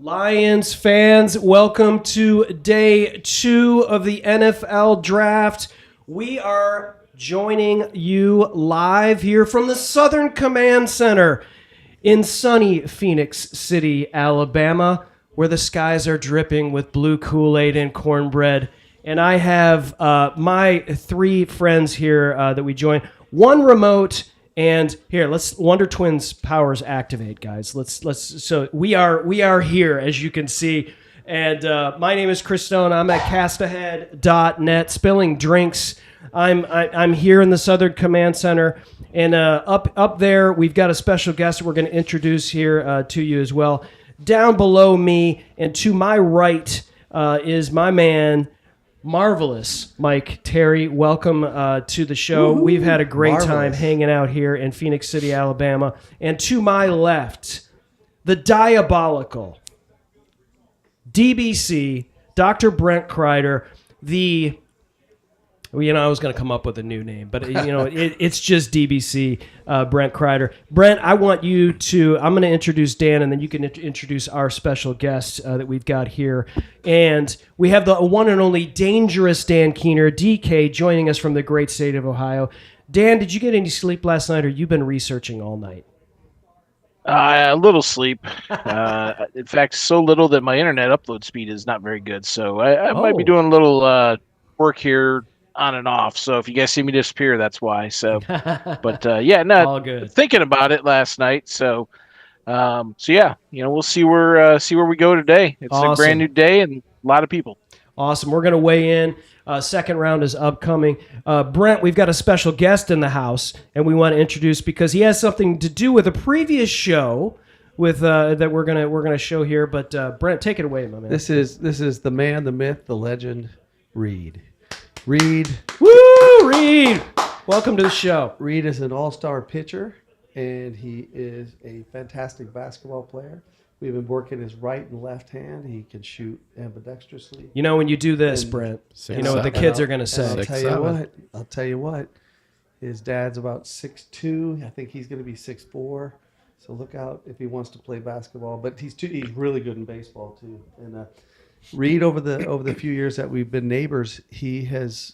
Lions fans, welcome to day 2 of the NFL draft. We are joining you live here from the Southern Command Center in sunny Phenix City, Alabama, where the skies are dripping with blue Kool-Aid and cornbread. And I have my 3 friends here that we join. One remote. And here, let's Wonder Twins powers activate, guys. So we are here, as you can see. And my name is Chris Stone. I'm at castahead.net, spilling drinks. I'm here in the Southern Command Center, and up there we've got a special guest that we're going to introduce here to you as well. Down below me and to my right is my man, Marvelous Mike Terry. Welcome to the show. Woo-hoo. We've had a great Marvelous time hanging out here in Phenix City, Alabama. And to my left, the diabolical DBC, Dr. Brent Kreider, I was going to come up with a new name, but it's just DBC, Brent Kreider. Brent, I'm going to introduce Dan, and then you can introduce our special guest that we've got here. And we have the one and only Dangerous Dan Keener, DK, joining us from the great state of Ohio. Dan, did you get any sleep last night, or you've been researching all night? A little sleep. In fact, so little that my internet upload speed is not very good. So I might be doing a little work here on and off. So if you guys see me disappear, that's why. So, but all good. Thinking about it last night. So yeah, we'll see where we go today. It's awesome. A brand new day and a lot of people. Awesome. We're going to weigh in. Second round is upcoming. Brent, we've got a special guest in the house, and we want to introduce because he has something to do with a previous show with that we're gonna show here. But Brent, take it away, my man. This is the man, the myth, the legend, Reed. Reed. Woo, Reed! Welcome to the show. Reed is an all-star pitcher, and he is a fantastic basketball player. We've been working his right and left hand. He can shoot ambidextrously. You know when you do this, Brent, you know what the kids are going to say. I'll tell you what. His dad's about 6'2". I think he's going to be 6'4". So look out if he wants to play basketball. But he's really good in baseball too. And Reed, over the few years that we've been neighbors, he has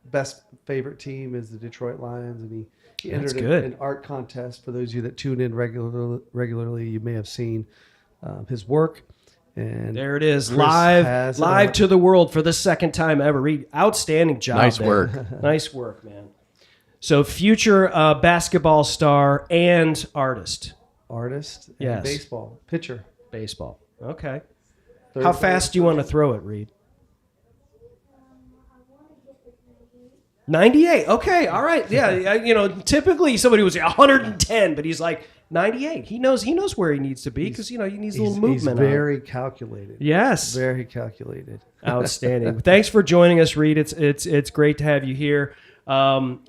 best favorite team is the Detroit Lions, and he entered an art contest. For those of you that tune in regularly, you may have seen his work. And there it is, live to the world for the second time ever. Reed, outstanding job. Nice work. Nice work, man. So future basketball star and artist. And yes. Baseball. Pitcher. Baseball. Okay. How fast do you want to throw it, Reed? 98. Okay. All right. Yeah. Typically somebody would say 110, but he's like 98. He knows where he needs to be because he needs a little movement. He's very calculated. Yes. Very calculated. Outstanding. Thanks for joining us, Reed. It's great to have you here. Feel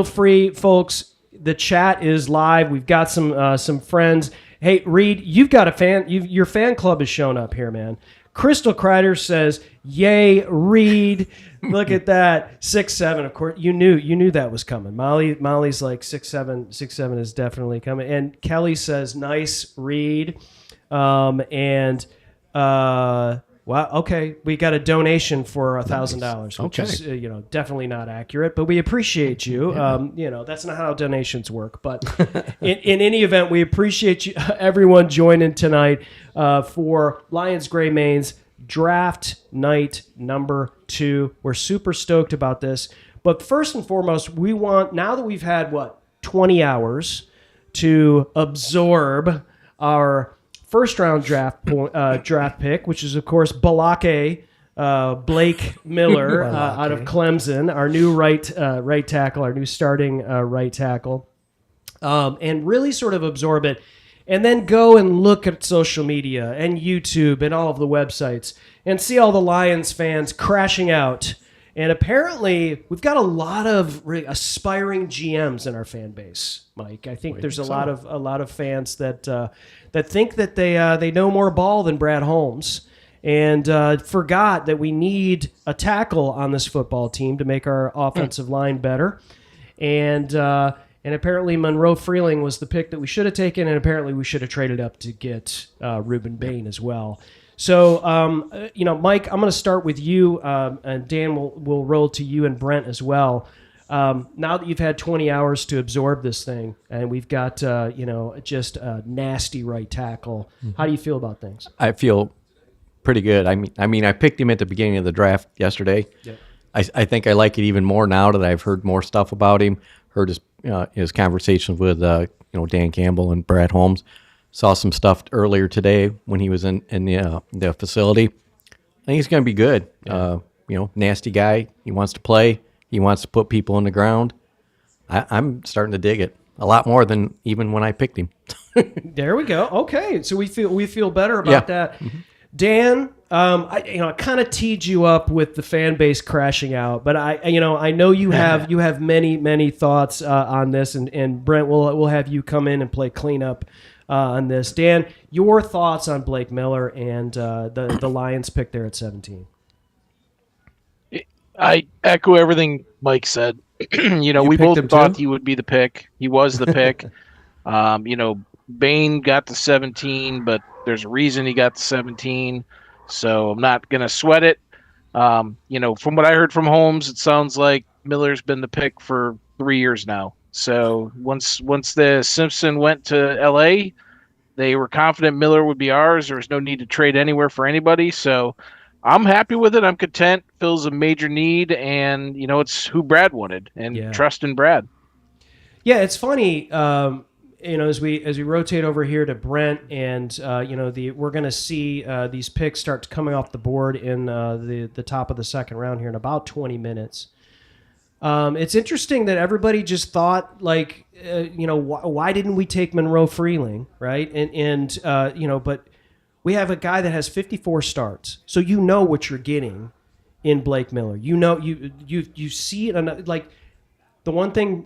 free, folks. The chat is live. We've got some friends. Hey, Reed, you've got a fan. Your fan club has shown up here, man. Crystal Kreider says, "Yay, Reed!" Look at that, 6'7". Of course, you knew that was coming. Molly's like 6'7". 6'7" is definitely coming. And Kelly says, "Nice, Reed." Wow. Okay, we got a donation for $1,000, which is definitely not accurate, but we appreciate you. That's not how donations work. But in any event, we appreciate you, everyone joining tonight for Lions Gray Mains Draft Night number 2. We're super stoked about this. But first and foremost, we want, now that we've had 20 hours to absorb our first round draft pick, which is of course Blake Miller out of Clemson, our new right tackle, our new starting right tackle, and really sort of absorb it, and then go and look at social media and YouTube and all of the websites and see all the Lions fans crashing out. And apparently, we've got a lot of aspiring GMs in our fan base, Mike. I think there's a lot of fans that think that they know more ball than Brad Holmes, and forgot that we need a tackle on this football team to make our offensive line better. And And apparently Monroe Freeling was the pick that we should have taken, and apparently we should have traded up to get Ruben Bain as well. So, Mike, I'm going to start with you, and Dan will roll to you and Brent as well. Now that you've had 20 hours to absorb this thing, and we've got, just a nasty right tackle, how do you feel about things? I feel pretty good. I mean, I picked him at the beginning of the draft yesterday. Yep. I think I like it even more now that I've heard more stuff about him, heard his conversations with Dan Campbell and Brad Holmes. Saw some stuff earlier today when he was in the facility. I think he's going to be good. Yeah. Nasty guy. He wants to play. He wants to put people on the ground. I'm starting to dig it a lot more than even when I picked him. There we go. Okay, so we feel better about that. Mm-hmm. Dan, I kind of teed you up with the fan base crashing out, but I know you have many thoughts on this, and Brent, we'll have you come in and play cleanup on this. Dan, your thoughts on Blake Miller and the Lions pick there at 17? I echo everything Mike said. We both thought he would be the pick. He was the pick. Bain got to 17, but there's a reason he got to 17. So I'm not going to sweat it. From what I heard from Holmes, it sounds like Miller's been the pick for 3 years now. So once the Simpson went to L.A., they were confident Miller would be ours. There was no need to trade anywhere for anybody. So I'm happy with it. I'm content. Fills a major need, and it's who Brad wanted, and trust in Brad. Yeah, it's funny. As we rotate over here to Brent, and we're going to see these picks start coming off the board in the top of the second round here in about 20 minutes. It's interesting that everybody just thought why didn't we take Monroe Freeling, right? And but we have a guy that has 54 starts, so you know what you're getting in Blake Miller. You see it like. The one thing,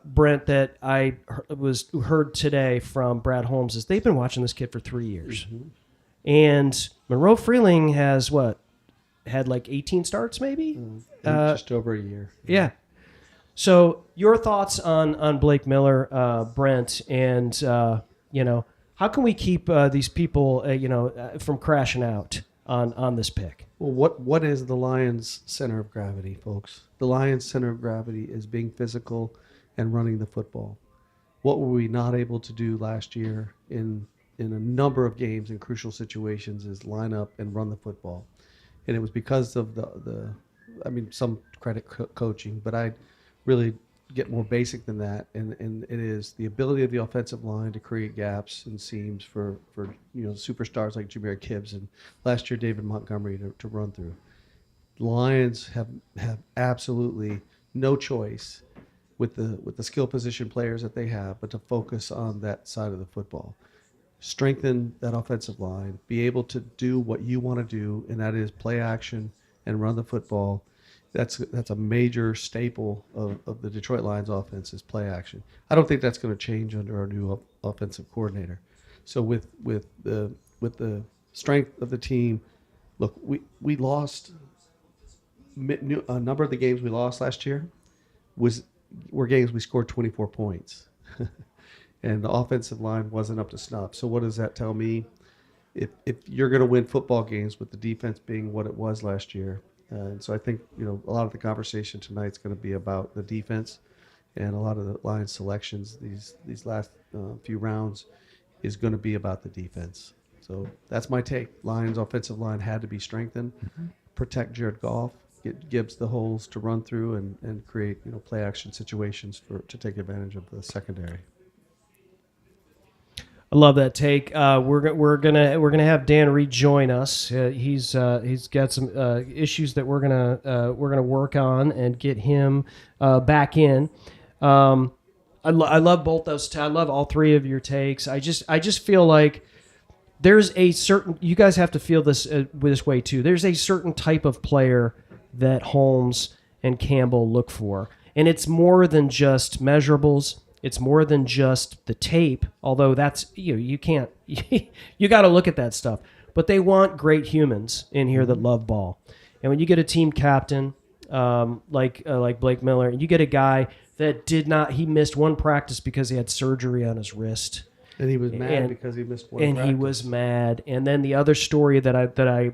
Brent, that I heard today from Brad Holmes is they've been watching this kid for 3 years. Mm-hmm. And Monroe Freeling has, had like 18 starts maybe? Just over a year. Yeah. So your thoughts on Blake Miller, Brent, and, how can we keep these people, from crashing out on this pick? Well, what is the Lions' center of gravity, folks? The Lions' center of gravity is being physical and running the football. What were we not able to do last year in a number of games in crucial situations is line up and run the football. And it was because of some credit coaching, but I really get more basic than that. And it is the ability of the offensive line to create gaps and seams for superstars like Jahmyr Gibbs and last year David Montgomery to run through. The Lions have absolutely no choice with the skill position players that they have, but to focus on that side of the football. Strengthen that offensive line, be able to do what you want to do, and that is play action and run the football. That's a major staple of the Detroit Lions offense is play action. I don't think that's going to change under our new offensive coordinator. So with the strength of the team, look, we lost a number of the games we lost last year were games we scored 24 points. And the offensive line wasn't up to snuff. So what does that tell me? If you're going to win football games with the defense being what it was last year, and so I think a lot of the conversation tonight is going to be about the defense, and a lot of the Lions selections these last few rounds is going to be about the defense. So that's my take. Lions offensive line had to be strengthened, protect Jared Goff, get Gibbs the holes to run through, and create play action situations to take advantage of the secondary. I love that take. We're gonna have Dan rejoin us. He's got some issues that we're gonna work on and get him back in. I love both those. I love all three of your takes. I just feel like there's a certain. You guys have to feel this way too. There's a certain type of player that Holmes and Campbell look for, and it's more than just measurables. It's more than just the tape, although that's you can't you got to look at that stuff. But they want great humans in here that love ball. And when you get a team captain like Blake Miller, and you get a guy that he missed one practice because he had surgery on his wrist. And he was mad because he missed one practice. He was mad. And then the other story that I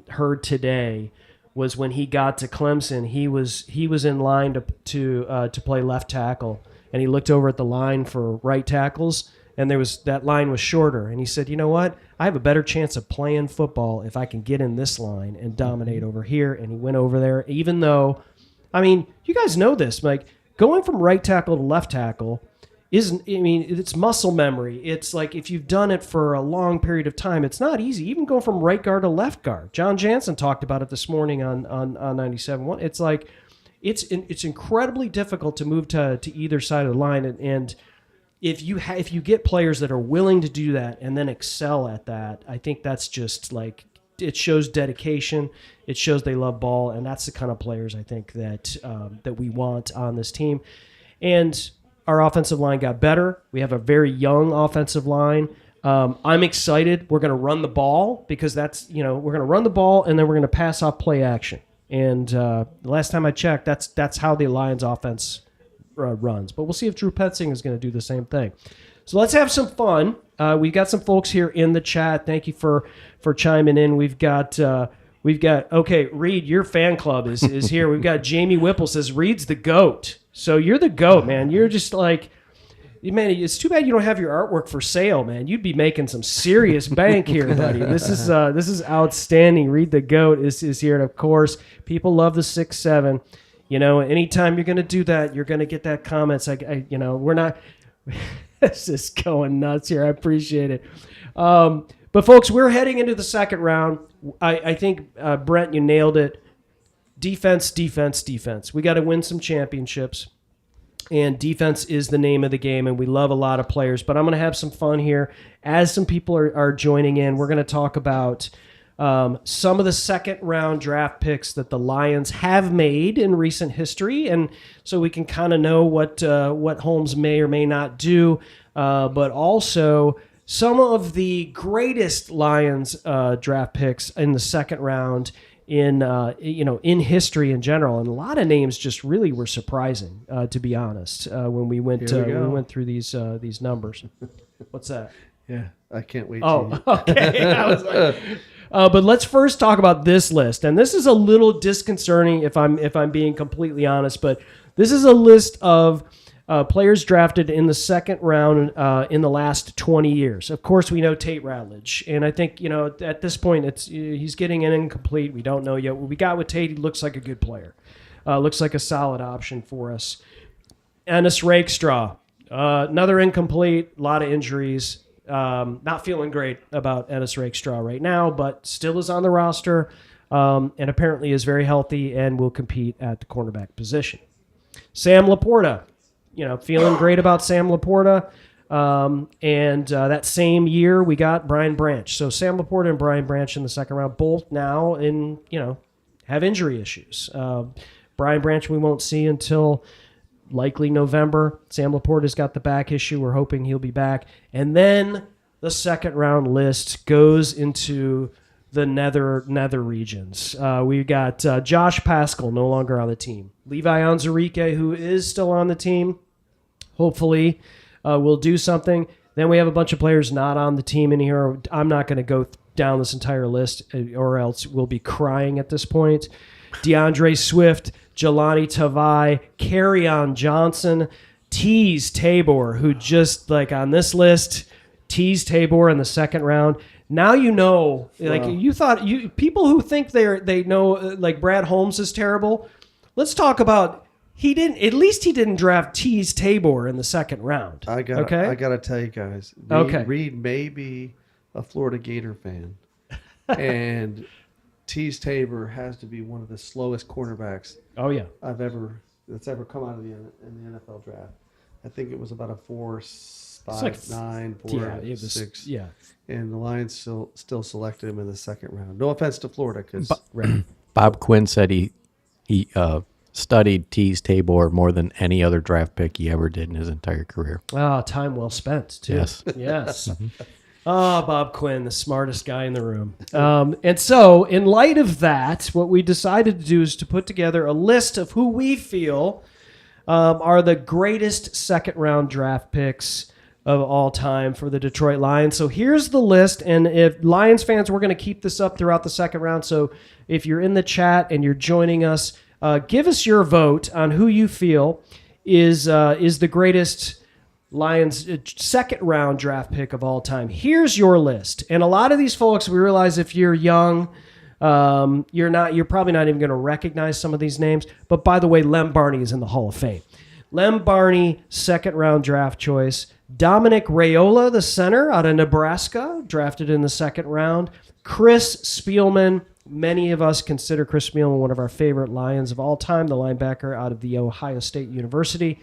heard today was when he got to Clemson, he was in line to play left tackle, and he looked over at the line for right tackles, and that line was shorter. And he said, you know what? I have a better chance of playing football if I can get in this line and dominate over here. And he went over there, even though, I mean, you guys know this, like going from right tackle to left tackle it's muscle memory. It's like if you've done it for a long period of time, it's not easy. Even going from right guard to left guard. John Jansen talked about it this morning on 97.1. It's like it's incredibly difficult to move to either side of the line, and if you get players that are willing to do that and then excel at that, I think that's just like it shows dedication. It shows they love ball, and that's the kind of players I think that we want on this team. And our offensive line got better. We have a very young offensive line. I'm excited. We're going to run the ball because we're going to run the ball and then we're going to pass off play action. And the last time I checked, that's how the Lions offense runs. But we'll see if Drew Petzing is going to do the same thing. So let's have some fun. We've got some folks here in the chat. Thank you for chiming in. We've got okay, Reed, your fan club is here. We've got Jamie Whipple says Reed's the GOAT. So you're the GOAT, man. You're just like, man, it's too bad you don't have your artwork for sale, man. You'd be making some serious bank here, buddy. This is outstanding. Reed the GOAT is here. And of course, people love the 6'7". Anytime you're going to do that, you're going to get that comments. We're not, this is going nuts here. I appreciate it. But folks, we're heading into the second round. I think, Brent, you nailed it. Defense, defense, defense. We got to win some championships, and defense is the name of the game, and we love a lot of players. But I'm going to have some fun here. As some people are joining in, we're going to talk about some of the second-round draft picks that the Lions have made in recent history, and so we can kind of know what Holmes may or may not do, but also some of the greatest Lions draft picks in the second round in history in general, and a lot of names just really were surprising, to be honest. When we went through these numbers. What's that? Yeah, I can't wait. Okay. I was like, but let's first talk about this list, and this is a little disconcerting if I'm being completely honest. But this is a list of players drafted in the second round in the last 20 years. Of course, we know Tate Ratledge, and I think at this point he's getting an incomplete. We don't know yet. What we got with Tate, he looks like a good player, looks like a solid option for us. Ennis Rakestraw, another incomplete, a lot of injuries. Not feeling great about Ennis Rakestraw right now, but still is on the roster, and apparently is very healthy and will compete at the cornerback position. Sam Laporta. Feeling great about Sam Laporta. And that same year, we got Brian Branch. So Sam Laporta and Brian Branch in the second round, both now have injury issues. Brian Branch we won't see until likely November. Sam Laporta's got the back issue. We're hoping he'll be back. And then the second round list goes into the nether regions. We've got Josh Paschal, no longer on the team. Levi Onwuzurike, who is still on the team, hopefully will do something. Then we have a bunch of players not on the team in here. I'm not going to go down this entire list, or else we'll be crying at this point. DeAndre Swift, Jelani Tavai, Kerryon Johnson, Tease Tabor, who just on this list, Tease Tabor in the second round. Now you thought people who think they know like Brad Holmes is terrible. Let's talk about he didn't draft Tease Tabor in the second round. I got to tell you guys. Reed may be a Florida Gator fan, and Tease Tabor has to be one of the slowest cornerbacks. Oh yeah, that's ever come out of in the NFL draft. I think it was about a 4.59, 4.6. Yeah. And the Lions still selected him in the second round. No offense to Florida, because Bob Quinn said he studied Tease Tabor more than any other draft pick he ever did in his entire career. Oh, time well spent, too. Yes. Yes. Oh, Bob Quinn, the smartest guy in the room. And so, in light of that, what we decided to do is to put together a list of who we feel are the greatest second-round draft picks of all time for the Detroit Lions. So here's the list, and if Lions fans, we're going to keep this up throughout the second round. So if you're in the chat and you're joining us, give us your vote on who you feel is the greatest Lions second-round draft pick of all time. Here's your list, and a lot of these folks, we realize if you're young, you're probably not even going to recognize some of these names. But by the way, Lem Barney is in the Hall of Fame. Lem Barney, second-round draft choice. Dominic Raiola, the center out of Nebraska, drafted in the second round. Chris Spielman, many of us consider Chris Spielman one of our favorite Lions of all time, the linebacker out of the Ohio State University.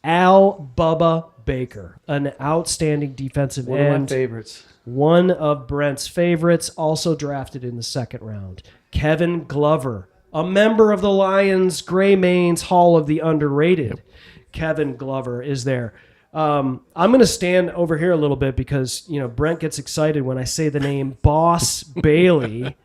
Al Bubba Baker, an outstanding defensive end. One of my favorites. One of Brent's favorites, also drafted in the second round. Kevin Glover, a member of the Lions Gray Manes Hall of the Underrated. Yep. Kevin Glover is there. I'm going to stand over here a little bit because, Brent gets excited when I say the name Boss Bailey,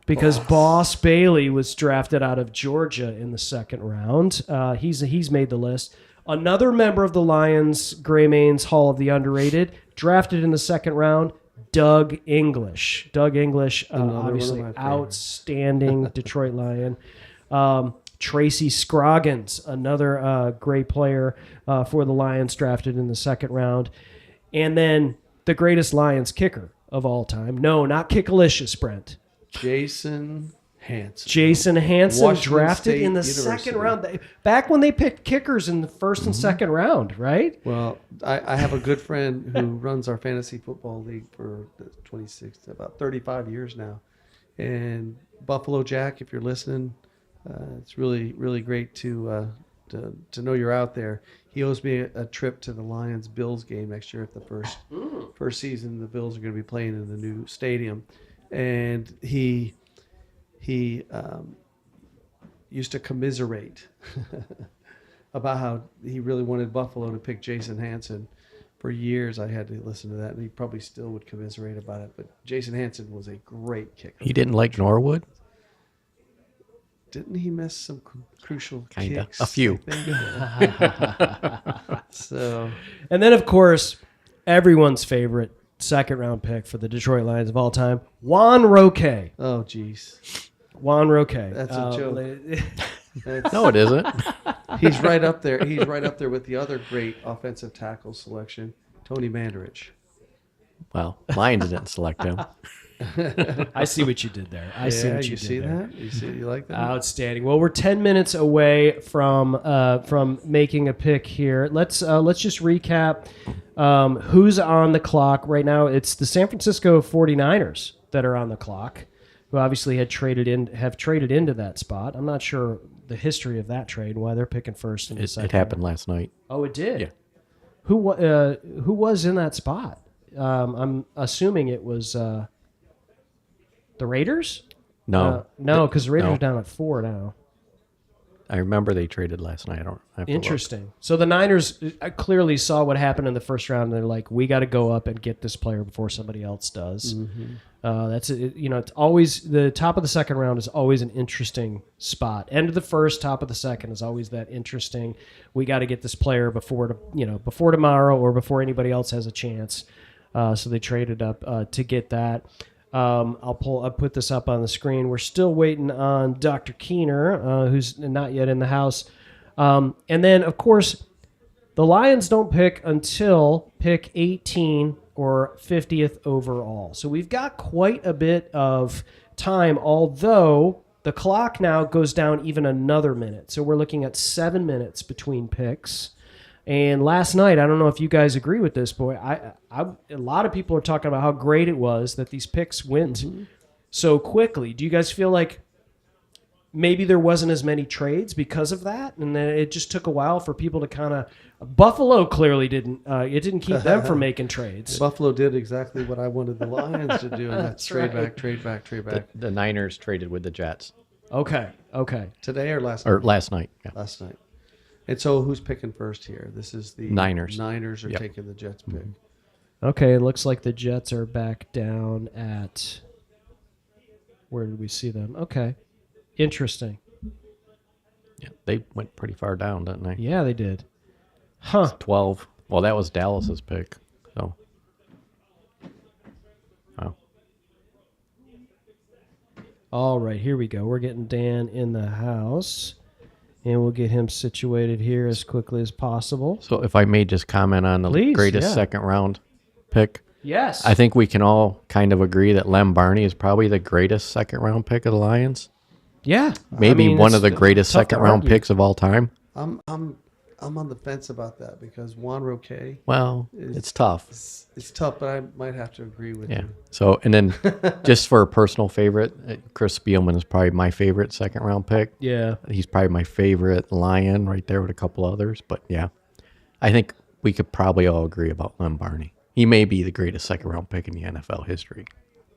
because Boss Bailey was drafted out of Georgia in the second round. He's made the list. Another member of the Lions Gray Manes Hall of the Underrated, drafted in the second round, Doug English. Doug English, obviously outstanding Detroit Lion. Tracy Scroggins, another great player for the Lions, drafted in the second round. And then the greatest Lions kicker of all time. No, not Kickalicious, Brent. Jason Hanson. Jason Hanson, Washington drafted State in the University. second round. Back when they picked kickers in the first and second round, right? Well, I have a good friend who runs our fantasy football league for about 35 years now. And Buffalo Jack, if you're listening, it's really, really great to know you're out there. He owes me a trip to the Lions-Bills game next year at the first season. The Bills are going to be playing in the new stadium. And he used to commiserate about how he really wanted Buffalo to pick Jason Hanson. For years, I had to listen to that, and he probably still would commiserate about it. But Jason Hanson was a great kicker. He didn't like Norwood? Didn't he miss some crucial Kinda. kicks? A few. So, and then, of course, everyone's favorite second-round pick for the Detroit Lions of all time, Juan Roque. oh, geez. Juan Roque. That's a joke. No, it isn't. He's right up there. He's right up there with the other great offensive tackle selection, Tony Mandarich. Well, Lions didn't select him. I see what you did there. I see what you did there. You like that? Outstanding. Well, we're 10 minutes away from making a pick here. Let's just recap who's on the clock right now. It's the San Francisco 49ers that are on the clock, who obviously have traded into that spot. I'm not sure the history of that trade, why they're picking first in the second. It happened last night. Oh, it did? Yeah. Who was in that spot? I'm assuming it was the Raiders? No. No, because the Raiders no. are down at 4 now. I remember they traded last night. I have to Interesting. So the Niners clearly saw what happened in the first round. And they're like, we got to go up and get this player before somebody else does. Mm-hmm. It's always the top of the second round is always an interesting spot. End of the first, top of the second is always that interesting. We got to get this player before tomorrow or before anybody else has a chance. So they traded up to get that. I'll put this up on the screen. We're still waiting on Dr. Keener, who's not yet in the house. And then, of course, the Lions don't pick until pick 18 or 50th overall. So we've got quite a bit of time, although the clock now goes down even another minute. So we're looking at 7 minutes between picks. And last night, I don't know if you guys agree with this, boy. A lot of people are talking about how great it was that these picks went so quickly. Do you guys feel like maybe there wasn't as many trades because of that, and then it just took a while for people to kind of? Buffalo clearly didn't. It didn't keep them from making trades. Buffalo did exactly what I wanted the Lions to do, and that's trade back. The Niners traded with the Jets. Okay. Today or last night? Or last night. Yeah. Last night. And so who's picking first here? This is the Niners. Niners are taking the Jets pick. Okay, it looks like the Jets are back down at. Where did we see them? Okay, interesting. Yeah, they went pretty far down, didn't they? Yeah, they did. Huh. 12. Well, that was Dallas's pick. So, wow. All right, here we go. We're getting Dan in the house, and we'll get him situated here as quickly as possible. So, if I may just comment on the Please, greatest yeah. second round pick, Yes. I think we can all kind of agree that Lem Barney is probably the greatest second round pick of the Lions. Yeah. Maybe one it's of the greatest tough to second round argue. picks of all time. I'm on the fence about that because Juan Roque. Well, it's tough. It's tough, but I might have to agree with Yeah. you. So, and then just for a personal favorite, Chris Spielman is probably my favorite second round pick. Yeah. He's probably my favorite Lion right there with a couple others. But yeah, I think we could probably all agree about Lem Barney. He may be the greatest second round pick in the NFL history.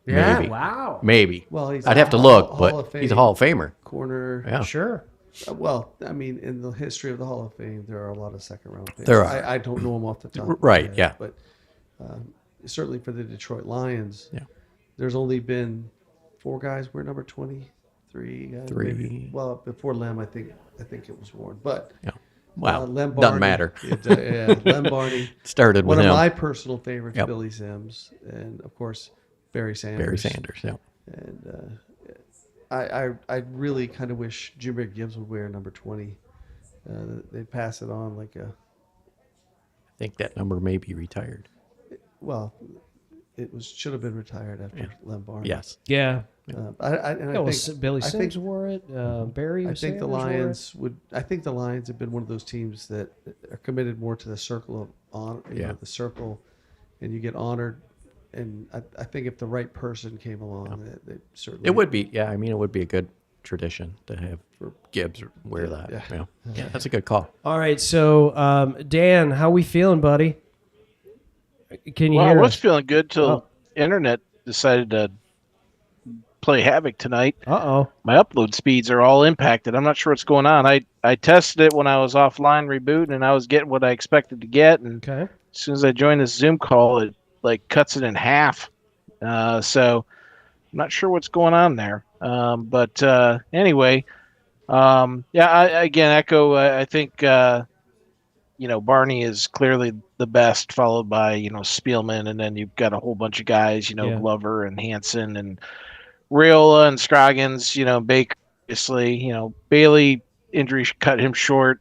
Yeah. Maybe. Wow. Maybe. Well, he's I'd a have to Hall- look, Hall of but he's a Fame Hall of Famer. Corner. Yeah. Sure. Well, I mean, in the history of the Hall of Fame, there are a lot of second round picks. There are. I don't know them off the top. of my Right, head, yeah. But certainly for the Detroit Lions, Yeah. there's only been 4 guys. We're number 23. Three. Well, before Lem, I think it was Warren. But Yeah. Wow. Lem Doesn't Barney, matter. Lem Barney. Started One with of him. my personal favorites, Yep. Billy Sims, and of course Barry Sanders. Barry Sanders. Yeah. And I really kind of wish Jimmy Gibbs would wear number 20. They'd pass it on like a. I think that number may be retired. Well, should have been retired after Lem Barney. Yes. Yeah. I Yeah, think Billy I Sims think- wore it. Barry I Sanders think the wore it. Lions would. I think the Lions have been one of those teams that are committed more to the circle of honor. Yeah. The circle, and you get honored. And I think if the right person came along, they certainly. It would be. Yeah. I mean, it would be a good tradition to have Gibbs wear that. Yeah. Yeah. That's a good call. All right, so Dan, how we feeling, buddy? Can you Well, I hear was us? feeling good till Oh. internet decided to play havoc tonight. Uh-oh. My upload speeds are all impacted. I'm not sure what's going on. I tested it when I was offline rebooting, and I was getting what I expected to get. And Okay. as soon as I joined this Zoom call, it like cuts it in half. So I'm not sure what's going on there. But anyway, I again echo. I think Barney is clearly the best, followed by Spielman, and then you've got a whole bunch of guys. Yeah. Glover and Hansen and Raiola and Scroggins. Baker, obviously. Bailey injury cut him short.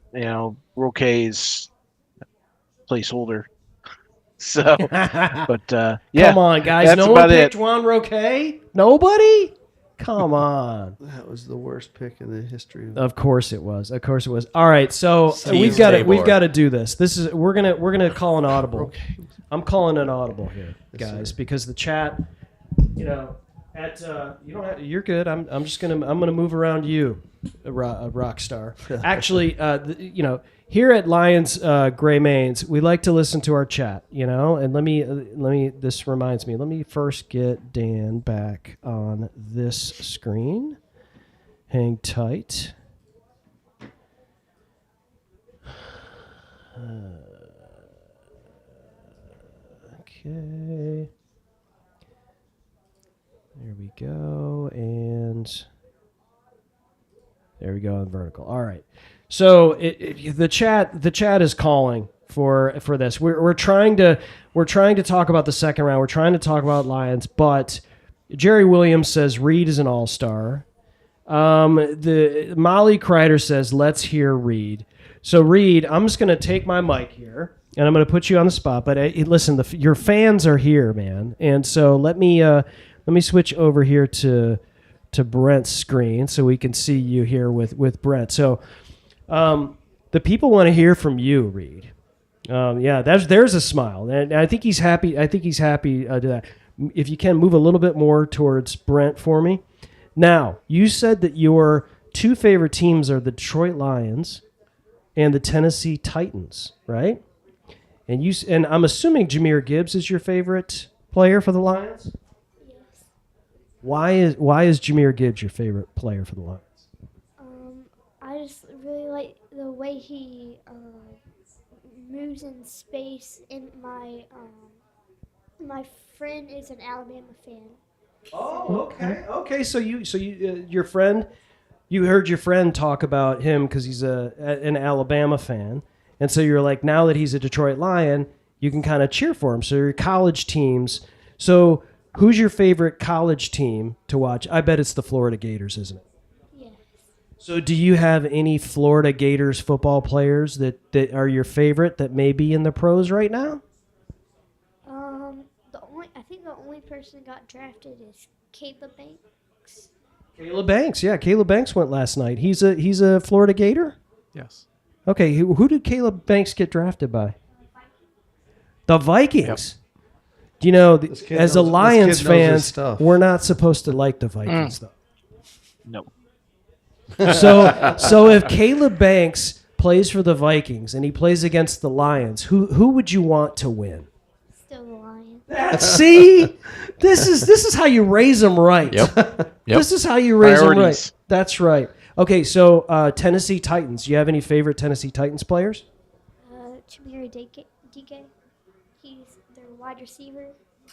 Roque's placeholder. So, but yeah, Come on, guys. that's No one about picked it. Juan Roque? Nobody? Come on. That was the worst pick in the history of. Of course it was. Of course it was. All right, so Steve we've got Tabor. to do this. This is we're gonna call an audible. I'm calling an audible here, guys, because the chat, you don't have, you're good. I'm gonna move around you, a rock star. Actually, here at Lions Gray Mains, we like to listen to our chat, and let me this reminds me, let me first get Dan back on this screen. Hang tight. Okay. There we go. And there we go on vertical. All right. So the chat is calling for this. We're trying to talk about the second round. We're trying to talk about Lions, but Jerry Williams says Reed is an all-star. The Molly Kreider says let's hear Reed. So Reed, I'm just going to take my mic here and I'm going to put you on the spot. But listen, your fans are here, man, and so let me switch over here to Brent's screen so we can see you here with Brent. So the people want to hear from you, Reed. There's a smile, and I think he's happy. I think he's happy to that. If you can move a little bit more towards Brent for me. Now, you said that your two favorite teams are the Detroit Lions and the Tennessee Titans, right? And I'm assuming Jahmyr Gibbs is your favorite player for the Lions? Yes. Why is Jahmyr Gibbs your favorite player for the Lions? I just really like the way he moves in space. And my friend is an Alabama fan. Oh, okay. Okay, so you your friend you heard your friend talk about him because he's an Alabama fan. And so you're like, now that he's a Detroit Lion, you can kind of cheer for him. So your college teams. So who's your favorite college team to watch? I bet it's the Florida Gators, isn't it? Yes. So do you have any Florida Gators football players that are your favorite that may be in the pros right now? I think the only person that got drafted is Caleb Banks. Caleb Banks, yeah. Caleb Banks went last night. He's a Florida Gator? Yes. Okay, who did Caleb Banks get drafted by? The Vikings. Yep. Do you know, knows as a Lions his fans, stuff. we're not supposed to like the Vikings, though. No. So if Caleb Banks plays for the Vikings and he plays against the Lions, who would you want to win? Still the Lion. See, this is how you raise them right. Yep. This is how you raise them right. Priorities. That's right. Okay, so Tennessee Titans. Do you have any favorite Tennessee Titans players? Chamira DK. He's their wide receiver.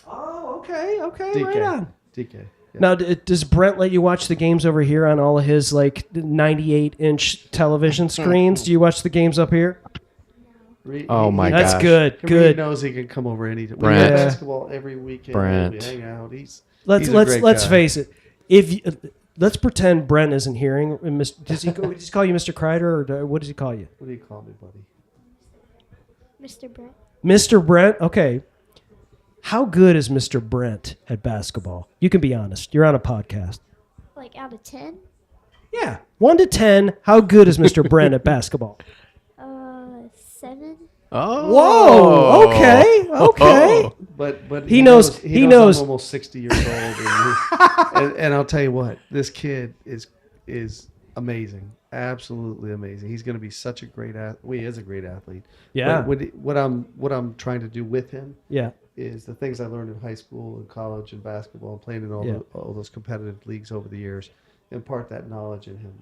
Oh, okay, DK. right on. DK. Yeah. Now, does Brent let you watch the games over here on all of his 98-inch television screens? Do you watch the games up here? Oh, my That's gosh. good. He Good. knows he can come over any time. We Brent. play basketball every weekend. Brent. We hang out. Let's he's a great let's guy. face it. Let's pretend Brent isn't hearing. Does he call you Mr. Kreider, or what does he call you? What do you call me, buddy? Mr. Brent. Mr. Brent? Okay. How good is Mr. Brent at basketball? You can be honest. You're on a podcast. Like out of 10? Yeah. 1 to 10, how good is Mr. Brent at basketball? 7. Oh. Whoa. Okay. Okay. But He knows- he knows. I'm almost 60 years old, and I'll tell you what, this kid is amazing, absolutely amazing. He's going to be such a great athlete. Well, he is a great athlete. Yeah. But what I'm trying to do with him Yeah. is the things I learned in high school and college and basketball and playing in all those competitive leagues over the years, impart that knowledge in him.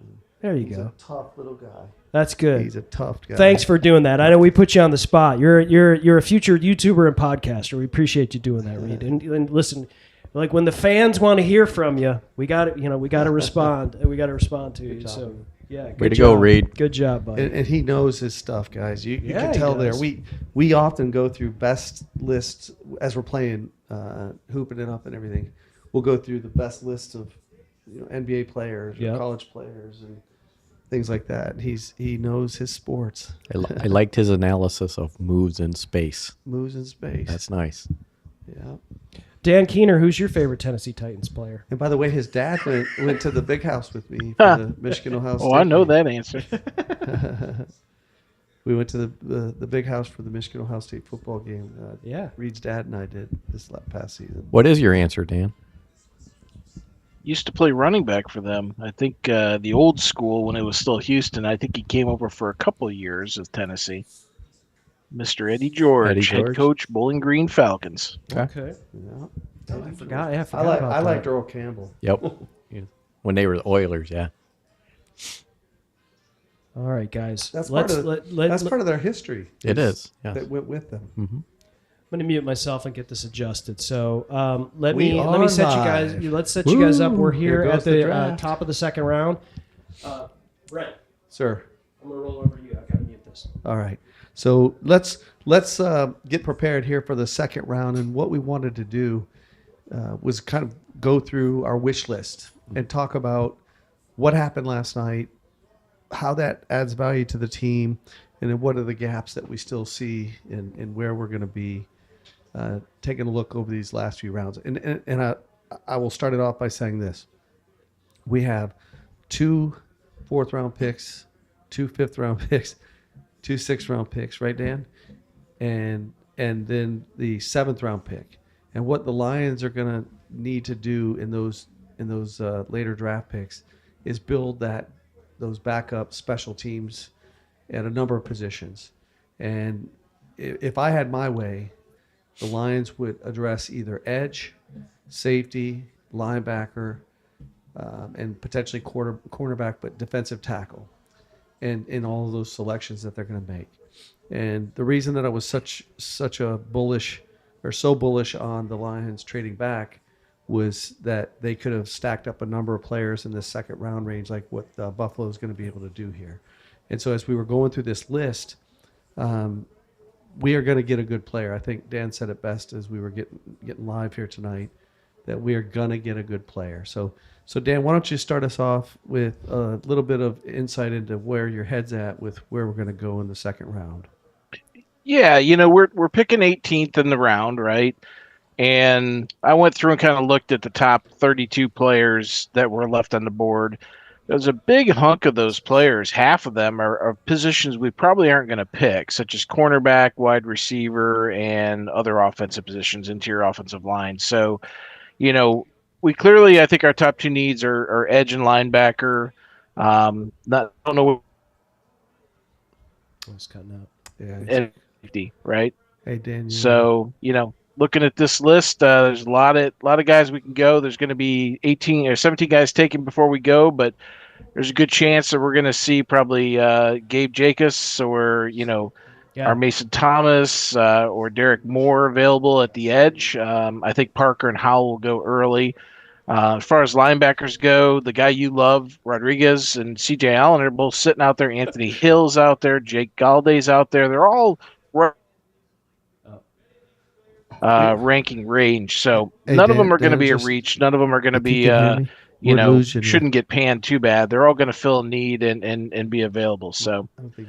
There you He's go. a tough little guy. That's good. He's a tough guy. Thanks for doing that. I know we put you on the spot. You're a future YouTuber and podcaster. We appreciate you doing that, Reed. And listen, like when the fans want to hear from you, we got to respond. We got to respond to you. job. So yeah, good Way to job. go, Reed. Good job, buddy. And he knows his stuff, guys. You Yeah, can he tell there. does. We often go through best lists as we're playing, hooping it up and everything. We'll go through the best list of NBA players or Yep. college players and things like that. He knows his sports. I liked his analysis of moves in space. Moves in space. That's nice. Yeah. Dan Keener, who's your favorite Tennessee Titans player? And by the way, his dad went to the big house with me for the Michigan Ohio State. Oh, I know game. that answer. We went to the big house for the Michigan Ohio State football game. Yeah. Reed's dad and I did this past season. What is your answer, Dan? Used to play running back for them. I think the old school when it was still Houston. I think he came over for a couple of years with Tennessee. Mr. Eddie George, head coach, Bowling Green Falcons. Okay. Yeah. Oh, I forgot. I I about liked that. Earl Campbell. Yep. Yeah. When they were the Oilers, yeah. All right, guys. That's Let's part of that's part of their history. It is. that Yes. went with them. I'm gonna mute myself and get this adjusted. So let We me are set you guys. live. Let's set you guys up. We're Here here goes at the the draft. top of the second round. Brent, Sir. I'm gonna roll over you. I gotta mute this. All right. So let's get prepared here for the second round. And what we wanted to do was kind of go through our wish list and talk about what happened last night, how that adds value to the team, and then what are the gaps that we still see and where we're going to be taking a look over these last few rounds. And I will start it off by saying this. We have 2 fourth-round picks, 2 fifth-round picks, 2 sixth-round picks, right, Dan? And then the 7th-round pick. And what the Lions are going to need to do in those later draft picks is build those backup special teams at a number of positions. And if I had my way, the Lions would address either edge, safety, linebacker, and potentially cornerback, but defensive tackle, and in all of those selections that they're going to make. And the reason that I was so bullish on the Lions trading back was that they could have stacked up a number of players in the second round range, like what Buffalo is going to be able to do here. And so as we were going through this list, we are going to get a good player. I think Dan said it best as we were getting live here tonight, that we are going to get a good player. So Dan, why don't you start us off with a little bit of insight into where your head's at with where we're going to go in the second round? Yeah, we're picking 18th in the round, right? And I went through and kind of looked at the top 32 players that were left on the board. There's a big hunk of those players. Half of them are positions we probably aren't going to pick, such as cornerback, wide receiver, and other offensive positions, interior offensive line. So, we clearly, I think our top two needs are edge and linebacker. I don't know. It's cutting out. Yeah. And safety, right? Hey, Dan. So, looking at this list, there's a lot of guys we can go. There's going to be 18 or 17 guys taken before we go, but there's a good chance that we're going to see probably Gabe Jacobs or our Mason Thomas or Derek Moore available at the edge. I think Parker and Howell will go early. As far as linebackers go, the guy you love, Rodriguez and C.J. Allen, are both sitting out there. Anthony Hill's out there. Jake Galday's out there. They're all ranking range. So none of them are going to be a reach. None of them are going to be, shouldn't get panned too bad. They're all going to fill a need and be available. So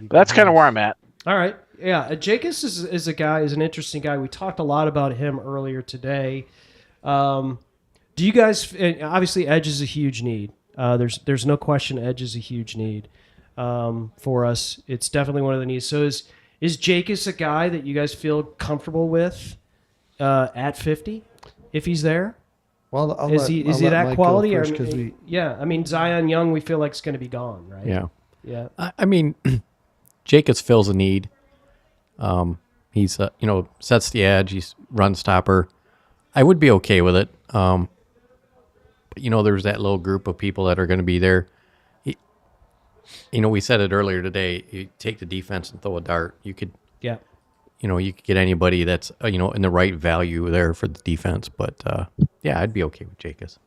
that's kind of where I'm at. All right. Yeah. Jacobs is an interesting guy. We talked a lot about him earlier today. Do you guys, obviously edge is a huge need. There's no question edge is a huge need for us. It's definitely one of the needs. So is Jacobs a guy that you guys feel comfortable with at 50 if he's there? Well, is he that Mike quality? Yeah, I mean, Zion Young, we feel like it's going to be gone, right? Yeah. Yeah. I mean, Jacobs fills a need. He's sets the edge. He's run stopper. I would be okay with it. But there's that little group of people that are going to be there. We said it earlier today. You take the defense and throw a dart. You could, you could get anybody that's in the right value there for the defense. But I'd be okay with Jacobs.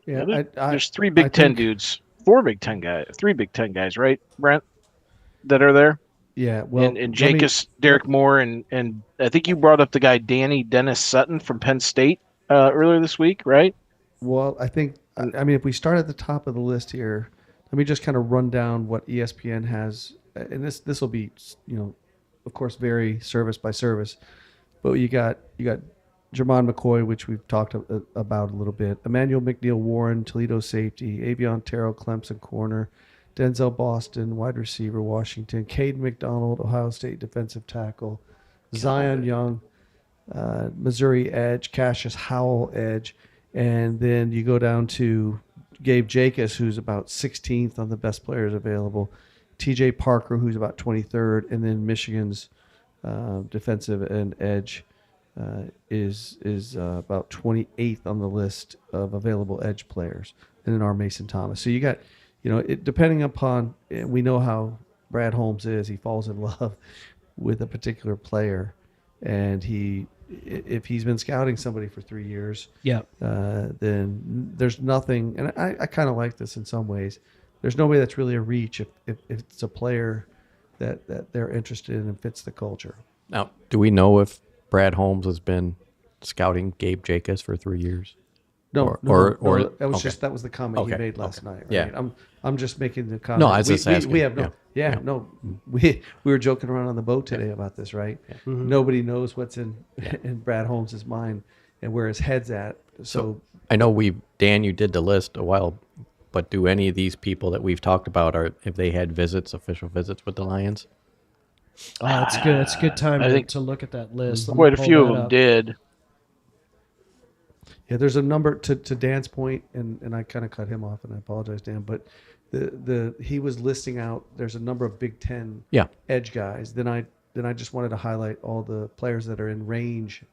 Yeah, there's three Big Ten dudes, four Big Ten guys, three Big Ten guys, right, Brent, that are there. Yeah, well, and Jacobs, Derek Moore, and I think you brought up the guy Danny Dennis Sutton from Penn State earlier this week, right? Well, I think if we start at the top of the list here, let me just kind of run down what ESPN has, and this will be of course vary service by service, but you got Jermon McCoy, which we've talked about a little bit, Emmanuel McNeil Warren, Toledo safety, Avion Terrell Clemson corner, Denzel Boston, wide receiver, Washington, Caden McDonald, Ohio State defensive tackle, Zion Young, Missouri edge, Cassius Howell edge, and then you go down to Gabe Jacobs, who's about 16th on the best players available, T.J. Parker, who's about 23rd, and then Michigan's defensive and edge is about 28th on the list of available edge players, and then our Mason Thomas. So you got depending upon, we know how Brad Holmes is, he falls in love with a particular player, and if he's been scouting somebody for 3 years, then there's nothing, and I kind of like this in some ways. There's nobody that's really a reach if it's a player that they're interested in and fits the culture. Now, do we know if Brad Holmes has been scouting Gabe Jacobs for 3 years? No, that was that was the comment he made last night. Right? Yeah, I'm just making the comment. No, I was just asking. We have we were joking around on the boat today about this, right? Yeah. Mm-hmm. Nobody knows what's in Brad Holmes' mind and where his head's at. So I know Dan, you did the list a while, but do any of these people that we've talked about, if they had official visits with the Lions? It's good. It's a good time to look at that list. Quite a few of them did. Yeah, there's a number to Dan's point, and I kind of cut him off, and I apologize, Dan. But he was listing out. There's a number of Big Ten edge guys. Then I just wanted to highlight all the players that are in range,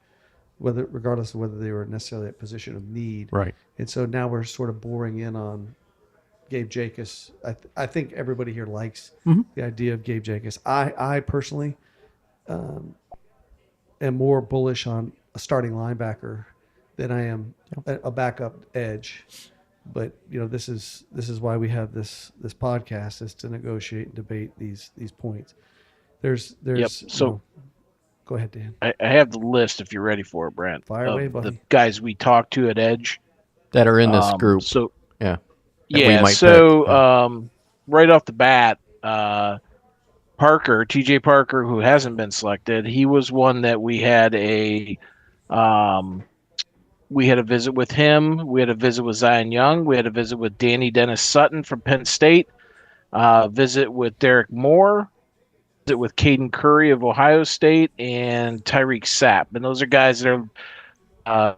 regardless of whether they were necessarily at position of need. Right. And so now we're sort of boring in on Gabe Jacobs. I think everybody here likes the idea of Gabe Jacobs. I personally am more bullish on a starting linebacker than I am a backup edge. But this is why we have this podcast, is to negotiate and debate these points. There's So go ahead, Dan. I have the list if you're ready for it, Brent. Fire away, buddy. The guys we talked to at Edge that are in this group. So yeah. Yeah. So right off the bat, Parker, TJ Parker, who hasn't been selected, he was one that we had a visit with him. We had a visit with Zion Young. We had a visit with Danny Dennis Sutton from Penn State. Visit with Derek Moore. Visit with Caden Curry of Ohio State and Tyreek Sapp. And those are guys that are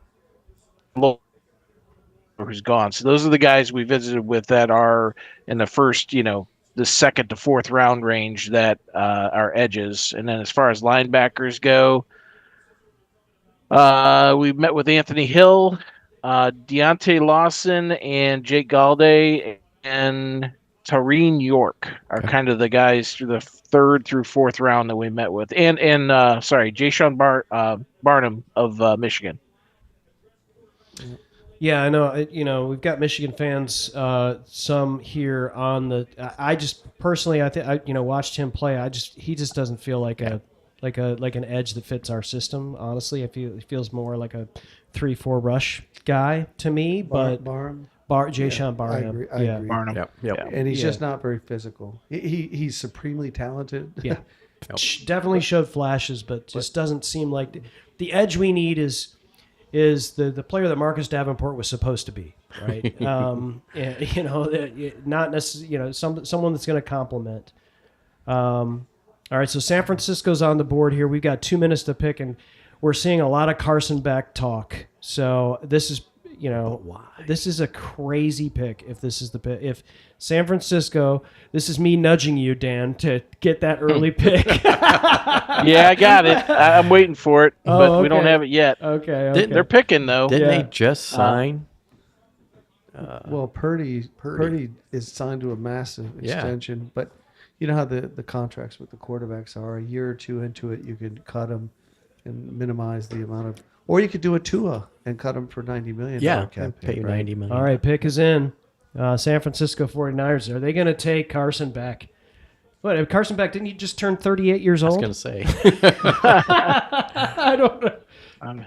who's gone. So those are the guys we visited with that are in the first, the second to fourth round range that are edges. And then as far as linebackers go, we met with Anthony Hill, Deontay Lawson, and Jake Galday, and Tareen York are kind of the guys through the third through fourth round that we met with. And Jayshon Barnum of Michigan. Yeah, I know. We've got Michigan fans, some here on the. I just personally, I watched him play. He just doesn't feel like an edge that fits our system. Honestly, he feels more like a 3-4 rush guy to me. But Jayshon Barnum, I agree. Barnum, Yep. And he's just not very physical. He's supremely talented. Yeah, definitely showed flashes, but just doesn't seem like the edge we need is the player that Marcus Davenport was supposed to be, right? Not necessarily, someone that's going to complement. All right, so San Francisco's on the board here. We've got 2 minutes to pick, and we're seeing a lot of Carson Beck talk. So this is, this is a crazy pick. If this is the pick, if San Francisco, this is me nudging you, Dan, to get that early pick. Yeah, I got it. I'm waiting for it, but we don't have it yet. Okay. They're picking though. Didn't they just sign? Well, Purdy is signed to a massive extension, but you know how the contracts with the quarterbacks are. A year or two into it, you can cut them and minimize the amount of, or you could do a Tua and cut them for $90 million. Yeah, cap pay hit, right? $90 million. All right, pick is in. San Francisco 49ers. Are they going to take Carson Beck? What, Carson Beck, didn't he just turn 38 years old? I was going to say. I don't know.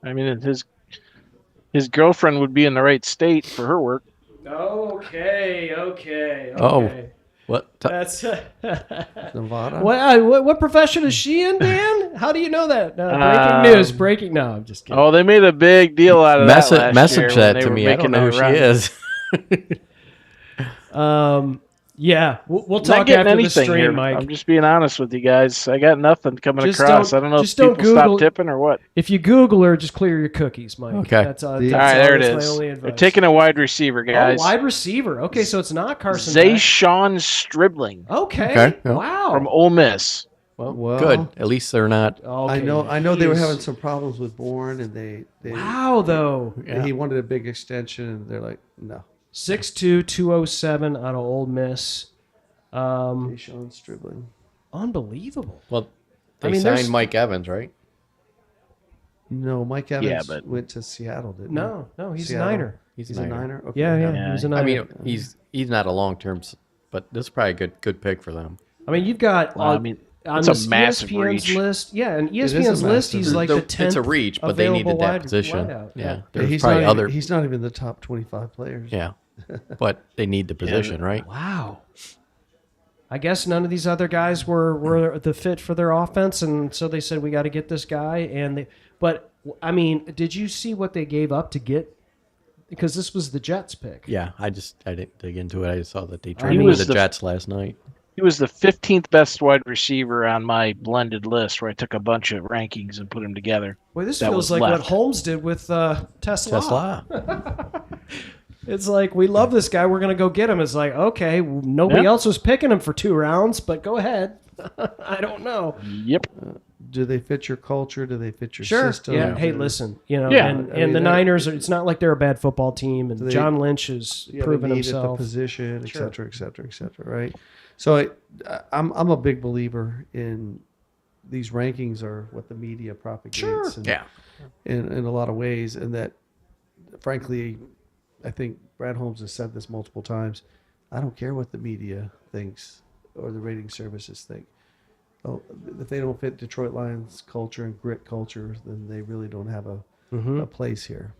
I mean, his girlfriend would be in the right state for her work. Okay. Oh, what? That's Nevada. what profession is she in, Dan? How do you know that? Breaking news. Breaking. No, I'm just kidding. Oh, they made a big deal out of that last message year that to me. I don't know who she is. Yeah, we'll Not talk getting after the anything stream, here. Mike. I'm just being honest with you guys. I got nothing coming Just across. don't- I don't know if just don't people Google- stop tipping or what. If you Google her, just clear your cookies, Mike. Okay. That's all. All right, there it that's is. My only They're advice. taking a wide receiver, guys. Oh, wide receiver. Okay, so it's not Carson Beck. Zayshawn Stribling Okay. Okay, yeah. Wow. from Ole Miss. Well, Good. At least they're not. Okay. I know they were He is- having some problems with Bourne, and they Wow, though. he wanted a big extension, and they're like, no. 6'2", 207 out of Ole Miss. Sean Stribling. Unbelievable. Well, they I mean, there's- signed Mike Evans, right? No, Mike Evans Yeah, but- went to Seattle, didn't he? No, he's Seattle. a Niner. He's a Niner? Okay. Yeah, he's a Niner. I mean, he's not a long term, but this is probably a good pick for them. I mean, you've got Well, I mean, on it's a this massive ESPN's reach. list. Yeah, and is a ESPN's list, massive he's like the 10th. It's a reach, but they needed that position. wideout. Yeah, Yeah, there's he's probably not other. even, he's not even the top 25 players. Yeah, but they need the position, right? Wow. I guess none of these other guys were the fit for their offense, and so they said we got to get this guy. But I mean, did you see what they gave up to get? Because this was the Jets pick. Yeah, I didn't dig into it. I just saw that they He traded was with the the- Jets last night. He was the 15th best wide receiver on my blended list, where I took a bunch of rankings and put them together. Boy, this That feels was like what left. Holmes did with Tesla. Tesla. It's like, we love this guy. We're going to go get him. It's like, okay, nobody Yeah. else was picking him for 2 rounds, but go ahead. I don't know. Yep. Do they fit your culture? Do they fit your Sure. system? Yeah. Hey, listen, Yeah. and, I and mean, the they're- Niners, it's not like they're a bad football team, and Do they- John Lynch has You have a proven need at the himself. position, et Sure. cetera, et cetera, et cetera, right? So I'm a big believer in these rankings are what the media propagates. Sure. And, Yeah. in a lot of ways, and that, frankly, I think Brad Holmes has said this multiple times. I don't care what the media thinks or the rating services think. Oh, if they don't fit Detroit Lions culture and grit culture, then they really don't have a place here.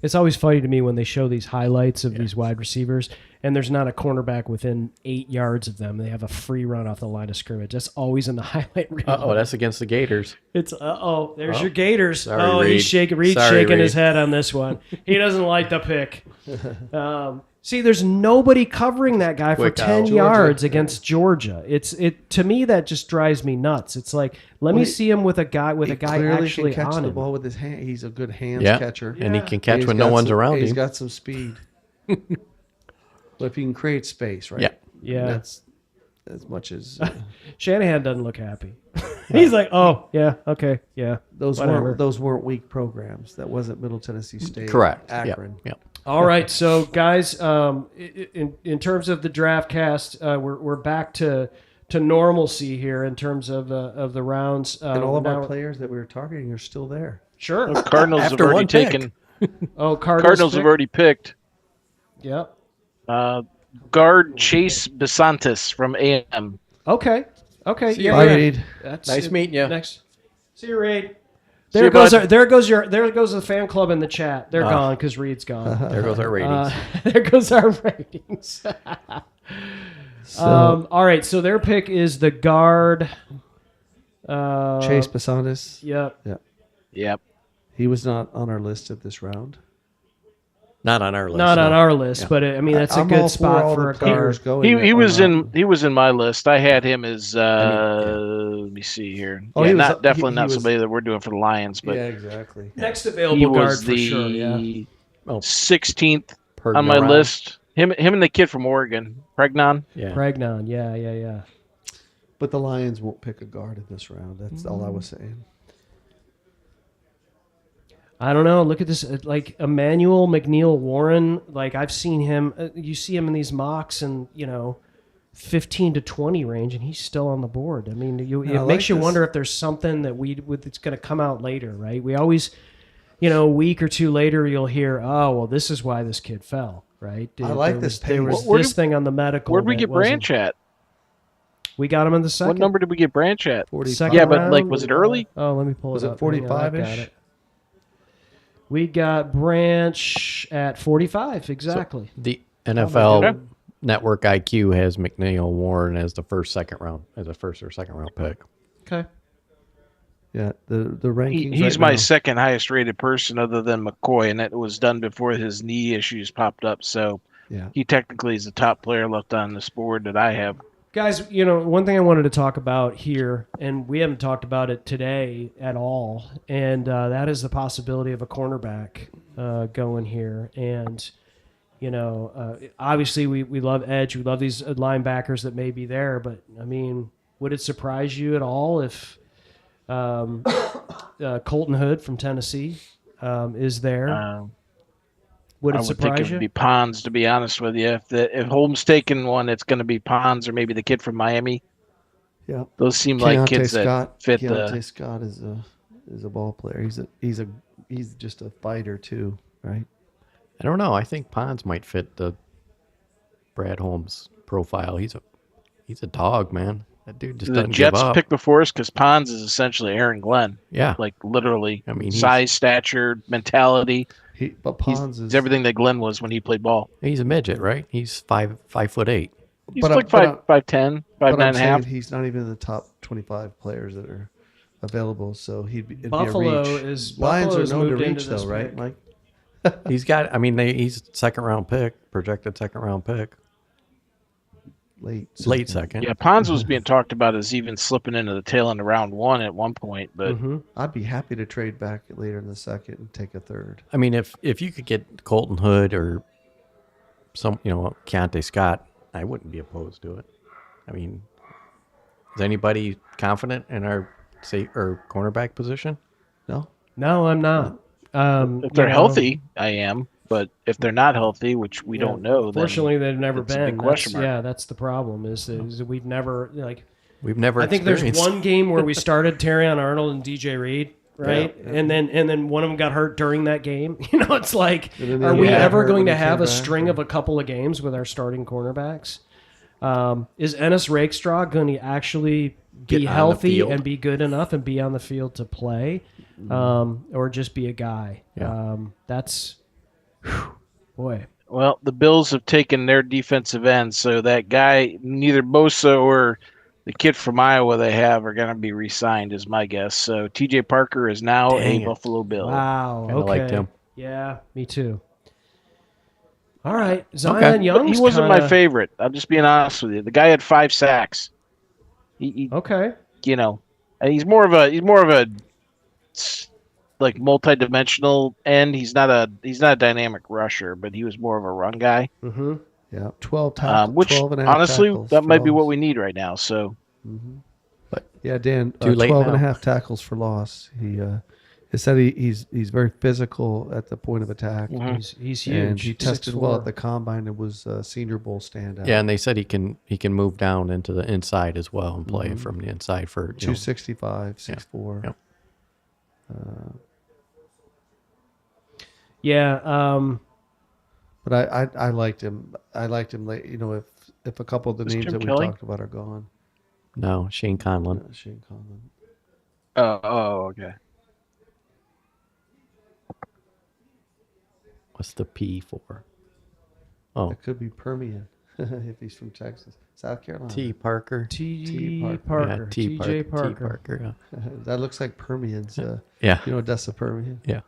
It's always funny to me when they show these highlights of these wide receivers, and there's not a cornerback within 8 yards of them. They have a free run off the line of scrimmage. That's always in the highlight reel. Oh, that's against the Gators. It's there's your Gators. Sorry, He's shaking. Reed's shaking his head on this one. He doesn't like the pick. See, there's nobody covering that guy for 10 yards against Georgia. It to me that just drives me nuts. It's like let me see him with a guy actually can catch on the him. ball with his hand. He's a good hands catcher, and he can catch when no one's around him. He's got some speed. But if he can create space, right? Yeah. That's as much as Shanahan doesn't look happy. He's like, oh yeah, okay, yeah. those weren't weak programs. That wasn't Middle Tennessee State. Correct. Akron. Yep. All right, so guys, in terms of the draft cast, we're back to normalcy here in terms of the rounds. And all of our players that we were targeting are still there. Sure. The Cardinals have already taken. Cardinals have already picked. Yep. Guard Chase Besantis from AM. Okay. See you, Reed. That's Nice meeting you. Next. See you, Reed. See There you, goes bud. there goes the fan club in the chat. They're gone because Reed's gone. There goes our ratings. There goes our ratings. All right, so their pick is the guard. Chase Besantis. Yep. Yep. He was not on our list at this round. Not on our list. Not on our list, but I mean that's a I'm good all spot all for the a guard. players going He that was are in not- he was in my list. I had him as let me see here. Oh, Yeah, he was- not definitely he not was- somebody that we're doing for the Lions, but yeah, exactly. Next he available guard was for sure. Yeah. the 16th Perdon on my around. list. Him and the kid from Oregon, Pregnon. Yeah. Pregnon. Yeah. But the Lions won't pick a guard in this round. That's all I was saying. I don't know. Look at this, like Emmanuel McNeil Warren. Like I've seen him. You see him in these mocks, and 15 to 20 range, and he's still on the board. I mean, it makes you wonder if there's something that it's going to come out later, right? We always, a week or two later, you'll hear, oh, well, this is why this kid fell, right? I like this page. There was Where this did- thing on the medical. Where'd we that get wasn't- Branch at? We got him in the second. What number did we get Branch at? 45. Second Yeah, but round? like, was it early? Oh, let me pull Was it it up. Hang on, I've 45-ish? got it. We got Branch at 45, exactly. The NFL Okay. Network IQ has McNeil Warren as the first or second round pick. Okay. Yeah, the rankings. He's right my now. second highest rated person other than McCoy, and that was done before his knee issues popped up. So Yeah. he technically is the top player left on this board that I have. Guys, one thing I wanted to talk about here, and we haven't talked about it today at all, and that is the possibility of a cornerback going here. And, obviously we love edge. We love these linebackers that may be there. But, I mean, would it surprise you at all if Colton Hood from Tennessee is there? Would I it would think surprise it would you? be Pons, to be honest with you. If Holmes taking one, it's going to be Pons or maybe the kid from Miami. Yeah. Those seem like Keontae kids Scott. that fit Keontae the. Scott is a ball player. He's just a fighter too, right? I don't know. I think Pons might fit the Brad Holmes profile. He's a dog, man. That dude just The doesn't give Jets up. picked before us because Pons is essentially Aaron Glenn. Yeah. Like literally, I mean, he's- size, stature, mentality. But He's Pons is everything that Glenn was when he played ball. He's a midget, right? He's 5'8". He's But like I'm- 5'10", But 5'9" I'm and a half. saying he's not even in the top 25 players that are available. So it'd Buffalo be a reach. is Lions Buffalo's are known to moved reach into this though, right, pick. Mike? He's second round pick, projected second round pick, late second. Yeah, Pons was being talked about as even slipping into the tail end of round one at one point, but I'd be happy to trade back later in the second and take a third. I mean, if you could get Colton Hood or some, Keontae Scott, I wouldn't be opposed to it. I mean, is anybody confident in our cornerback position? No, No, I'm not. if they're healthy, I am. But if they're not healthy, which we don't know, then Fortunately, they've never it's a been. big question mark. Yeah, that's the problem. Is that we've never We've never. I think there's experienced- one game where we started Terrion Arnold and DJ Reed, right? Yeah. And then one of them got hurt during that game. It's like, And then are they we got ever hurt going when to they have came a back, string or- of a couple of games with our starting cornerbacks? Is Ennis Rakestraw going to actually Get be on the healthy field. and be good enough and be on the field to play, or just be a guy? Yeah. That's, boy. Well, the Bills have taken their defensive end, so that guy, neither Bosa or the kid from Iowa they have are going to be re-signed, is my guess. So T.J. Parker is now Dang a it. Buffalo Bill. Wow. Kinda Okay. liked him. Yeah, me too. All right, Zion But Young's he wasn't my kinda- favorite. I'm just being honest with you. The guy had 5 sacks. He Okay. and he's more of a like multi-dimensional end. He's not a dynamic rusher, but he was more of a run guy. Mm-hmm. Yeah, 12 tackles. Which 12 and a half honestly, tackles that for might be what loss. we need right now. So Yeah, Dan, Too late 12 and a now. half tackles for loss. He said he's very physical at the point of attack. He's huge. And he tested 6'4". well at the combine and was Senior Bowl standout. Yeah, and they said he can move down into the inside as well and play from the inside for 265, 6'4". Yep. Yeah. But I liked him. I liked him late. If a couple of the Was names Jim that we Kelly? talked about are gone. No, Shane Conlon. Shane Conlon. okay. What's the P for? Oh, It could be Permian if he's from Texas, South Carolina. T Parker. T. Parker. Parker. Yeah, T T.J. Parker. T Parker. Parker. That looks like Permian's. Yeah. Odessa Permian. Yeah.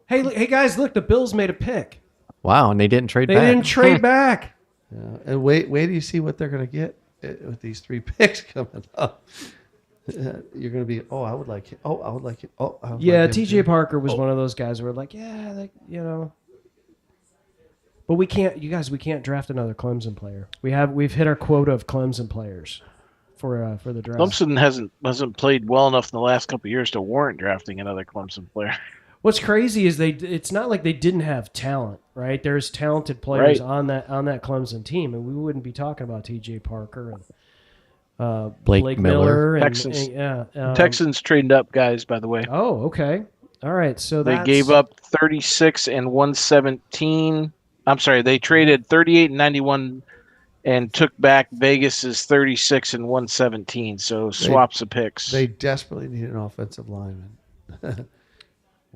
Hey, guys! Look, the Bills made a pick. Wow, and they didn't trade They back. didn't trade back. Yeah. And wait do you see what they're going to get with these 3 picks coming up. You're going to be, I would like it. I would like it. I would Yeah, like him T.J. too. Parker was one of those guys where like, yeah, like But we can't, you guys. We can't draft another Clemson player. We've hit our quota of Clemson players for the draft. Clemson hasn't played well enough in the last couple of years to warrant drafting another Clemson player. What's crazy is it's not like they didn't have talent, right? There's talented players on that Clemson team, and we wouldn't be talking about T.J. Parker and Blake Miller. And, Texans. yeah, Texans traded up guys, by the way. Oh, okay, all right. So They that's, gave up 36 and 117. I'm sorry, they traded 38 and 91 and took back Vegas's 36 and 117. So swaps of picks. They desperately need an offensive lineman.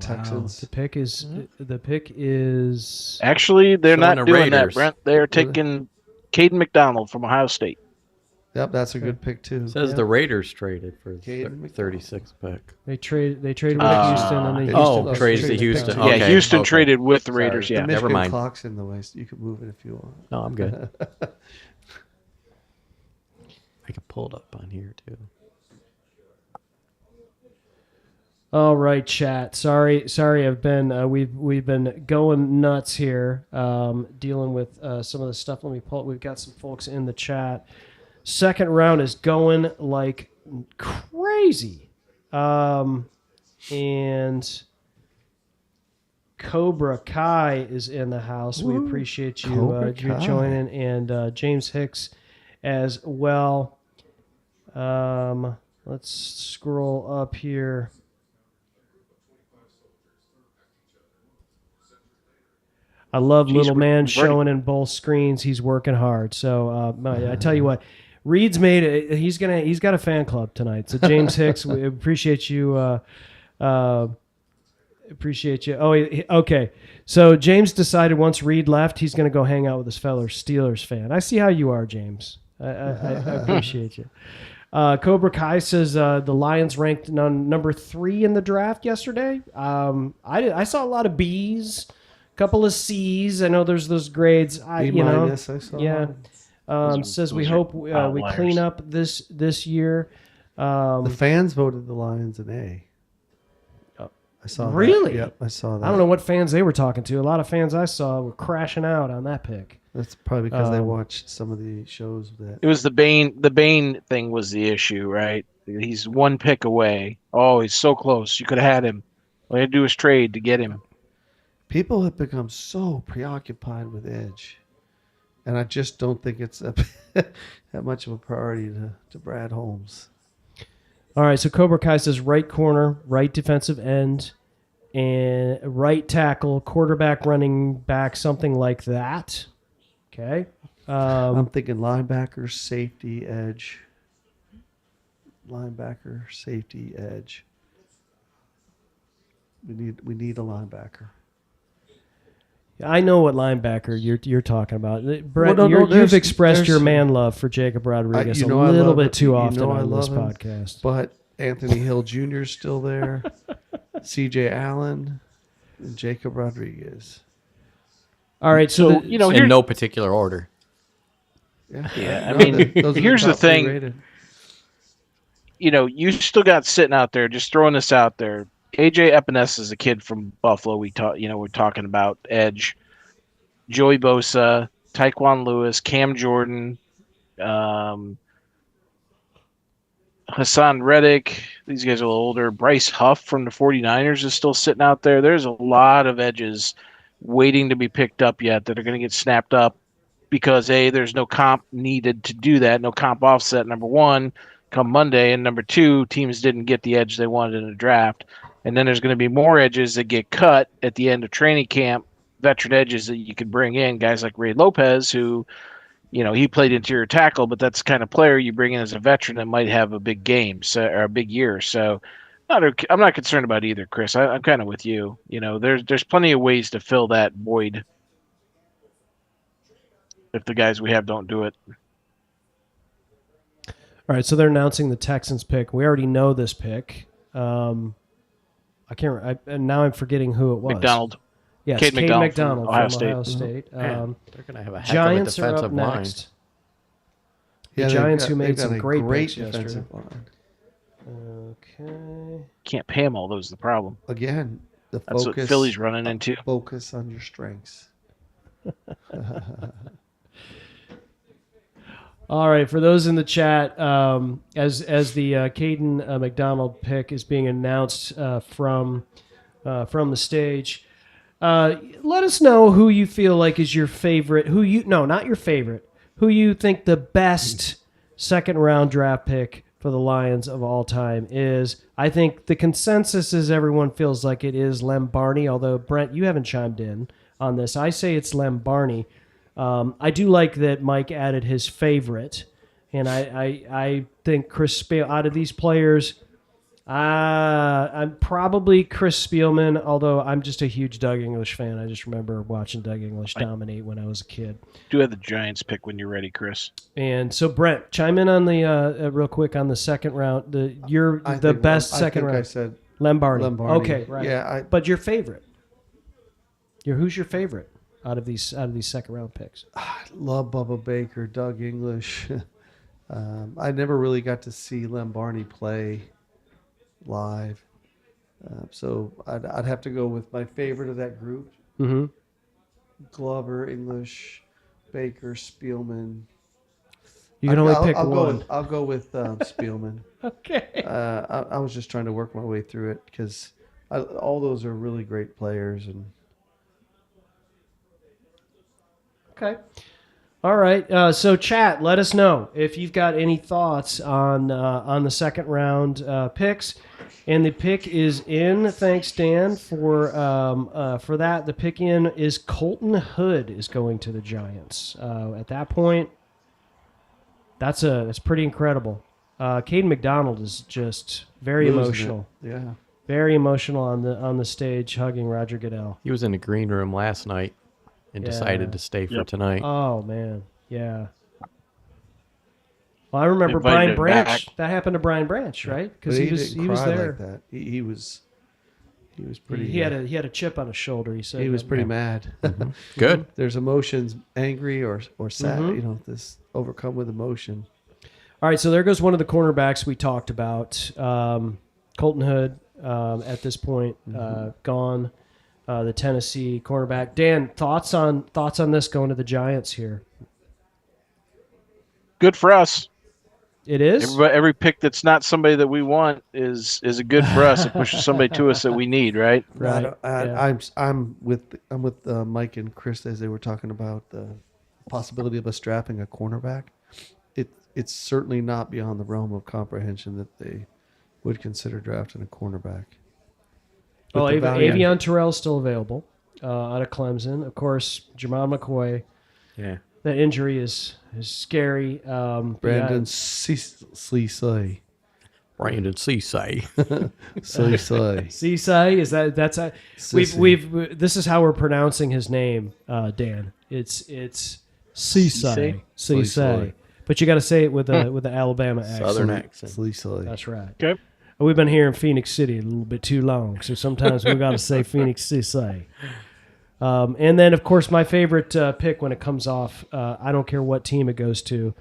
Texans. The pick is Actually, they're So not the doing that, Raiders. Brent. They're taking Caden McDonald from Ohio State. Yep, that's a good pick too. Says the Raiders traded for Caden McDonald. 36 pick. they traded with Houston, and then Oh, Houston trades to traded Houston. back. Yeah, Okay, Houston okay. traded with the Sorry. Raiders. The Yeah, Never Michigan mind. clock's in the way, so you can move it if you want. No, I'm good. I can pull it up on here too. All right, chat. Sorry. I've been we've been going nuts here, dealing with some of the stuff. Let me pull. We've got some folks in the chat. Second round is going like crazy, and Cobra Kai is in the house. We appreciate you Cobra you Kai. joining, and James Hicks as well. Let's scroll up here. I love little man showing in both screens. He's working hard. So I tell you what, Reed's made it. He's got a fan club tonight. So James Hicks, we appreciate you. Appreciate you. Oh, okay. So James decided once Reed left, he's going to go hang out with his fellow Steelers fan. I see how you are, James. I appreciate you. Cobra Kai says the Lions ranked number 3 in the draft yesterday. I saw a lot of B's. Couple of C's. I know there's those grades. B minus, I saw. Yeah. Says we those hope are we outliers. clean up this year. The fans voted the Lions an A. I saw that. Really? Yep, I saw that. I don't know what fans they were talking to. A lot of fans I saw were crashing out on that pick. That's probably because they watched some of the shows that. it was the Bane thing was the issue, right? He's one pick away. Oh, he's so close. You could have had him. All you had to do was trade to get him. People have become so preoccupied with Edge, and I just don't think it's that much of a priority to Brad Holmes. All right, so Cobra Kai says right corner, right defensive end, and right tackle, quarterback, running back, something like that. Okay. I'm thinking linebacker, safety, edge. Linebacker, safety, edge. We need a linebacker. I know what linebacker you're talking about. Brett, Well, no, you've expressed there's your man love for Jacob Rodriguez you know a I little love bit it. too You often know I on this love him. podcast. But Anthony Hill Jr. is still there. C.J. Allen and Jacob Rodriguez. All right, so in no particular order. Yeah, I No, mean, those are here's the top three thing. rated. You still got sitting out there, just throwing this out there. AJ Epinesa is a kid from Buffalo. We're talking about edge. Joey Bosa, Tyquan Lewis, Cam Jordan, Hassan Reddick. These guys are a little older. Bryce Huff from the 49ers is still sitting out there. There's a lot of edges waiting to be picked up yet that are going to get snapped up because, A, there's no comp needed to do that, no comp offset, number one, come Monday. And number two, teams didn't get the edge they wanted in the draft. And then there's going to be more edges that get cut at the end of training camp, veteran edges that you could bring in, guys like Ray Lopez, who – he played interior tackle, but that's the kind of player you bring in as a veteran that might have a big game or a big year. So I'm not concerned about either, Chris. I'm kind of with you. There's plenty of ways to fill that void if the guys we have don't do it. all right, so they're announcing the Texans pick. We already know this pick. And now I'm forgetting who it was. McDonald. Yes, Cade McDonald from from Ohio Ohio State. State. Man, they're going to have a heck Giants of a are up defensive line. next. Yeah, The Giants who made they've got some a great picks defensive yesterday. line. Okay. Can't pay them all. Those the problem. Again, the That's focus. what Philly's running into. Focus on your strengths. All right, for those in the chat, as the Caden McDonald pick is being announced from the stage, let us know who you feel like is your favorite. Not your favorite. Who you think the best second round draft pick for the Lions of all time is. I think the consensus is everyone feels like it is Lem Barney, although Brent, you haven't chimed in on this. I say it's Lem Barney. I do like that Mike added his favorite, and I think Chris out of these players, I'm probably Chris Spielman, although I'm just a huge Doug English fan. I just remember watching Doug English dominate when I was a kid. Do have the Giants pick when you're ready, Chris. And so, Brent, chime in on the real quick on the second round. The best second round. I said Lem Barney. Lombardi. Okay, right. Yeah, but your favorite? Who's your favorite out of these second round picks? I love Bubba Baker, Doug English. I never really got to see Lem Barney play live, so I'd have to go with my favorite of that group: Mm-hmm. Glover, English, Baker, Spielman. You can only pick one. I'll go with Spielman. Okay. I was just trying to work my way through it because all those are really great players. And okay. All right. So, chat, let us know if you've got any thoughts on the second round picks. And the pick is in. Thanks, Dan, for that. The pick in is Colton Hood is going to the Giants. At that point, that's pretty incredible. Caden McDonald is just very emotional. Yeah. Very emotional on the stage, hugging Roger Goodell. He was in the green room last night and decided to stay for tonight. Oh man, yeah. Well, I remember Invited Brian him Branch. back. That happened to Brian Branch, right? Because But he was cry there. like that. He was pretty. He had a chip on his shoulder. He said He was pretty Yeah. mad. Good. There's emotions, angry or sad. Mhm. This overcome with emotion. All right, so there goes one of the cornerbacks we talked about, Colton Hood. At this point, gone. The Tennessee cornerback. Dan, thoughts on this going to the Giants here? Good for us. It is. Every pick that's not somebody that we want is a good for us. It pushes somebody to us that we need, right? Right. Yeah. I'm with Mike and Chris as they were talking about the possibility of us drafting a cornerback. It's certainly not beyond the realm of comprehension that they would consider drafting a cornerback. Oh, With the value- Avion Terrell's still available out of Clemson. Of course, Jamal McCoy. Yeah. That injury is scary. Brandon Cecile. Brandon Cecile. Cecile. Cecile, is that's a, we've this is how we're pronouncing his name, Dan. It's Cecile. Cecile. But you got to say it with the Alabama accent. Southern accent. Cecile. That's right. Okay. We've been here in Phenix City a little bit too long, so sometimes we got to say Phenix City. And then, of course, my favorite pick when it comes off, I don't care what team it goes to,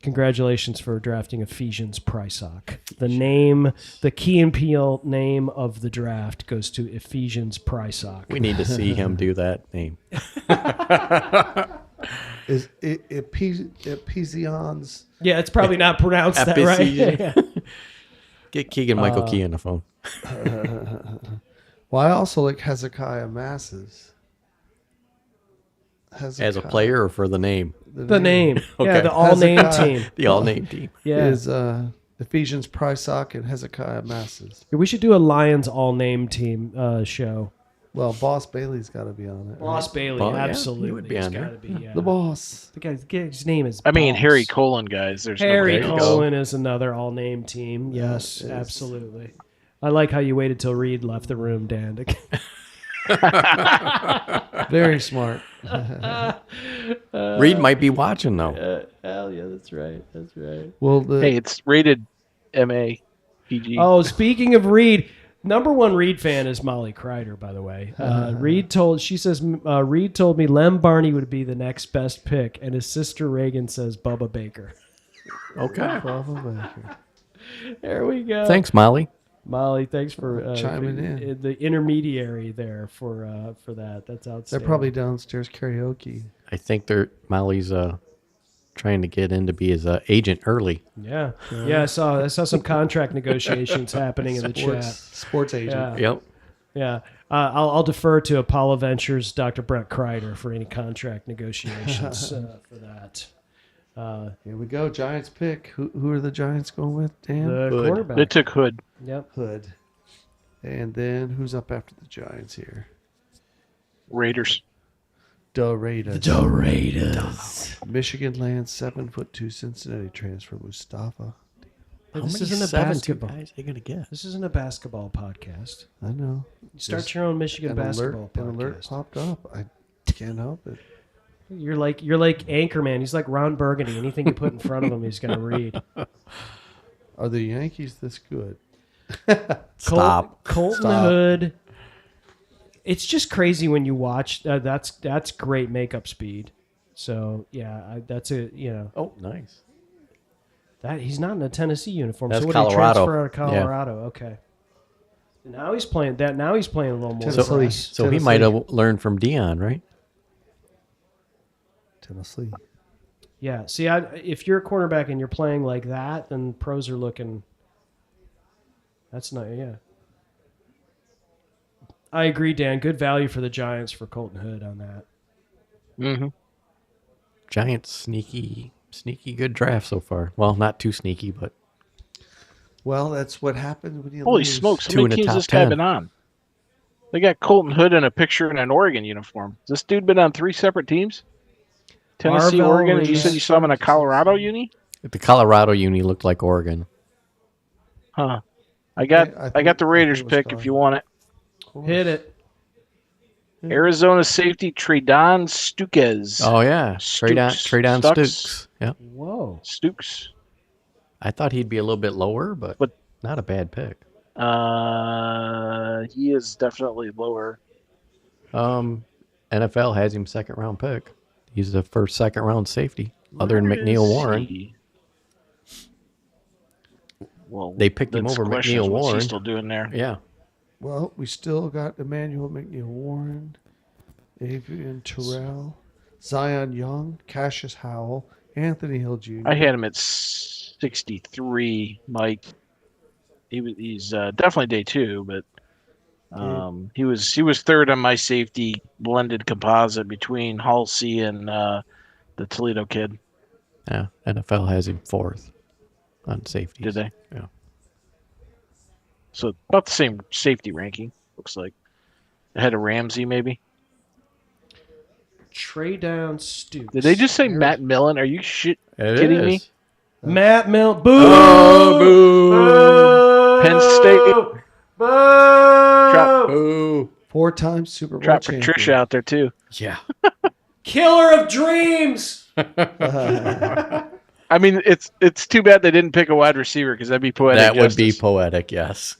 congratulations for drafting Ephesians Prysock. The name, the Key and Peele name of the draft goes to Ephesians Prysock. We need to see him do that name. Is it Ephesians? Yeah, it's probably not pronounced that right. Ephesians. Get Keegan Michael Key on the phone. Well, I also like Hezekiah Masses. As a player or for the name? The name. Yeah, Okay. the all-name Hezekiah. team. The all-name team. Yeah. Is Ephesians Prysock and Hezekiah Masses. We should do a Lions all-name team show. Well, Boss Bailey's got to be on it. Boss Right? Bailey, Well, yeah, absolutely. he would be He's on there. gotta be, yeah. The boss. The guy's name is I mean, Boss. Harry Colon, guys. There's Harry nobody else. Cohen is another all-name team. Yes, absolutely. I like how you waited till Reed left the room, Dan. Very smart. Reed might be watching, though. Hell yeah, that's right. That's right. Well, Hey, it's rated MA PG. Oh, speaking of Reed, number one Reed fan is Molly Kreider, by the way. Reed told me Lem Barney would be the next best pick, and his sister Reagan says Bubba Baker. Okay. probably. There we go. Thanks, Molly. Molly. Thanks for Chiming in. the intermediary there for that. That's outstanding. They're probably downstairs karaoke. I think Molly's trying to get in to be his agent early. Yeah. I saw some contract negotiations happening in the chat. Sports agent. Yeah. Yep. Yeah, I'll defer to Apollo Ventures' Dr. Brent Kreider for any contract negotiations for that. Here we go. Giants pick. Who are the Giants going with, Dan? The Hood. quarterback. They took Hood. Yep. Hood. And then who's up after the Giants here? Raiders. The Raiders. The Raiders. Michigan lands 7'2" Cincinnati transfer Mustafa. This isn't a basketball. guys are you going to get? This isn't a basketball podcast. I know. Start your own Michigan basketball An alert podcast. popped up. I can't help it. You're like Anchorman. He's like Ron Burgundy. Anything you put in front of him, he's gonna read. Are the Yankees this good? Stop. Colton Stop. Hood. It's just crazy when you watch. That's great makeup speed. So yeah, that's a Oh, nice. that he's not in a Tennessee uniform. That's so what Colorado. He transfer out of Colorado. Okay. Now he's playing that. Now he's playing a little more. Tennessee. press. So he might have learned from Dion, right? Tennessee. Yeah. See, if you're a quarterback and you're playing like that, then pros are looking. That's not. Yeah. I agree, Dan. Good value for the Giants for Colton Hood on that. Mm-hmm. Giants sneaky good draft so far. Well, not too sneaky, but Well, that's what happens when you Holy lose. smokes! How Two in many the teams top this guy 10. been on? They got Colton Hood in a picture in an Oregon uniform. This dude been on 3 separate teams? Tennessee, Marvell Oregon. And you said you saw him in a Colorado uni? the Colorado uni looked like Oregon. Huh. I got Yeah, I I got think- the I Raiders think it was pick if you want it. Hit it. Arizona safety Treydon Stukes. Oh yeah, Treydon Stux. Stukes. Yeah, Whoa. Stukes. I thought he'd be a little bit lower, but not a bad pick. He is definitely lower. NFL has him second round pick. He's the first second round safety, other than McNeil Warren. He? Well, They picked him that's over the question is, McNeil what's he Warren. still doing there? Yeah, Well, we still got Emmanuel McNeil Warren, Adrian Terrell, Zion Young, Cassius Howell, Anthony Hill Jr. I had him at 63, Mike. He's definitely day 2, but he was third on my safety blended composite between Halsey and the Toledo kid. yeah. NFL has him fourth on safety. Did they? Yeah. So about the same safety ranking, looks like. Ahead of Ramsey, maybe. Trey Down Stoops. Did they just say Matt Millen? Are you kidding me? Matt Millen. Boo! Oh, boo! Penn State. Boo! Boo! 4-time Super Bowl Drop champion. Patricia out there too. Yeah. Killer of dreams. I mean, it's too bad they didn't pick a wide receiver because that'd be poetic. That would be justice. poetic, yes.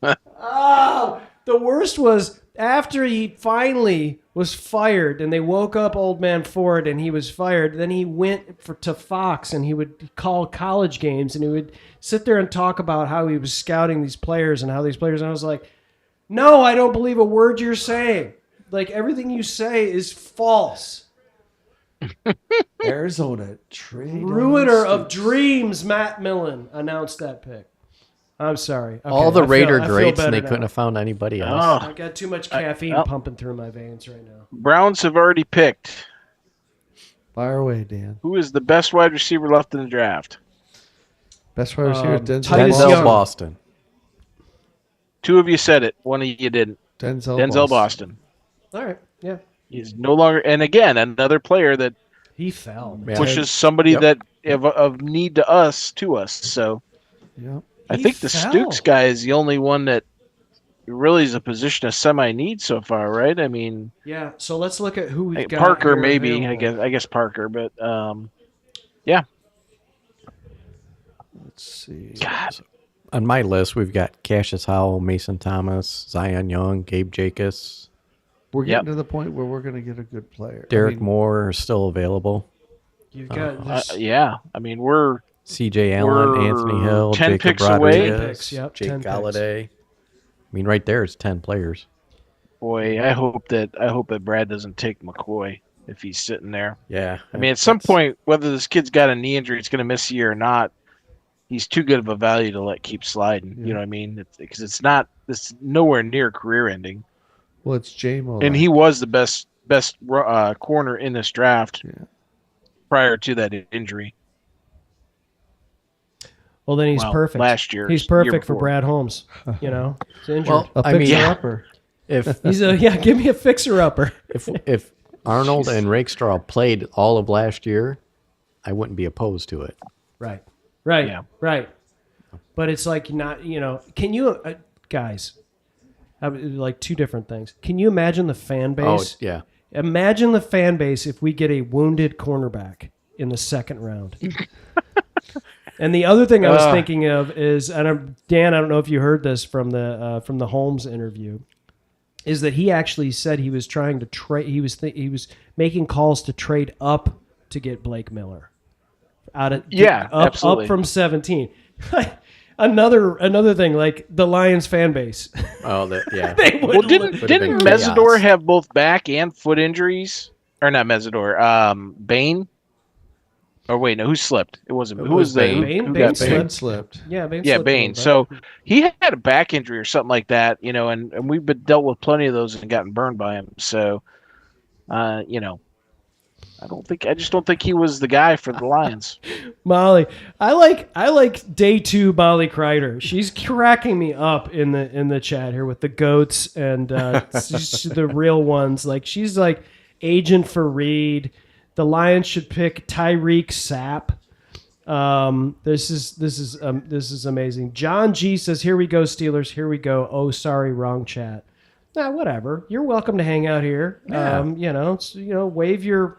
Oh, the worst was after he finally was fired and they woke up old man Ford and he was fired. Then he went to Fox and he would call college games and he would sit there and talk about how he was scouting these players and how these players. And I was like, no, I don't believe a word you're saying. Like everything you say is false. Arizona trade. Ruiner of dreams, Matt Millen announced that pick. I'm sorry. Okay, All the I Raider feel greats, and better they now. couldn't have found anybody else. Oh, I got too much caffeine pumping through my veins right now. Browns have already picked. Fire away, Dan. Who is the best wide receiver left in the draft? Best wide receiver, Denzel Titus Denzel Young. Boston. Two of you said it. One of you didn't. Denzel Boston. All right. Yeah. He's no longer, and again, another player that He fell. Yeah. pushes somebody Yep. that of need to us. So Yep. I He think the fell. Stooks guy is the only one that really is a position of semi-need so far, right? I mean, Yeah. So let's look at who we've got. Parker here maybe. available. I guess Parker, but yeah. Let's see. God, On my list, we've got Cassius Howell, Mason Thomas, Zion Young, Gabe Jacobs, We're Yep. getting to the point where we're going to get a good player. Derek Moore are still available. You've got this, yeah. I mean, we're C.J. Allen, We're Anthony Hill, 10 Jacob picks away. Rodriguez, 10 picks, yep, Jake 10 picks. Galladay. I mean, right there is 10 players. boy. I hope that Brad doesn't take McCoy if he's sitting there. Yeah. I mean, at some point, whether this kid's got a knee injury, it's going to miss a year or not. He's too good of a value to let keep sliding. Yeah. You know what I mean? Because it's nowhere near career ending. Well, it's J-Mo. And he was the best corner in this draft Yeah. prior to that injury. well, then he's Well, perfect. last year, He's year perfect for before. Brad Holmes. You know, he's injured. Well, A I mean, fixer-upper. if He's give me a fixer upper. if Arnold and Rakestraw played all of last year, I wouldn't be opposed to it. Right. Yeah. Right. But it's like not, can you, guys, like two different things. Can you imagine the fan Oh, base? yeah. Imagine the fan base if we get a wounded cornerback in the second round. And the other thing I was thinking of is, and Dan, I don't know if you heard this from the Holmes interview, is that he actually said he was trying to trade. He was making calls to trade up to get Blake Miller Absolutely. up from 17. Another thing, like the Lions fan base. Oh, yeah. Well, didn't been Mesidor chaos. have both back and foot injuries? Or not Mesidor, Bain? Or wait, no, who slipped? It wasn't. Who was the Bain? who Bain got slipped. Bain slipped. Yeah, Bain Yeah, slipped a Bain. little bit. So he had a back injury or something like that, and we've been dealt with plenty of those and gotten burned by him. So, I just don't think he was the guy for the Lions. Molly, I like day 2 Molly Kreider. She's cracking me up in the chat here with the goats and the real ones. Like she's like agent for Reed. The Lions should pick Tyreek Sapp. This is amazing. John G says, "Here we go, Steelers. Here we go." Oh, sorry, wrong chat. Nah, whatever. You're welcome to hang out here. Yeah. Wave your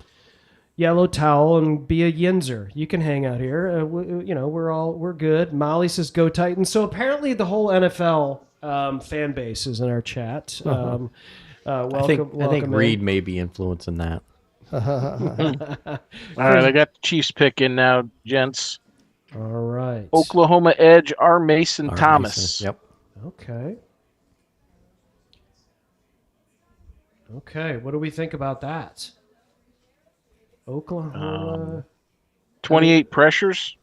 yellow towel and be a Yinzer. You can hang out here. We're good. Molly says, "Go Titans." So apparently the whole NFL fan base is in our chat. Welcome. I think in. Reed may be influencing that. All right, I got the Chiefs pick in now, gents. All right. Oklahoma edge R. Mason Art Thomas. Mason. Yep. Okay. What do we think about that? Oklahoma. 28 pressures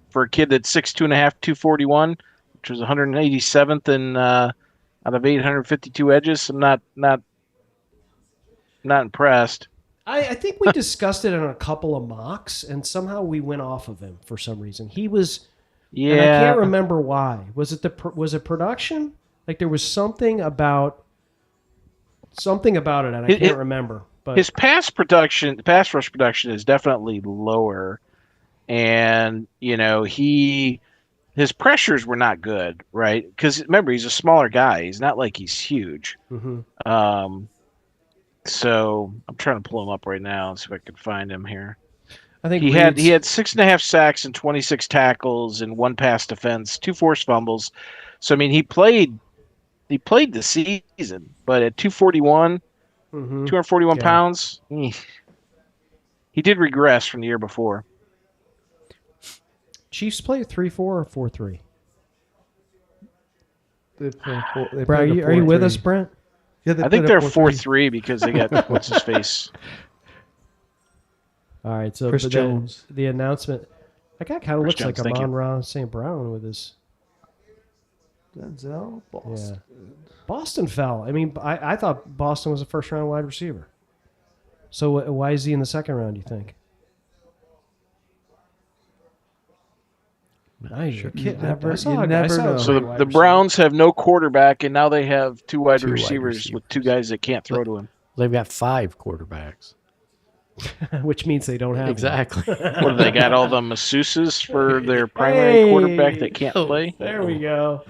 for a kid that's 6'2.5", 241, which was 187th in out of 852 edges. I'm not impressed. I think we discussed it in a couple of mocks, and somehow we went off of him for some reason. He was Yeah. And I can't remember why. Was it production? Like there was something about it, and I can't remember. But his pass rush production is definitely lower, and his pressures were not good, right? Because remember, he's a smaller guy. He's not like he's huge. So I'm trying to pull him up right now and see if I can find him here. I think he had 6.5 sacks and 26 tackles and 1 pass defense, 2 forced fumbles. So I mean, he played the season, but at 241, 241 pounds, he did regress from the year before. Chiefs play 3-4 or 4-3. They play Brent, are you with us, Brent? Yeah, I think they're 4-3 because they got what's his face. All right, so Chris Jones. The announcement. That guy kind of looks like Jones, Amon-Ra St. Brown with his Denzel Boston. Yeah. Boston fell. I mean, I thought Boston was a first-round wide receiver. So why is he in the second round, do you think? Sure. You never know. So the Browns have no quarterback, and now they have 2 wide receivers with 2 guys that can't throw to him. They've got 5 quarterbacks. Which means they don't have exactly. What do they got? All the masseuses for their primary quarterback that can't play? There we go.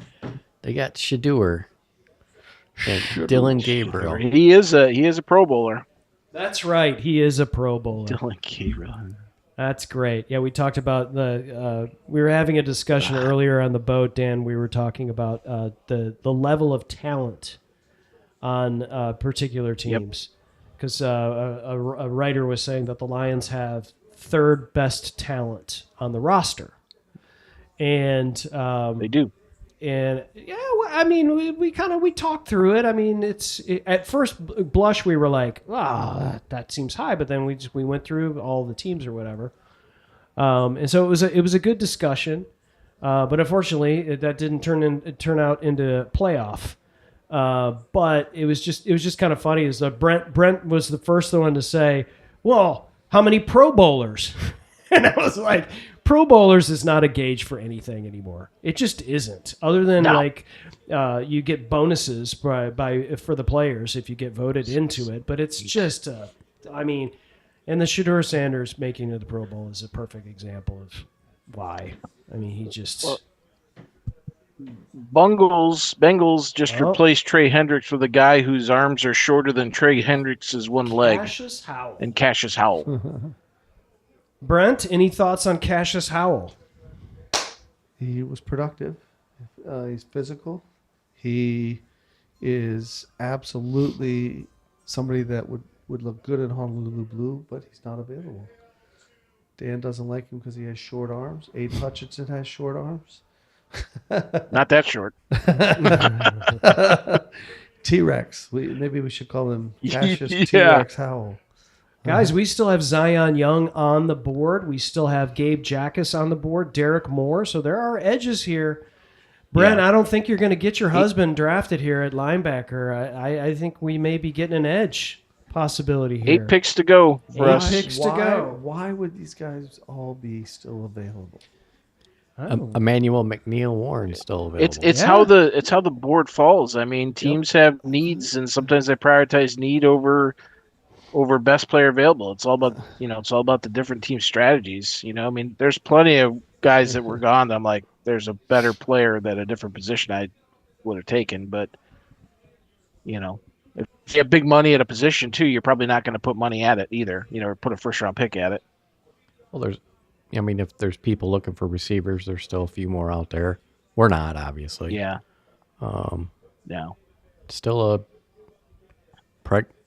They got Shador and Dylan Gabriel. He is a Pro Bowler. That's right. He is a Pro Bowler. Dylan Gabriel. That's great. Yeah, we talked about we were having a discussion earlier on the boat, Dan. We were talking about the level of talent on particular teams. Because a writer was saying that the Lions have 3rd best talent on the roster. And they do. And yeah, I mean, we talked through it. I mean, at first blush we were like, that seems high, but then we went through all the teams or whatever, and so it was a good discussion, but unfortunately that didn't turn out into playoff. But it was just kind of funny. Is that Brent was the first one to say, well, how many Pro Bowlers? And I was like, Pro Bowlers is not a gauge for anything anymore. It just isn't. Other than you get bonuses for the players if you get voted into it. But it's just, and the Shedeur Sanders making it the Pro Bowl is a perfect example of why. I mean, he just. Well, Bengals just replaced Trey Hendricks with a guy whose arms are shorter than Trey Hendricks' one leg. Cassius Howell. Brent, any thoughts on Cassius Howell? He was productive. He's physical. He is absolutely somebody that would look good in Honolulu Blue, but he's not available. Dan doesn't like him because he has short arms. Aiden Hutchinson has short arms. Not that short. T-Rex. Maybe we should call him Cassius T-Rex Howell. Guys, we still have Zion Young on the board. We still have Gabe Jackas on the board, Derek Moore. So there are edges here. Brent, I don't think you're going to get your husband drafted here at linebacker. I think we may be getting an edge possibility here. 8 picks to go for us. 8 picks to go. Why would these guys all be still available? Emmanuel McNeil Warren still available. It's how the board falls. I mean, teams have needs, and sometimes they prioritize need over best player available. It's all about the different team strategies. I mean, there's plenty of guys that were gone that I'm like, there's a better player at a different position I would have taken. But if you have big money at a position too, you're probably not going to put money at it either. Or put a 1st-round pick at it. Well, if there's people looking for receivers, there's still a few more out there. We're not, obviously. Yeah. No. Still a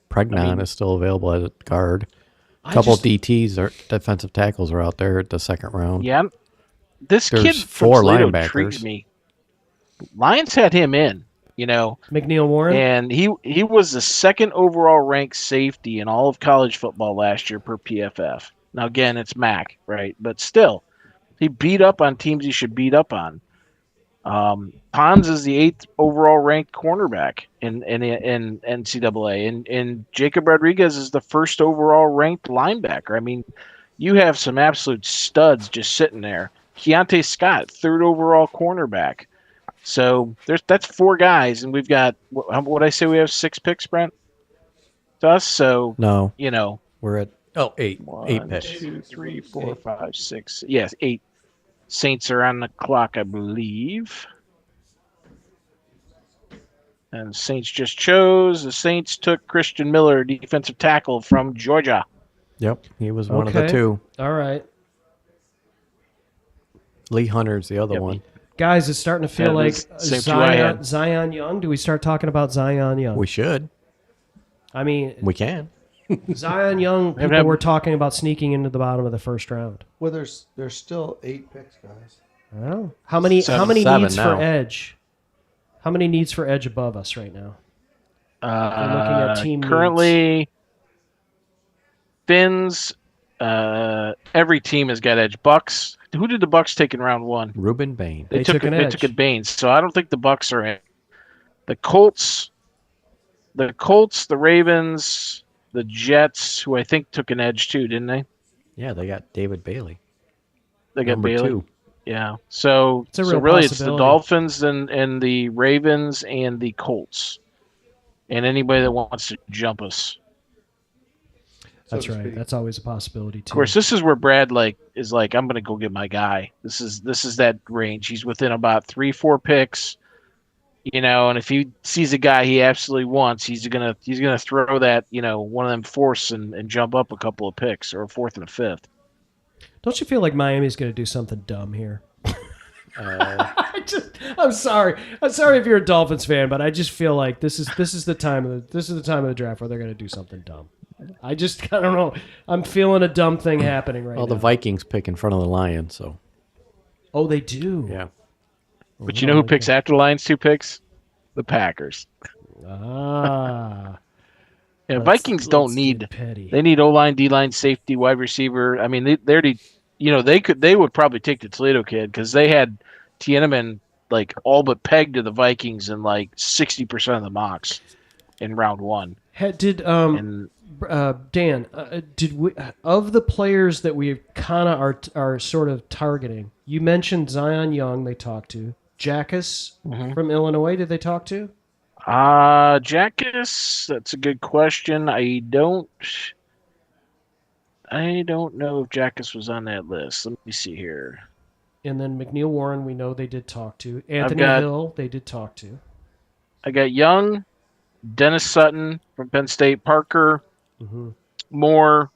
Pregnon is still available at guard. A couple DTs defensive tackles are out there at the 2nd round. Yeah. There's kid 4 from linebackers. Intrigues me. Lions had him in, McNeil Warren? And he was the 2nd overall ranked safety in all of college football last year per PFF. Now, again, it's MAC, right? But still, he beat up on teams he should beat up on. Pons is the 8th overall ranked cornerback in NCAA, and Jacob Rodriguez is the 1st overall ranked linebacker. I mean, you have some absolute studs just sitting there. Keontae Scott, 3rd overall cornerback. So that's 4 guys, and we've got what I say we have 6 picks, Brent. To us, so No, we're at 8. 8 1, picks. 2, 3, 4, 5, 6. Yes, 8. Saints are on the clock, I believe. And Saints just chose. The Saints took Christian Miller, defensive tackle from Georgia. Yep, he was one of the 2. All right. Lee Hunter's the other one. Guys, it's starting to feel like Zion Young. Do we start talking about Zion Young? We should. I mean, we can. Zion Young, people were talking about sneaking into the bottom of the first round. Well, there's still 8 picks, guys. Well, how many needs now. for edge? How many needs for edge above us right now? I'm looking at team currently, needs. Finns. Every team has got edge. Bucks. Who did the Bucks take in round 1? Reuben Bain. They took an edge. They took a Bain. So I don't think the Bucks are in. The Colts, the Ravens, the Jets, who I think took an edge too, didn't they? Yeah, they got David Bailey. They got Number Bailey. 2. Yeah. So it's a real really it's the possibility. Dolphins and the Ravens and the Colts. And anybody that wants to jump us. That's right. That's always a possibility too. Of course, this is where Brad is like, I'm gonna go get my guy. This is that range. He's within about 3-4 picks. And if he sees a guy he absolutely wants, he's gonna throw that, one of them force and jump up a couple of picks, or a 4th and a 5th. Don't you feel like Miami's going to do something dumb here? I'm sorry if you're a Dolphins fan, but I just feel like this is the time of the draft where they're going to do something dumb. I don't know. I'm feeling a dumb thing happening right now. Well, the Vikings pick in front of the Lions, so. Oh, they do. Yeah. But you know who picks after the Lions 2 picks? The Packers. Ah. Yeah, Vikings don't need. They need O-line, D-line, safety, wide receiver. I mean, they already, they would probably take the Toledo kid because they had Tieleman all but pegged to the Vikings in 60% of the mocks in round 1. Did Dan? Did we, of the players that we kind of are sort of targeting? You mentioned Zion Young. They talked to Jackus from Illinois. Did they talk to? Jackus, that's a good question. I don't know if Jackus was on that list. Let me see here. And then McNeil Warren, we know they did talk to. Anthony Hill, they did talk to. I got Young, Dennis Sutton from Penn State, Parker, Moore,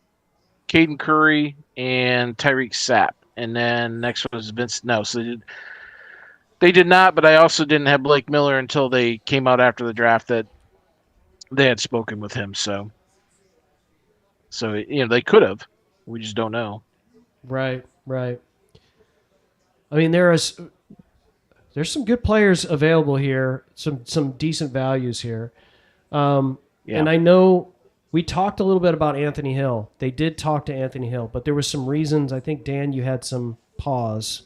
Caden Curry, and Tyreek Sapp. And then next one was Vince. No, so they did not, but I also didn't have Blake Miller until they came out after the draft that they had spoken with him. So they could have. We just don't know. Right. I mean, there's some good players available here, some decent values here. And I know we talked a little bit about Anthony Hill. They did talk to Anthony Hill, but there was some reasons. I think, Dan, you had some pause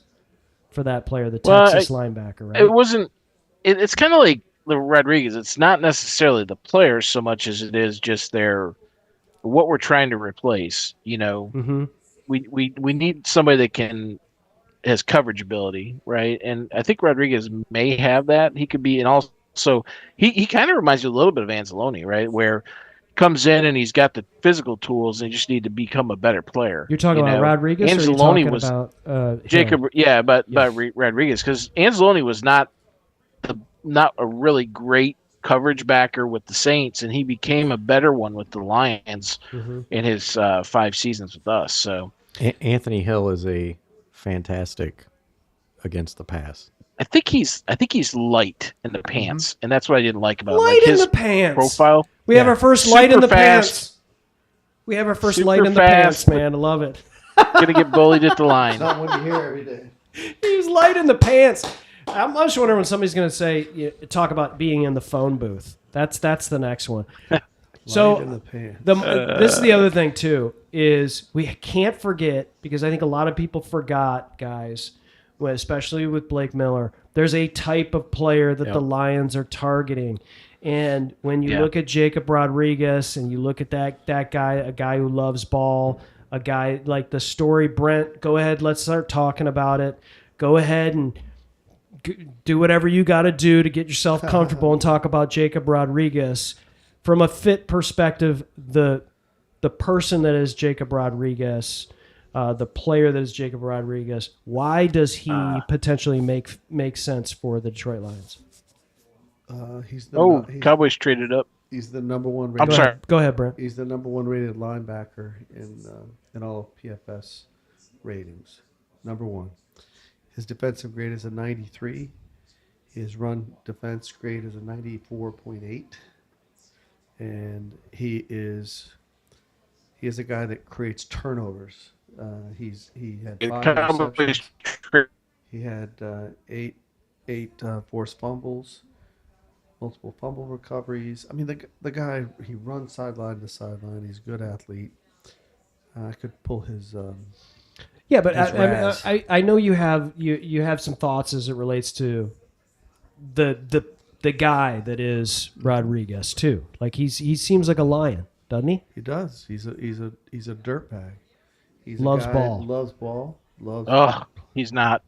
for that player, the Texas linebacker, right? It wasn't. It's kind of like the Rodriguez. It's not necessarily the players so much as it is just what we're trying to replace. We need somebody that has coverage ability, right? And I think Rodriguez may have that. He could be, and also he kind of reminds you a little bit of Anzalone, right? Where he comes in and he's got the physical tools, and you just need to become a better player. You're talking about Rodriguez, Anzalone or are you talking was about Jacob, Hill? but Rodriguez, because Anzalone was not a really great coverage backer with the Saints, and he became a better one with the Lions in his 5 seasons with us. So Anthony Hill is a fantastic against the pass. I think he's light in the pants, and that's what I didn't like about him. Light in his the pants. Profile. We have our first light in the fast. pants. We have our first Super light in the fast. pants, man. I love it. Gonna get bullied at the line. Not what you hear every day. He's light in the pants. I'm just wondering when somebody's going to say, talk about being in the phone booth. That's the next one. So Light in the pants. this is the other thing too, is we can't forget, because I think a lot of people forgot, guys, especially with Blake Miller, there's a type of player that the Lions are targeting. And when you look at Jacob Rodriguez and you look at that guy, a guy who loves ball, a guy like the story. Brent, go ahead. Let's start talking about it. Go ahead and do whatever you got to do to get yourself comfortable and talk about Jacob Rodriguez. From a fit perspective, the person that is Jacob Rodriguez, the player that is Jacob Rodriguez, why does he potentially make sense for the Detroit Lions? Cowboys traded up. He's the number one. I'm sorry. Go ahead, Brent. He's the number one rated linebacker in all of PFS ratings. Number one. His defensive grade is a 93. His run defense grade is a 94.8. And he is a guy that creates turnovers. He had 5 interceptions. He had eight forced fumbles, multiple fumble recoveries. I mean, the guy, he runs sideline to sideline. He's a good athlete. I could pull his. Yeah, but I know you have some thoughts as it relates to the guy that is Rodriguez too. Like he seems like a lion, doesn't he? He does. He's a dirtbag. Loves ball. Loves ball. He's not.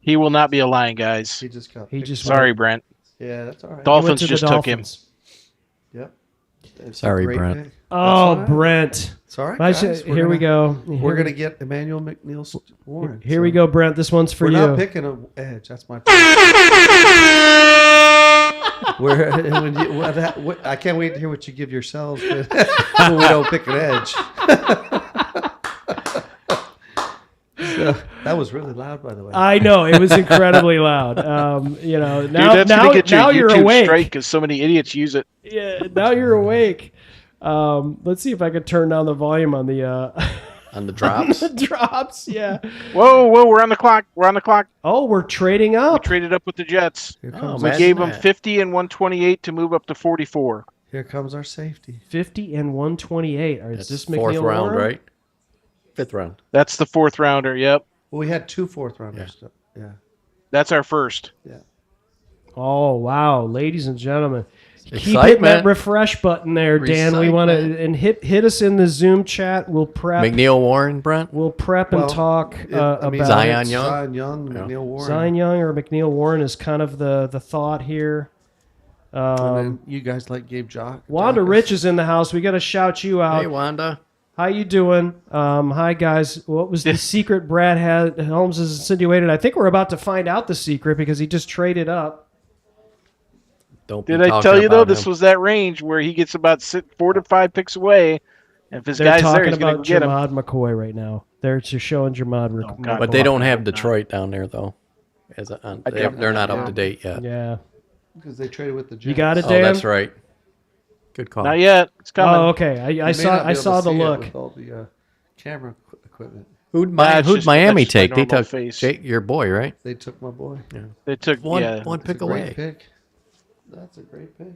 He will not be a Lion, guys. He just got. Sorry, Brent. Yeah, that's all right. Dolphins just took him. Yep. Sorry, Brent. Oh, Brent. It's all right, guys. Here we go. We're going to get Emmanuel McNeil Warren. Here we go, Brent. This one's for you. We're not picking an edge. That's my I can't wait to hear what you give yourselves when we don't pick an edge. So, that was really loud, by the way. I know. It was incredibly loud. Now, Dude, that's gonna get you now a you're YouTube awake. strike because so many idiots use it. Yeah, now you're awake. Let's see if I can turn down the volume on the on the drops. the drops. Yeah. Whoa, we're on the clock. Oh, we're trading up. We traded up with the Jets. Here comes We gave them 50 and 128 to move up to 44. Here comes our safety. 50 and 128. Is That's this fourth McNeil round, Warren? right? Fifth round. That's the 4th rounder. Yep, Well, we had 2 fourth rounders. Yeah. that's our first. Yeah. Oh, wow. Ladies and gentlemen. Keep hitting Excitement. that refresh button there, Dan. We want to and hit us in the Zoom chat. We'll prep. McNeil Warren, Brent. We'll prep and talk about Zion it. Young. Zion Young, McNeil Warren. Zion Young or McNeil Warren is kind of the thought here. And then you guys like Gabe Jock. Wanda Rich is in the house. We got to shout you out. Hey, Wanda. How you doing? Hi, guys. What was the secret Brad Holmes has insinuated? I think we're about to find out the secret because he just traded up. Don't be Did I talking tell you though? about This him. was that range where he gets about 4 to 5 picks away. And if his They're guy's there, talking he's going about to get him. Jamad McCoy right now. They're just showing Jamad God. But they don't have Detroit down there though. They're not up to date yet. Yeah. Because they traded with the Jets. You got it, Oh, Dan? that's right. Good call. Not yet. It's coming. Oh, okay. I saw the look. With all the camera equipment. Who'd That's just Miami my take? They normal took face. your boy, right? They took my boy. They took One That's pick a great away. pick. That's a great pick.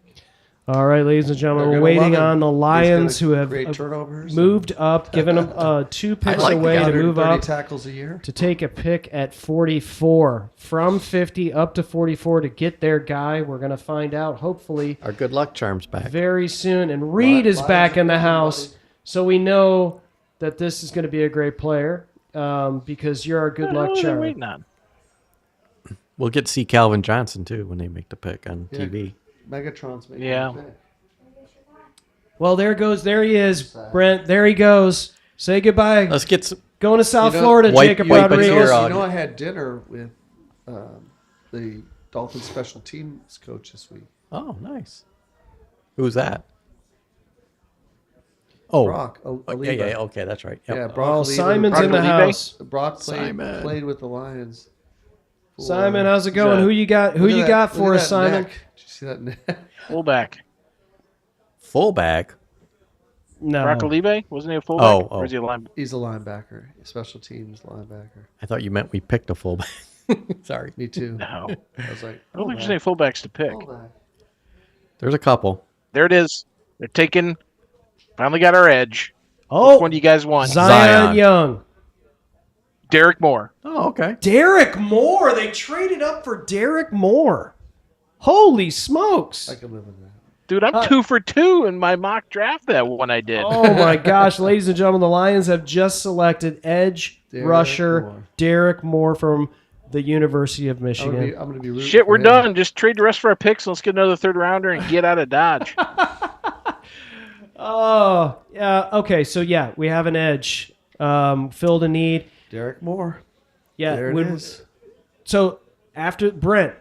All right, ladies and gentlemen, They're we're gonna waiting love him. on the He's Lions gonna who have create turnovers. moved up, given them 2 picks like the away guy. to move 130 up tackles a year. to take a pick at 44. From 50 up to 44 to get their guy. We're going to find out, hopefully, Our good luck charms back. very soon. And Reed is Lions back are in the good, house, buddy. so we know that this is going to be a great player because you're our good luck What are they charm. waiting on? We'll get to see Calvin Johnson too when they make the pick on Yeah. TV. Megatron's making Yeah. a pick. Well, there he is, Brent. There he goes. Say goodbye. Let's get some. Going to South You know, Florida, wipe- Jacob wipe it Rodriguez. here out. I had dinner with the Dolphins special teams coach this week. Oh, nice. Who's that? Oh, Brock. yeah, Oliva. yeah. Okay, that's right. Yep. Yeah, Brock. Oh, Oliva. Simon's Brock in the Oliva? house. Brock Simon. played with the Lions. for- Simon, how's it going? that? Who you got? Who Look at you that- got look for at us, that Simon? neck. Did you see that neck? Fullback. Fullback. No. Brock Olive? Wasn't he a fullback? Oh. Or is he a linebacker? He's a linebacker, a special teams linebacker. I thought you meant we picked a fullback. Sorry. Me too. No. I was like, I don't think there's any fullbacks to pick. fullback. There's a couple. There it is. They're taking. Finally got our edge. Oh, Which one do you guys want? Zion Zion. Young. Derek Moore. Oh, okay. Derek Moore. They traded up for Derek Moore. Holy smokes. I could live with that. Dude, I'm 2 for 2 in my mock draft that one I did. Oh my gosh, ladies and gentlemen, the Lions have just selected edge rusher Derek Moore from the University of Michigan. I'm gonna be rooting Shit, for we're him. done. Just trade the rest of our picks. Let's get another 3rd rounder and get out of Dodge. Oh, yeah. Okay, so yeah, we have an edge. Filled a need. Derek Moore. Yeah. There it is. So after Brent,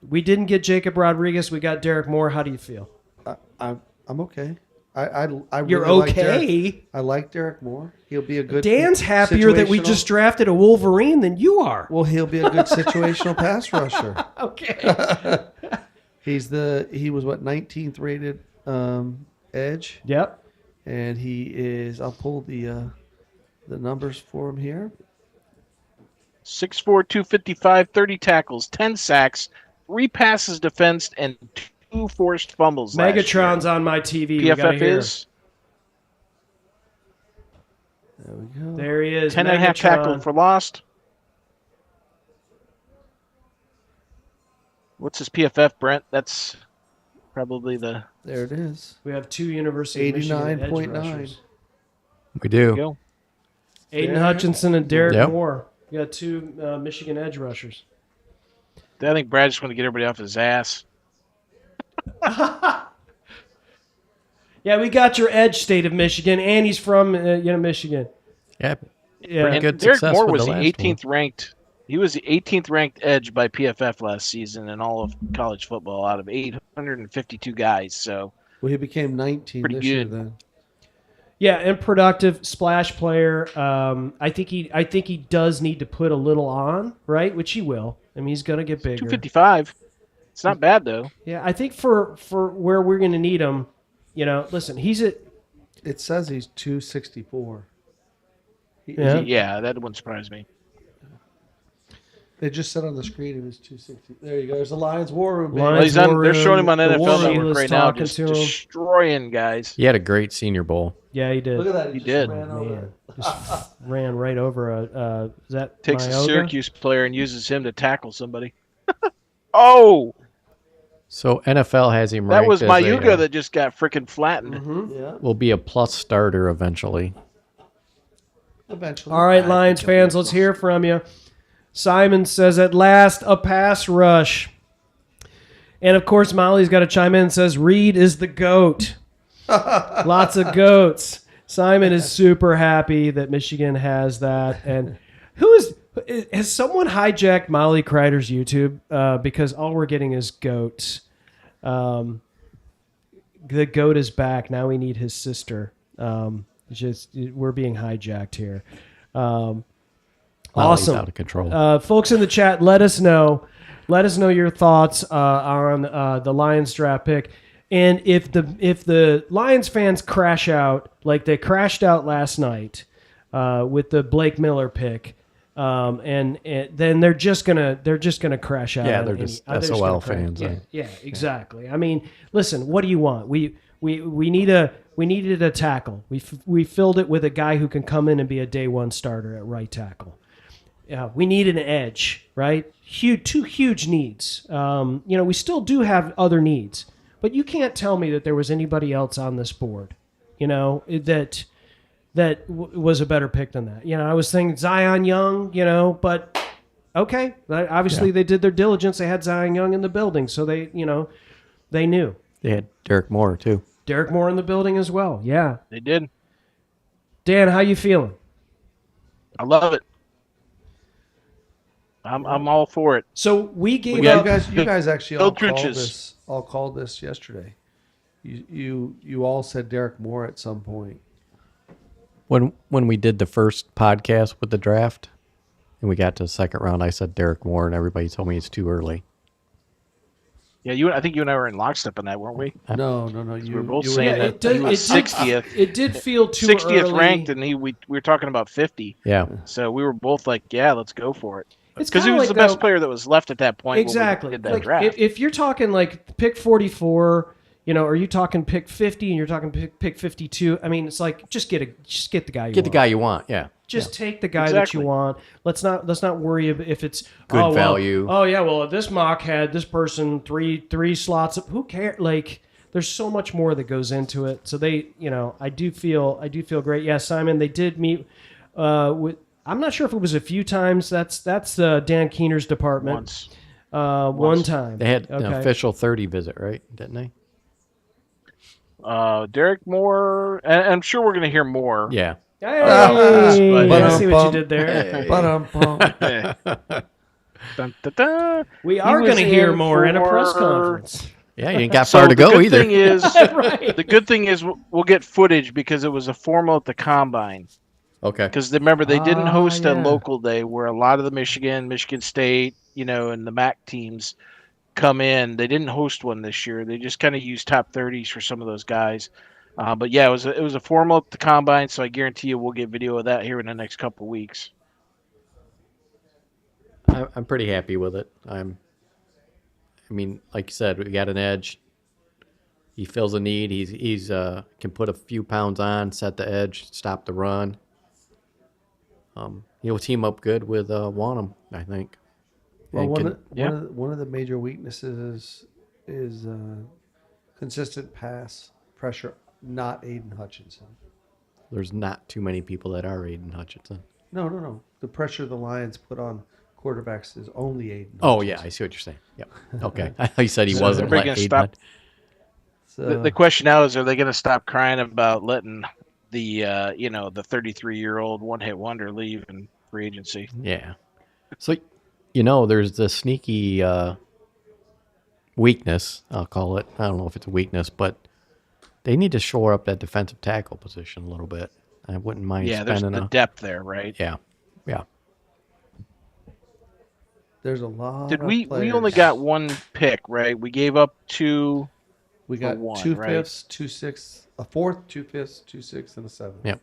we didn't get Jacob Rodriguez. We got Derek Moore. How do you feel? I'm okay. I You're really okay. I like Derek Moore. He'll be a good. Dan's happier that we just drafted a Wolverine than you are. Well, he'll be a good situational pass rusher. Okay. He was what 19th rated edge. Yep. And he is. I'll pull the numbers for him here. 6'4", 255, 30 tackles, 10 sacks, 3 passes defensed, and 2 forced fumbles. Megatron's on my TV. PFF is. There we go. There he is. 10.5 tackles for lost. What's his PFF, Brent? That's probably the. There it is. We have 2 University of Michigan edge 89.9. rushers. We do. Go. Aiden Hutchinson and Derek Moore. We got 2 Michigan edge rushers. I think Brad just want to get everybody off his ass. Yeah, we got your edge state of Michigan, and he's from Michigan. Yeah. Yeah. Pretty good Derek success Moore with was the the last 18th ranked. He was the 18th ranked edge by PFF last season in all of college football out of 852 guys. So Well, he became 19 Pretty this year good. then. Yeah, and productive splash player. I think he does need to put a little on, right? Which he will. I mean, he's gonna get bigger. 255. It's not bad though. Yeah, I think for where we're gonna need him, listen, he's at. It says he's 264. Yeah. Yeah, that wouldn't surprise me. It just said on the screen it was 260. There you go. There's the Lions War Room. baby. Lions Well, he's on. War They're Room, showing him on the War NFL Room Network was right now, talking just to him. destroying guys. He had a great Senior Bowl. Yeah, he did. Look at that. He just did. ran over Man, it. just ran right over a. Is that Takes a Mayoga? Syracuse player and uses him to tackle somebody. Oh, So NFL has him that ranked was as Mayuga that just got freaking flattened. Mm-hmm. Yeah, will be a plus starter eventually. eventually. All right, Lions fans, let's hear from you. Simon says, at last, a pass rush. And, of course, Molly's got to chime in and says, Reed is the GOAT. Lots of goats. Simon is super happy that Michigan has that. And has someone hijacked Molly Kreider's YouTube? Because all we're getting is goats. The goat is back. Now we need his sister. We're being hijacked here. Molly's Awesome. out of control. Folks in the chat, let us know your thoughts on the Lions draft pick, and if the Lions fans crash out like they crashed out last night with the Blake Miller pick, and then they're just gonna crash out. Yeah, they're just SOL fans. Yeah, exactly. I mean, listen, what do you want? We needed a tackle. We filled it with a guy who can come in and be a day one starter at right tackle. Yeah, we need an edge, right? Two huge needs. We still do have other needs, but you can't tell me that there was anybody else on this board, that was a better pick than that. I was thinking Zion Young, but okay. Obviously, They did their diligence. They had Zion Young in the building, so they knew. They had Derek Moore too. Derek Moore in the building as well. Yeah, They did. Dan, how you feeling? I love it. I'm all for it. So we gave got- up. You guys actually Bill all called Trenches. this. All called this yesterday. You all said Derek Moore at some point. When we did the first podcast with the draft, and we got to the second round, I said Derek Moore, and everybody told me it's too early. Yeah, I think you and I were in lockstep on that, weren't we? No. We were both you saying Yeah, that he was 60th. It did feel too 60th early. ranked, and we were talking about 50. Yeah. So we were both like, yeah, let's go for it. It's Because he kinda was like the best that- player that was left at that point. Exactly. When we did that Like draft. if you're talking like pick 44, are you talking pick 50 and you're talking pick 52? I mean, it's like just get the guy you Get want. the guy you want. Yeah. Just take the guy that you Exactly. want. Let's not worry if it's Good well, value. Oh yeah, well this mock had this person three slots. Who cares? Like there's so much more that goes into it. So they, I do feel great. Yeah, Simon, they did meet with. I'm not sure if it was a few times. That's Dan Keener's department. Once. One time. They had an official 30 visit, right? Didn't they? Derek Moore, and I'm sure we're going to hear more. Yeah. Hey, I see what you did there. Dun, dun, dun. We are going to hear more in a press conference. Yeah, you ain't got far to go either. The good thing is we'll get footage because it was a formal at the Combine. Okay. Because remember, they didn't host a local day where a lot of the Michigan State, and the MAC teams come in. They didn't host one this year. They just kind of used top 30s for some of those guys. But yeah, it was a formal at the Combine, so I guarantee you we'll get video of that here in the next couple of weeks. I'm pretty happy with it. I mean, like you said, we got an edge. He fills a need. He's can put a few pounds on, set the edge, stop the run. He'll team up good with Wanham, I think. Well, one of the major weaknesses is consistent pass pressure, not Aiden Hutchinson. There's not too many people that are Aiden Hutchinson. No. The pressure the Lions put on quarterbacks is only Aiden Hutchinson. Oh, yeah, I see what you're saying. Yep. Okay. I thought you said he wasn't like Aiden. The question now is, are they going to stop crying about letting the 33-year-old one-hit wonder leave in free agency? Yeah. So, there's the sneaky weakness, I'll call it. I don't know if it's a weakness, but they need to shore up that defensive tackle position a little bit. I wouldn't mind spending there's the depth there, right? Yeah. There's a lot. Did we only got one pick, right? We gave up two. We got one, 2 right? fifths, 2 sixths, a fourth, 2 fifths, 2 sixths, and a seventh. Yep.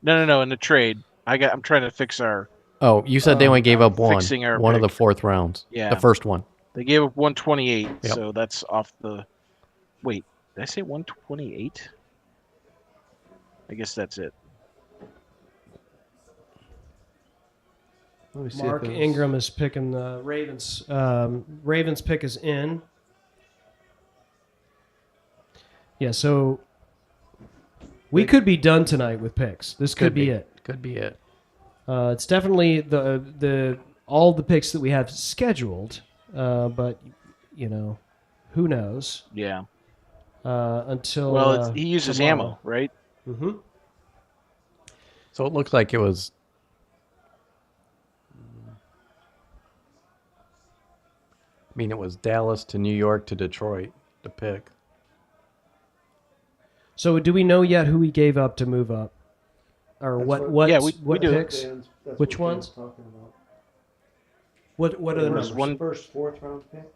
No. In the trade, I'm trying to fix our. Oh, you said they only gave up one. Fixing our one of pick. the fourth rounds. Yeah. The first one. They gave up 128, Yep. so that's off the. Wait, did I say 128? I guess that's it. Let me see Mark Ingram is picking the Ravens. Ravens pick is in. Yeah, so we could be done tonight with picks. This could be it. Could be it. It's definitely the all the picks that we have scheduled, but who knows? Yeah. Until he uses tomorrow. ammo, right? Mm-hmm. So it looks like it was. I mean, it was Dallas to New York to Detroit, the pick. So do we know yet who he gave up to move up, or what? Yeah, we do. Picks? Which ones? Talking about. What are the There's numbers? one first, fourth round pick,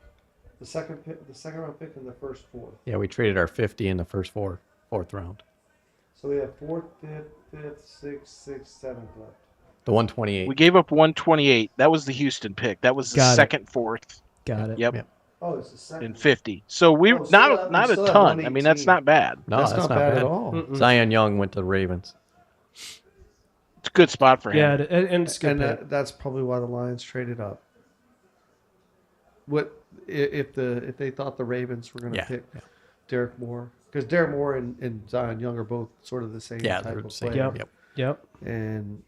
the second round pick, and the first fourth. Yeah, we traded our 50 in the first fourth round. So we have fourth, fifth, sixth, seventh left. The 128. We gave up 128. That was the Houston pick. That was the Got it. second, fourth. Got it. Yep. Oh, it's the second. And 50. So we're not a ton. I mean, that's not bad. No, that's not bad at all. Mm-mm. Zion Young went to the Ravens. It's a good spot for him. Yeah, and it's good. And that's probably why the Lions traded up. What if they thought the Ravens were going to pick Derek Moore? Because Derek Moore and Zion Young are both sort of the same type of player. Yep. And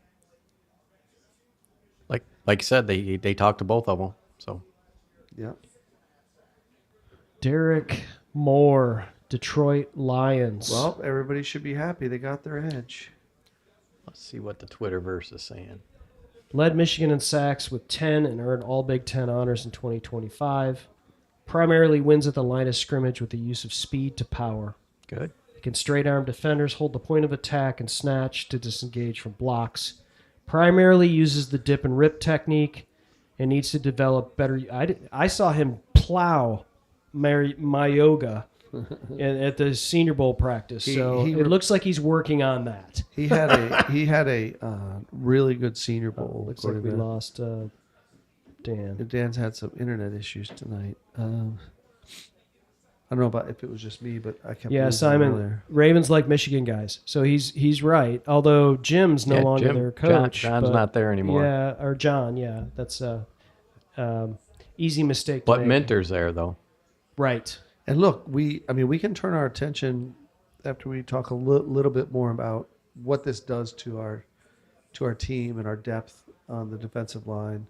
Like you said, they talked to both of them. So yeah. Derek Moore, Detroit Lions. Well, everybody should be happy. They got their edge. let's see what the Twitterverse is saying. Led Michigan in sacks with 10 and earned all Big Ten honors in 2025. Primarily wins at the line of scrimmage with the use of speed to power. Good. He can straight arm defenders, hold the point of attack, and snatch to disengage from blocks. Primarily uses the dip and rip technique and needs to develop better. I saw him plow Mayoga at the Senior Bowl practice, so it looks like he's working on that. He had a really good Senior Bowl. Looks like we lost Dan. Dan's had some internet issues tonight. I don't know about if it was just me, but I kept losing Simon. earlier. Ravens like Michigan guys, so he's right. Although Jim's no longer their coach. John's not there anymore. Yeah, or John. Yeah, that's easy mistake. But make. Minter's there though. Right. And look, we can turn our attention after we talk a little bit more about what this does to our team and our depth on the defensive line.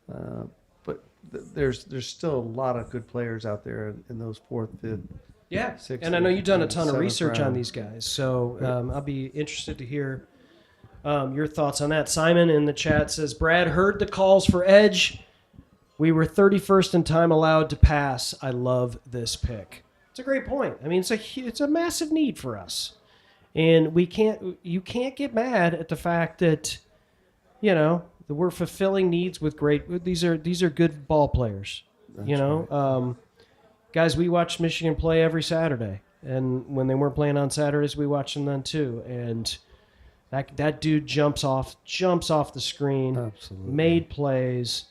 But there's still a lot of good players out there in those fourth, fifth, Yeah, sixth, and I know you've done a ton of seventh research on round. these guys, so I'll be interested to hear your thoughts on that. Simon in the chat says, Brad heard the calls for edge. We were 31st in time allowed to pass. I love this pick. It's a great point. I mean, it's a massive need for us, and you can't get mad at the fact that that we're fulfilling needs with great. These are good ball players. That's right. Guys, we watch Michigan play every Saturday, and when they weren't playing on Saturdays, we watched them then too. And that dude jumps off the screen, Absolutely. made plays.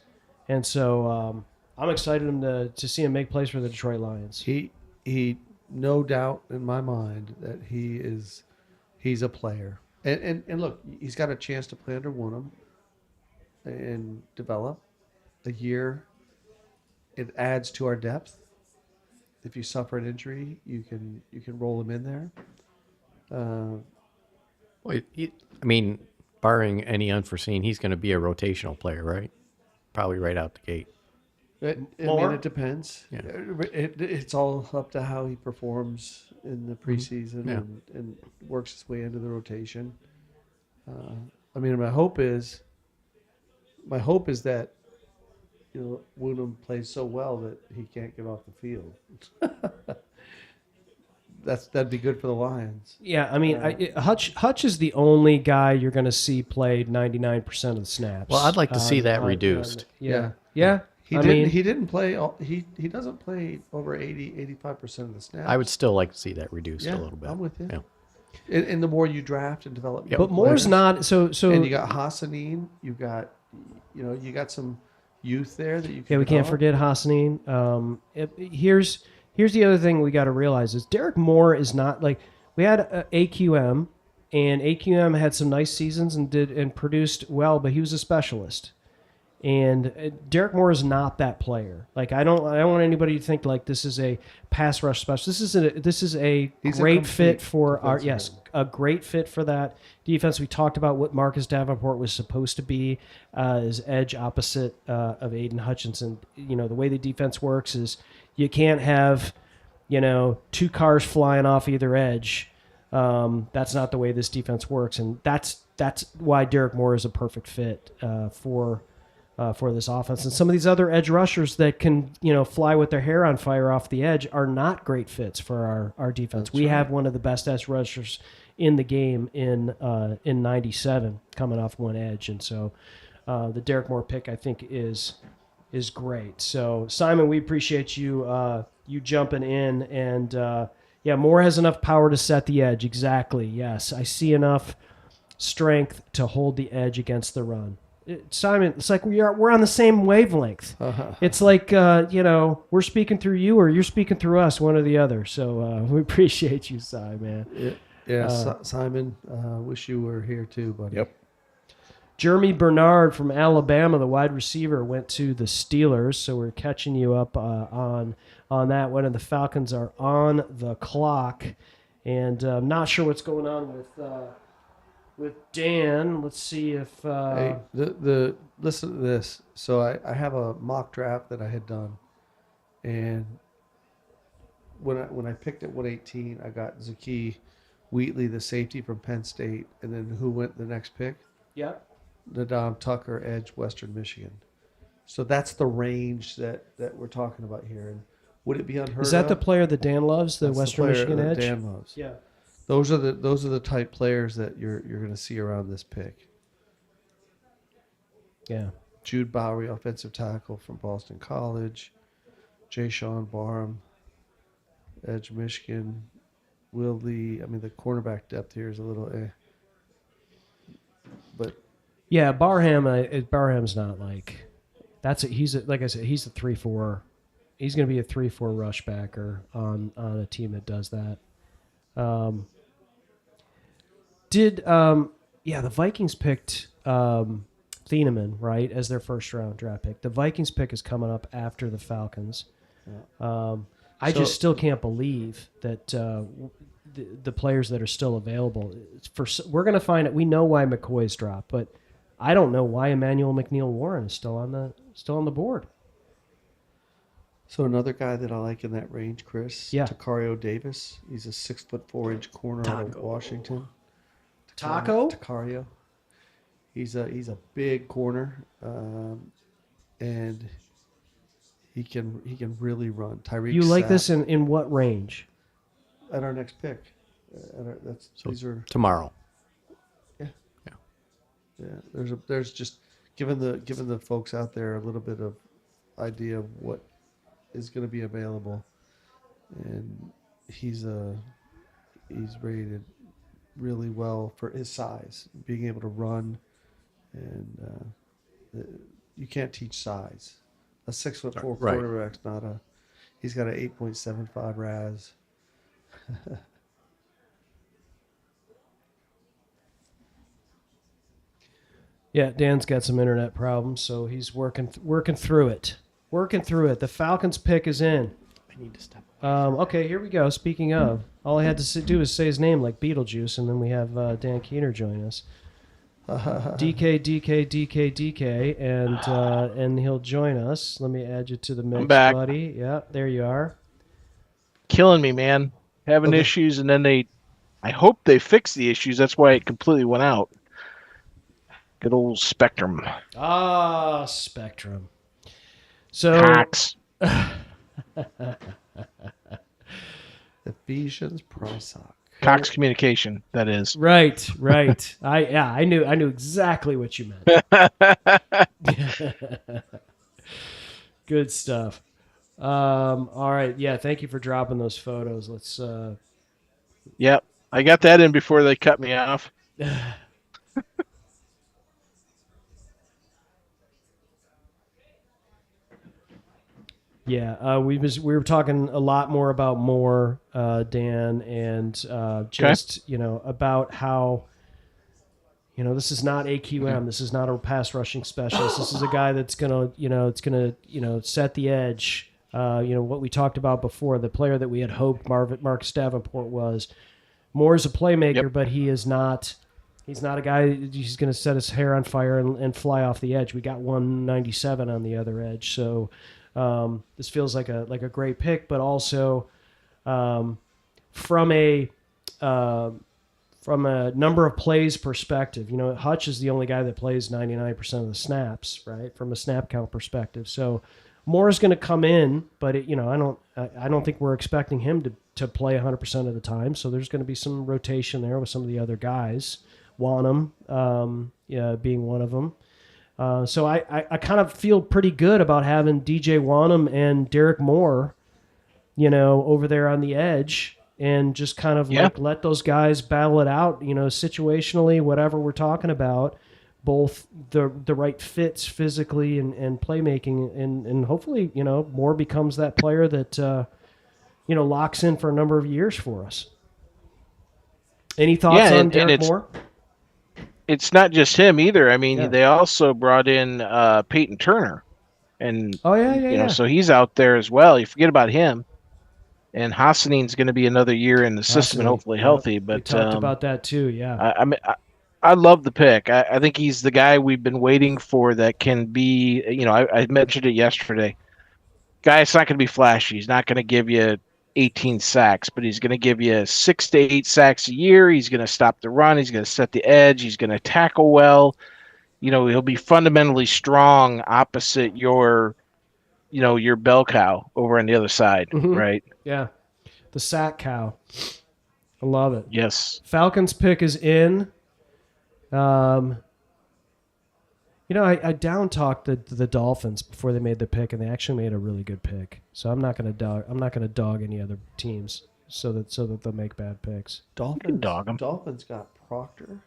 And so I'm excited to see him make plays for the Detroit Lions. He no doubt in my mind that he's a player. And look, he's got a chance to play under Woonham and develop a year. It adds to our depth. If you suffer an injury, you can roll him in there. Barring any unforeseen, he's going to be a rotational player, right? Probably right out the gate. I mean, it depends. Yeah. It's all up to how he performs in the preseason Yeah. and works his way into the rotation. My hope is that Woonham plays so well that he can't get off the field. That'd be good for the Lions. Yeah, I mean, Hutch is the only guy you're going to see play 99% of the snaps. Well, I'd like to see that reduced. Yeah. He didn't play. He doesn't play over 85% of the snaps. I would still like to see that reduced a little bit. I'm with you. Yeah. And the more you draft and develop, But Moore's not so. And you got Hassanin. You got some youth there that you can. Yeah, we can't develop. forget Hassanin. Here's the other thing we got to realize is Derek Moore is not like we had AQM, and AQM had some nice seasons and produced well, but he was a specialist. And Derek Moore is not that player. Like I don't want anybody to think like this is a pass rush specialist. This is a great fit for our a great fit for that defense. We talked about what Marcus Davenport was supposed to be as edge opposite of Aiden Hutchinson. The way the defense works is you can't have two cars flying off either edge. That's not the way this defense works, and that's why Derek Moore is a perfect fit for this offense. And some of these other edge rushers that can, fly with their hair on fire off the edge are not great fits for our defense. We have one of the best edge rushers in the game in 97 coming off one edge. And so the Derek Moore pick, I think, is great. So, Simon, we appreciate you jumping in. And, Moore has enough power to set the edge. Exactly, yes. I see enough strength to hold the edge against the run. Simon, it's like we're on the same wavelength. It's like we're speaking through you or you're speaking through us, one or the other. So we appreciate you, Si, man. Simon, wish you were here too, buddy. Yep. Jeremy Bernard from Alabama, the wide receiver, went to the Steelers, so we're catching you up on that one. And the Falcons are on the clock, and I'm not sure what's going on with Dan. Let's see if Hey, listen to this. So I have a mock draft that I had done, and when I picked at 118, I got Zaki Wheatley, the safety from Penn State, and then who went the next pick? yeah. Nadam Tucker, edge, Western Michigan. So that's the range that we're talking about here. And would it be unheard of? Is that the player that Dan loves, the That's Western player Michigan that edge? Dan loves. Yeah. Those are the type players that you're going to see around this pick. Yeah. Jude Bowery, offensive tackle from Boston College. Jay Sean Barham, edge, Michigan. Will Lee. I mean, the cornerback depth here is a little but Yeah, Barham's not like like I said, he's a 3-4. He's going to be a 3-4 rush backer on a team that does that. The Vikings picked Thieneman, right, as their first round draft pick. The Vikings pick is coming up after the Falcons. I I just still can't believe that the players that are still available. We're going to find it. We know why McCoy's dropped, but I don't know why Emmanuel McNeil-Warren is still on the board. So another guy that I like in that range, Chris, Yeah. Takario Davis. He's a 6'4" corner out of Washington. Taco? Takario. He's a big corner, and he can really run. Tyreek. You like Sapp this in what range? at our next pick. These are Tomorrow. yeah. There's just giving the folks out there a little bit of idea of what is going to be available, and he's rated really well for his size, being able to run, and you can't teach size. A 6'4" Right. quarterback's not a. He's got an 8.75 RAS. Yeah, Dan's got some internet problems, so he's working through it. The Falcons pick is in. I need to step. Okay, here we go. Speaking of, all I had to do is say his name like Beetlejuice, and then we have Dan Keener join us. DK, and he'll join us. Let me add you to the mix, I'm back. buddy. Yeah, there you are. Killing me, man. Having issues, and then I hope they fix the issues. That's why it completely went out. Good old Spectrum. Ah, Spectrum. So Cox. Ephesians Prysock. Cox Communication, that is. right. I knew exactly what you meant. Good stuff. All right, yeah. Thank you for dropping those photos. Let's. Yep. I got that in before they cut me off. Yeah, we were talking a lot more about Moore, Dan, and just about how this is not AQM, this is not a pass rushing specialist. This is a guy that's gonna set the edge. What we talked about before, the player that we had hoped Marcus Davenport was. Moore's a playmaker, but he is not. He's not a guy who's going to set his hair on fire and fly off the edge. We got 197 on the other edge, so. This feels like a great pick, but also from a number of plays perspective, Hutch is the only guy that plays 99% of the snaps, right? From a snap count perspective. So Moore is going to come in, but I don't think we're expecting him to play 100% of the time. So there's going to be some rotation there with some of the other guys. Wanham, being one of them. So I kind of feel pretty good about having DJ Wanham and Derek Moore, over there on the edge, and just kind of let those guys battle it out, situationally, whatever we're talking about, both the right fits physically and playmaking, and hopefully, Moore becomes that player that, locks in for a number of years for us. Any thoughts on Derek Moore? It's not just him either. I mean, they also brought in Peyton Turner, and so he's out there as well. You forget about him, and Hassanine's going to be another year in the system and hopefully healthy. But we talked about that too. Yeah, I love the pick. I think he's the guy we've been waiting for that can be. I mentioned it yesterday. Guy's not going to be flashy. He's not going to give you 18 sacks, but he's going to give you 6 to 8 sacks a year. He's going to stop the run. He's going to set the edge. He's going to tackle well. He'll be fundamentally strong opposite your bell cow over on the other side, right? Yeah, the sack cow. I love it. Yes. Falcons pick is in. I down talked the Dolphins before they made the pick, and they actually made a really good pick. So I'm not going to dog any other teams so that they'll make bad picks. Dolphins dog 'em. Dolphins got Proctor.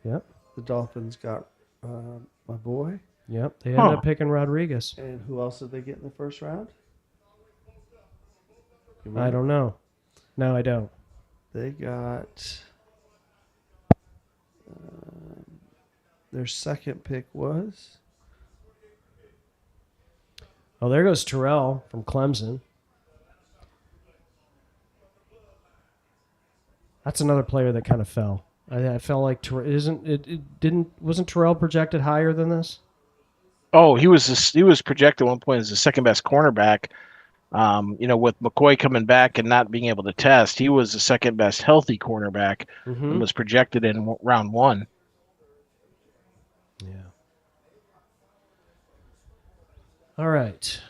Yep. The Dolphins got my boy. Yep. They ended up picking Rodriguez. And who else did they get in the first round? I don't know. No, I don't. They got their second pick was. Oh, there goes Terrell from Clemson. That's another player that kind of fell. I felt like wasn't Terrell projected higher than this? Oh, he was projected at one point as the second best cornerback. With McCoy coming back and not being able to test, he was the second best healthy cornerback and was projected in round 1. Yeah. All right.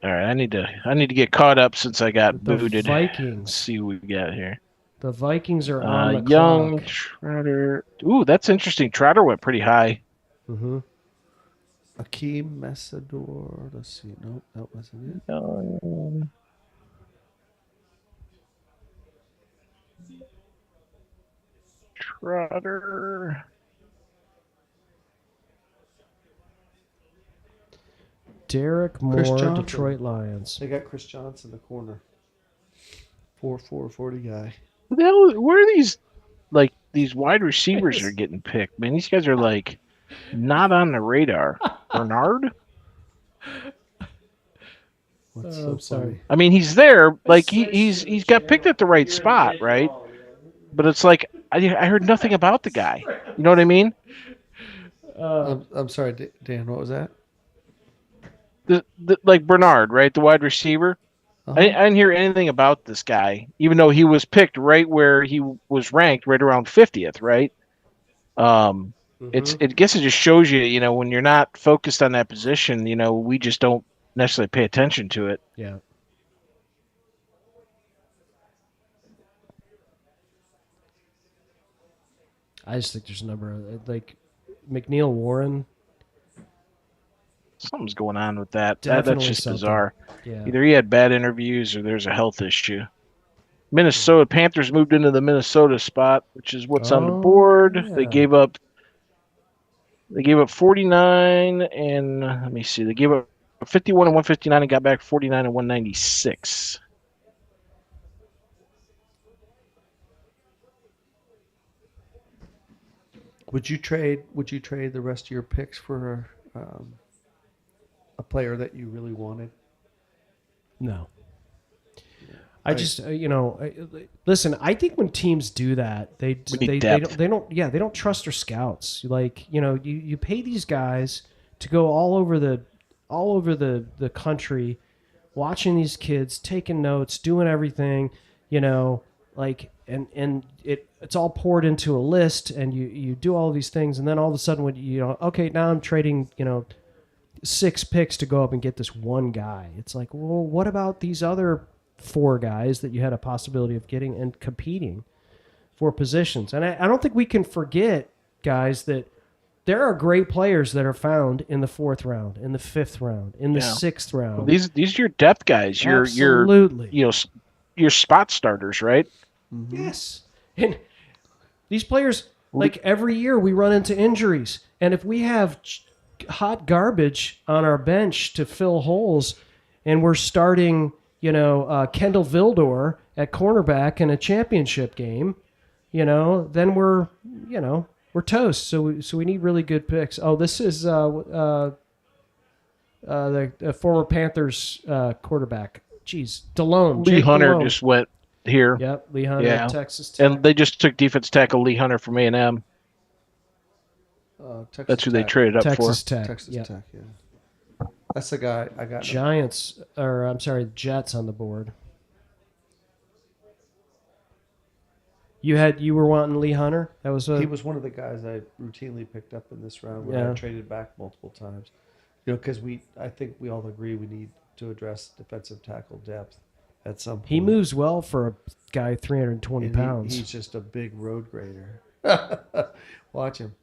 All right, I need to get caught up since I got The booted. Vikings. Let's see what we got here. The Vikings are on the Young, clock. Trotter. Ooh, that's interesting. Trotter went pretty high. Mm-hmm. Akeem Messador. Let's see. Nope, that wasn't it. Trotter. Derek Moore, Detroit Lions. They got Chris Johnson in the corner. 4'4", 40 guy. Who the hell? Where are these wide receivers are getting picked? Man, these guys are like not on the radar. Bernard. What's so funny? I mean, he's there. Like he's got picked at the right spot, right? But it's like I heard nothing about the guy. You know what I mean? I'm sorry, Dan. What was that? Like Bernard, right? The wide receiver. Uh-huh. I didn't hear anything about this guy, even though he was picked right where he was ranked, right around 50th, right? I guess it just shows you, when you're not focused on that position, we just don't necessarily pay attention to it. Yeah. I just think there's a number of, like, McNeil Warren. Something's going on with that. Definitely That's just something. bizarre. Yeah. Either he had bad interviews or there's a health issue. Minnesota Panthers moved into the Minnesota spot, which is what's on the board. Yeah. They gave up 49 and let me see. They gave up 51 and 159 and got back 49 and 196. Would you trade the rest of your picks for a player that you really wanted? No. I just listen. I think when teams do that, they don't trust their scouts. Like you pay these guys to go all over the country, watching these kids, taking notes, doing everything. And it's all poured into a list, and you do all these things, and then all of a sudden when okay, now I'm trading 6 picks to go up and get this one guy. It's like, well, what about these other 4 guys that you had a possibility of getting and competing for positions? And I don't think we can forget, guys, that there are great players that are found in the 4th round, in the 5th round, in the 6th round. Well, these are your depth guys. Absolutely. Your spot starters, right? Mm-hmm. Yes. And these players, like every year we run into injuries. And if we have hot garbage on our bench to fill holes and we're starting, Kendall Vildor at cornerback in a championship game, then we're toast. So we need really good picks. Oh, this is the former Panthers quarterback. Jeez, DeLone. Lee Jake Hunter DeLone. just went here. Yep, Lee Hunter, Yeah. Texas Tech. And they just took defense tackle Lee Hunter from A&M. That's who they traded up Texas for. Tech. Texas Yep. Tech, yeah. That's the guy I got. Jets on the board. You were wanting Lee Hunter? That was He was one of the guys I routinely picked up in this round when I traded back multiple times. Because I think we all agree we need to address defensive tackle depth at some point. He moves well for a guy 320 pounds. He's just a big road grader. Watch him.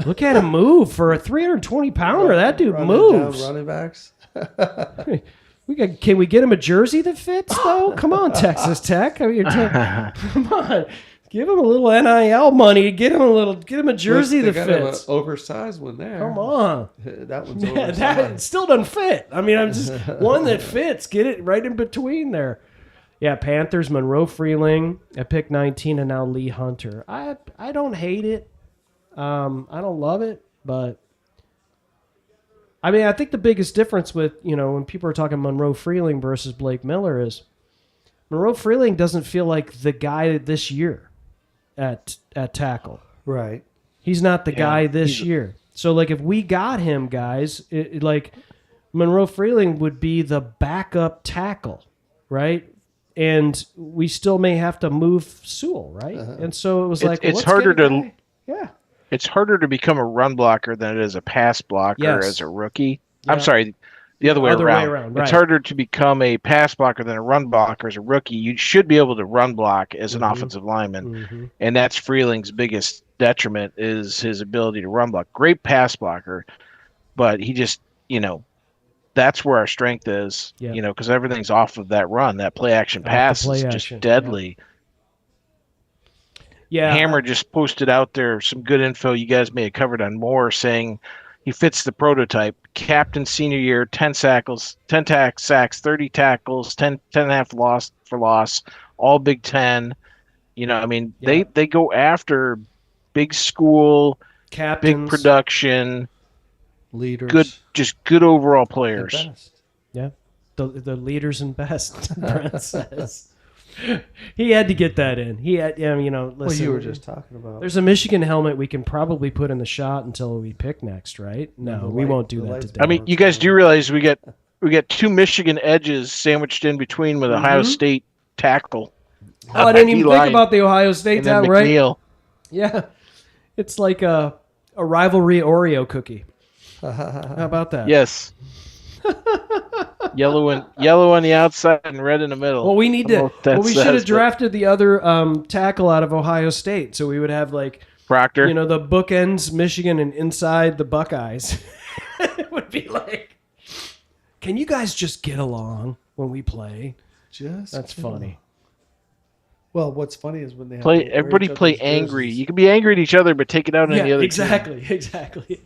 Look at him move for a 320 pounder. That dude moves. Down running backs. Can we get him a jersey that fits though? Come on, Texas Tech. I mean, come on. Give him a little NIL money. Get him a jersey that got fits. Him an oversized one there. Come on. That one's Yeah, oversized. that still doesn't fit. I mean, I'm just one that fits. Get it right in between there. Yeah, Panthers, Monroe Freeling at pick 19, and now Lee Hunter. I don't hate it. I don't love it, but I mean, I think the biggest difference with when people are talking Monroe Freeling versus Blake Miller is Monroe Freeling doesn't feel like the guy this year at tackle. Right. He's not the guy this year. So, like, if we got him, guys, like, Monroe Freeling would be the backup tackle, right? And we still may have to move Sewell, right? And so it was like, it's let's harder get a to guy. Yeah. It's harder to become a run blocker than it is a pass blocker as a rookie. I'm sorry, the other way around. Right. It's harder to become a pass blocker than a run blocker as a rookie. You should be able to run block as an offensive lineman, and that's Freeling's biggest detriment is his ability to run block. Great pass blocker, but he just, that's where our strength is, because everything's off of that run. That play action pass is just deadly. Yeah. Hammer just posted out there some good info you guys may have covered on Moore, saying he fits the prototype. Captain senior year, 10 sacks, 30 tackles, 10 and a half loss for loss, all Big Ten. They go after big school, captains, big production, leaders, good overall players. Best. Yeah, the leaders and best. Brent says. He had to get that in. He had, listen. Well, you were just talking about. There's a Michigan helmet we can probably put in the shot until we pick next, right? No, we won't do that today. I mean, you guys do realize we got two Michigan edges sandwiched in between with Ohio State tackle. Oh, I didn't even think about the Ohio State town, right? McNeil. Yeah, it's like a rivalry Oreo cookie. How about that? Yes. Yellow on the outside and red in the middle. Well, we need to. Well, we should have drafted the other tackle out of Ohio State, so we would have like Proctor. The bookends Michigan and inside the Buckeyes. It would be like, can you guys just get along when we play? That's funny. Well, what's funny is when they have everybody play angry. You can be angry at each other, but take it out on the other. Exactly.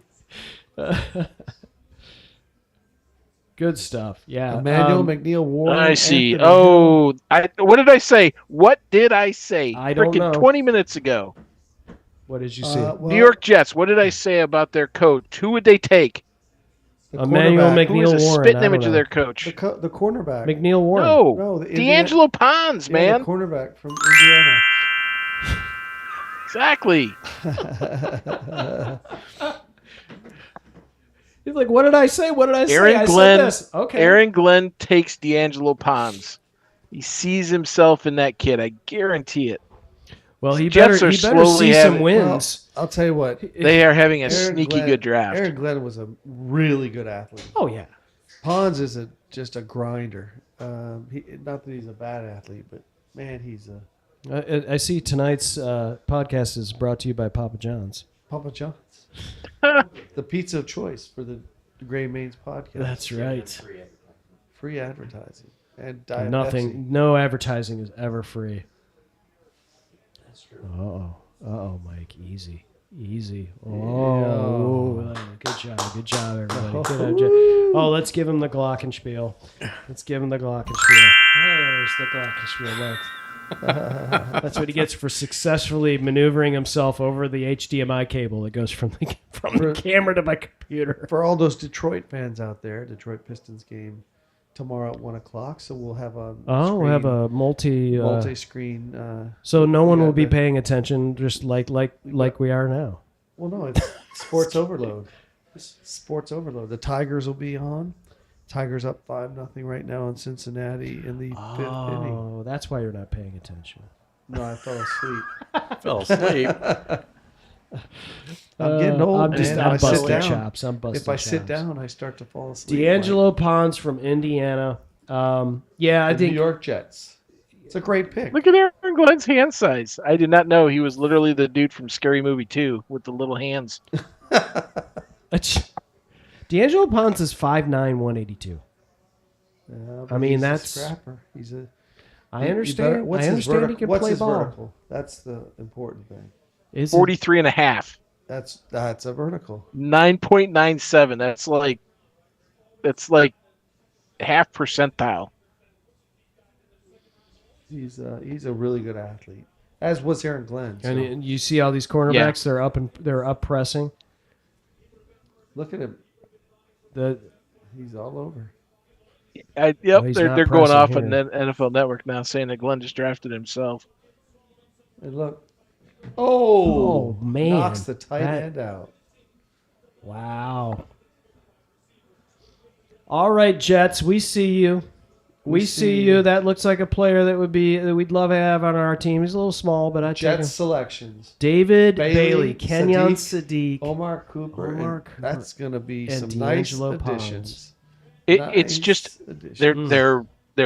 Good stuff. Yeah. Emmanuel McNeil Warren. I see. What did I say? What did I say? I don't know. 20 minutes ago. What did you see? New York Jets. What did I say about their coach? Who would they take? Emmanuel McNeil Who is a Warren. spitting image of their coach? The cornerback. McNeil Warren. No, D'Angelo Pons, man. The cornerback from Indiana. Exactly. He's like, what did I say? What did I say? Aaron Glenn. Said this. Okay. Aaron Glenn takes D'Angelo Pons. He sees himself in that kid. I guarantee it. Well, he better see some wins. Well, I'll tell you what. They are having a sneaky good draft. Aaron Glenn was a really good athlete. Oh, yeah. Pons is just a grinder. Not that he's a bad athlete, but, man, he's a... I see tonight's podcast is brought to you by Papa John's. Papa John's. The pizza of choice for the Gray Mains podcast. That's right. Free advertising. And Diet Nothing. Pepsi. No advertising is ever free. That's true. Uh-oh, Mike. Easy. Oh, good job, everybody. Good job. Oh, let's give him the Glockenspiel. There's the Glockenspiel. Look. That's what he gets for successfully maneuvering himself over the HDMI cable that goes from the camera to my computer. For all those Detroit fans out there, Detroit Pistons game tomorrow at 1:00. So we'll have a we'll have a multi-screen. So no one will be paying attention, just like we are now. Well, no, it's sports overload. Sports overload. The Tigers will be on. Tigers up 5-0 right now in Cincinnati in the fifth inning. Oh, that's why you're not paying attention. No, I fell asleep. I'm getting old, I'm man. I'm If I sit busting down- chops. If I sit down, I start to fall asleep. D'Angelo Pons from Indiana. I think New York Jets. It's a great pick. Look at Aaron Glenn's hand size. I did not know he was literally the dude from Scary Movie 2 with the little hands. D'Angelo Pons is 5'9", 182. I mean, that's... a scrapper. He's a... I understand. I understand he can what's play his ball. vertical? That's the important thing. Is 43 and a half. That's a vertical. 9.97. That's like half percentile. He's a really good athlete, as was Aaron Glenn. So. And you see all these cornerbacks, they're up pressing. Look at him. He's all over. Yep, he's they're not going pressing off here. on NFL Network now saying that Glenn just drafted himself. And look. Oh, man. Knocks the tight That- end out. Wow. All right, Jets, we see you. We see you. That looks like a player that we'd love to have on our team. He's a little small, but I take him. Jets selections. David Bailey, Kenyon Sadiq, Sadiq, Omar Cooper. Omar and Cooper, that's going to be and some nice D'Angelo Ponds. additions. It's just they're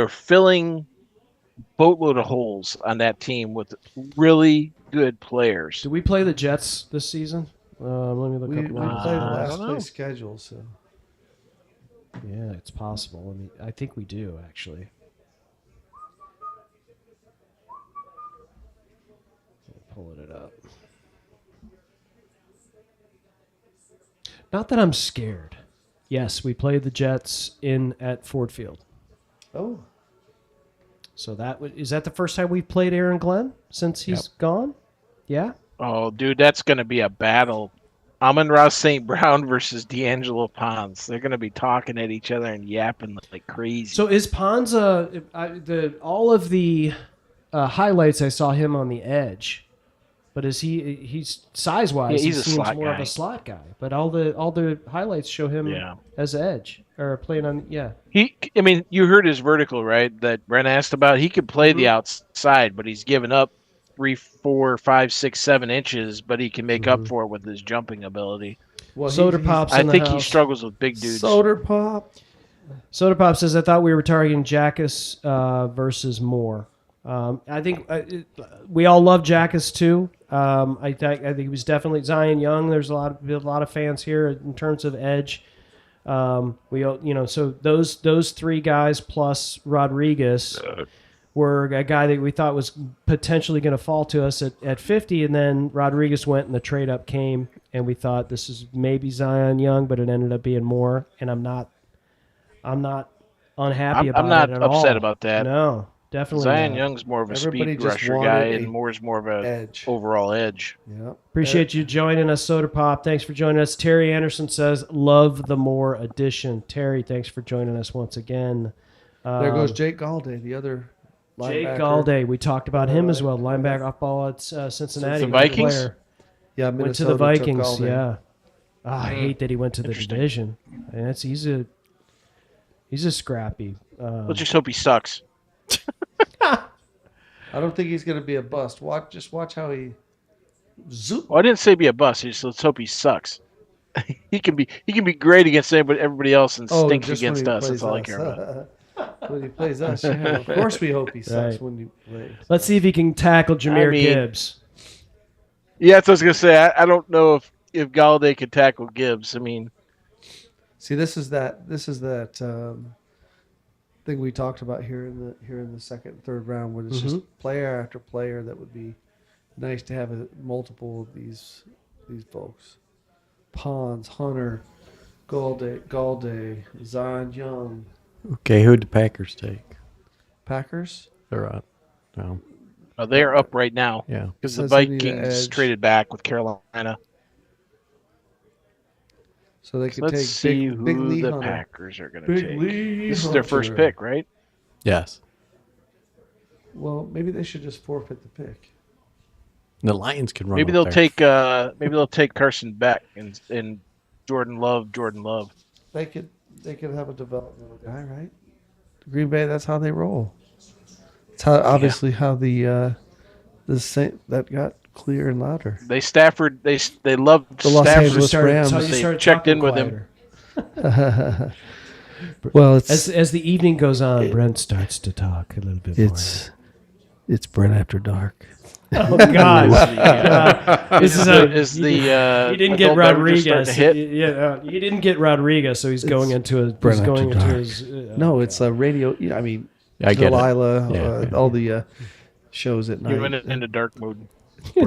filling boatload of holes on that team with really good players. Do we play the Jets this season? Let me look We up. play the I last don't know. place schedule, so Yeah, it's possible. I think we do, actually. Pulling it up. Not that I'm scared. Yes, we played the Jets at Ford Field. oh, So is that the first time we've played Aaron Glenn since he's gone? Yeah. Oh, dude, that's going to be a battle. Amon-Ra St. Brown versus D'Angelo Ponds. They're going to be talking at each other and yapping like crazy. So is Ponds all of the highlights I saw him on the edge, but he's size wise He's he a seems slot more guy. of a slot guy. But all the highlights show him as edge or playing on You heard his vertical, right? That Brent asked about. He could play the outside, but he's given up 3, 4, 5, 6, 7 inches, but he can make up for it with his jumping ability. well, Soda Pops. I in the think he house. struggles with big dudes. Soda Pop. Soda Pop says, I thought we were targeting Jackus versus Moore. I think we all love Jackus too. I think he was definitely Zion Young. There's a lot of fans here in terms of edge. So those three guys plus Rodriguez were a guy that we thought was potentially going to fall to us at 50, and then Rodriguez went and the trade up came, and we thought this is maybe Zion Young, but it ended up being Moore, and I'm not unhappy about it at all. I'm not upset about that. No, definitely Zion not. Young's more of a Everybody speed just rusher wanted guy, a and Moore's more of a edge. overall edge. Yep. Appreciate you joining us, Soda Pop. Thanks for joining us. Terry Anderson says, love the Moore edition. Terry, thanks for joining us once again. There goes Jake Galday, the other Jake linebacker. Galday. We talked about him as well. Linebacker off ball at Cincinnati. The Vikings? Player. Yeah, Went to Minnesota the Vikings, took Galday. yeah. I hate that he went to the division. And he's a scrappy. Let's just hope he sucks. I don't think he's going to be a bust. Watch how he zoop. Well, I didn't say be a bust. Let's hope he sucks. he can be great against everybody else and stinks just when against he us. That's plays all I us. care about. When he plays us, yeah. Of course we hope he sucks Right. when he plays. Let's see if he can tackle Jahmyr mean- Gibbs. Yeah, that's what I was gonna say. I don't know if Galladay could tackle Gibbs. I mean, See, this is that thing we talked about here in the second and third round, where it's just player after player that would be nice to have multiple of these folks. Ponds, Hunter, Galday, Zion Young, Okay, who'd the Packers take? Packers. They're up. No. they are up right now Yeah. because the Says they need an Vikings edge. traded back with Carolina. So they could Let's take see big who Lee the Hunter. Packers are gonna Big take. Lee This is their first Hunter. pick, right? Yes. Well, maybe they should just forfeit the pick. The Lions can run. Maybe up they'll there. take Carson Beck and Jordan Love. They could have a developmental guy, right? Green Bay, that's how they roll. It's obviously how the Saint that got clear and louder. They loved The Los Stafford. Angeles Rams. That's how you They start checked talking in with him. quieter. Well, it's As the evening goes on, Brent starts to talk a little bit more. it's Brent After Dark. Oh God! This is He he didn't get adult beverage Rodriguez. starting to hit? He didn't get Rodriguez, so he's going into his. Brent He's going After into Dark. his. No, it's a radio. I mean, I get it. Delilah, Yeah. all the shows at night. You went into dark mode.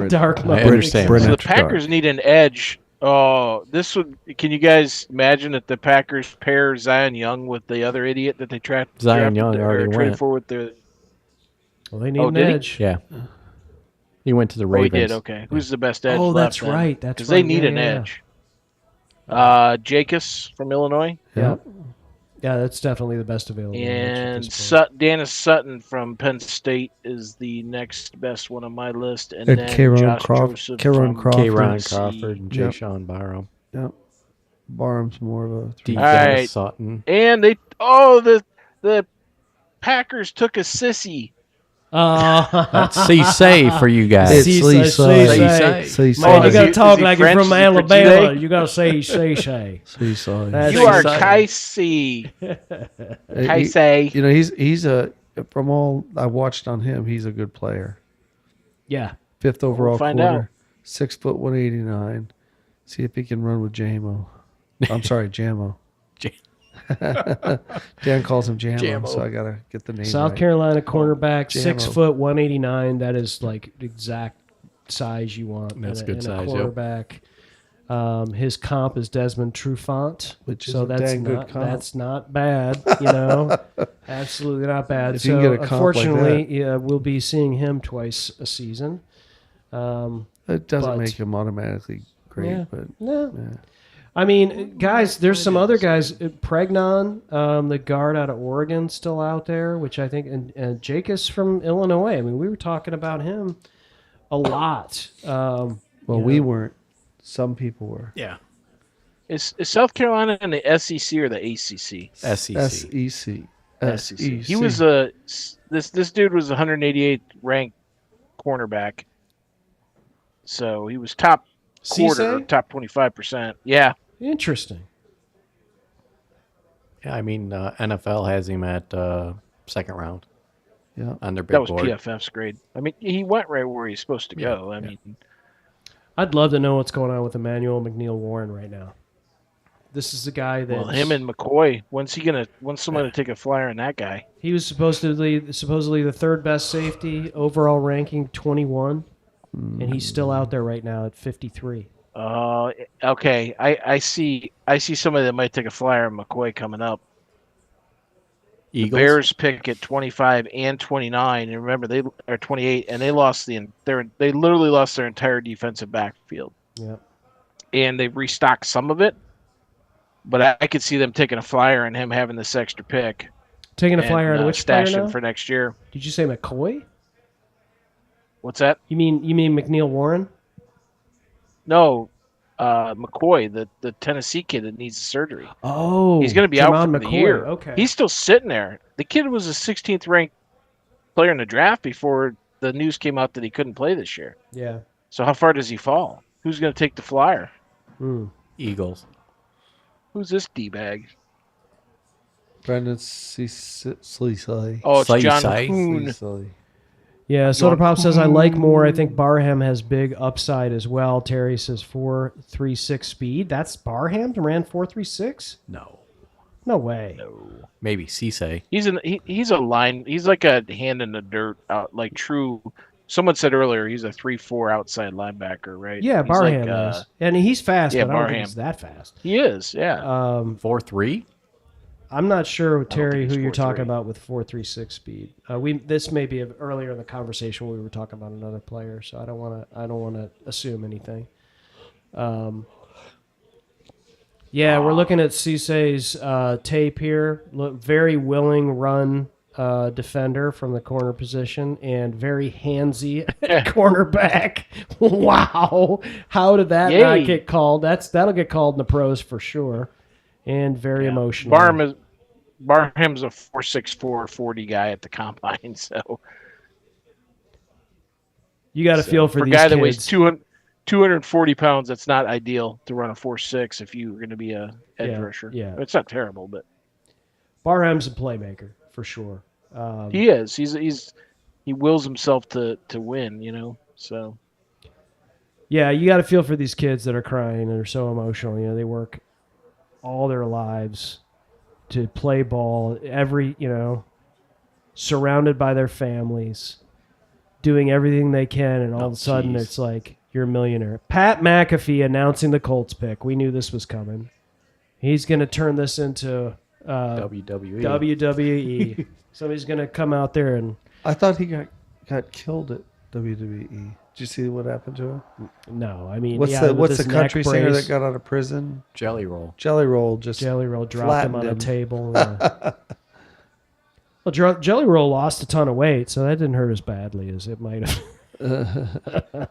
dark. I mode. understand. Brent So the After Dark. Packers need an edge. Oh, this would. Can you guys imagine if the Packers pair Zion Young with the other idiot that they drafted? Zion Young already traded went. for with the. Well, they need Oh, an did he? edge. Yeah. He went to the Oh, he Ravens. did. Okay, who's the best edge? Oh, left that's then? right. That's Because right. they need Yeah, an yeah, edge. Jacobs from Illinois. Yeah. Yeah, that's definitely the best available. And Dennis Sutton from Penn State is the next best one on my list. And then K'Ron Josh Joseph K'Ron from K'Ron USC. Crawford and Jay Sean Barham. Yep. Barham's more of a D. All Dennis right. Sutton. And the Packers took a sissy. That's Cisse for you guys. Cisse. Man, you got to talk like you're from Alabama. You got to say Cisse. You are Kaisi. Kaisi. You know, he's from all I watched on him, he's a good player. Yeah. 5th overall find quarter. out. 6 foot 189. See if he can run with Jamo. I'm sorry, Jamo. Dan calls him Jamo, so I gotta get the name. South Carolina cornerback, Jamo. 6 foot 189. That is like exact size you want. That's in good a size. Quarterback. His comp is Desmond Trufant, Which is so a that's dang good comp. That's not bad. You know, absolutely not bad. If you So can get a comp unfortunately, we'll be seeing him twice a season. It doesn't make him automatically great, but no. I mean, guys, there's some other guys. Pregnon, the guard out of Oregon, still out there, which I think, and Jacobs from Illinois. I mean, we were talking about him a lot. we weren't. Some people were. Yeah. Is South Carolina in the SEC or the ACC? SEC. SEC. He was this dude was 188th ranked cornerback. So he was top quarter, top 25%. Yeah. Interesting. Yeah, I mean, NFL has him at second round. Yeah. On their big That was board. PFF's grade. I mean, he went right where he's supposed to go. I mean, I'd love to know what's going on with Emmanuel McNeil Warren right now. This is the guy that him and McCoy. When's someone to take a flyer on that guy? He was supposedly the third best safety, overall ranking 21, and he's still out there right now at 53. Okay. I see somebody that might take a flyer on McCoy coming up. Eagles. The Bears pick at 25 and 29, and remember they are 28, and they literally lost their entire defensive backfield. Yep. And they've restocked some of it, but I could see them taking a flyer and him having this extra pick. Taking a flyer on which player now? For next year. Did you say McCoy? What's that? You mean McNeil Warren? No, McCoy, the Tennessee kid that needs the surgery. Oh, he's going to be out for the year. Okay, he's still sitting there. The kid was a 16th ranked player in the draft before the news came out that he couldn't play this year. Yeah. So how far does he fall? Who's going to take the flyer? Eagles. Who's this d-bag? Brendan Sleesey. Oh, it's John Sleesey. Kuhn. Yeah, Soda Pop says, I like more. I think Barham has big upside as well. Terry says 4.36 speed. That's Barham ran 4.36? No way. No. Maybe Cisse. He's a line. He's like a hand in the dirt, like true. Someone said earlier he's a 3-4 outside linebacker, right? Yeah, he's Barham like, is. And he's fast, yeah, but I don't Barham. think he's that fast. He is, yeah. 4.3? I'm not sure, Terry, he's who you're 4.3. talking about with 4.36 speed. This may be earlier in the conversation when we were talking about another player, so I don't want to assume anything. Yeah, we're looking at Cisse's tape here. Look, very willing run defender from the corner position and very handsy cornerback. Wow, how did that not get called? That'll get called in the pros for sure. And very emotional. Barham's a 4.64 40 guy at the combine, so you got to feel for a these guy kids. that weighs 240 pounds. That's not ideal to run a 4.6 if you're going to be a edge rusher. Yeah, it's not terrible, but Barham's a playmaker for sure. He is. He wills himself to win. So yeah, you got to feel for these kids that are crying and are so emotional. They work all their lives to play ball, surrounded by their families, doing everything they can, and all of a sudden it's like you're a millionaire. Pat McAfee announcing the Colts pick. We knew this was coming. He's going to turn this into WWE. Somebody's going to come out there and... I thought he got killed at WWE. Did you see what happened to him? No, I mean, What's with the his country neck singer brace, that got out of prison? Jelly Roll. Jelly Roll just Jelly Roll dropped him on a flattened him. table. Well, Jelly Roll lost a ton of weight, so that didn't hurt as badly as it might have.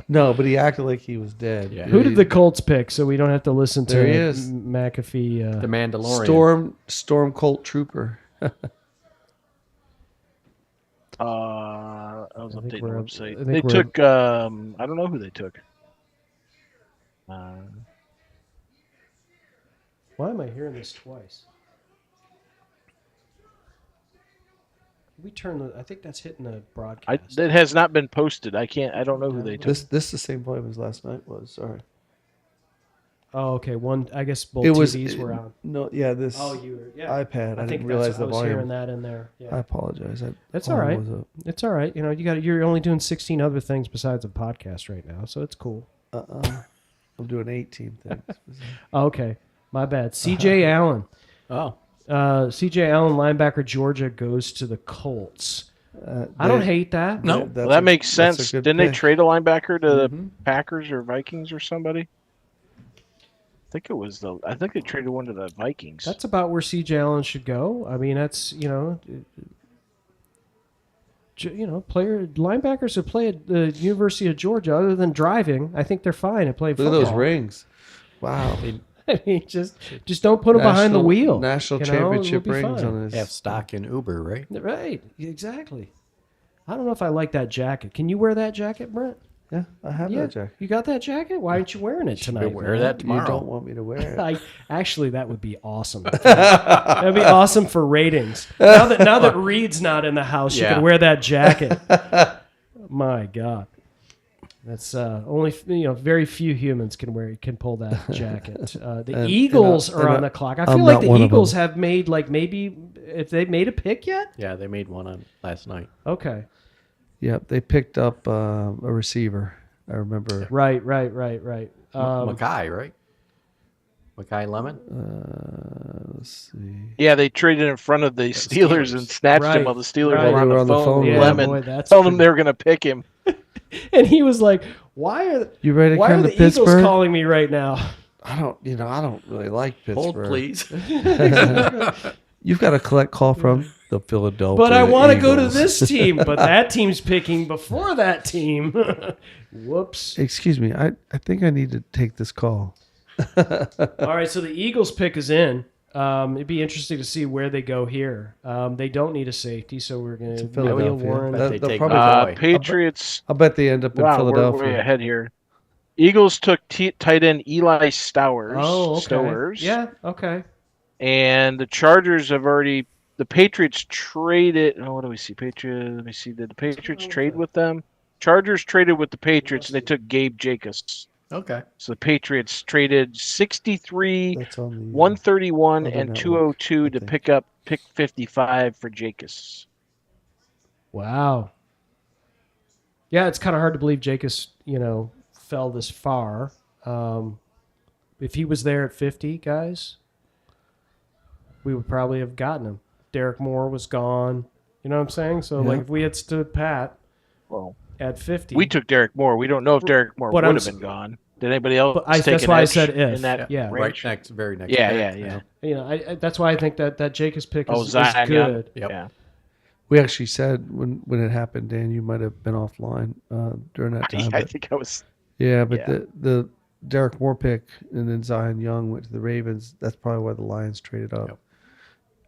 No, but he acted like he was dead. Yeah. Who did the Colts pick so we don't have to listen to There he is. McAfee? The Mandalorian. Storm Colt Trooper. I was I think updating the we're- I website. think They we're- took. I don't know who they took. Why am I hearing this twice? We turn the. I think that's hitting the broadcast. That has not been posted. I don't know who they took. This is the same volume as last night was. Sorry. Oh, okay. One. I guess both It was TVs were on. No, yeah, this Oh, you were. Yeah. iPad. I think didn't realize I the was hearing volume. that in there. Yeah. I apologize. That's all right. Was up. It's all right. You know, you're only doing 16 other things besides a podcast right now, so it's cool. I'm doing 18 things. Oh, okay. My bad. CJ Allen. Oh. CJ Allen, linebacker, Georgia, goes to the Colts. I don't hate that. No. Well, that makes sense. Didn't they trade a linebacker to Mm-hmm. the Packers or Vikings or somebody? I think they traded one to the Vikings. That's about where CJ Allen should go. I mean, that's linebackers who play at the University of Georgia, other than driving, I think they're fine at playing Look football. at those rings. Wow. I mean, just don't put them behind the wheel. National you know, championship it'll be rings fine. on his. Have stock in Uber, right? Right, exactly. I don't know if I like that jacket. Can you wear that jacket, Brent? Yeah, I have that jacket. You got that jacket? Why aren't you wearing it tonight? wear man? that You tomorrow. don't want me to wear it. Actually, that would be awesome. That'd be awesome for ratings. Now that Reed's not in the house, you Yeah. can wear that jacket. My God, that's only very few humans can pull that jacket. The Eagles are on the clock. I feel I'm like not the one of Eagles them. have made maybe if they made a pick yet. Yeah, they made one on last night. Okay. Yep, they picked up a receiver. I remember. Right. Mackay, right? Mackay Lemon? Let's see. Yeah, they traded in front of the Steelers and snatched Right. him while the Steelers Right. were on the phone. Yeah, Lemon boy, that's told them pretty- they were going to pick him. And he was like, "Why are You ready to why come are to the Eagles Pittsburgh? calling me right now?" I don't really like Pittsburgh. Hold, please. You've got a collect call from the Philadelphia. But I want to go to Eagles. this team, but that team's picking before that team. Whoops. Excuse me. I think I need to take this call. All right, so the Eagles pick is in. It'd be interesting to see where they go here. They don't need a safety, so we're going to Philadelphia. Warren. They'll They take probably- Roy. Patriots. I'll bet they end up in Wow, Philadelphia. we're way ahead here. Eagles took tight end Eli Stowers. Oh, okay. Stowers. Yeah, okay. And the Chargers have already. The Patriots traded. Oh, what do we see? Patriots. Let me see. Did the Patriots trade with them? Chargers traded with the Patriots, and they took Gabe Jacobs. Okay. So the Patriots traded 63, That's on the 131, other and network, 202 I to think. pick up pick 55 for Jacobs. Wow. Yeah, it's kind of hard to believe Jacobs, fell this far. If he was there at 50, guys, we would probably have gotten him. Derek Moore was gone. You know what I'm saying? So, Yeah. if we had stood pat Well, at 50. we took Derek Moore. We don't know if Derek Moore But would I'm have been gone. Did anybody else But take that's an why I edge said if. in that Yeah. Right range? next, very next. Yeah, pick, yeah. you know. I that's why I think that Jacobs pick Oh, is Zion. good. Yep. Yeah. We actually said when it happened, Dan, you might have been offline during that time. I but- think I was. yeah, but yeah. the Derek Moore pick and then Zion Young went to the Ravens. That's probably why the Lions traded up. Yep.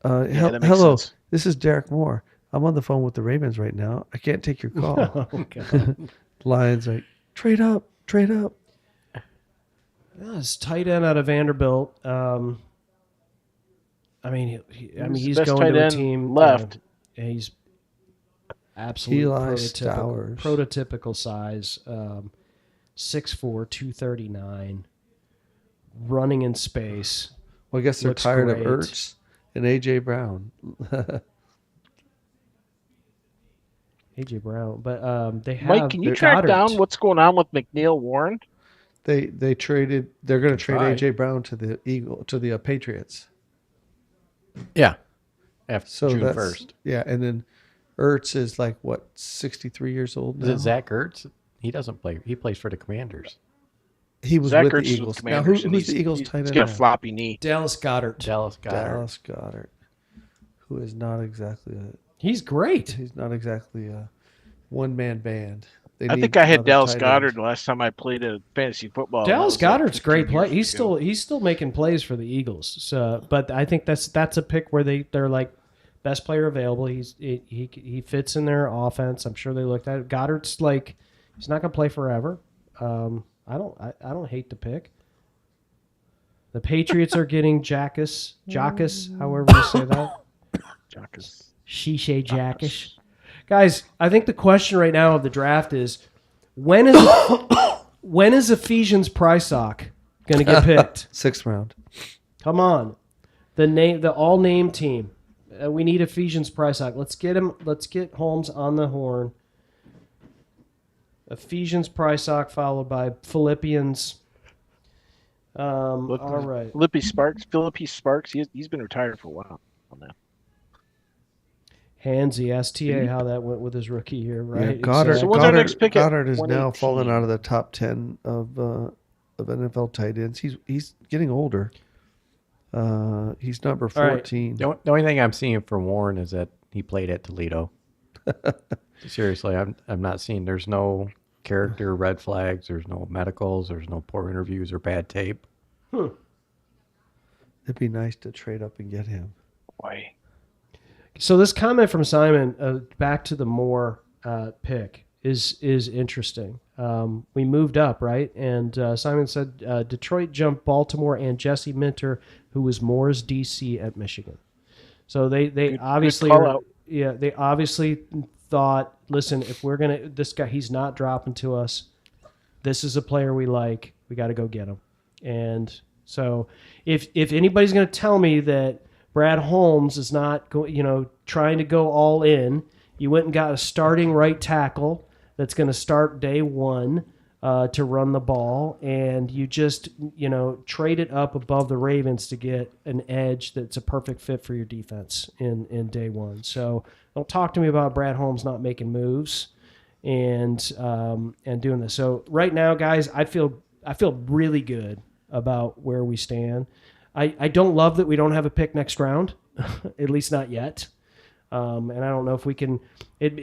that makes Hello, sense. this is Derek Moore. I'm on the phone with the Ravens right now. I can't take your call. Oh, God. Lions like trade up. Yeah, his tight end out of Vanderbilt. He's Who's the best going tight to a end team left? He's absolutely Eli Stowers. prototypical size. 6'4", 239, running in space. Well, I guess they're Looks tired great. of Ertz and AJ Brown. AJ Brown, but they have Mike, can you track Goddard. down what's going on with McNeil Warren? They traded. They're going to trade Right. AJ Brown to the Patriots. Yeah. After So June that's 1st. Yeah, and then Ertz is 63 years old Is now? it Zach Ertz? He doesn't play. He plays for the Commanders. He was Zach with Ertz the is Eagles. Now, Commanders, and who's the Eagles tight He's end got a now? floppy knee. Dallas Goddard. Dallas Goddard. Dallas Goddard, who is not exactly He's great. he's not exactly a one-man band. They I need think I had another Dallas tight end. Goddard the last time I played a fantasy football. Dallas That was like Goddard's a great 15 play. years ago. He's still making plays for the Eagles. So, but I think that's a pick where they're like best player available. He fits in their offense. I'm sure they looked at it. Goddard's like he's not going to play forever. I don't hate the pick. The Patriots are getting Jackus, however you say that. Jackus. Shishay Jackish. Guys, I think the question right now of the draft is when is Ephesians Prysock going to get picked? 6th round. Come on. The all name team. We need Ephesians Prysock. Let's get him. Let's get Holmes on the horn. Ephesians Prysock followed by Philippians. All right. Philippi Sparks. He's been retired for a while now. Hansy, STA, how that went with his rookie year, right? Yeah, Goddard, So what's our next pick at Goddard is now 118? fallen out of the top 10 of NFL tight ends. He's getting older. He's number 14. The only thing I'm seeing for Warren is that he played at Toledo. Seriously, I'm not seeing. There's no character red flags. There's no medicals. There's no poor interviews or bad tape. It'd be nice to trade up and get him. Why? So this comment from Simon, back to the Moore pick, is interesting. We moved up, right? And Simon said Detroit jumped Baltimore and Jesse Minter, who was Moore's DC at Michigan. So they obviously they obviously thought, listen, if we're gonna this guy, he's not dropping to us. This is a player we like. We got to go get him. And so if anybody's going to tell me that Brad Holmes is not trying to go all in, you went and got a starting right tackle that's going to start day one to run the ball, and you just traded up above the Ravens to get an edge that's a perfect fit for your defense in day one. So don't talk to me about Brad Holmes not making moves and doing this. So right now, guys, I feel really good about where we stand. I don't love that we don't have a pick next round, at least not yet. And I don't know if we can. Get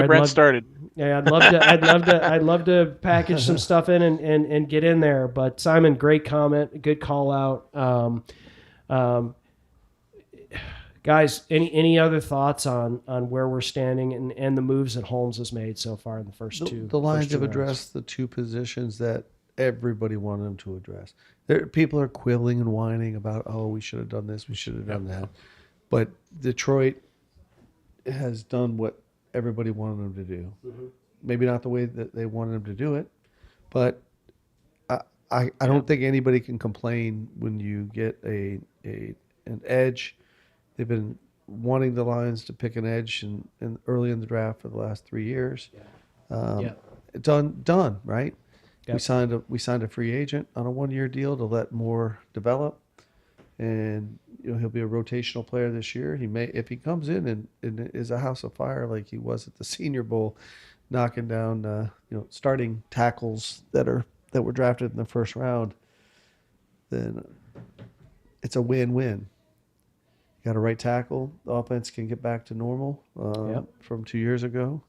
Brent started. Yeah, I'd love to package some stuff in and get in there. But Simon, great comment, good call out. Guys, any other thoughts on where we're standing and the moves that Holmes has made so far in the first two? The Lions first two have rounds? addressed the two positions that everybody wanted them to address. People are quibbling and whining about, we should have done this, we should have done that. But Detroit has done what everybody wanted them to do. Mm-hmm. Maybe not the way that they wanted them to do it, but I don't think anybody can complain when you get an edge. They've been wanting the Lions to pick an edge in early in the draft for the last 3 years. Done, right? Yep. We signed a free agent on a 1-year deal to let Moore develop, and he'll be a rotational player this year. He may, if he comes in and is a house of fire like he was at the Senior Bowl, knocking down starting tackles that were drafted in the first round, then it's a win-win. You got a right tackle, the offense can get back to normal from 2 years ago.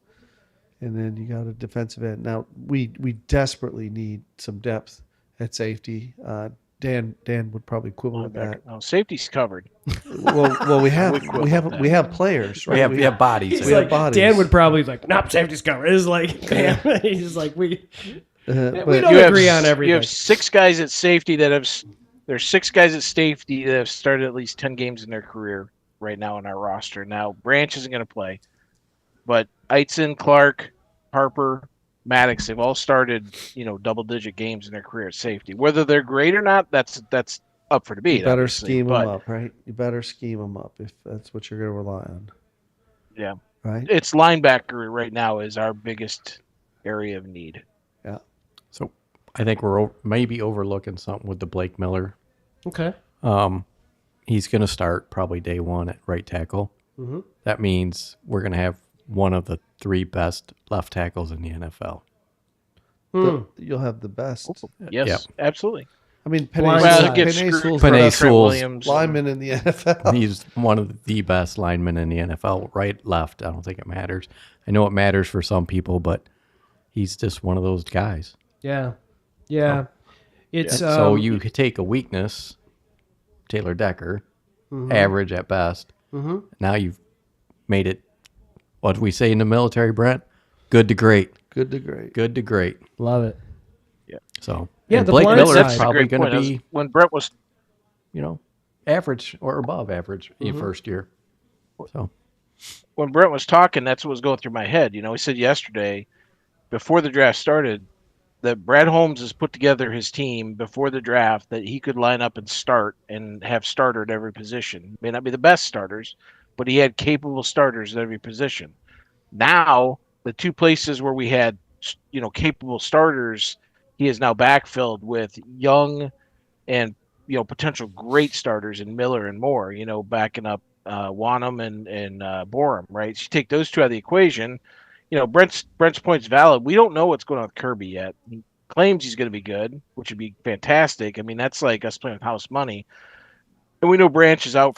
And then you got a defensive end. Now, we desperately need some depth at safety. Dan would probably quibble with that. No, safety's covered. Well, we have players, right? We have bodies. We have bodies. Dan would probably nope, safety's covered. It's like, damn. He's like, we don't agree on everything. You have 6 guys at safety there's 6 guys at safety that have started at least 10 games in their career right now on our roster. Now, Branch isn't going to play, but Eitzen, Clark, Harper, Maddox, they've all started, double-digit games in their career at safety. Whether they're great or not, that's up for debate. You better scheme them up, right? You better scheme them up if that's what you're going to rely on. Yeah. Right? It's linebacker right now is our biggest area of need. Yeah. So I think we're maybe overlooking something with the Blake Miller. Okay. He's going to start probably day one at right tackle. Mm-hmm. That means we're going to have one of the 3 best left tackles in the NFL. you'll have the best. Yes, Yep. absolutely. I mean, Well, it gets Penei screwed Sewell's for the Penei best Trent Sewell's Williams. lineman in the NFL. He's one of the best linemen in the NFL. Right, left. I don't think it matters. I know it matters for some people, but he's just one of those guys. Yeah. It's So you could take a weakness, Taylor Decker, average at best. Now you've made it, what do we say in the military, Brent? Good to great. Good to great. Good to great. love it. So Yeah, and the Blake blind Miller's side. That's a probably great going point. to As be, when Brett was average or above average in first year. So when Brent was talking, that's what was going through my head. He said yesterday, before the draft started, that Brad Holmes has put together his team before the draft that he could line up and start and have starter at every position. May not be the best starters, but he had capable starters at every position. Now, the two places where we had, capable starters, he is now backfilled with young and, potential great starters in Miller and Moore, backing up Wanham and Borum, right? So you take those two out of the equation. Brent's point's valid. We don't know what's going on with Kirby yet. He claims he's going to be good, which would be fantastic. I mean, that's like us playing with house money. And we know Branch is out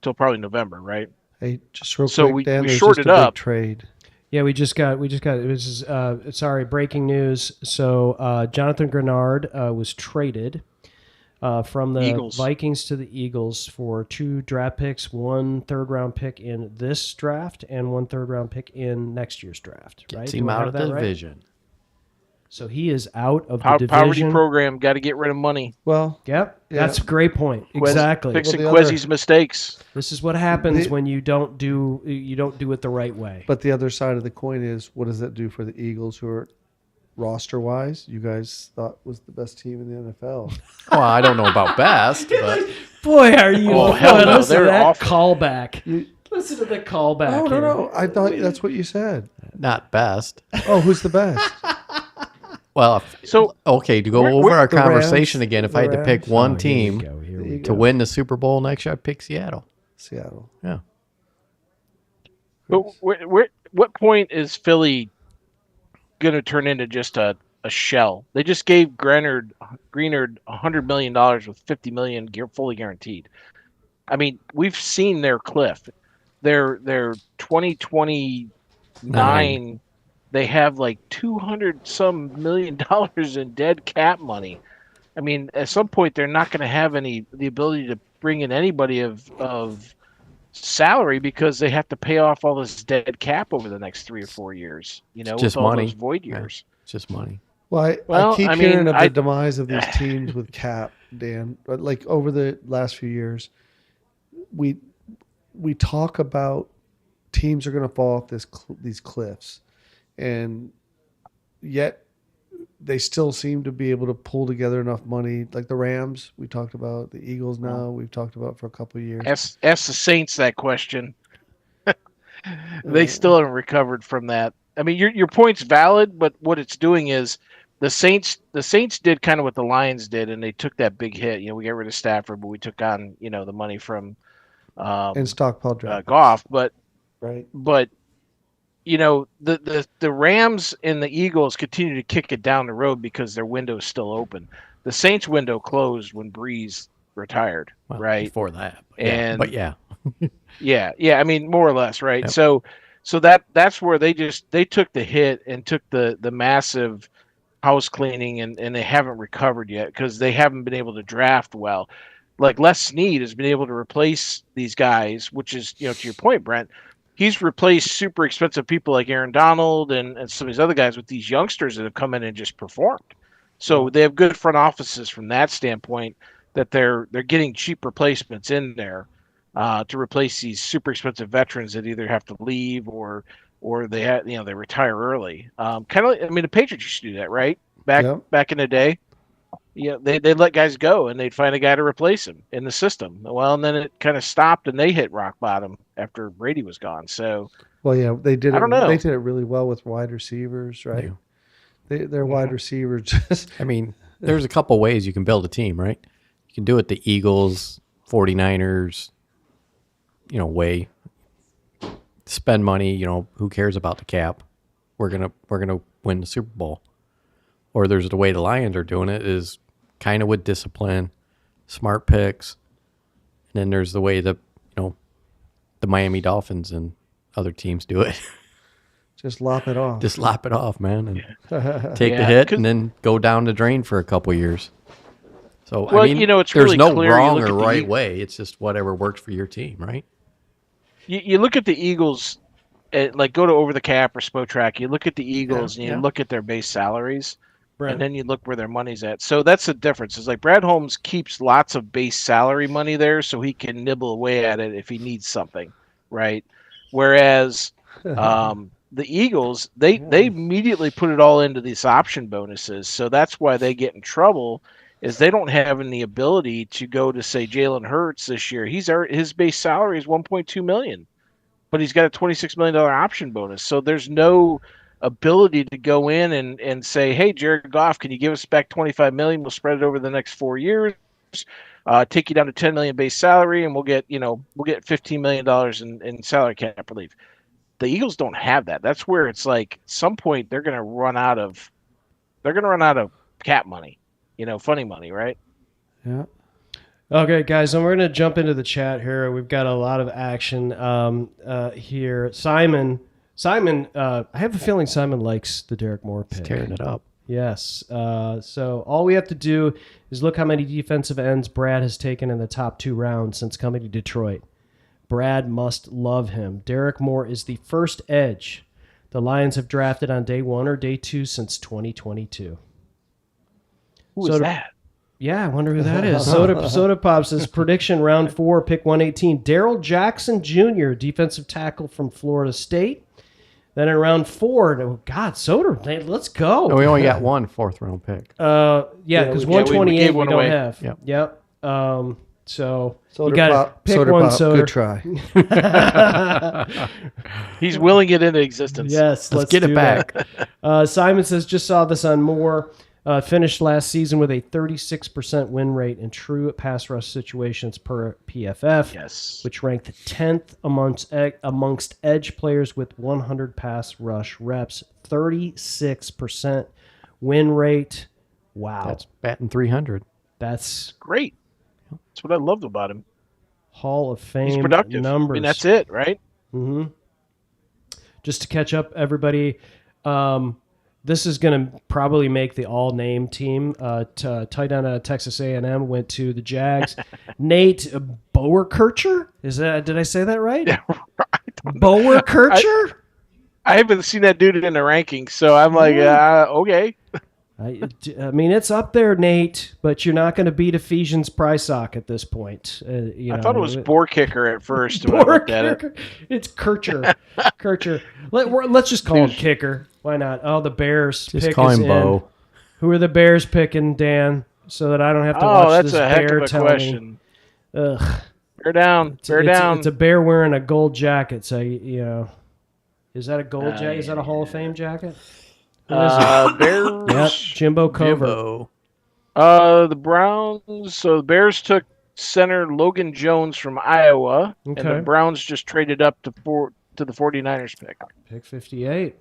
till probably November, right? Hey, just real So quick, Dan, we there's shorted just a big up. trade. Yeah, we just got it was breaking news. So Jonathan Grenard was traded from the Eagles. Vikings to the Eagles for 2 draft picks, 1 third-round pick in this draft, and 1 third-round pick in next year's draft. Right? gets Do him I out have of that the right? division. So he is out of the Poverty division. program, got to get rid of money. Well, Yep, Yeah. that's a great point. Exactly. Fixing Well, the other- Quezzy's mistakes. This is what happens The- when you don't do it the right way. but the other side of the coin is, what does that do for the Eagles, who are roster-wise, you guys thought was the best team in the NFL? Well, I don't know about best, but Boy, are you! Oh, hell no, Listen to they're that awful. callback. Listen to the callback. No, here. no. I thought that's what you said. not best. Oh, who's the best? Well, So okay, to go We're- over our the Rams, conversation again, if I had to pick the one Oh, here we team go, here we You go. to win the Super Bowl next year, I'd pick Seattle. Seattle. Yeah. But what point is Philly going to turn into just a shell? They just gave Greenard $100 million with $50 million fully guaranteed. I mean, we've seen their cliff. Their 2029, they have like $200 some million in dead cap money. I mean, at some point they're not going to have the ability to bring in anybody of salary because they have to pay off all this dead cap over the next 3 or 4 years. just with all money. those void Yeah. years. It's just money. Well, Well, I keep I mean, hearing of I- the demise of these teams with cap, Dan. But like over the last few years, we talk about teams are going to fall off these cliffs, and yet they still seem to be able to pull together enough money. Like the Rams, we talked about. The Eagles now, we've talked about for a couple of years. Ask the Saints that question. They still haven't recovered from that. I mean, your point's valid, but what it's doing is the Saints did kind of what the Lions did, and they took that big hit. We got rid of Stafford, but we took on the money from And stockpile draft, Goff. But right? the Rams and the Eagles continue to kick it down the road because their window is still open. The Saints window closed when Breeze retired, Well, right? Before that. And- yeah. Yeah. I mean, more or less, right? Yep. So that's where they took the hit and took the massive house cleaning, and they haven't recovered yet because they haven't been able to draft well. Like Les Snead has been able to replace these guys, which is, to your point, Brent, he's replaced super expensive people like Aaron Donald and some of these other guys with these youngsters that have come in and just performed. So they have good front offices from that standpoint, that they're getting cheap replacements in there to replace these super expensive veterans that either have to leave or they they retire early. Kind of, I mean, the Patriots used to do that, right? Back in the day. Yeah, they'd let guys go and they'd find a guy to replace him in the system. Well, and then it kind of stopped and they hit rock bottom after Brady was gone. So, Well, yeah, they did. I don't know. They did it really well with wide receivers, right? Their wide receivers just. I mean, there's a couple ways you can build a team, right? You can do it the Eagles, 49ers, way. Spend money, who cares about the cap? We're gonna win the Super Bowl. or there's the way the Lions are doing it is kind of with discipline, smart picks, and then there's the way the Miami Dolphins and other teams do it. Just lop it off. Just lop it off, man, and take the hit, and then go down the drain for a couple years. So well, I mean, it's there's really no clear. wrong or right way. It's just whatever works for your team, right? You look at the Eagles, like go to Over the Cap or Spotrac. You look at the Eagles and you look at their base salaries, and then you look where their money's at. So that's the difference. It's like Brad Holmes keeps lots of base salary money there so he can nibble away at it if he needs something, right? Whereas the Eagles, they immediately put it all into these option bonuses. So that's why they get in trouble, is they don't have any ability to go to, say, Jalen Hurts this year. His base salary is $1.2 million, but he's got a $26 million option bonus. So there's no ability to go in and say, hey, Jared Goff, can you give us back $25 million? We'll spread it over the next 4 years, take you down to $10 million base salary, and we'll get $15 million in salary cap relief. The Eagles don't have that. That's where it's like at some point they're going to run out of cap money, funny money, right? Yeah. Okay, guys, and we're going to jump into the chat here. We've got a lot of action here. Simon, I have a feeling Simon likes the Derek Moore pick. He's tearing it up. Yes. So all we have to do is look how many defensive ends Brad has taken in the top 2 rounds since coming to Detroit. Brad must love him. Derek Moore is the first edge the Lions have drafted on day 1 or day 2 since 2022. Who is that? Yeah, I wonder who that is. Soda Pop says, prediction round 4, pick 118. Darrell Jackson Jr., defensive tackle from Florida State. Then in round 4, God, Soda, let's go. No, we only got one 4th-round pick. Because 128 we don't have. Yep. So Soda you got to pick one, Pop, Soda. good try. He's willing it into existence. Yes, let's get it back. Simon says, just saw this on Moore. Finished last season with a 36% win rate in true pass rush situations per PFF, which ranked 10th amongst edge players with 100 pass rush reps. 36% win rate. Wow. That's batting 300. That's great. That's what I loved about him. Hall of Fame. He's productive. Numbers. I mean, that's it, right? Mm-hmm. Just to catch up, everybody, this is going to probably make the all-name team. Tight end out of Texas A&M went to the Jags. Nate Boerkircher? Did I say that right? Yeah, Boerkircher? I haven't seen that dude in the rankings, so I'm like, okay. I mean, it's up there, Nate, but you're not going to beat Ephesians Prysock at this point. I thought it was Boar Kicker at first when I looked at it. It's Kircher. Kircher. Let's just call him Kicker. Why not? Oh, the Bears. Just pick call is him Bo. Who are the Bears picking, Dan? So that I don't have to watch this that's a heck bear of a tell question. me. Ugh. Bear down. Bear down. It's a bear wearing a gold jacket. So, is that a gold jacket? Is that a Hall of Fame jacket? Bears. Yep, Jimbo Covert. The Browns. So the Bears took center Logan Jones from Iowa, and the Browns just traded up to the 49ers pick. Pick 58.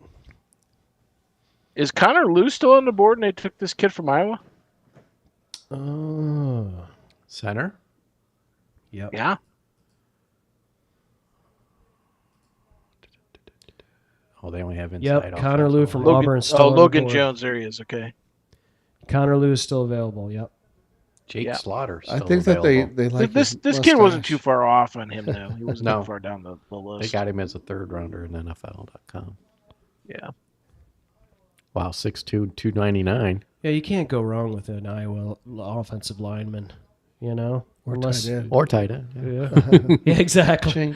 Is Connor Lew still on the board, and they took this kid from Iowa? Center? Yep. Yeah. Oh, they only have inside. Yep, Connor Lew from Auburn. Logan Jones, there he is. Okay. Connor Lew is still available. Yep. Jake Slaughter. I think available. That they like this kid wasn't too far off on him though. He wasn't too far down the list. They got him as a 3rd rounder in NFL.com. Yeah. Wow, 6'2", 299. Yeah, you can't go wrong with an Iowa offensive lineman, Or unless, tight end. Or tight end. Yeah, yeah exactly.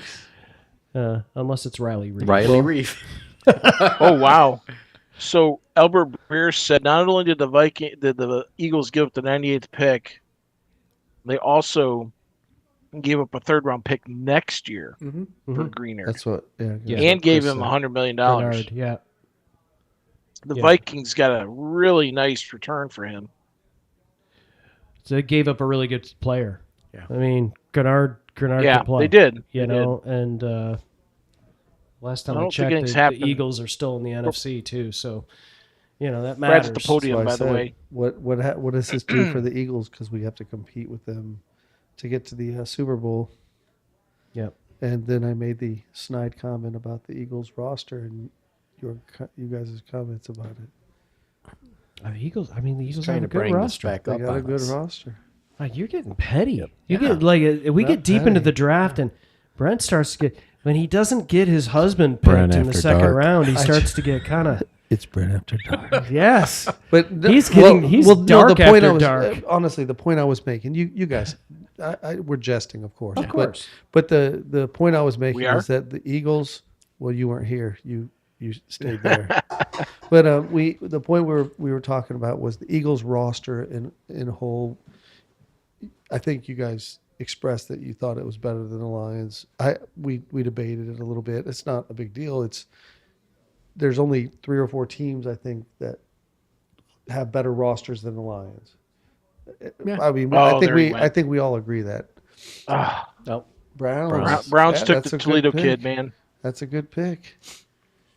Unless it's Riley Reef. Riley Reef. Oh wow! So Albert Breer said not only did the Eagles give up the 98th pick, they also gave up a 3rd-round pick next year for Greener. That's what. Yeah. And gave him $100 million. Bernard, yeah. The Vikings got a really nice return for him. So they gave up a really good player. Yeah. I mean, Grenard could play. They did. And last time I checked, the Eagles are still in the NFC too. So, That Brad's matters. at the podium, by the way. What does this do for the Eagles? Because we have to compete with them to get to the Super Bowl. Yep. And then I made the snide comment about the Eagles roster and you guys' comments about it. The Eagles have trying a to good bring this roster. back They up got a on good us. roster. You're getting petty. You Yeah. get we get deep into petty. the draft, and Brent starts to get when he doesn't get his husband Brent picked in the after second dark. round. He starts to get kind of It's Brent after dark. yes. But He's dark after dark. Honestly, the point I was making, you guys, we're jesting, of course. Of course. But the point I was making We are? is that the Eagles. Well, you weren't here. You stayed there. But the point we were talking about was the Eagles roster in whole. I think you guys expressed that you thought it was better than the Lions. We debated it a little bit. It's not a big deal. There's only 3 or 4 teams I think that have better rosters than the Lions. Yeah. I mean, Oh, I think we all agree that. Nope. Browns Took that's the a good Toledo pick. kid, man. That's a good pick.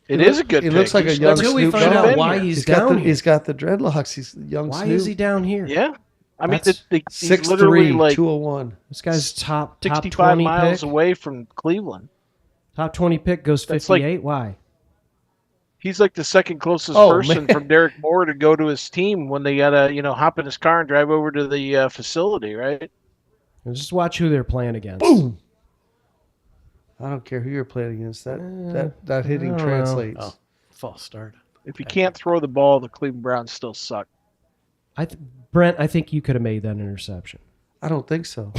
It is a good He pick. looks like a He's young never Until we Snoop find Dogg. out why he's down here. He's got the dreadlocks. He's young Why Snoop. is he down here? Yeah. I mean, That's he's literally 6'3", like 201. This guy's top 65 20 miles pick. away from Cleveland. Top 20 pick goes That's like- 58. Why? He's like the second closest Oh, person man. from Derek Moore to go to his team when they gotta, hop in his car and drive over to the facility, right? Just watch who they're playing against. Boom. I don't care who you're playing against. That hitting I don't know. translates. Oh, false start. If you can't throw the ball, the Cleveland Browns still suck. Brent, I think you could have made that interception. I don't think so.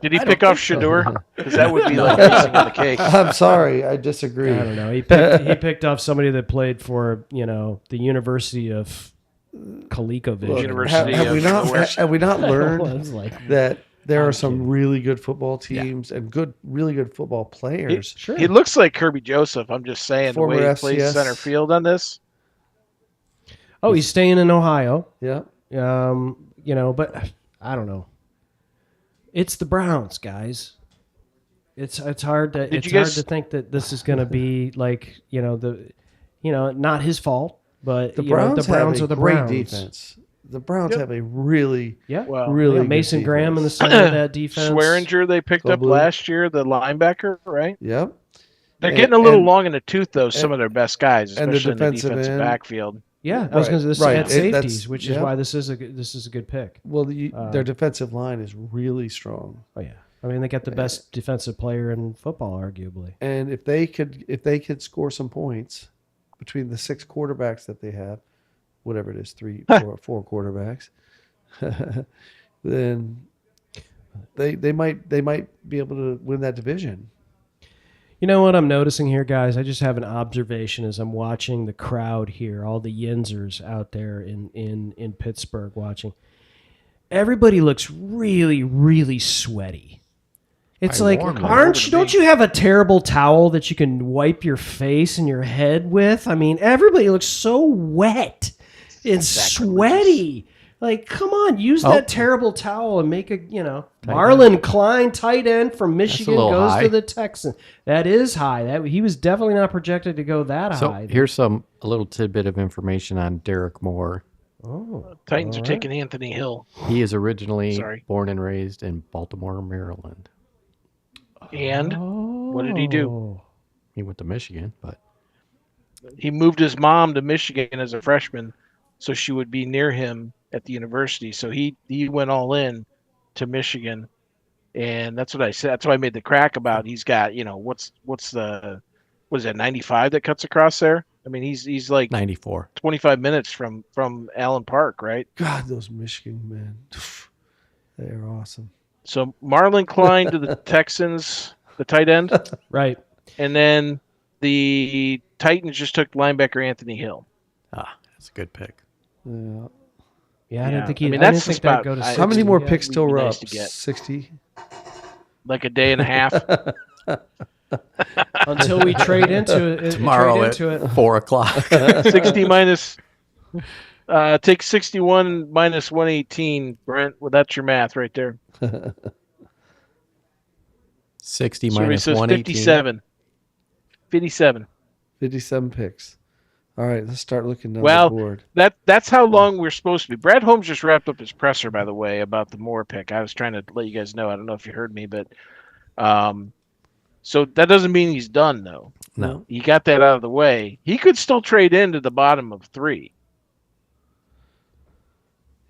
Did he pick off Shador? Because that would be like icing on the cake. I'm sorry. I disagree. I don't know. He picked off somebody that played for the University of ColecoVision. University Have of we nowhere. not I learned was like, that there are I'm some kidding. really good football teams and really good football players? sure. He looks like Kirby Joseph. I'm just saying Former the way he plays FCS. center field on this. Oh, he's staying in Ohio. Yeah. But I don't know. It's the Browns, guys. It's hard to Did you hard guys- to think that this is going to be like not his fault, but The Browns, the Browns have are a the great Browns. defense. The Browns Yep. have a really, Yeah, Well, really yeah, good Mason Graham in the defense. center of that defense. Swearinger they picked Go up blue. last year, the linebacker, right? Yep. They're And- getting a little and- long in the tooth, though. Some of their best guys, and the especially in the defensive defensive end. backfield. Yeah, I was going to say Right. at It- safeties, that's- which is yeah. why this is a good pick. Well, their defensive line is really strong. Oh yeah, I mean they got the best defensive player in football, arguably. And if they could score some points between the 6 quarterbacks that they have, whatever it is, 4 quarterbacks, then they might be able to win that division. You know what I'm noticing here, guys? I just have an observation as I'm watching the crowd here, all the Yinzers out there in Pittsburgh watching. Everybody looks really, really sweaty. It's like, don't you have a terrible towel that you can wipe your face and your head with? I mean, everybody looks so wet and sweaty. Like, come on, use that terrible towel and make a, Marlon Klein, tight end from Michigan, little goes high. to the Texans. That is high. He was definitely not projected to go that So high. here's a little tidbit of information on Derek Moore. Titans are taking Anthony Hill. He is originally Sorry. born and raised in Baltimore, Maryland. And what did he do? Oh. He went to Michigan, but He moved his mom to Michigan as a freshman so she would be near him at the university. So he went all in to Michigan. And that's what I said. That's why I made the crack about he's got, what is that, 95 that cuts across there? I mean, he's like 94. 25 minutes from Allen Park, right? God, those Michigan men, they are awesome. So Marlon Klein to the Texans, the tight end. Right. And then the Titans just took linebacker Anthony Hill. That's a good pick. Yeah. Yeah, I didn't think I he. mean, I that's didn't think the that'd spot. go to. I- 60. How many more Yeah, picks would till be we're nice up? to get. 60. Like a day and a half. Until we trade into it. Tomorrow trade at into it. 4 o'clock. 60 minus. Take 61 minus 118, Brent. Well, that's your math right there. 60 So he minus says 118. 57. 57. 57 picks. All right, let's start looking down the Well, board. that's how long we're supposed to be. Brad Holmes just wrapped up his presser, by the way, about the Moore pick. I was trying to let you guys know. I don't know if you heard me, but so that doesn't mean he's done, though. No. He got that out of the way. He could still trade into the bottom of 3.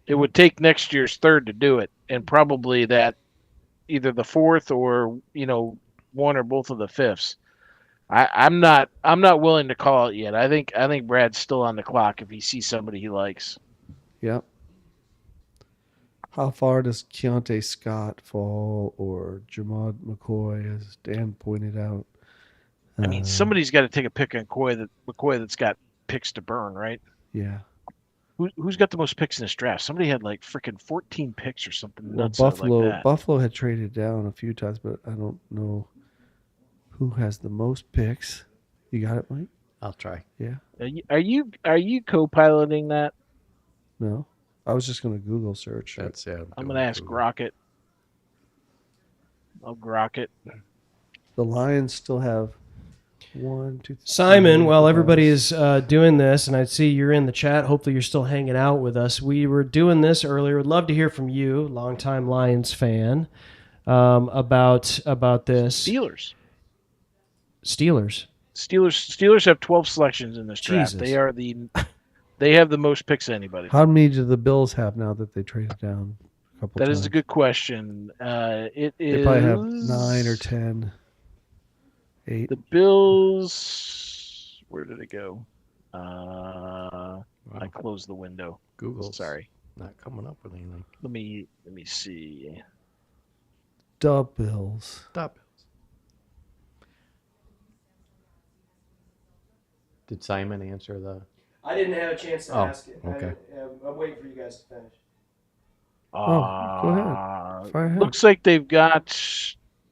It would take next year's 3rd to do it, and probably that either the 4th or one or both of the 5ths. I'm not willing to call it yet. I think Brad's still on the clock if he sees somebody he likes. Yep. How far does Keontae Scott fall or Jamad McCoy, as Dan pointed out? I mean, somebody's got to take a pick on McCoy that's got picks to burn, right? Yeah. Who's got the most picks in this draft? Somebody had like freaking 14 picks or something Well, nuts like that. Buffalo had traded down a few times, but I don't know who has the most picks. You got it, Mike? I'll try. Yeah. Are you co-piloting that? No. I was just going to Google search. That's I'm going to ask Rocket. I'll grok it. The Lions still have 1, 2, 3. Simon, while everybody is doing this, and I see you're in the chat, hopefully you're still hanging out with us. We were doing this earlier. Would love to hear from you, longtime Lions fan, about this. Steelers have 12 selections in this draft. Jesus. They have the most picks of anybody. How many do the Bills have now that they traded down a couple That times? is a good question. It is. They probably have 9 or 10. 8. The Bills. Where did it go? I closed the window. Google. Sorry. Not coming up with anything. Let me see. The Bills. Stop. Did Simon answer the? I didn't have a chance to ask it. Okay. I'm waiting for you guys to finish. Go ahead. Fire ahead. Looks like they've got.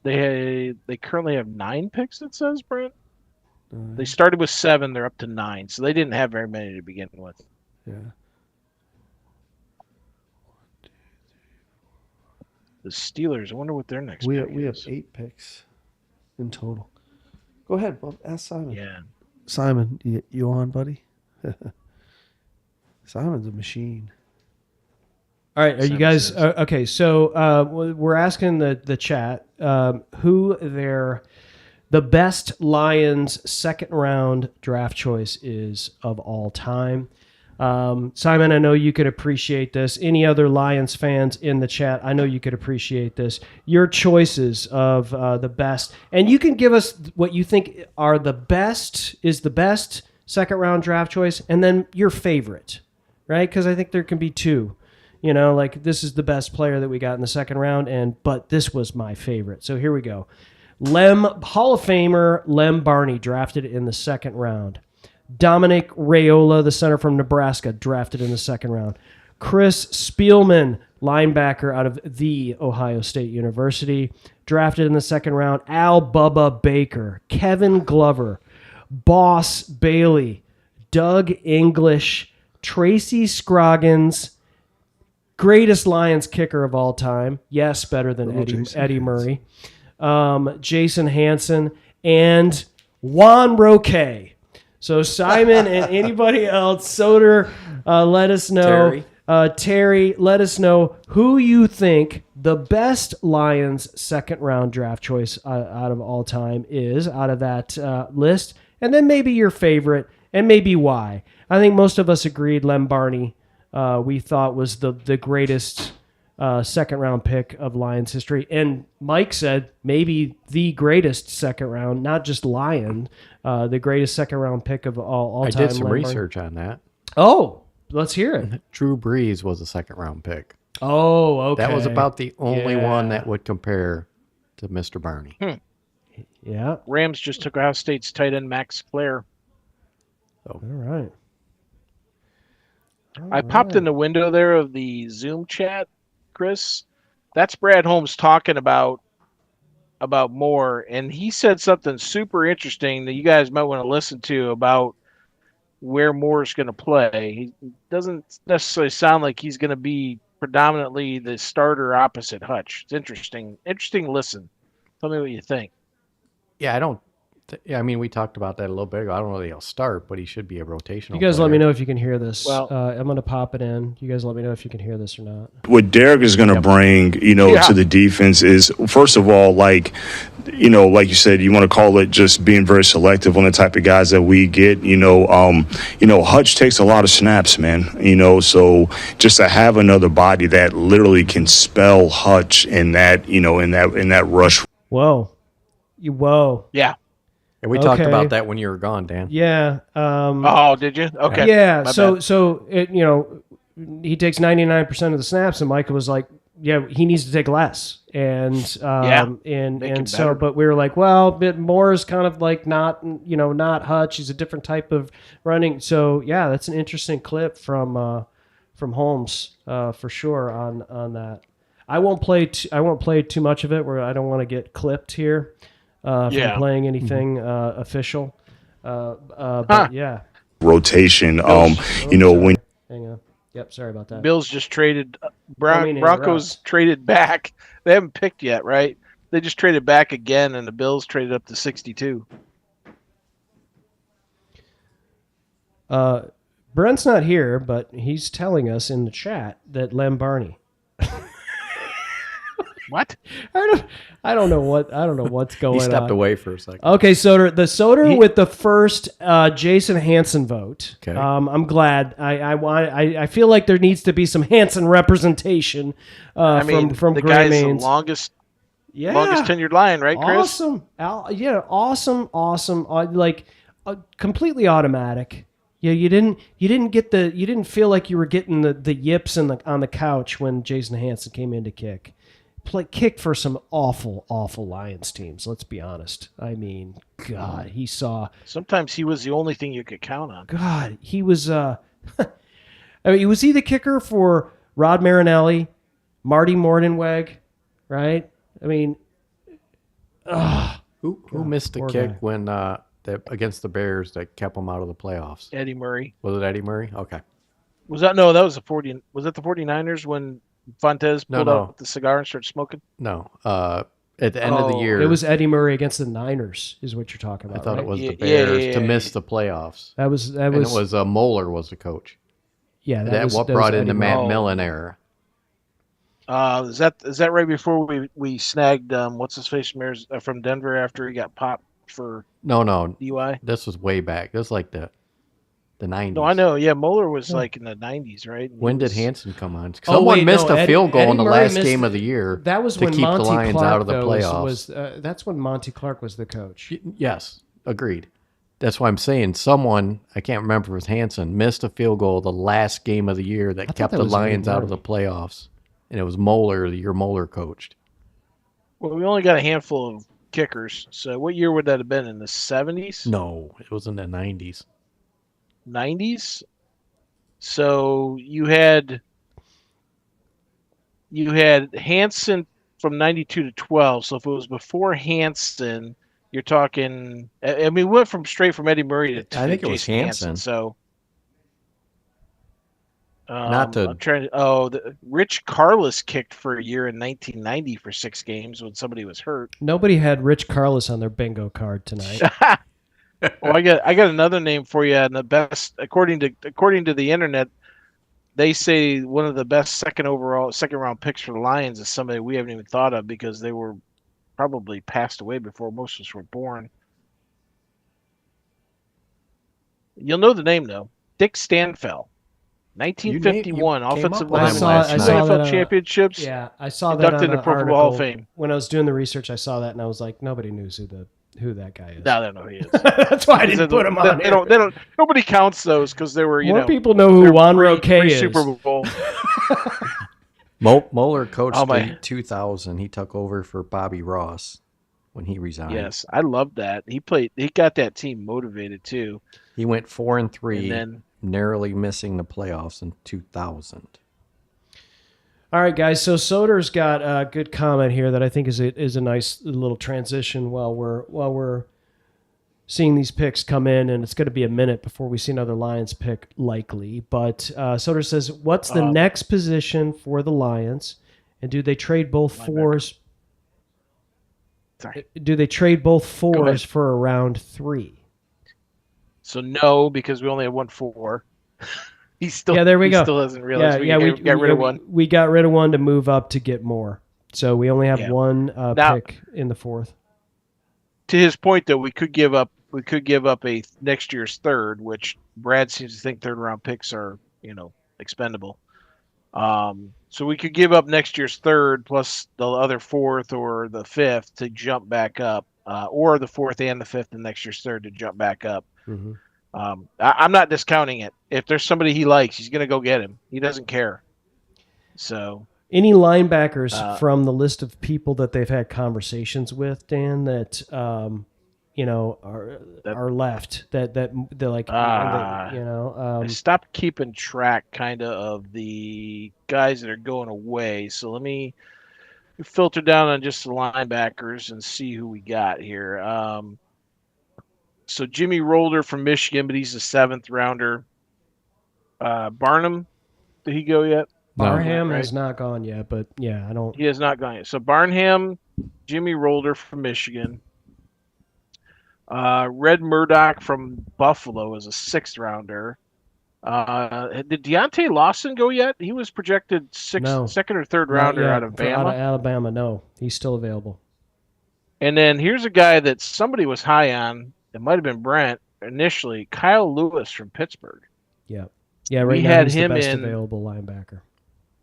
They currently have 9 picks. It says, Brent. They started with 7. They're up to 9, so they didn't have very many to begin with. Yeah. The Steelers. I wonder what their next. We pick have is. 8 picks in total. Go ahead, Bob. Ask Simon. Yeah. Simon, you on, buddy? Simon's a machine. All right, are you guys okay? So we're asking the chat who the best Lions second round draft choice is of all time. Simon, I know you could appreciate this. Any other Lions fans in the chat, I know you could appreciate this. Your choices of the best, and you can give us what you think are the best second round draft choice, and then your favorite, right? Because I think there can be 2. Like this is the best player that we got in the second round, but this was my favorite. So here we go. Hall of Famer Lem Barney, drafted in the second round. Dominic Raiola, the center from Nebraska, drafted in the second round. Chris Spielman, linebacker out of the Ohio State University, drafted in the second round. Al Bubba Baker, Kevin Glover, Boss Bailey, Doug English, Tracy Scroggins, greatest Lions kicker of all time. Yes, better than Eddie Murray. Jason Hansen, and Juan Roque. So Simon and anybody else, Soder, let us know. Terry, let us know who you think the best Lions second round draft choice out of all time is out of that list. And then maybe your favorite and maybe why. I think most of us agreed Lem Barney we thought was the greatest second round pick of Lions history. And Mike said maybe the greatest second round, not just Lion, the greatest second round pick of all time. I did some research on that. Oh, let's hear it. Drew Brees was a second round pick. Oh, okay. That was about the only one that would compare to Mr. Barney. Yeah. Rams just took Ohio State's tight end Max Clare. All right. I popped in the window there of the Zoom chat, Chris. That's Brad Holmes talking about Moore, and he said something super interesting that you guys might want to listen to about where Moore's going to play. He doesn't necessarily sound like he's going to be predominantly the starter opposite Hutch. It's interesting. Interesting listen. Tell me what you think. Yeah, I don't Yeah, I mean, we talked about that a little bit ago. I don't know that he'll start, but he should be a rotational. You guys player. let me know if you can hear this. Well- I'm going to pop it in. You guys let me know if you can hear this or not. What Derek is going to bring, to the defense is, first of all, like you said, you want to call it just being very selective on the type of guys that we get. Hutch takes a lot of snaps, man. So just to have another body that literally can spell Hutch in that, in that rush. Whoa. Whoa. Yeah. And we talked Okay. about that when you were gone, Dan. Yeah. Oh, did you? Okay. Yeah. My So bad. he takes 99% of the snaps, and Michael was like, yeah, he needs to take less. And Make him and so, better. but we were like, well, a bit more is kind of like not Hutch. He's a different type of running. So yeah, that's an interesting clip from Holmes for sure on that. I won't play too much of it where I don't want to get clipped here from playing anything official. But yeah. Rotation, When hang on. Yep, sorry about that. Bills just traded. I mean, Broncos traded back. They haven't picked yet, right? They just traded back again, and the Bills traded up to 62. Brent's not here, but he's telling us in the chat that Lem Barney. What? I don't know what's going on. He stepped away for a second. Okay, Soder with the first Jason Hansen vote. Okay. I'm glad. I feel like there needs to be some Hansen representation from the Gray guy's the Mains. longest Yeah. tenured Lion, right, Chris? Awesome. Awesome. Completely automatic. Yeah, you didn't feel like you were getting the yips on the couch when Jason Hansen came in to kick. Kicked for some awful Lions teams. Let's be honest. I mean, God, he saw. Sometimes he was the only thing you could count on. God, he was. I mean, was he the kicker for Rod Marinelli, Marty Mordenweg, right? I mean, Who missed the poor kick guy. when against the Bears that kept them out of the playoffs? Eddie Murray. Was it Eddie Murray? Okay. Was that no? That was the 40. Was that the 49ers when Fontes pulled No. out the cigar and started smoking? No. At the end of the Oh. year, It was Eddie Murray against the Niners, is what you're talking I about. thought right? it was Yeah, the Bears yeah, to yeah, miss yeah. the playoffs. That was And it was Moeller was the coach. yeah. That was, what that brought was in the Eddie Matt Murray. Millen-era. Is that right before we snagged what's his face from Denver after he got popped for No. DUI? This was way back. This was like the 90s. No, I know. Yeah, Moeller was like in the 90s, right? And When he did was- Hansen come on? Oh, Someone wait, missed no, a field goal Eddie in the Murray last missed game the- of the year That was to when keep Monty the Lions Clark, out of the though, playoffs. that's when Monty Clark was the coach. Yes, agreed. That's why I'm saying someone, I can't remember if it was Hansen, missed a field goal the last game of the year that thought kept that the was Eddie Lions out of the Murray. playoffs. And it was Moeller, the year Moeller coached. Well, we only got a handful of kickers. So what year would that have been? In the 70s? No, it was in the 90s. 90s? So you had Hansen from 92 to 12. So if it was before Hansen, you're talking. I mean, we went straight from Eddie Murray to I think it was Jason Hansen. So Not to- I'm trying to. Rich Carlos kicked for a year in 1990 for 6 games when somebody was hurt. Nobody had Rich Carlos on their bingo card tonight. Well, I got another name for you, and the best according to the internet, they say one of the best second round picks for the Lions is somebody we haven't even thought of because they were probably passed away before most of us were born. You'll know the name though, Dick Stanfel, 1951 You came offensive up with lineman, him last night. NFL championships, Yeah, I saw that inducted on in the an Pro Football article. Hall of Fame. When I was doing the research, I saw that and I was like, nobody knows who that guy is. Now they don't know who he is. That's why I didn't put him on. They don't. Nobody counts those because they were More people know who they're Wanro K is. Super Bowl. Moeller coached Oh, my- in 2000. He took over for Bobby Ross when he resigned. Yes, I love that. He got that team motivated too. He went 4-3, And then narrowly missing the playoffs in 2000. All right, guys. So Soder's got a good comment here that I think is a nice little transition while we're seeing these picks come in, and it's going to be a minute before we see another Lions pick likely. But Soder says, "What's the next position for the Lions, and do they trade both fours?" Sorry. Do they trade both Go ahead. fours for a round 3? So no, because we only have 1 4. He still Yeah, there we go. Still hasn't realized we got rid yeah, of one. We got rid of one to move up to get more. So we only have Yeah. one Now- pick in the 4th. To his point, though, we could give up a next year's third, which Brad seems to think 3rd-round picks are, expendable. So we could give up next year's third plus the other 4th or the 5th to jump back up, or the 4th and the 5th and next year's third to jump back up. Mm-hmm. I'm not discounting it. If there's somebody he likes, he's going to go get him. He doesn't care. So any linebackers from the list of people that they've had conversations with, Dan, that are left that they're like I stopped keeping track kind of the guys that are going away. So let me filter down on just the linebackers and see who we got here. So Jimmy Rolder from Michigan, but he's a 7th rounder. Barnum, did he go yet? Barham has not gone yet, but yeah, I don't. He has not gone yet. So Barnham, Jimmy Rolder from Michigan. Red Murdoch from Buffalo is a 6th rounder. Did Deontay Lawson go yet? He was projected 2nd or 3rd rounder out of Bama. Out of Alabama, no, he's still available. And then here's a guy that somebody was high on. It might have been Brent initially. Kyle Lewis from Pittsburgh. Yeah. Right now he's the best available linebacker.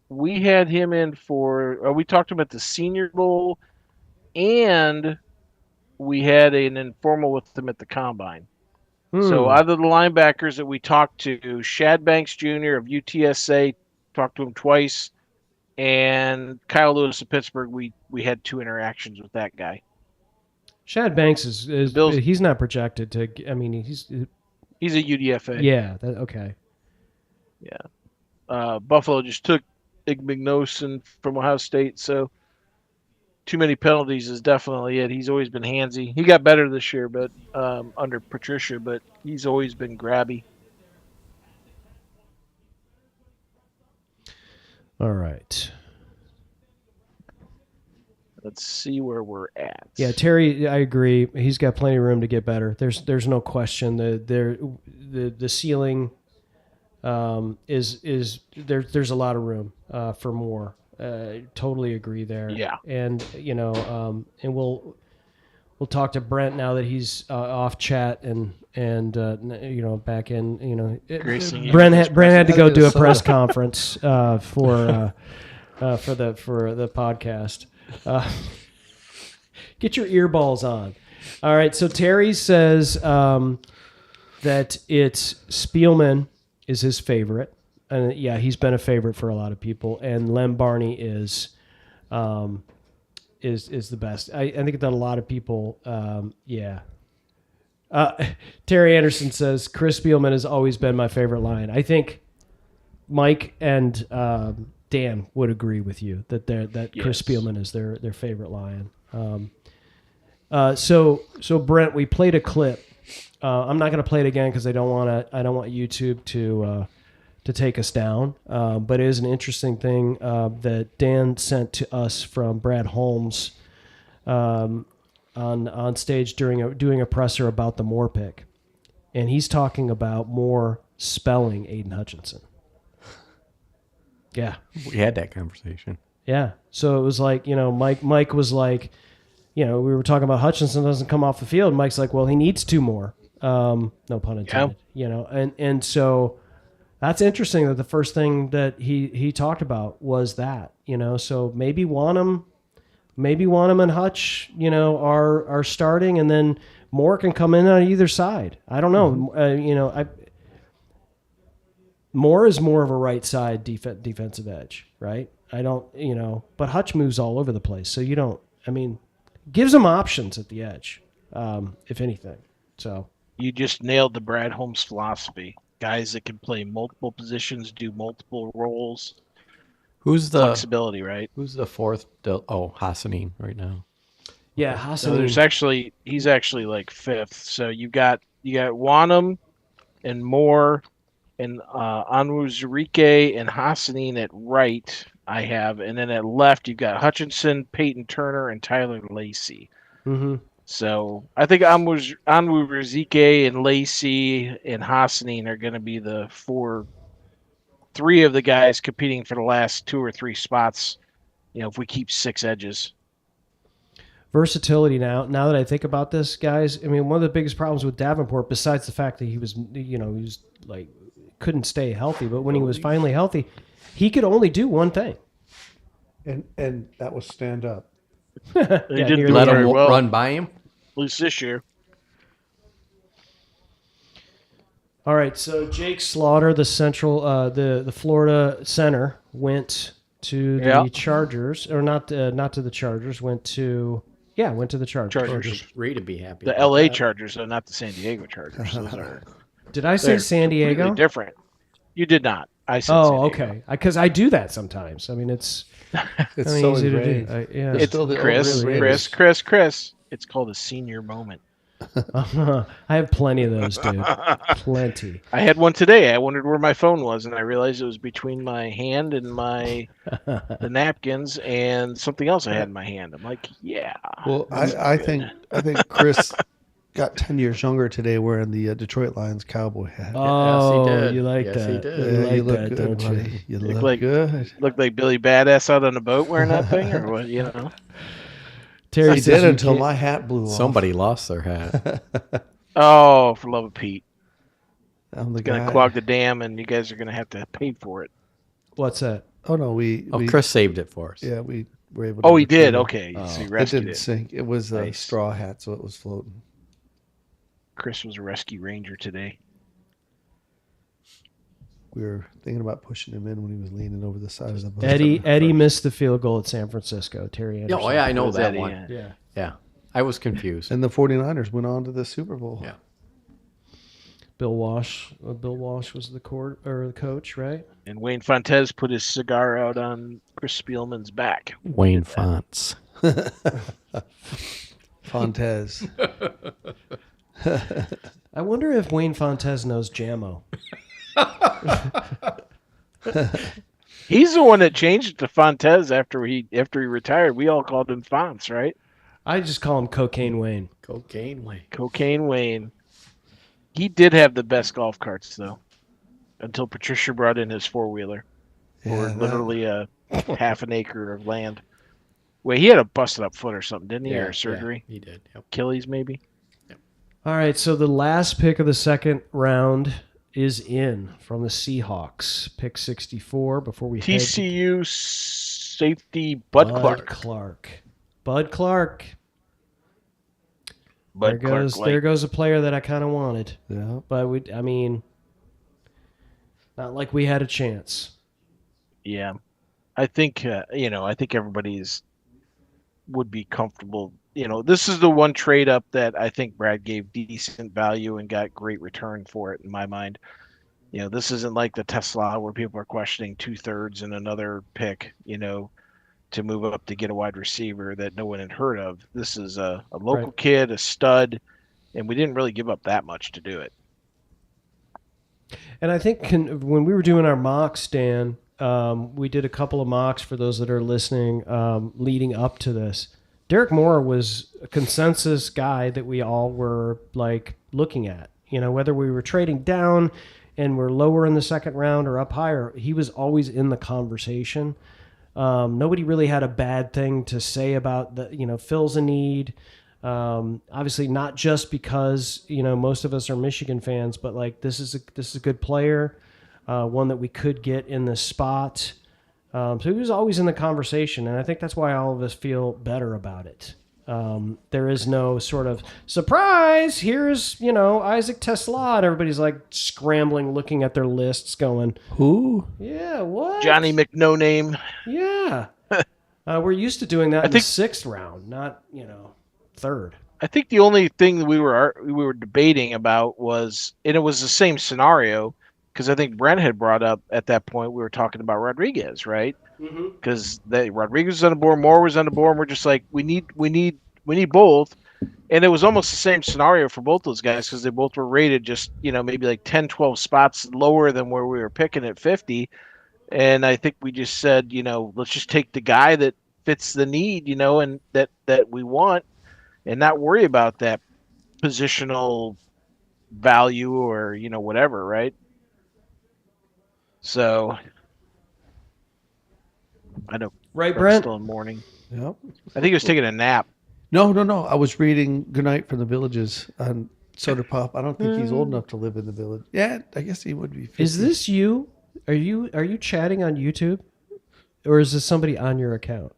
We had him in for. We talked about the Senior Bowl, and we had an informal with him at the Combine. So out of the linebackers that we talked to, Shad Banks Jr. of UTSA, talked to him twice, and Kyle Lewis of Pittsburgh, we had 2 interactions with that guy. Shad Banks is he's not projected to. I mean, he's a UDFA. Yeah. Okay. Yeah. Buffalo just took Igmignosin from Ohio State, so too many penalties is definitely it. He's always been handsy. He got better this year, but under Patricia, but he's always been grabby. All right. Let's see where we're at. Yeah, Terry, I agree. He's got plenty of room to get better. There's no question. The ceiling is there's a lot of room for more. Totally agree there. Yeah. And and we'll talk to Brent now that he's off chat and back in. Brent had to go do a press conference for the podcast. Get your earballs on. All right. So Terry says that it's Spielman is his favorite. And yeah, he's been a favorite for a lot of people. And Lem Barney is the best. I think that a lot of people, Terry Anderson says Chris Spielman has always been my favorite Lion. I think Mike and Dan would agree with you that Chris Spielman is their favorite Lion. So Brent, we played a clip. I'm not going to play it again because I don't want YouTube to take us down. But it is an interesting thing that Dan sent to us from Brad Holmes on stage doing a presser about the Moore pick, and he's talking about Moore spelling Aiden Hutchinson. Yeah, we had that conversation. Yeah, so it was like Mike was like, we were talking about Hutchinson doesn't come off the field. And Mike's like, well, he needs 2 more. No pun intended. Yeah. And so that's interesting that the first thing that he talked about was that, so maybe Wanham and Hutch, are starting, and then Moore can come in on either side. I don't know. Moore is more of a right side defensive edge, right? I don't, but Hutch moves all over the place. So gives him options at the edge, if anything. So you just nailed the Brad Holmes philosophy. Guys that can play multiple positions, do multiple roles. Who's the flexibility, right? Who's the 4th? Hassanin right now. Yeah, Hassanin. So he's actually like 5th. So you got Wanham and Moore and Onwuzurike and Hassanin at right. I have, and then at left you've got Hutchinson, Peyton Turner, and Tyler Lacey. Mm-hmm. So I think Anwu Rizike and Lacey and Hassanin are going to be the three of the guys competing for the last 2 or 3 spots. If we keep 6 edges. Versatility now that I think about this, guys, I mean, one of the biggest problems with Davenport, besides the fact that he was like couldn't stay healthy, but when he was finally healthy, he could only do one thing. And that was stand up. He didn't do Let very him well, run by him. at least this year. All right, so Jake Slaughter, the the Florida center, went to the Chargers, or not to the Chargers, went to the Chargers. Ray to be happy. The LA Chargers, though, not the San Diego Chargers. Those are Did I say San Diego? completely different. You did not. I said Oh, San Diego. okay. Because I do that sometimes. I mean, it's so easy to do. ingrained. Yeah. It's still the Chris, old Chris, Chris, Chris. It's called a senior moment. I have plenty of those, dude. Plenty. I had one today. I wondered where my phone was, and I realized it was between my hand and the napkins and something else I had in my hand. I'm like, yeah. Well, I think Chris got 10 years younger today wearing the Detroit Lions cowboy hat. Oh, yes, he did. you like Yes, that? he did. You Yeah, like you look that, good, don't you? buddy. You look like- good. Looked like Billy Badass out on a boat wearing that thing, or what? Terry He says did you until can't- my hat blew off. Somebody lost their hat. Oh, for love of Pete. I'm the Gonna guy. clog the dam, and you guys are gonna have to pay for it. What's that? Oh no, we Chris saved it for us. Yeah, we were able to. Oh, he did. retrieve it. Okay, so he It rescued didn't it. sink. It was a Nice. straw hat, so it was floating. Chris was a rescue ranger today. We were thinking about pushing him in when he was leaning over the side of the boat. Eddie missed the field goal at San Francisco. Terry Anderson. Oh yeah, I know Was that Eddie, one. yeah. Yeah. Yeah, I was confused. And the 49ers went on to the Super Bowl. Yeah. Bill Walsh was the coach, right? And Wayne Fontes put his cigar out on Chris Spielman's back. Wayne Fonts. Fontes. I wonder if Wayne Fontes knows Jamo. He's the one that changed it to Fontes after he retired. We all called him Fonts, right? I just call him Cocaine Wayne. Cocaine Wayne. Cocaine Wayne. He did have the best golf carts, though, until Patricia brought in his four-wheeler for Yeah, that- literally a half an acre of land. Wait, he had a busted up foot or something, didn't he? Or surgery? Yeah, he did. Yep. Achilles, maybe? All right, so the last pick of the second round is in from the Seahawks. Pick 64 before we head to TCU safety Bud Clark. Bud Clark. Bud Clark. There goes a player that I kind of wanted. Yeah. But not like we had a chance. Yeah. I think, I think everybody's would be comfortable. This is the one trade up that I think Brad gave decent value and got great return for it in my mind. This isn't like the Tesla where people are questioning 2/3 and another pick, to move up to get a wide receiver that no one had heard of. This is a local kid, a stud, and we didn't really give up that much to do it. And I think when we were doing our mocks, Dan, we did a couple of mocks for those that are listening leading up to this. Derek Moore was a consensus guy that we all were looking at. Whether we were trading down and we're lower in the second round or up higher, he was always in the conversation. Nobody really had a bad thing to say about fills a need. Obviously not just because, most of us are Michigan fans, but this is a good player, one that we could get in this spot. So he was always in the conversation, and I think that's why all of us feel better about it. There is no sort of surprise. Here's, Isaac Tesla, and everybody's scrambling, looking at their lists going, Who? yeah, what? Johnny McNo-Name. Yeah. We're used to doing that in the sixth round, not, third. I think the only thing that we were debating about was, and it was the same scenario, because I think Brent had brought up at that point, we were talking about Rodriguez, right? Because Rodriguez was on the board, Moore was on the board, and we're just like, we need both. And it was almost the same scenario for both those guys because they both were rated just, maybe 10, 12 spots lower than where we were picking at 50. And I think we just said, let's just take the guy that fits the need, and that we want. and not worry about that positional value or whatever, right? So I know Right, Brent's Brent? still in mourning. Yep. I think he was taking a nap. No. I was reading Goodnight from the Villages on Soda Pop. I don't think he's old enough to live in the village. Yeah, I guess he would be. 50. Is this you? Are you chatting on YouTube, or is this somebody on your account?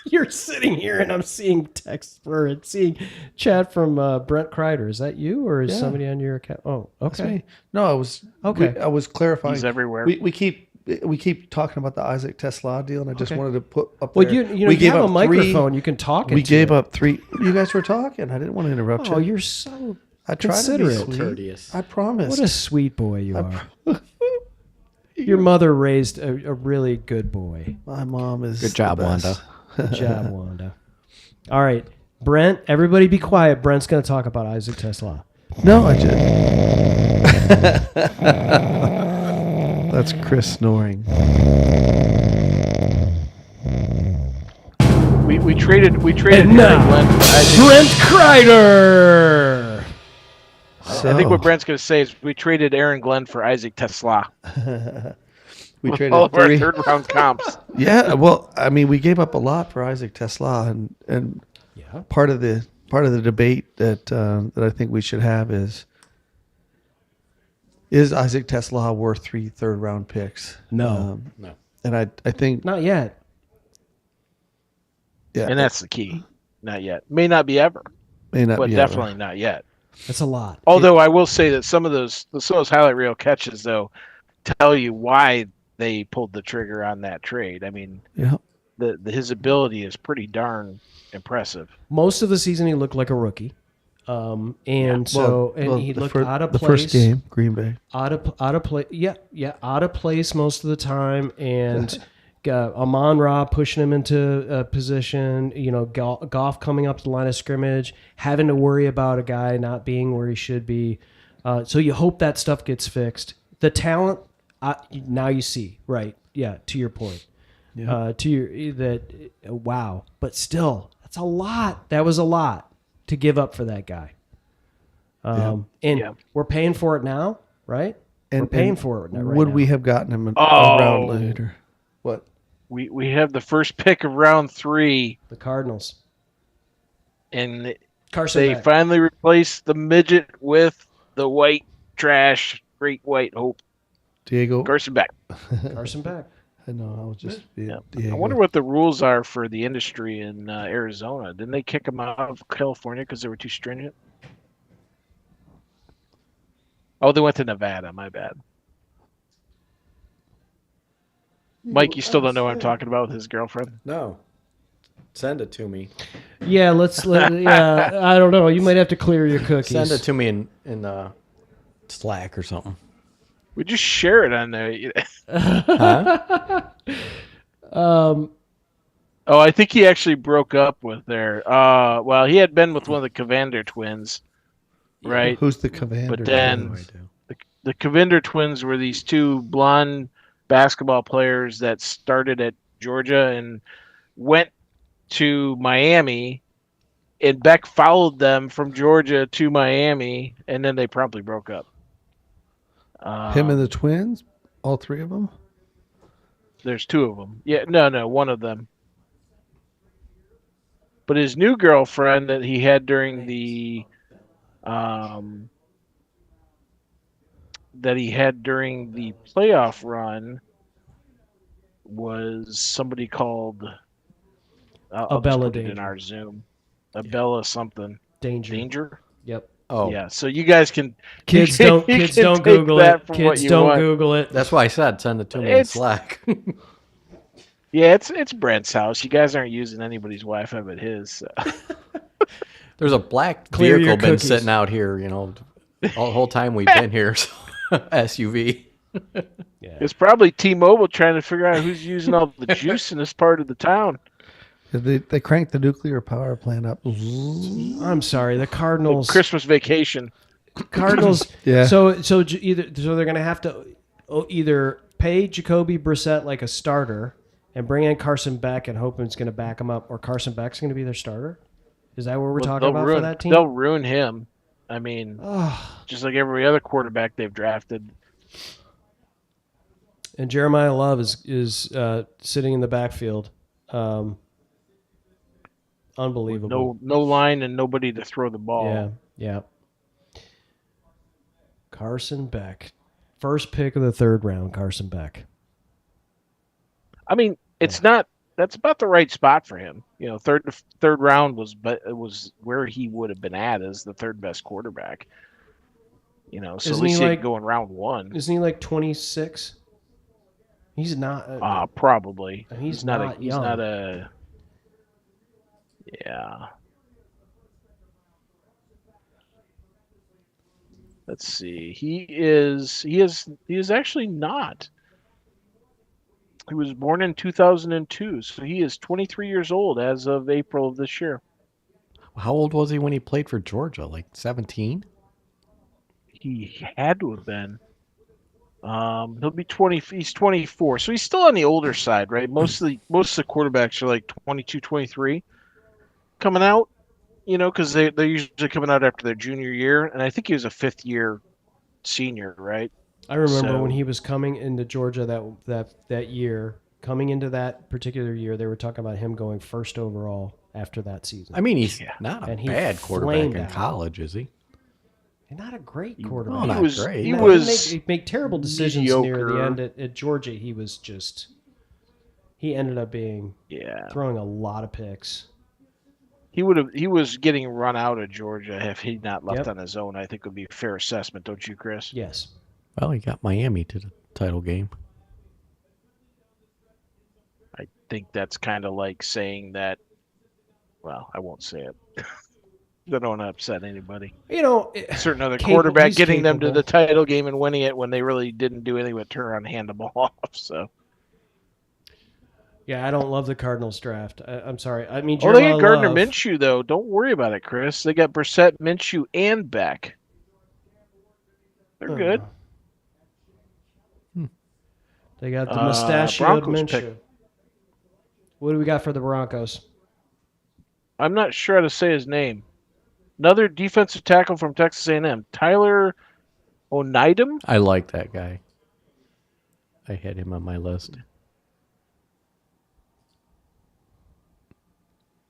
You're sitting here, and I'm seeing text or seeing chat from Brent Kreider. Is that you, or is somebody on your account? Oh, okay. That's me. No, I was Okay. I was clarifying. He's everywhere. We keep talking about the Isaac Tesla deal, and I just wanted to put up. Well, there. you we gave have a up microphone. You can talk. We into gave it. up 3. You guys were talking. I didn't want to interrupt Oh, you. you're so I tried to be considerate. sweet. Courteous. I promise. What a sweet boy you are. Your mother raised a really good boy. My mom is. Good job, the best. Wanda. Good job, Wanda. All right, Brent. Everybody, be quiet. Brent's going to talk about Isaac Tesla. No, I just. That's Chris snoring. We traded And now, Aaron Glenn for Isaac. Brent Kreider. So, I think what Brent's going to say is we traded Aaron Glenn for Isaac Tesla. we With traded all of our 3. third round comps. Yeah, well, I mean, we gave up a lot for Isaac Tesla, and Yeah. part of the debate that I think we should have is Isaac Tesla worth 3 third-round picks? No. No. And I think Not yet. yeah, And that's the key. Not yet. May not be ever, may not but be definitely ever. not yet. That's a lot. Although I will say that some of those highlight reel catches, though, tell you why they pulled the trigger on that trade. I mean, Yeah, his ability is pretty darn impressive. Most of the season, he looked like a rookie. And he the looked out of the place. first game, Green Bay. Out of place. Yeah, out of place most of the time, and Amon-Ra pushing him into a position. Goff coming up to the line of scrimmage, having to worry about a guy not being where he should be. So you hope that stuff gets fixed. The talent, now you see, right? Yeah, to your point. Yeah. Wow, but still, that's a lot. That was a lot to give up for that guy. And we're paying for it now, right? We're paying for it right Would now. we have gotten him a round later? What? We have the first pick of round 3, The Cardinals. and Carson they Beck. finally replaced the midget with the white trash, great white hope, Diego? Carson Beck. Carson Beck. I know. I was just being Yeah. Diego. I wonder what the rules are for the industry in Arizona. Didn't they kick him out of California because they were too stringent? Oh, they went to Nevada. My bad. Mike, you still don't know what I'm talking about with his girlfriend? No. Send it to me. Yeah, I don't know. You might have to clear your cookies. Send it to me in Slack or something. We just share it on there. Um, Oh, I think he actually broke up with her. Well, he had been with one of the Cavander twins, right? Who's the commander? But then the Cavander twins were these 2 blonde basketball players that started at Georgia and went to Miami, and Beck followed them from Georgia to Miami, and then they promptly broke up. Him and the twins? All 3 of them? There's 2 of them. Yeah, no, one of them. But his new girlfriend that he had during the playoff run was somebody called I'll just Abella put it in Danger. our Zoom. Abella something. Danger. Yep. Oh, Yeah, so you guys can Kids you don't can take Google that it. from what Kids you don't want. Google it. that's why I said send it to me in It's- Slack. Yeah, it's Brent's house. You guys aren't using anybody's Wi-Fi but his. So. There's a black Clear your vehicle been cookies. sitting out here, the whole time we've been here. So, SUV. It's probably T-Mobile trying to figure out who's using all the juice in this part of the town. They cranked the nuclear power plant up. I'm sorry. The Cardinals. Christmas vacation. Cardinals. Yeah. So they're going to have to either pay Jacoby Brissett like a starter and bring in Carson Beck and hope it's going to back him up, or Carson Beck's going to be their starter. Is that what we're talking they'll about ruin, for that team? They'll ruin him. I mean, just like every other quarterback they've drafted. And Jeremiah Love is sitting in the backfield. Unbelievable. No line and nobody to throw the ball. Yeah. Carson Beck. First pick of the 3rd round, Carson Beck. I mean, it's not. That's about the right spot for him. You know, third round was where he would have been at as the 3rd best quarterback. You know, so at least he going round 1. Isn't he like 26? He's not. Probably. He's not young. He's not a. Yeah. Let's see. He is actually not. He was born in 2002, so he is 23 years old as of April of this year. How old was he when he played for Georgia? Like 17? He had to have been. He'll be 20. He's 24, so he's still on the older side, right? Most of the quarterbacks are like 22, 23 coming out. You know, because they're usually coming out after their junior year, and I think he was a 5th-year senior, right? I remember when he was coming into Georgia that year, coming into that particular year, they were talking about him going 1st overall after that season. I mean, he's not a bad quarterback in college, is he? And not a great quarterback. No, not great. He made terrible decisions near the end at Georgia. He ended up throwing a lot of picks. He was getting run out of Georgia if he'd not left on his own. I think would be a fair assessment, don't you, Chris? Yes. Well, he got Miami to the title game. I think that's kind of like saying that. Well, I won't say it. I don't want to upset anybody. You know, certain other quarterback getting them to the title game and winning it when they really didn't do anything but turn around and hand the ball off. So. Yeah, I don't love the Cardinals draft. I'm sorry. I mean, they got Gardner Minshew, though. Don't worry about it, Chris. They got Brissett, Minshew, and Beck. They're good. They got the mustachioed Minshew. Pick. What do we got for the Broncos? I'm not sure how to say his name. Another defensive tackle from Texas A&M, Tyler Oneidem. I like that guy. I had him on my list.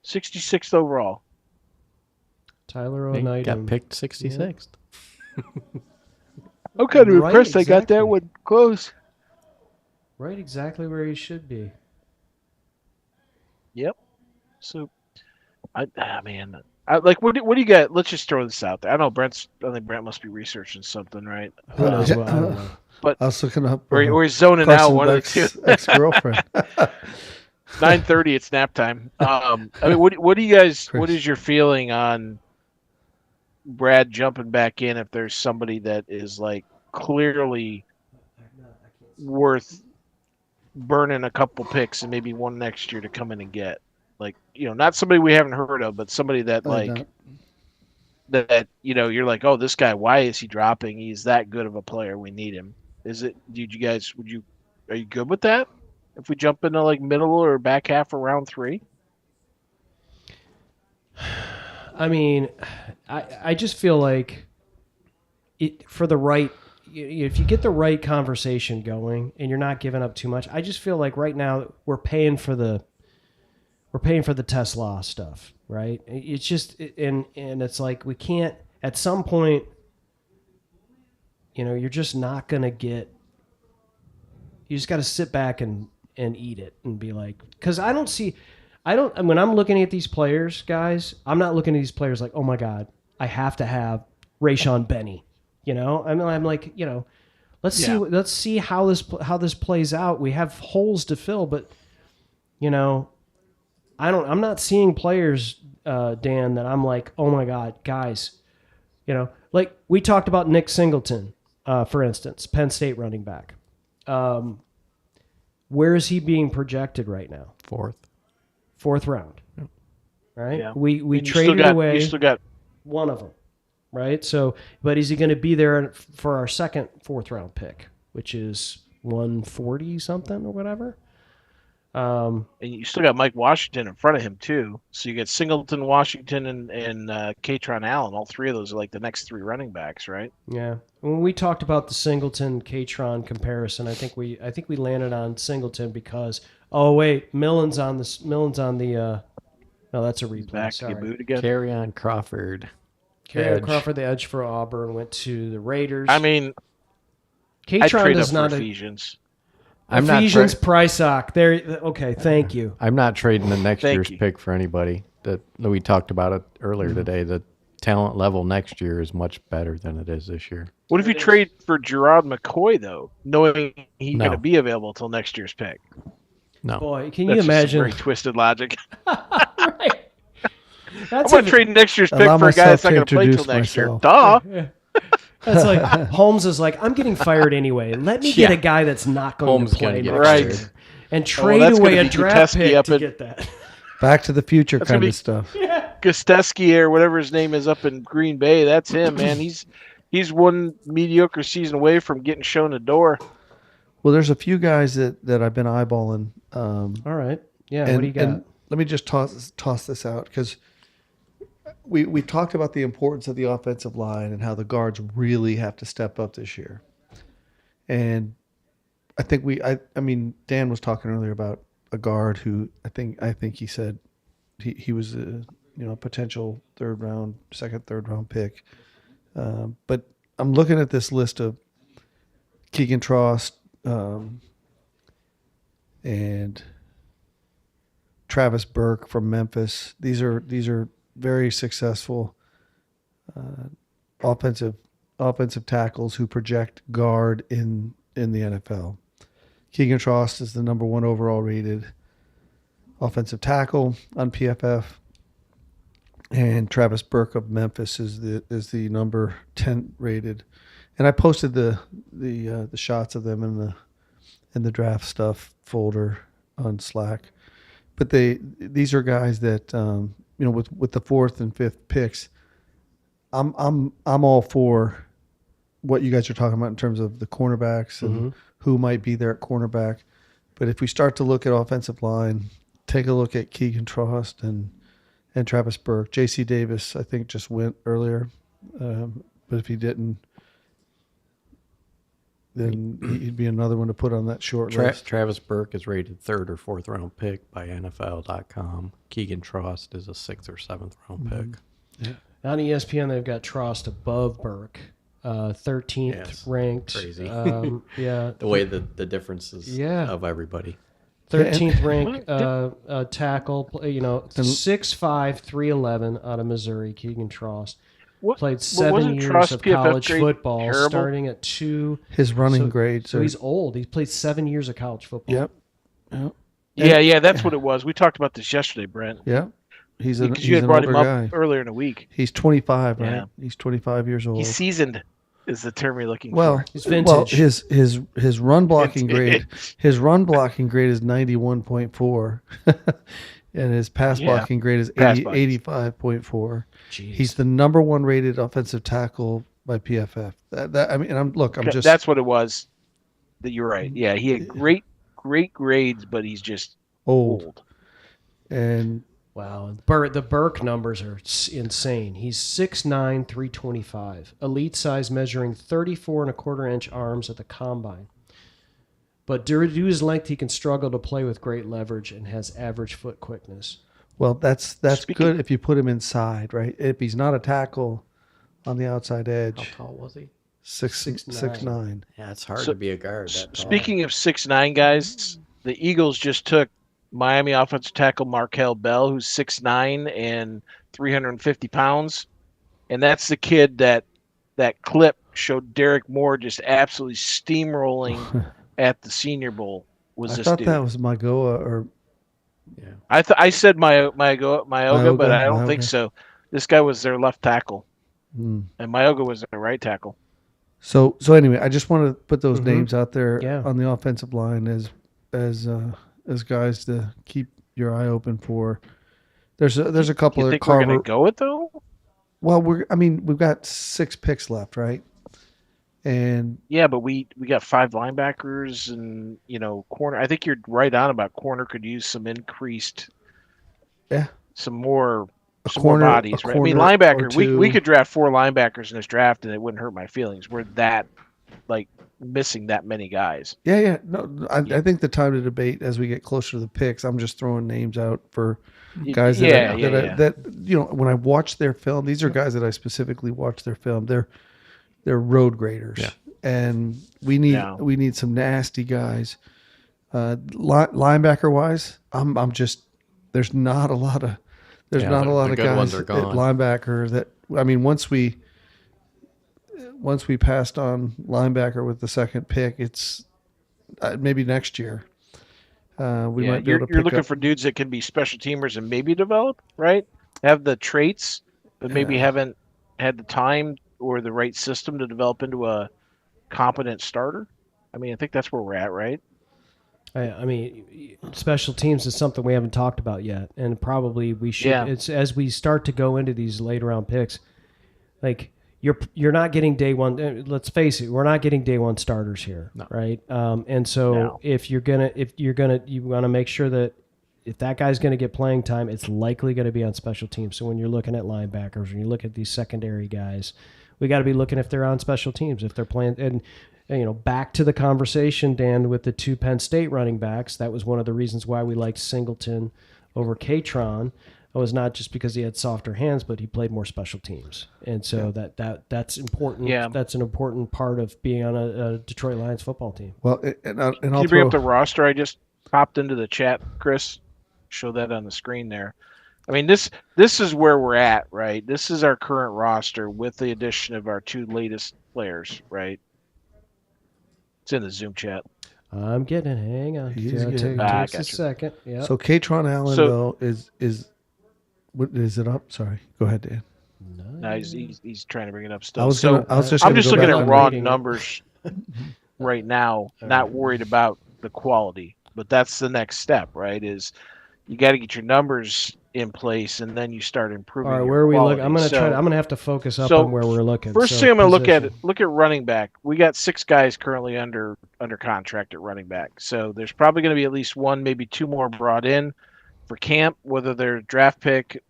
66th overall. Tyler Oneidem. Got picked 66th. I'm kind of impressed I got that one close. Right exactly where he should be. Yep. So, what do you got? Let's just throw this out there. I think Brent must be researching something, right? Who knows what? I don't know. But I was looking up. Or he's zoning out one of the two. Ex-girlfriend. 9:30. It's nap time. I mean, what do you guys? Chris. What is your feeling on Brad jumping back in if there's somebody that is like clearly worth burning a couple picks and maybe one next year to come in and get? Like, you know, not somebody we haven't heard of, but somebody that that you're like, oh, this guy, why is he dropping? He's that good of a player. We need him. Are you good with that? If we jump into like middle or back half of round 3? I mean, I just feel like for the right, if you get the right conversation going and you're not giving up too much, I just feel like right now we're paying for the Tesla stuff, right? It's just, and it's like we can't, at some point, you're just not going to get, you just got to sit back and eat it and be like, because when I'm looking at these players, guys, I'm not looking at these players like, oh my God, I have to have Rayshon Benny. I'm like, let's see how this plays out. We have holes to fill, but I'm not seeing players, Dan, that I'm like, oh my God, guys, like we talked about Nick Singleton, for instance, Penn State running back. Where is he being projected right now? Fourth round. Right? Yeah. We traded away. You still got one of them. Right? So, but is he going to be there for our second fourth round pick, which is 140 something or whatever? And you still got Mike Washington in front of him too. So you get Singleton, Washington, and Katron Allen. All three of those are like the next three running backs, right? Yeah. When we talked about the Singleton Katron comparison, I think we landed on Singleton because Millen's on the no, that's a replay. Back to get booed again. Carry on Crawford. Carry on Crawford, the edge for Auburn, went to the Raiders. I mean, Katron I'd trade does up not for Ephesians. Ephesians Prysock. There. Okay, thank you. I'm not trading the next Thank year's you. pick for anybody. That we talked about it earlier today. The talent level next year is much better than it is this year. What if you trade for Gerard McCoy though, knowing he's No. going to be available until next year's pick? No. Boy, can That's you just some imagine? very twisted logic. Right. I'm That's going to trade next year's pick Allow for a guy myself that's not to going to play until introduce next year. myself. Duh. That's like Holmes is like, I'm getting fired anyway. Let me get a guy that's not going Holmes to play gonna get next fired. year. And trade that's away gonna a be draft Guteski pick up to in- get that. Back to the Future That's kind gonna of stuff. Gostowski or whatever his name is up in Green Bay. That's him, man. He's one mediocre season away from getting shown the door. Well, there's a few guys that I've been eyeballing. All right. Yeah, And, what do you got? and let me just toss this out because we talked about the importance of the offensive line and how the guards really have to step up this year. And I think I mean Dan was talking earlier about a guard who I think he said he was a potential third round pick. But I'm looking at this list of Keegan Trost and Travis Burke from Memphis. These are very successful offensive tackles who project guard in the NFL. Keegan Trost is the number 1 overall rated offensive tackle on PFF, and Travis Burke of Memphis is the number 10 rated. And I posted the shots of them in the draft stuff folder on Slack. But these are guys that with the 4th and 5th picks, I'm all for what you guys are talking about in terms of the cornerbacks and who might be there at cornerback. But if we start to look at offensive line, take a look at Keegan Trost and Travis Burke. J.C. Davis, I think, just went earlier. But if he didn't, then he'd be another one to put on that short list. Travis Burke is rated 3rd or 4th round pick by NFL.com. Keegan Trost is a 6th or 7th round pick. Yeah. On ESPN, they've got Trost above Burke, 13th ranked. Crazy. Yeah, The way the differences of everybody. 13th ranked tackle. 6'5", 311 out of Missouri. Keegan Trost played 7 years of college football, terrible? starting at 2. His running grades. So he's old. He played 7 years of college football. Yep. Yeah, that's what it was. We talked about this yesterday, Brent. Yep. He's Because you had an brought him older up guy. earlier in the week. He's 25, right? Yeah. He's 25 years old. He's seasoned, is the term you're looking Well, for. He's vintage. his run blocking grade. Vintage. His run blocking grade is 91.4, and his pass blocking grade is 85.4. He's the number 1 rated offensive tackle by PFF. That's what it was. That you're right. Yeah, he had great grades, but he's just old. And Wow. The Burke numbers are insane. He's 6'9", 325. Elite size, measuring 34 1/4 inch arms at the combine. But due to his length, he can struggle to play with great leverage and has average foot quickness. well, that's good if you put him inside, right? If he's not a tackle on the outside edge, How tall was he? 6'9". Yeah, it's hard to be a guard. That tall. Speaking of 6'9" guys, the Eagles just took Miami offensive tackle Markel Bell, who's 6'9" and 350 pounds. And that's the kid that clip showed Derek Moore just absolutely steamrolling at the Senior Bowl. I thought that was Magoa or I said Myoga, but I don't think Myoga. so. This guy was their left tackle, Hmm. and Myoga was their right tackle. So anyway, I just want to put those names out there Yeah. on the offensive line as guys to keep your eye open for. There's a couple You of think we're Carver. gonna go it though? Well, we've got 6 picks left, right? And Yeah, but we got 5 linebackers and corner. I think you're right on about corner could use some increased, yeah, some more a some more corner, bodies, right? I mean, or linebacker. We two. could draft 4 linebackers in this draft and it wouldn't hurt my feelings. We're that like missing that many guys. Yeah. No, I think the time to debate as we get closer to the picks. I'm just throwing names out for guys that when I watch their film. These are guys that I specifically watch their film. They're road graders, and we need some nasty guys. Linebacker wise, I'm just there's not a lot of guys at linebacker that once we passed on linebacker with the second pick, it's maybe next year. We might be able to you're looking for dudes that can be special teamers and maybe develop, right? Have the traits, but maybe haven't had the time or the right system to develop into a competent starter. I mean, I think that's where we're at, right? I mean, special teams is something we haven't talked about yet, and probably we should. Yeah. It's as we start to go into these later round picks, like you're not getting day one. Let's face it, we're not getting day one starters here, right? And so if you want to make sure that if that guy's going to get playing time, it's likely going to be on special teams. So when you're looking at linebackers, when you look at these secondary guys, we got to be looking if they're on special teams, if they're playing. And back to the conversation, Dan, with the 2 Penn State running backs, that was one of the reasons why we liked Singleton over Katron. It was not just because he had softer hands, but he played more special teams, and so that's important. Yeah. That's an important part of being on a Detroit Lions football team. Well, and I'll Can you bring up the roster I just popped into the chat, Chris? Show that on the screen there. I mean, this is where we're at, right? This is our current roster with the addition of our 2 latest players, right? It's in the Zoom chat. I'm getting it. Hang on. Takes a second. Yeah. So Katron Allen though is what is it up? Sorry. Go ahead, Dan. No, he's trying to bring it up still. I'm just looking at raw numbers right now, not worried about the quality, but that's the next step, right? Is you got to get your numbers in place, and then you start improving. All right, where are we looking? I'm going to have to focus up on where we're looking. First thing I'm going to look at running back. We got 6 guys currently under contract at running back. So there's probably going to be at least 1, maybe 2 more brought in for camp, whether they're draft pick,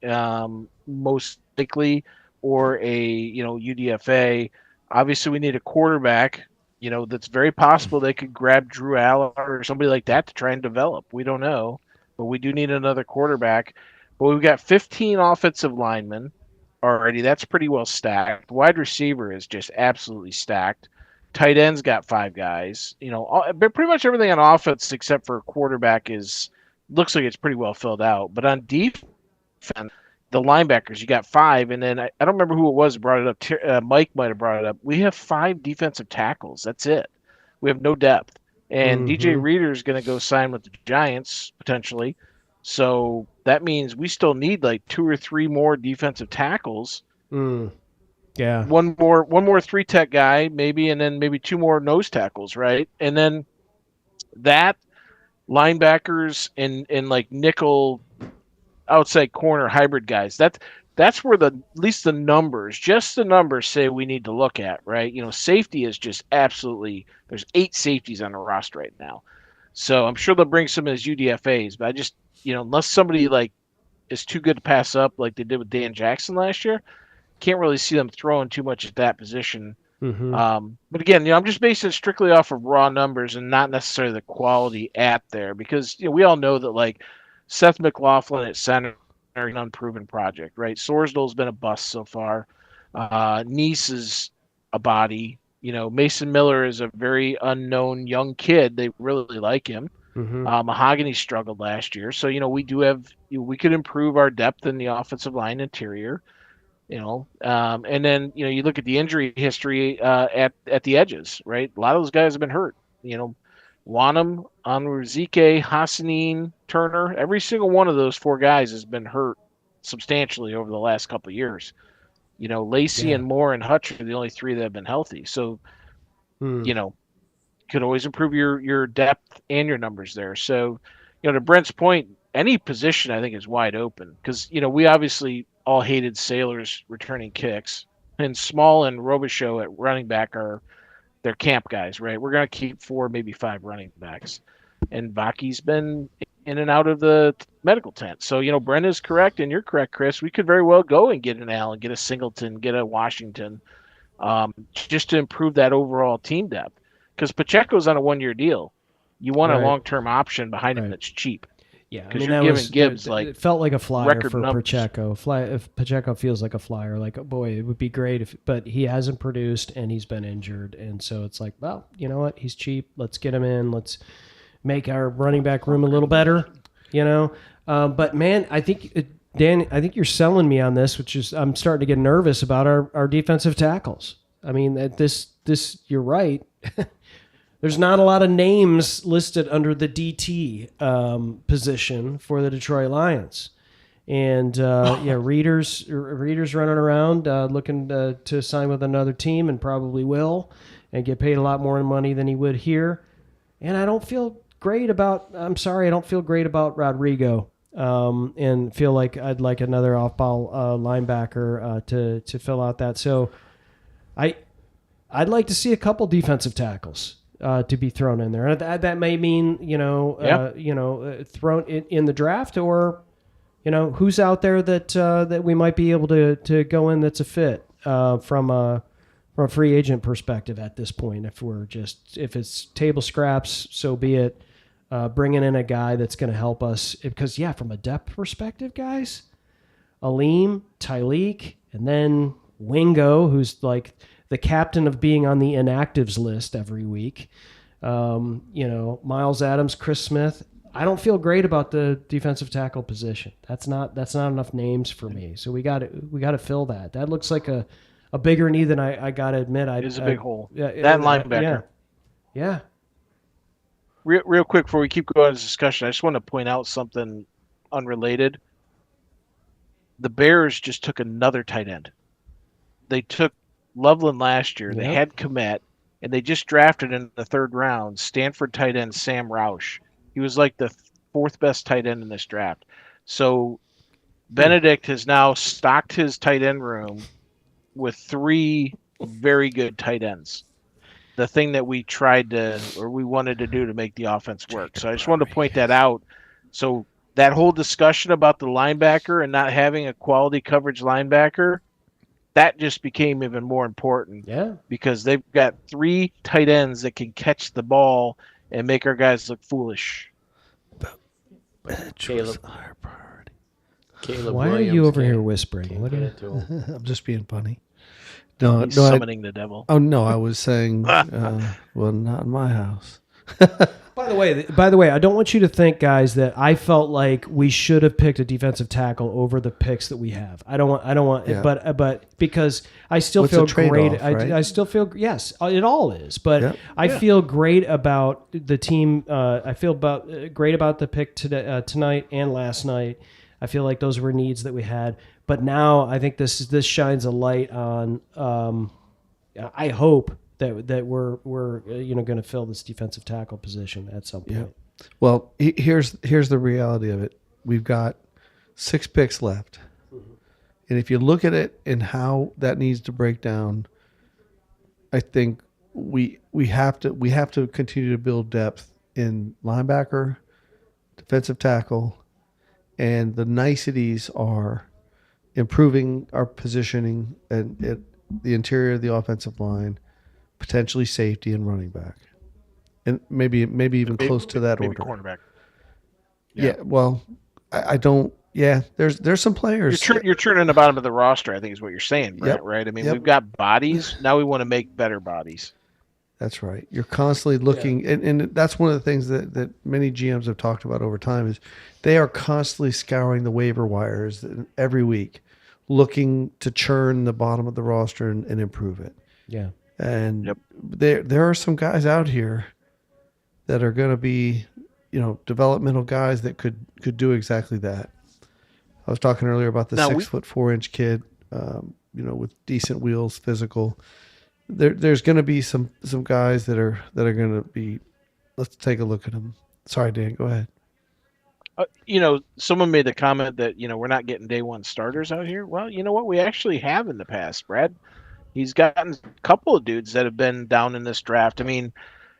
most likely, or a UDFA. Obviously, we need a quarterback. That's very possible they could grab Drew Allen or somebody like that to try and develop. We don't know, but we do need another quarterback. But we've got 15 offensive linemen already. That's pretty well stacked. Wide receiver is just absolutely stacked. Tight end's got 5 guys. Pretty much everything on offense except for quarterback looks like it's pretty well filled out. But on defense, the linebackers, you got 5. And then I don't remember who it was that brought it up. Mike might have brought it up. We have 5 defensive tackles. That's it. We have no depth. And DJ Reader is going to go sign with the Giants potentially. So that means we still need like 2 or 3 more defensive tackles. Yeah. One more 3-tech guy, maybe, and then maybe 2 more nose tackles, right? And then that linebackers and like nickel outside corner hybrid guys. That's where at least the numbers say we need to look at, right? Safety is just absolutely, there's 8 safeties on the roster right now. So I'm sure they'll bring some as UDFAs, but I just, unless somebody like is too good to pass up like they did with Dan Jackson last year, can't really see them throwing too much at that position. But again, I'm just basing it strictly off of raw numbers and not necessarily the quality at there, because we all know that like Seth McLaughlin at center is an unproven project, right? Sorsdal's been a bust so far. Nice is a body. Mason Miller is a very unknown young kid. They really like him. Mahogany struggled last year. So, we could improve our depth in the offensive line interior, and then, you look at the injury history at the edges, right? A lot of those guys have been hurt, Wanham, Onwuzike, Hassanin, Turner, every single one of those 4 guys has been hurt substantially over the last couple of years. Lacey and Moore and Hutch are the only 3 that have been healthy. So, could always improve your depth and your numbers there. So, to Brent's point, any position I think is wide open because, we obviously all hated Sailors returning kicks, and Small and Robichaux at running back are they're camp guys, right? We're going to keep 4, maybe 5 running backs. And Baki's been in and out of the medical tent. So, Brenda's correct, and you're correct, Chris. We could very well go and get an Allen, get a Singleton, get a Washington, just to improve that overall team depth. Because Pacheco's on a 1-year deal. You want a long-term option behind him that's cheap. Yeah, because you're giving Gibbs it felt like a flyer for numbers. Pacheco. If Pacheco feels like a flyer, like, oh boy, it would be great but he hasn't produced and he's been injured, and so it's like, well, you know what? He's cheap. Let's get him in. Let's make our running back room a little better. But man, I think Dan, I think you're selling me on this, which is I'm starting to get nervous about our defensive tackles. I mean, this you're right. There's not a lot of names listed under the DT position for the Detroit Lions. And, Reeder's running around looking to sign with another team and probably will and get paid a lot more money than he would here. And I don't feel great about Rodrigo and feel like I'd like another off-ball linebacker to fill out that. So I'd like to see a couple defensive tackles to be thrown in there. That may mean, thrown in the draft, or, who's out there that we might be able to go in that's a fit from a free agent perspective at this point. If it's table scraps, so be it. Bringing in a guy that's going to help us, because from a depth perspective, guys, Aleem, Tyleek, and then Wingo, who's like the captain of being on the inactives list every week. Miles Adams, Chris Smith. I don't feel great about the defensive tackle position. That's not enough names for me. So we got to fill that. That looks like a bigger need than I got to admit. It is a big hole. That linebacker. Yeah. Real quick before we keep going this discussion, I just want to point out something unrelated. The Bears just took another tight end. They took Loveland last year. They had Kmet, and they just drafted in the 3rd round Stanford tight end Sam Roush. He was like the 4th best tight end in this draft. So Benedict has now stocked his tight end room with 3 very good tight ends. The thing that we wanted to do to make the offense work. So I just wanted to point that out. So that whole discussion about the linebacker and not having a quality coverage linebacker, that just became even more important. Yeah. Because they've got 3 tight ends that can catch the ball and make our guys look foolish. Caleb Why Williams are you over here whispering? What I'm just being funny. He's summoning the devil. Oh no, I was saying, well, not in my house. By the way, I don't want you to think, guys, that I felt like we should have picked a defensive tackle over the picks that we have. I don't want, but because I still feel great. Right? I still feel, yes, it all is, but I feel great about the team. I feel great about the pick today, tonight and last night. I feel like those were needs that we had, but now I think this shines a light on. I hope that we're going to fill this defensive tackle position at some point. Yeah. Well, here's the reality of it. We've got 6 picks left, and if you look at it and how that needs to break down, I think we have to continue to build depth in linebacker, defensive tackle, and the niceties are improving our positioning and the interior of the offensive line, potentially safety and running back, and maybe even close to that order. Cornerback. Yeah. Well, I don't. Yeah. There's some players. You're turning the bottom of the roster, I think is what you're saying, Brett, right? I mean, we've got bodies. Now we want to make better bodies. That's right. You're constantly looking, and that's one of the things that many GMs have talked about over time is they are constantly scouring the waiver wires every week, looking to churn the bottom of the roster and improve it. Yeah. And there are some guys out here that are going to be, developmental guys that could do exactly that. I was talking earlier about the 6'4" kid, with decent wheels, physical. There's going to be some guys that are going to be. Let's take a look at them. Sorry, Dan, go ahead. Someone made the comment that we're not getting day one starters out here. Well, you know what? We actually have in the past, Brad. He's gotten a couple of dudes that have been down in this draft. I mean,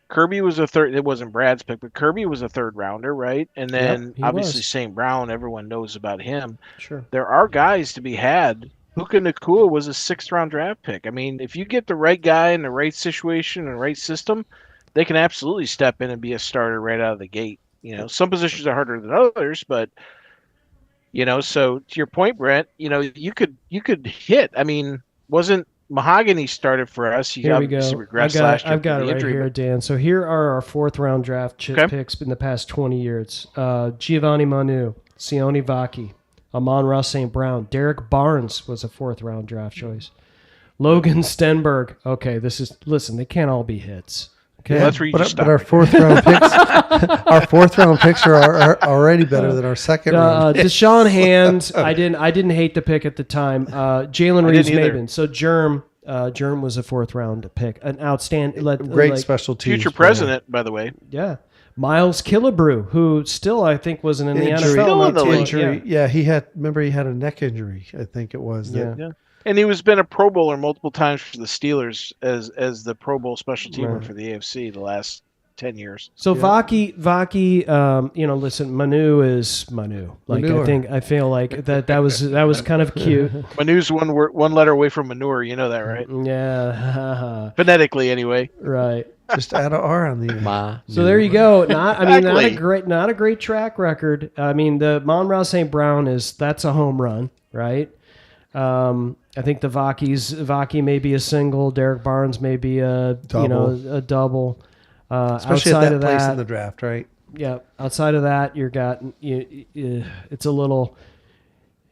Kirby was a third. It wasn't Brad's pick, but Kirby was a third rounder, right? And then he obviously was. St. Brown, everyone knows about him. Sure. There are guys to be had. Puka Nacua was a 6th-round draft pick. I mean, if you get the right guy in the right situation and right system, they can absolutely step in and be a starter right out of the gate. Some positions are harder than others, but so to your point, Brent, you could hit. I mean, wasn't Mahogany started for us? He Here we go. obviously regressed last year. I've got it right injury, here, Dan. So here are our 4th-round draft picks in the past 20 years. Giovanni Manu, Sione Vaki, Amon-Ra St. Brown. Derek Barnes was a 4th-round draft choice. Logan Stenberg. Okay, listen, they can't all be hits. Okay, that's where you just but our 4th-round picks, are already better than our 2nd-round. Deshaun Hand. I didn't hate the pick at the time. Jalen Reeves-Maben. So Germ was a 4th-round pick. An outstanding, great special teams future president, by the way. Yeah. Miles Killebrew, who still I think wasn't in the NFL. Injury. Yeah, he had a neck injury, I think it was. Yeah. And he was been a Pro Bowler multiple times for the Steelers as the Pro Bowl special teamer for the AFC the last 10 years. So Vaki, listen, Manu is Manu. I feel like that was kind of cute. Manu's one letter away from manure. You know that, right? Yeah. Phonetically, anyway. Right. Just add an R on the end. So there you go. Not a great track record. I mean, the Amon-Ra St. Brown that's a home run, right? I think the Vaki may be a single. Derek Barnes may be a double. Especially outside at that of place that, in the draft, right? Yeah. Outside of that, it's a little,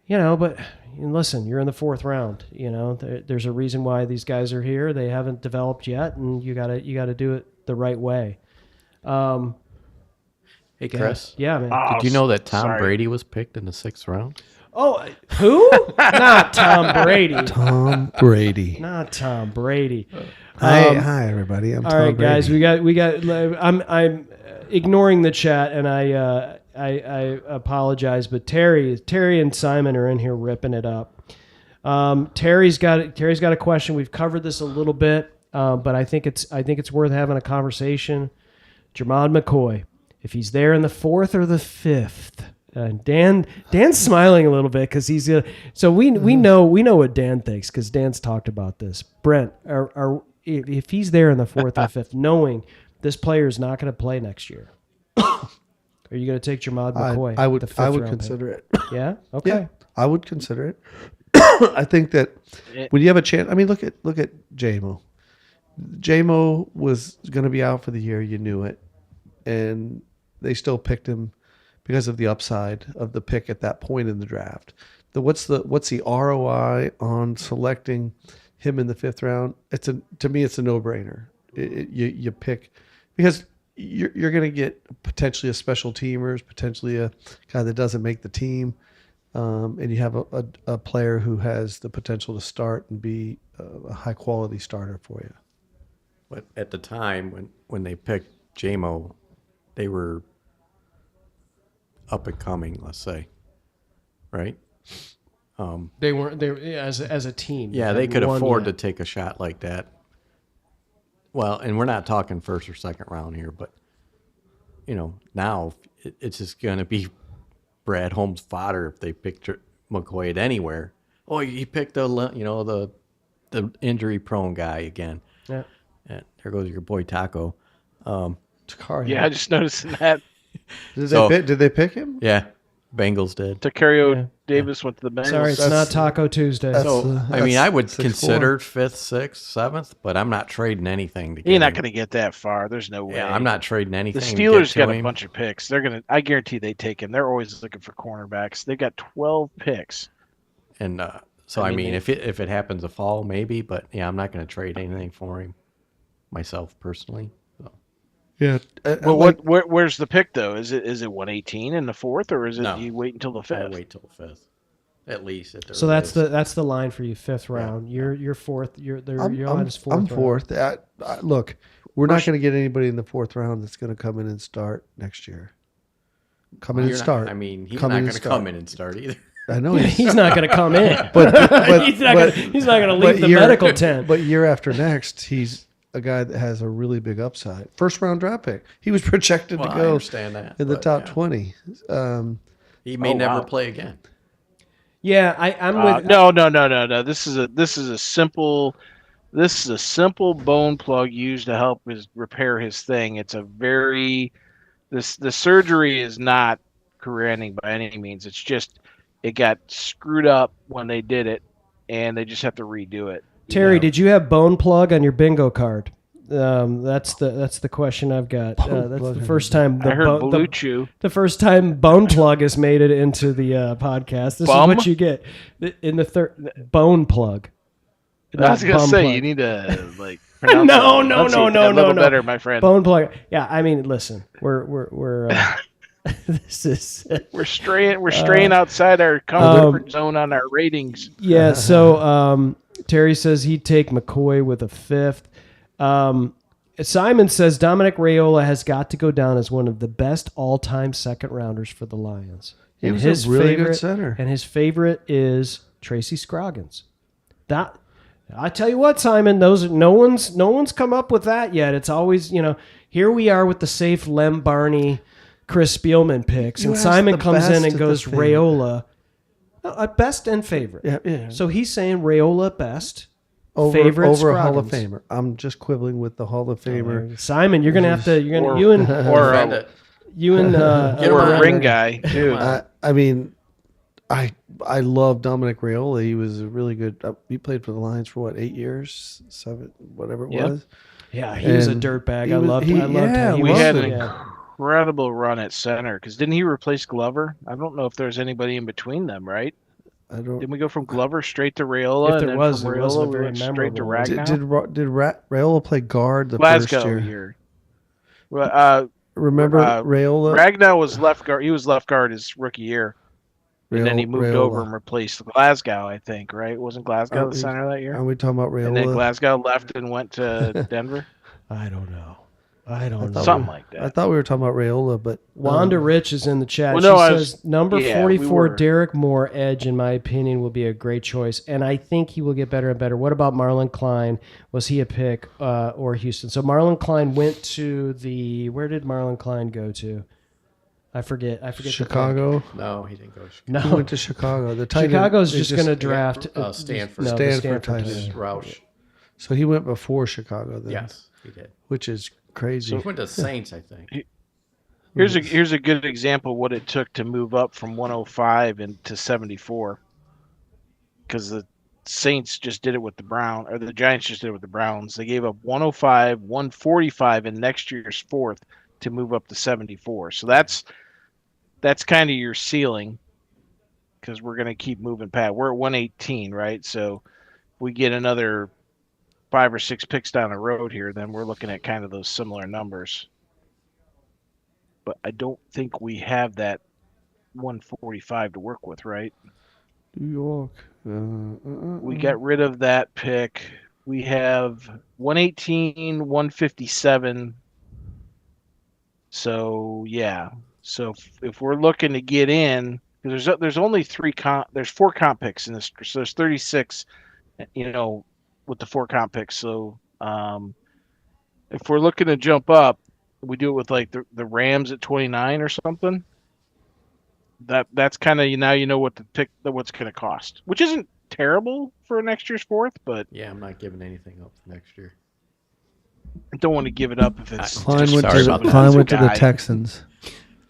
but listen, you're in the 4th round. There's a reason why these guys are here. They haven't developed yet, and you gotta do it the right way. Hey, Chris. Yeah, man. Did you know that Tom Brady was picked in the 6th round? Oh, who? Not Tom Brady. Tom Brady. Not Tom Brady. Hi, everybody. I'm all Tom right, Brady. guys. We got. I'm ignoring the chat, and I apologize, but Terry and Simon are in here ripping it up. Terry's got a question. We've covered this a little bit, but I think it's worth having a conversation. Jermod McCoy, if he's there in the 4th or the 5th. Dan's smiling a little bit because he's so we know what Dan thinks because Dan's talked about this. Brent, if he's there in the 4th or 5th, knowing this player is not going to play next year, are you going to take Jermod McCoy? I would consider it. Yeah. Okay. Yeah, I would consider it. I think that when you have a chance, I mean, look at JMO. JMO was going to be out for the year. You knew it, and they still picked him because of the upside of the pick at that point in the draft. What's the ROI on selecting him in the 5th round? To me, it's a no-brainer. You pick because you're going to get potentially a special teamer, potentially a guy that doesn't make the team, and you have a player who has the potential to start and be a high-quality starter for you. But at the time when they picked JMO, they were up and coming, let's say, right? They weren't as a team. Yeah, they could afford to take a shot like that. Well, and we're not talking 1st or 2nd round here, but now it's just going to be Brad Holmes fodder if they picked McCoy at anywhere. Oh, he picked the injury prone guy again. Yeah. And there goes your boy Taco. Yeah, I just noticed that. Did they pick him? Yeah, Bengals did. Tacario Davis went to the Bengals. Sorry, it's not Taco Tuesday. I would consider 5th, 6th, 7th, but I'm not trading anything. You're not going to get that far. There's no way. Yeah, I'm not trading anything. The Steelers got a bunch of picks. I guarantee they take him. They're always looking for cornerbacks. They've got 12 picks. And if it happens to fall, maybe. But yeah, I'm not going to trade anything for him myself personally. So. Yeah. Where's the pick though? Is it 118 in the 4th, or is it you wait until the 5th? I wait till the 5th, at least. So that's the line for you, 5th round. You're 4th. Your line is 4th. I'm 4th. Look, we're not going to get anybody in the 4th round that's going to come in and start next year. He's not going to come in and start either. I know he's not going to come in. but he's not going to leave the medical tent. But year after next, he's a guy that has a really big upside. First round draft pick. He was projected to I go understand that, in the top yeah. 20. He may never play again. Yeah, I'm with. No. This is a simple bone plug used to help repair his thing. It's a very the surgery is not career ending by any means. It's just it got screwed up when they did it, and they just have to redo it. Terry, did you have bone plug on your bingo card? That's the question I've got. That's the first time I heard Blue Chew. The first time bone plug has made it into the podcast. This is what you get in the third bone plug. I was gonna say plug. You need to like. No, better, my friend. Bone plug. Yeah, I mean, listen, we're this is we're straying outside our comfort zone on our ratings. Yeah. So Terry says he'd take McCoy with a fifth. Simon says Dominic Raiola has got to go down as one of the best all-time second-rounders for the Lions. He was a really good center. And his favorite is Tracy Scroggins. That I tell you what, Simon, no one's come up with that yet. It's always, here we are with the safe Lem Barney, Chris Spielman picks, and Simon comes in and goes Raiola. Best and favorite. Yeah. So he's saying Raiola best. Over Scroggins. a Hall of Famer. I'm just quibbling with the Hall of Famer. Simon, you're gonna have to. You and a ring guy, dude. I mean, I love Dominic Raiola. He was a really good. He played for the Lions for 8 years, 7, whatever it was. Yeah, he was a dirtbag. I loved him. We had an incredible run at center because didn't he replace Glover? I don't know if there's anybody in between them, right? Didn't we go from Glover straight to Raiola? If there was, from Raiola, we went straight to Ragnow? Did Raiola play guard the Glasgow first year? Remember Raiola? Ragnow was left guard. He was left guard his rookie year. And then he moved over and replaced Glasgow, I think, right? Wasn't Glasgow the center that year? Are we talking about Raiola? And then Glasgow left and went to Denver? I don't know. Something like that. I thought we were talking about Raiola, but Wanda Rich is in the chat. Well, she says number 44, Derek Moore, edge, in my opinion, will be a great choice, and I think he will get better and better. What about Marlon Klein? Was he a pick or Houston? So Marlon Klein went to where did Marlon Klein go to? I forget. Chicago. No, he didn't go to Chicago. No, he went to Chicago. Chicago's just going to draft Stanford. Stanford tight end. Roush. So he went before Chicago then. Yes, he did. Which is crazy. So he went to Saints, I think. Here's a good example of what it took to move up from 105 into 74. Because the Saints just did it with the Browns, or the Giants just did it with the Browns. They gave up 105, 145 in next year's fourth to move up to 74. So that's kind of your ceiling, because we're going to keep moving past. We're at 118, right? So if we get another 5 or 6 picks down the road here, then we're looking at kind of those similar numbers. But I don't think we have that 145 to work with, right? New York. We got rid of that pick. We have 118, 157. So yeah. So if we're looking to get in, because there's only 4 comp picks in this, so there's 36, with the 4 comp picks. So if we're looking to jump up, we do it with like the Rams at 29 or something. That's kind of now what the pick what's going to cost, which isn't terrible for next year's fourth, but yeah, I'm not giving anything up for next year. I don't want to give it up if it's. Klein went to the Texans.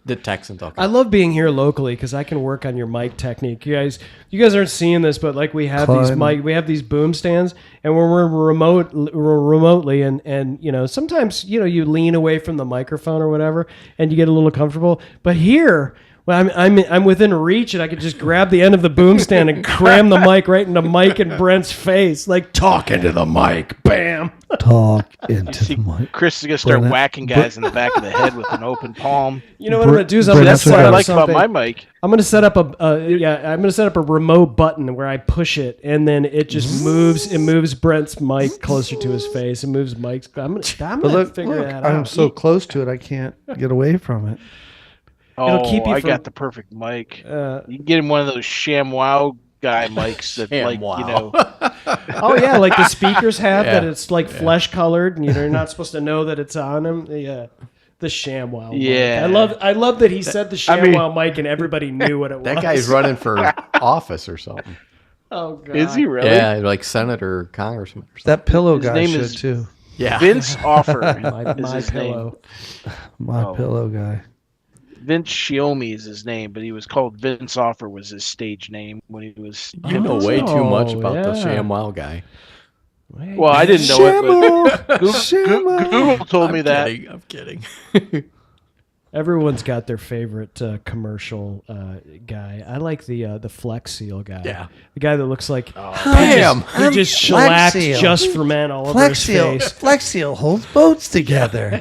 The Texans. Okay. I love being here locally because I can work on your mic technique. You guys aren't seeing this, but like we have we have these boom stands, and when we're remotely, and sometimes you lean away from the microphone or whatever, and you get a little comfortable. But here, well, I'm within reach, and I could just grab the end of the boom stand and cram the mic right into Mike and Brent's face, like talk into the mic, bam. Talk into the mic. Chris is gonna start whacking guys in the back of the head with an open palm. You know what I'm gonna do is that's what I like about my mic. I'm gonna set up a remote button where I push it, and then it just moves. It moves Brent's mic closer to his face. It moves Mike's. I'm gonna figure that out. I'm so close to it, I can't get away from it. Oh, keep you I from- got the perfect mic. Uh, You can get him one of those ShamWow guy mics that, like, you know. oh yeah, like the speakers have Yeah. that. It's like flesh colored, and you're not supposed to know that it's on them. Yeah, the ShamWow. Yeah. mic. I love that he said the ShamWow mic, and everybody knew what it was. That guy's running for office or something. Oh god. Is he really? Yeah, like senator or congressman or something. That pillow His guy name should is- too. Yeah. Vince Offer My is his name. pillow. My Oh. pillow guy. Vince Shiomi is his name, but he was called Vince Offer was his stage name when he was. You know way too much Oh, about the yeah. ShamWow guy. Well, I didn't know it, but Shamu. Google told me that. I'm kidding. Everyone's got their favorite commercial guy. I like the Flex Seal guy. Yeah. The guy that looks like Damn. he just shellacked just for men all over his face. Flex Seal holds boats together.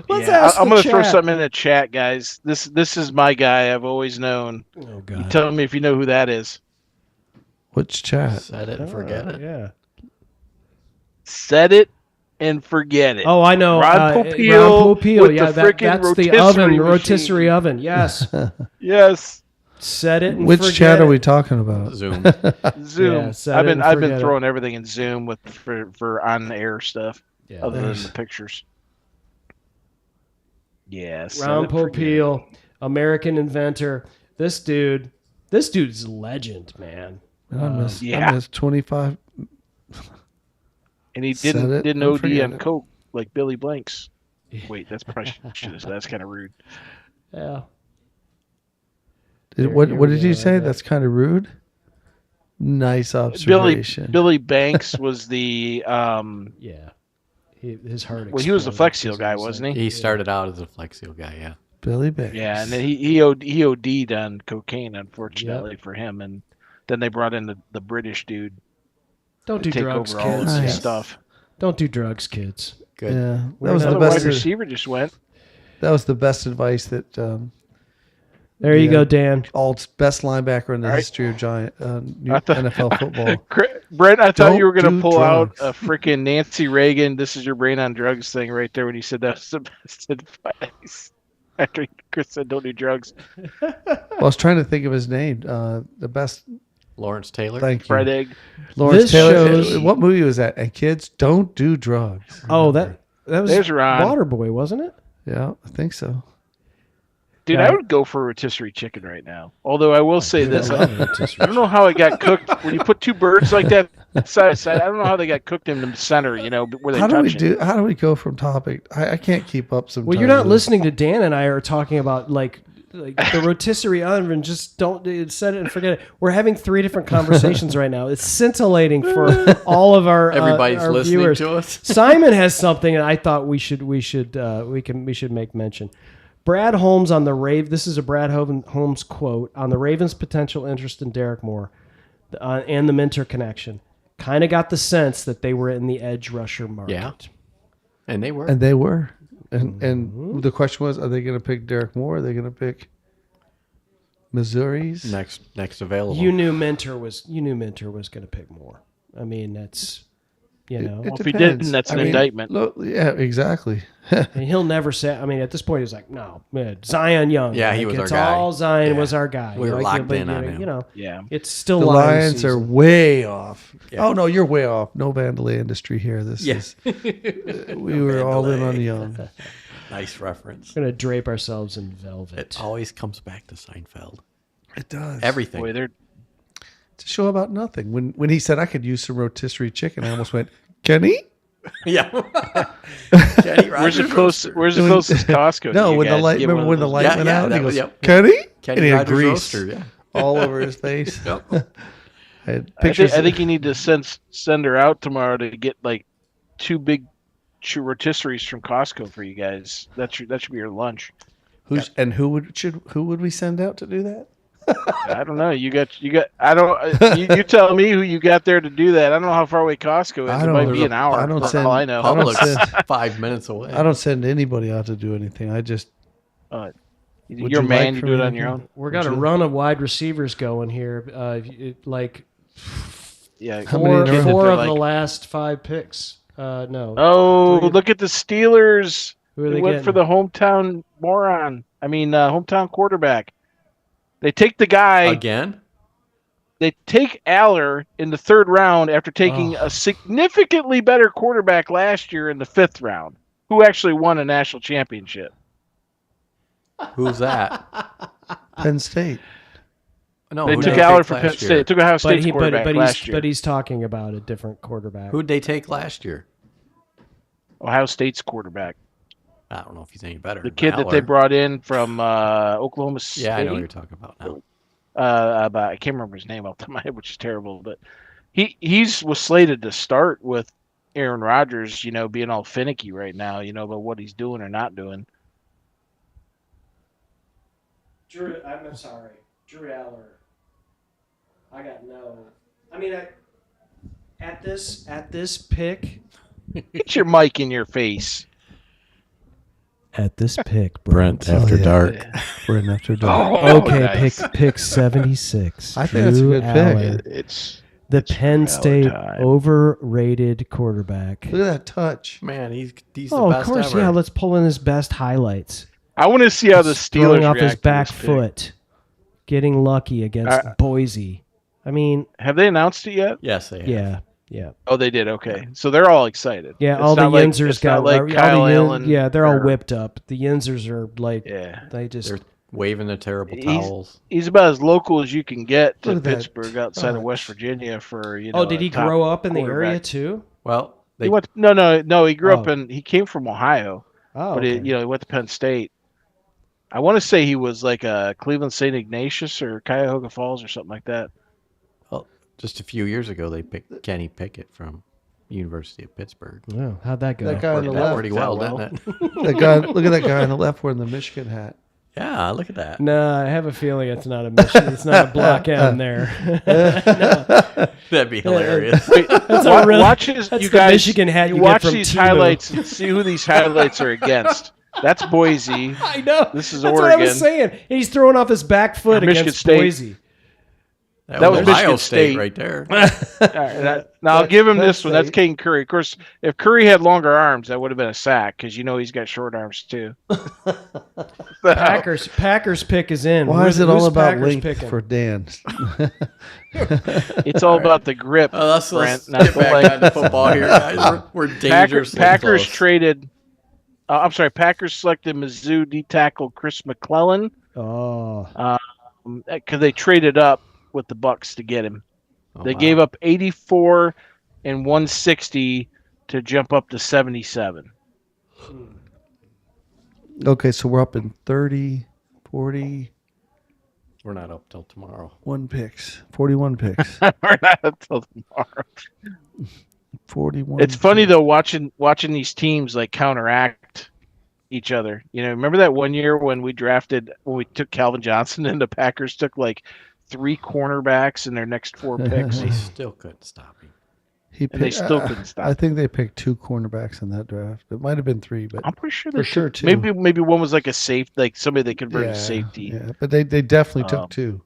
Let's Yeah, ask I'm the going to throw chat. something in the chat, guys. This is my guy. I've always known. Oh You god. tell me if you know who that is. Which chat? Set it and forget it. Yeah. Set it and forget it. Oh, I know. Ron Ron Popeil Popeil. with Yeah, the frickin' that's the rotisserie oven, machine. rotisserie oven. Yes. Yes, Set it and Which forget chat are it. we talking about? Zoom. Zoom. Yeah, set I've it been and I've been forget it. throwing everything in Zoom with for on air stuff, Yeah, other than there's the pictures. Yeah, set Ron it, forget it. Popeil, American inventor. This dude's a legend, man. I missed, Yeah. I missed 25. And he Set didn't it didn't and OD forget on it. coke like Billy Blanks. Wait, that's probably that's kind of rude. Yeah. What here what we did go, you right say? there. That's kind of rude. Nice Billy observation. Billy Banks was the Yeah. His heart. well, he was the exploded Flex Seal because guy, of wasn't something. he? He started out as a Flex Seal guy, yeah. Billy Banks. Yeah, and then he OD'd on cocaine, unfortunately for him, and then they brought in the British dude Don't to do take drugs, over all of kids. his Nice. stuff. Don't do drugs, kids. Good. Yeah, We're that was the Another wide best. receiver just went. That was the best advice that There you Yeah. go, Dan. Alt's best linebacker in the All right. history of I thought- NFL football. Brent, I thought you were Don't going to do pull out drugs. a freaking Nancy Reagan, this is your brain on drugs thing right there when you said that was the best advice. After Chris said don't do drugs. Well, I was trying to think of his name. The best. Lawrence Taylor. Thank you, Fried egg. Lawrence This Taylor. shows- What movie was that? And kids, don't do drugs. Oh, that was There's Ron. Waterboy, wasn't it? Yeah, I think so. Dude, Yeah. I would go for a rotisserie chicken right now. Although I will say this. I love rotisserie I don't know how it got cooked. When you put two birds like that side by side, I don't know how they got cooked in the center, where they How do we touch do? How do we go from topic? I can't keep up sometimes. Well, you're not listening to Dan and I are talking about like the rotisserie oven. Just don't set it and forget it. We're having 3 different conversations right now. It's scintillating for all of our Everybody's our listening viewers. to us. Simon has something that I thought we should make mention. Brad Holmes on the This is a Brad Holmes quote on the Ravens' potential interest in Derek Moore and the Minter connection. Kind of got the sense that they were in the edge rusher market. Yeah. And they were. And they were. And the question was, are they going to pick Derek Moore? Are they going to pick Missouri's? next available. You knew Minter was going to pick Moore. I mean, that's It Well, if he depends. didn't, that's I an mean, indictment. Look, yeah, exactly. and he'll never say. I mean, at this point, he's like, no, man, Zion Young. Yeah, he Like, was our it's guy. all Zion Yeah. was our guy. We were Like, locked but, in on him. You know, Yeah. it's still The Lions Lions are season. way off. Yeah. Oh no, you're way off. No Vandalay industry here. This Yes. is. We were all in on Young. Nice reference. We're gonna drape ourselves in velvet. It always comes back to Seinfeld. It does. Everything. Boy, they're It's a show about nothing. When he said I could use some rotisserie chicken, I almost went, Kenny? Yeah. where's the closest Costco? No, to you when the guys? light. Get one Remember of when the those- light Yeah, went yeah, out? And that he was- goes, yep. Kenny? Kenny And he had Rogers grease roaster, yeah. all over his face. Yep. I had I pictures. think you need to send her out tomorrow to get like 2 big rotisseries from Costco for you guys. That should be your lunch. who would we send out to do that? I don't know. You got. I don't. You tell me who you got there to do that. I don't know how far away Costco is. I It don't- might be an hour. I don't for send- all I know. I don't Publix 5 minutes away. I don't send anybody out to do anything. I just Would You're you a man. like You for do it me on to your do- own. We're got a run of wide receivers going here. Yeah. How many in a row? Four They're of like- the last 5 picks. No. Oh, 3. look at the Steelers. Who are They they went getting? for the hometown hometown quarterback. They take the guy Again? They take Aller in the 3rd round after taking a significantly better quarterback last year in the 5th round, who actually won a national championship. Who's that? Penn State. No, They who'd took they Aller take for last Penn State. year? They took Ohio State's quarterback last year. But he's talking about a different quarterback. Who'd they take last year? Ohio State's quarterback. I don't know if he's any better. The than kid that they Aller. brought in from Oklahoma State. Yeah, I know what you're talking about now. I can't remember his name off the top of my head, which is terrible. But he's was slated to start with Aaron Rodgers, being all finicky right now, about what he's doing or not doing. I'm sorry, Drew Aller. I got no. I mean, at this pick. Get your mic in your face. At this pick, Brent after dark. Brent after dark. Okay, nice. pick 76. I think that's a good pick. It's The Penn State time. overrated quarterback. Look at that touch. Man, he's the Oh, of best course, ever. yeah. Let's pull in his best highlights. I want to see how the Throwing Steelers off his react to back this pick. foot, getting lucky against Boise. I mean, Have they announced it yet? Yes, they have. yeah. Oh, they did. Okay, so they're all excited. Yeah, It's all the not like- Yinzers it's got not like all the Kyle Yin- Allen. Yeah, they're all or- whipped up. The Yinzers are like, Yeah, they just. They're waving the terrible towels. he's about as local as you can get to Look at that Pittsburgh outside of touch. West Virginia for Oh, did a he top grow up in the quarterback. area too? Well, He went no. He grew up Oh. he came from Ohio, Oh, but okay. he went to Penn State. I want to say he was like a Cleveland St. Ignatius or Cuyahoga Falls or something like that. well, just a few years ago, they picked Kenny Pickett from University of Pittsburgh. Oh, how'd that go? That guy on the Worked out left. pretty well, didn't it? That guy. Look at that guy on the left wearing the Michigan hat. Yeah, look at that. No, I have a feeling it's not a mission. It's not a block M there. That'd be hilarious. That's a real, Watch his, that's you the guys. Michigan hat you get watch from these Temu. highlights and see who these highlights are against. That's Boise. I know. This is That's Oregon. what I was saying. And he's throwing off his back foot Michigan against State. Boise. That was Ohio Michigan State State. right there. All right, now I'll give him this one. That's Caden Curry. Of course, if Curry had longer arms, that would have been a sack because he's got short arms too. Packers pick is in. Why is it all Who's about Packers length picking? for Dan? It's all about the grip. Let's Brent, get not the back length. on to football here, guys. We're dangerously Packers close. traded. Packers selected Mizzou D tackle Chris McClellan Oh, because they traded up with the Bucks to get him. Oh, They wow. gave up 84 and 160 to jump up to 77. Okay, so we're up in 30, 41 We're not up till tomorrow. picks. 41 picks. We're not until tomorrow. 41. It's funny though watching these teams like counteract each other. Remember that one year when we took Calvin Johnson and the Packers took like 3 cornerbacks in their next 4 picks. They still couldn't stop him. And they still couldn't stop. I think they picked 2 cornerbacks in that draft. It might have been 3, but I'm pretty sure for sure 2. Maybe one was like a safe, like somebody they converted to safety. Yeah, but they definitely took 2.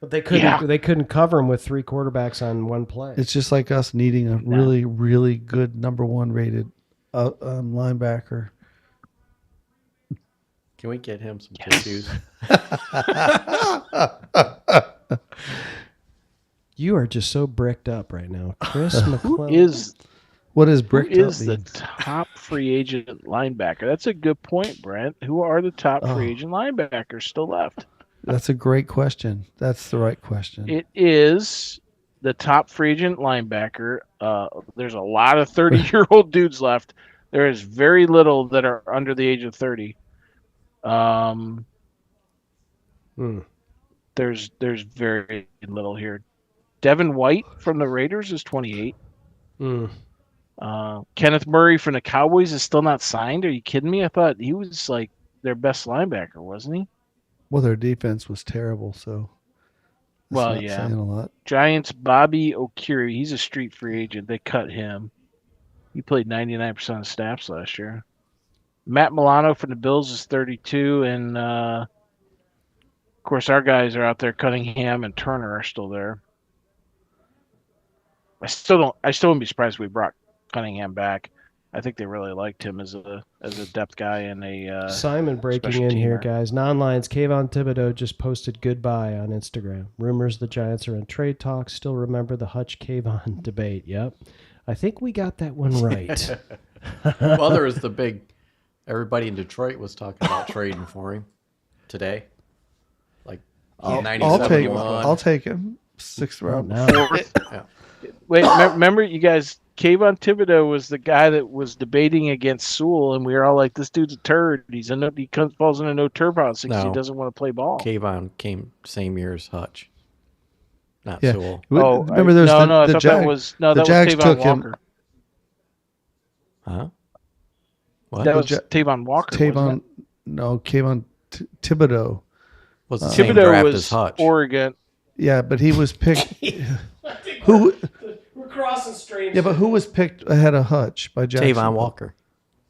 but they couldn't. Yeah. They couldn't cover him with 3 quarterbacks on one play. It's just like us needing a really, really good number 1 rated linebacker. Can we get him some tissues? You are just so bricked up right now, Chris McClellan. What is Who bricked is up the mean? top free agent linebacker? That's a good point, Brent. Who are the top free agent linebackers still left? That's a great question. That's the right question. It is the top free agent linebacker. There's a lot of 30-year-old dudes left. There is very little that are under the age of 30. There's very little here. Devin White from the Raiders is 28. Kenneth Murray from the Cowboys is still not signed. Are you kidding me? I thought he was like their best linebacker, wasn't he? Well, their defense was terrible, so that's Well, not yeah. saying a lot. Giants, Bobby Okiri. He's a street free agent. They cut him. He played 99% of snaps last year. Matt Milano from the Bills is 32, and of course our guys are out there. Cunningham and Turner are still there. I still wouldn't be surprised if we brought Cunningham back. I think they really liked him as a depth guy and a Simon breaking special in here, teamer. guys. Non-lines, Kayvon Thibodeau just posted goodbye on Instagram. Rumors the Giants are in trade talks. Still remember the Hutch Kayvon debate. Yep. I think we got that one right. Well, there was the big. Everybody in Detroit was talking about trading for him today. Like I'll 97 I'll take him. 6th round. No. Yeah. Wait, remember you guys? Kayvon Thibodeau was the guy that was debating against Sewell, and we were all like, "This dude's a turd. He falls into no turd policy because he No. doesn't want to play ball." Kayvon came same year as Hutch. Not Yeah. Sewell. Remember, there's no, the, no, I the thought Jag, that was no, the that Jags was Tavon took Walker. him. Huh? What? That was Ja- Tavon Walker. wasn't Kayvon Thibodeau. Was the it? same Thibodeau draft was as Hutch. Oregon. Yeah, but he was picked. Who? We're crossing streams. Yeah, but who was picked ahead of Hutch by Jackson? Tavon Walker.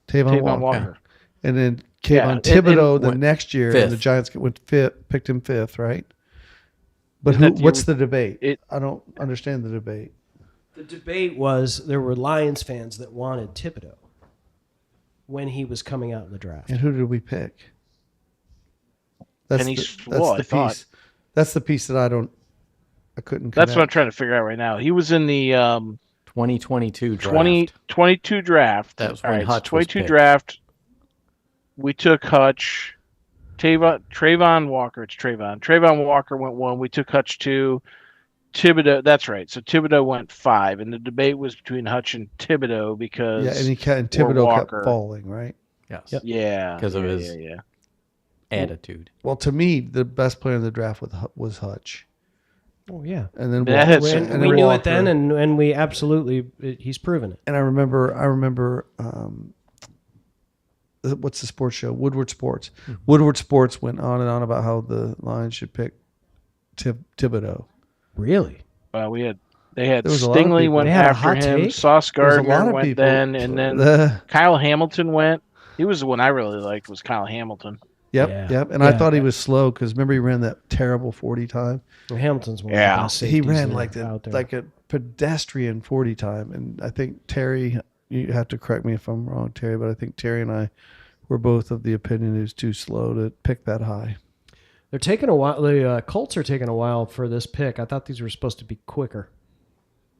Tavon Tavon Walker. Walker. And then Yeah, Kayvon and Thibodeau the went next year, fifth. and the Giants picked him 5th, right? But Isn't that the what's year the debate? I don't understand the debate. The debate was there were Lions fans that wanted Thibodeau when he was coming out in the draft. And who did we pick? Penny Sewell, I thought. piece. That's the piece that I couldn't. That's what I'm connect. trying to figure out right now. He was in the 2022 draft. 2022 draft. That was All when right, Hutch was 22 picked. draft. We took Hutch. Travon Walker. It's Travon. Travon Walker went 1. We took Hutch 2. Thibodeau. That's right. So Thibodeau went 5, and the debate was between Hutch and Thibodeau because and Thibodeau Walker. kept falling, right? Yes. Yep. yeah, Because of his yeah. attitude. Well, to me, the best player in the draft was Hutch, Oh yeah, and then That had Walker, some- and we then knew Walker. it then, and we absolutely he's proven it. And I remember, what's the sports show? Woodward Sports. Mm-hmm. Woodward Sports went on and on about how the Lions should pick Thibodeau. Really? They had There was a lot of Stingley people. went They had a after hot him. take? Sauce There was a lot Gardner of went people. then, and then Kyle Hamilton went. He was the one I really liked. Was Kyle Hamilton? Yep, Yeah. yep. And I Yeah. thought he was slow because remember he ran that terrible 40 time. Well, Hamilton's one Yeah. of the best He safeties ran that are out there. like a pedestrian 40 time, and I think Terry. You have to correct me if I'm wrong, Terry, but I think Terry and I were both of the opinion he was too slow to pick that high. They're taking a while. The Colts are taking a while for this pick. I thought these were supposed to be quicker.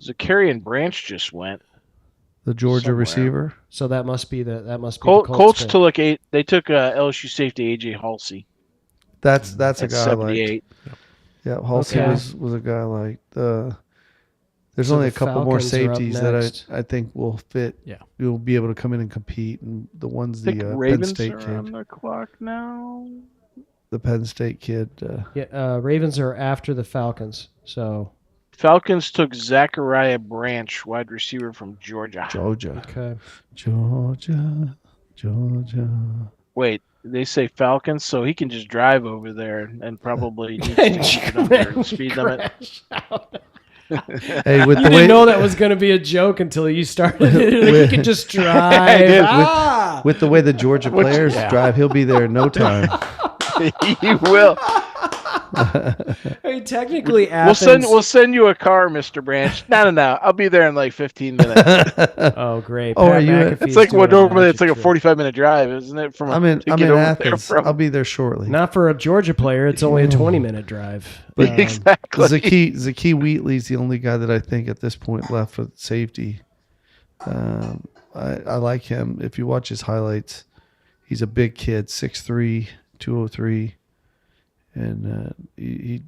Zakarian Branch just went. The Georgia Somewhere. receiver. So that must be the Colts pick. took They took LSU safety AJ Halsey. That's a At guy I liked. 78. Yeah, Halsey Okay. was a guy I liked. There's So only the a couple more Falcons are up safeties next. that I think will fit. Yeah. You'll be able to come in and compete, and the ones I think the Penn Ravens State are on kid, the clock now. the Penn State kid. Yeah, Ravens are after the Falcons. So Falcons took Zachariah Branch, wide receiver from Georgia. Georgia. okay. Georgia. Wait, they say Falcons, so he can just drive over there and probably keep under the speed limit. Hey, with You the didn't way know that was going to be a joke until you started it. You can just drive. I did. with the way the Georgia players drive, he'll be there in no time. He will. I mean, technically, We'll Athens. send you a car, Mr. Branch. No. I'll be there in like 15 minutes. Oh, great. Oh, Pat are you- McAfee's It's like doing what a normally it's like a magic trick. 45-minute drive, isn't it? From I'm in to get over there Athens. from- I'll be there shortly. Not for a Georgia player. It's only a 20-minute drive. exactly. Zakee Wheatley's the only guy that I think at this point left for safety. I like him. If you watch his highlights, he's a big kid, 6'3", 203. And he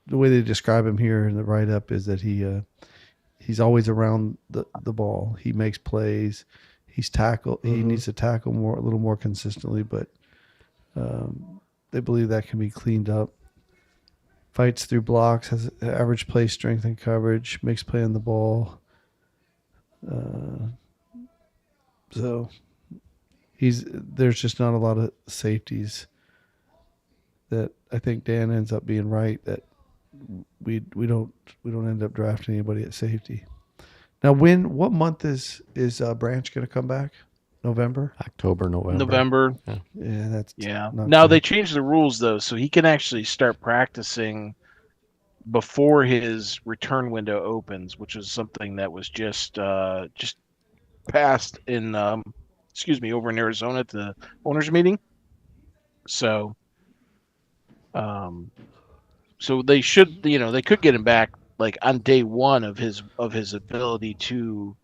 the way they describe him here in the write-up is that he's always around the ball. He makes plays. He's tackle. He needs to tackle a little more consistently, but they believe that can be cleaned up. Fights through blocks, has average play strength and coverage, makes play on the ball. So there's just not a lot of safeties that I think Dan ends up being right that we don't end up drafting anybody at safety. Now, what month is Branch going to come back? November? October, November. November. Yeah, that's not Now good. they changed the rules though, so he can actually start practicing before his return window opens, which is something that was just passed in over in Arizona at the owners meeting. So so they should, they could get him back like on day one of his ability to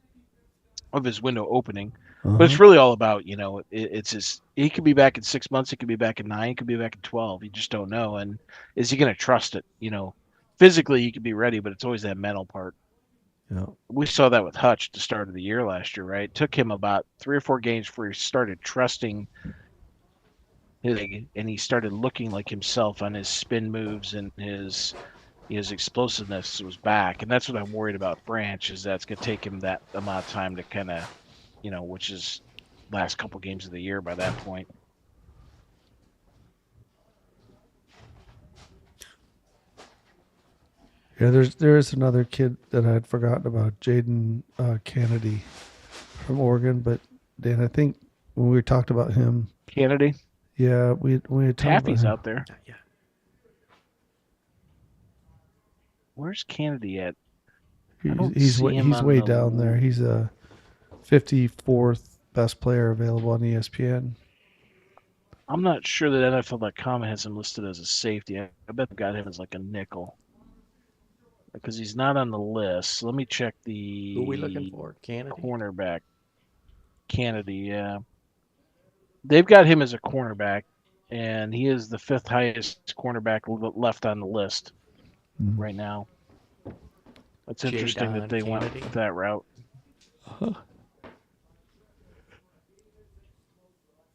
of his window opening. But it's really all about, it's just, he could be back in 6 months, he could be back in 9, he could be back in 12. You just don't know. And is he going to trust it? Physically he could be ready, but it's always that mental part. Yeah. We saw that with Hutch at the start of the year last year, right? It took him about 3 or 4 games before he started trusting and he started looking like himself on his spin moves, and his explosiveness was back. And that's what I'm worried about Branch, is that's going to take him that amount of time to kind of, which is last couple games of the year by that point. Yeah, there's another kid that I had forgotten about, Jaden Kennedy from Oregon. But Dan, I think when we talked about him, Kennedy, yeah, we had talked Taffy's about him. out there. Yeah. Where's Kennedy at? He's way down there. He's a 54th best player available on ESPN. I'm not sure that NFL.com has him listed as a safety. I bet they've got him as like a nickel, because he's not on the list. Let me check the Who are we looking for? Kennedy? Cornerback. Kennedy, yeah. They've got him as a cornerback, and he is the 5th highest cornerback left on the list right now. It's interesting that they went that route.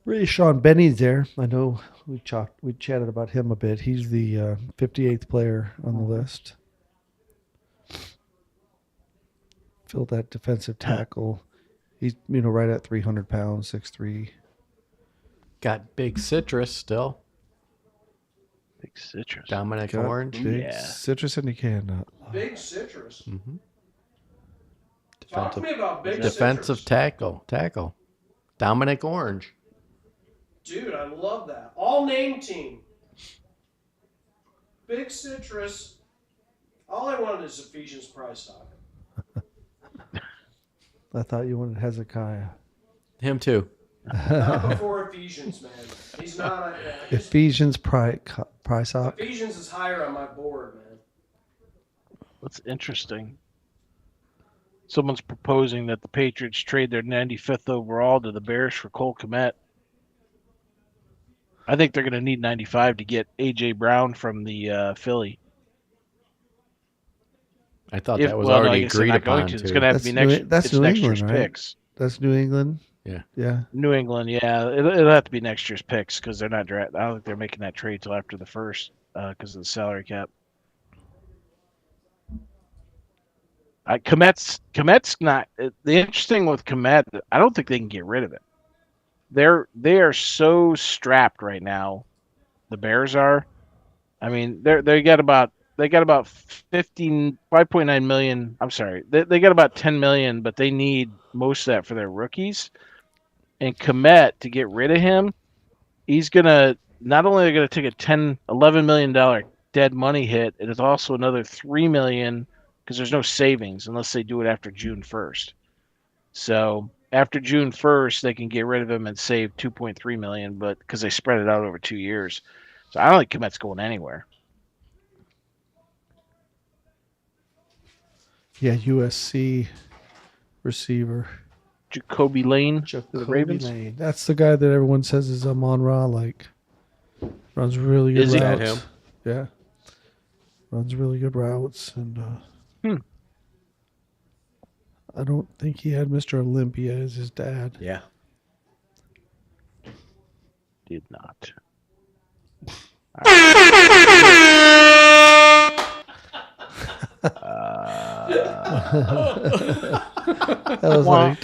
Ray Sean Benny's there. I know we chatted about him a bit. He's the 58th player on the list. Filled that defensive tackle. He's right at 300 pounds, 6'3". Got Big Citrus still. Big Citrus. Dominic Got Orange. Big Citrus, and he can. Big Citrus. Mm-hmm. Talk to me about Big Defensive Citrus. tackle. Dominic Orange. Dude, I love that. All name team. Big Citrus. All I wanted is Ephesians prize stock. I thought you wanted Hezekiah. Him too. Not before Ephesians, man. He's not. Ephesians prize stock. Ephesians is higher on my board, man. What's interesting? Someone's proposing that the Patriots trade their 95th overall to the Bears for Cole Kmet. I think they're going to need 95 to get A.J. Brown from the Philly. I thought that was already agreed upon. It's going to have to be next year's picks. That's New England. Yeah. New England, yeah. It'll have to be next year's picks, because they're not I don't think they're making that trade till after the first, because of the salary cap. Kmet's not the interesting with Kmet. I don't think they can get rid of it. They are so strapped right now. The Bears are. I mean, they got about 5.9 million. I'm sorry, they got about 10 million, but they need most of that for their rookies. And Kmet, to get rid of him, he's gonna not only going to take a $11 million dead money hit, it is also another $3 million, because there's no savings unless they do it after June 1st. So after June 1st, they can get rid of him and save $2.3 million, but because they spread it out over 2 years. So I don't think Kmet's going anywhere. Yeah, USC receiver. Jacoby Lane for the Ravens. Lane. That's the guy that everyone says is Amon-Ra, like runs really good routes. Is that him? Yeah. Runs really good routes, and I don't think he had Mr. Olympia as his dad. Yeah. Did not. That was like,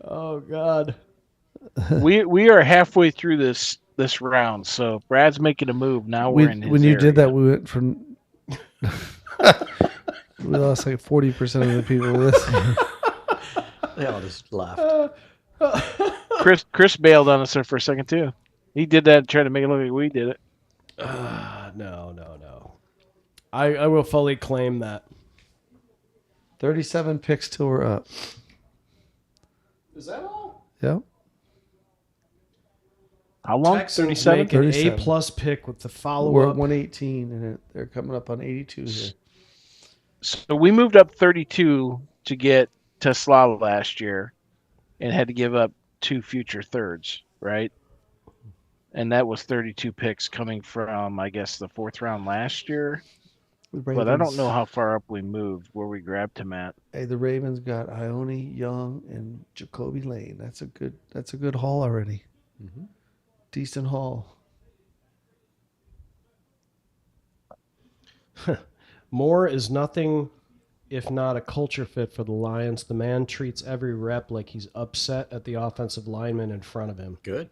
oh God. We are halfway through this round, so Brad's making a move. Now we're in his when you area. did that, we went from we lost like 40% of the people listening. They all just laughed. Chris bailed on us there for a second too. He did that, trying to make it look like we did it. No. I will fully claim that. 37 picks till we're up. Is that all? Yep. How long? Texans 37? make an 37. A+ pick with the We're at follow-up. 118, and they're coming up on 82 here. So we moved up 32 to get Tesla last year and had to give up 2 future thirds, right? And that was 32 picks coming from, I guess, the 4th round last year. But I don't know how far up we moved, where we grabbed him at. Hey, the Ravens got Ione, Young, and Jacoby Lane. That's a good haul already. Mm-hmm. Decent haul. Moore is nothing if not a culture fit for the Lions. The man treats every rep like he's upset at the offensive lineman in front of him. Good.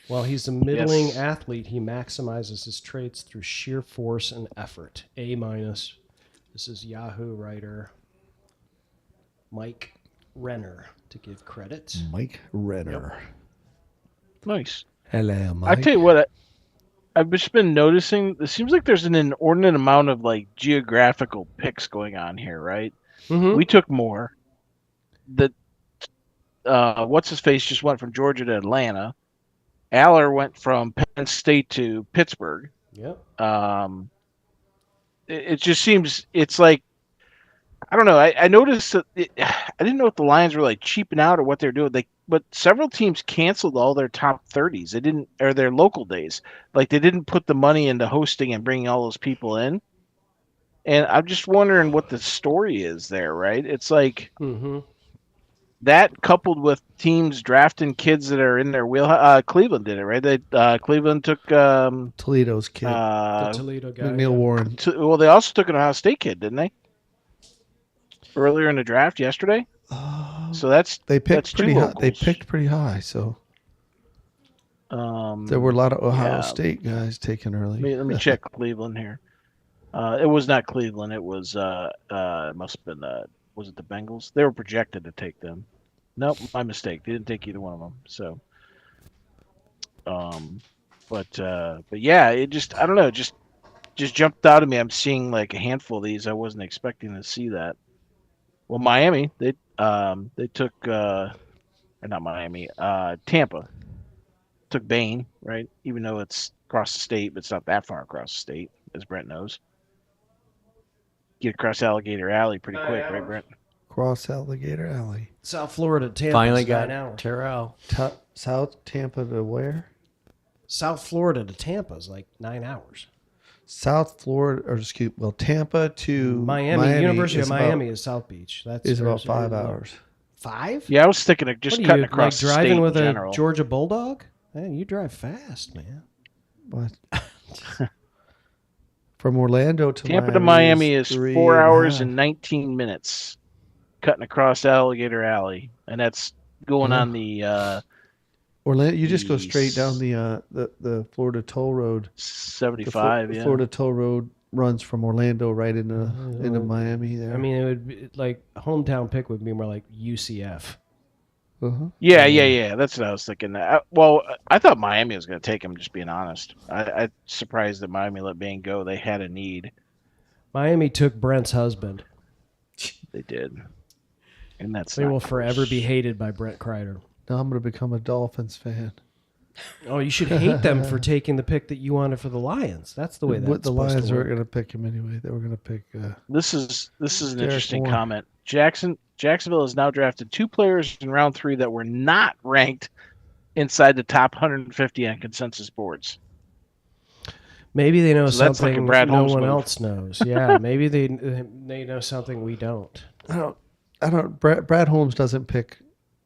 While he's a middling Yes. athlete, he maximizes his traits through sheer force and effort. A-. This is Yahoo writer Mike Renner to give credit. Mike Renner. Nice. Hello, Mike. I tell you what, I've just been noticing. It seems like there's an inordinate amount of like geographical picks going on here, right? Mm-hmm. We took more. The what's his face just went from Georgia to Atlanta. Aller went from Penn State to Pittsburgh. Yep. It just seems it's like I don't know. I noticed that I didn't know if the Lions were like cheaping out or what they're doing. But several teams canceled all their top 30s. They didn't, or their local days. Like they didn't put the money into hosting and bringing all those people in. And I'm just wondering what the story is there, right? It's like that coupled with teams drafting kids that are in their wheel. Cleveland did it, right? They Cleveland took Toledo's kid. The Toledo guy. McNeil Warren. well, they also took an Ohio State kid, didn't they? Earlier in the draft yesterday. So that's They picked that's pretty two high. They locals. picked pretty high, so there were a lot of Ohio State guys taken early. Let me check Cleveland here. It was not Cleveland. It was it must have been was it the Bengals? They were projected to take them. Nope, my mistake. They didn't take either one of them. So, but yeah, it just I don't know, just jumped out at me. I'm seeing like a handful of these. I wasn't expecting to see that. Well, Miami, they took or not Miami, Tampa took Bain, right? Even though it's across the state, but it's not that far across the state, as Brent knows. Get across Alligator Alley pretty quick, right, Brent? Cross Alligator Alley. South Florida, Tampa. Finally is got 9 hours. Terrell. South Tampa to where? South Florida to Tampa is like 9 hours. South Florida, or Tampa to Miami. University of is Miami is South Beach. is about 5 hours. 5? Yeah, I was thinking of just What are cutting you, across like the driving state with in a general. Georgia Bulldog? Man, you drive fast, man. But from Orlando to Tampa Miami to Miami is 3 4 hours half. and 19 minutes, cutting across Alligator Alley, and that's going on the Orlando. You just go straight down the Florida Toll Road. 75. The Yeah, Florida Toll Road runs from Orlando right into Miami. There. I mean, it would be like hometown pick would be more like UCF. yeah. That's what I was thinking. I thought Miami was going to take him. Just being honest, I'm surprised that Miami let Bain go. They had a need. Miami took Brent's husband. They did, and that's They not will close. forever be hated by Brent Kreider. Now I'm going to become a Dolphins fan. Oh, you should hate them for taking the pick that you wanted for the Lions. That's the way that's The supposed Lions to were work. going to pick him anyway. They were going to pick. This is an Derek interesting Moore. comment. Jacksonville has now drafted 2 players in round 3 that were not ranked inside the top 150 on consensus boards. Maybe they know So that's like a something Brad no Holmes one move. else knows. Yeah, maybe they know something we don't. I don't. Brad Holmes doesn't pick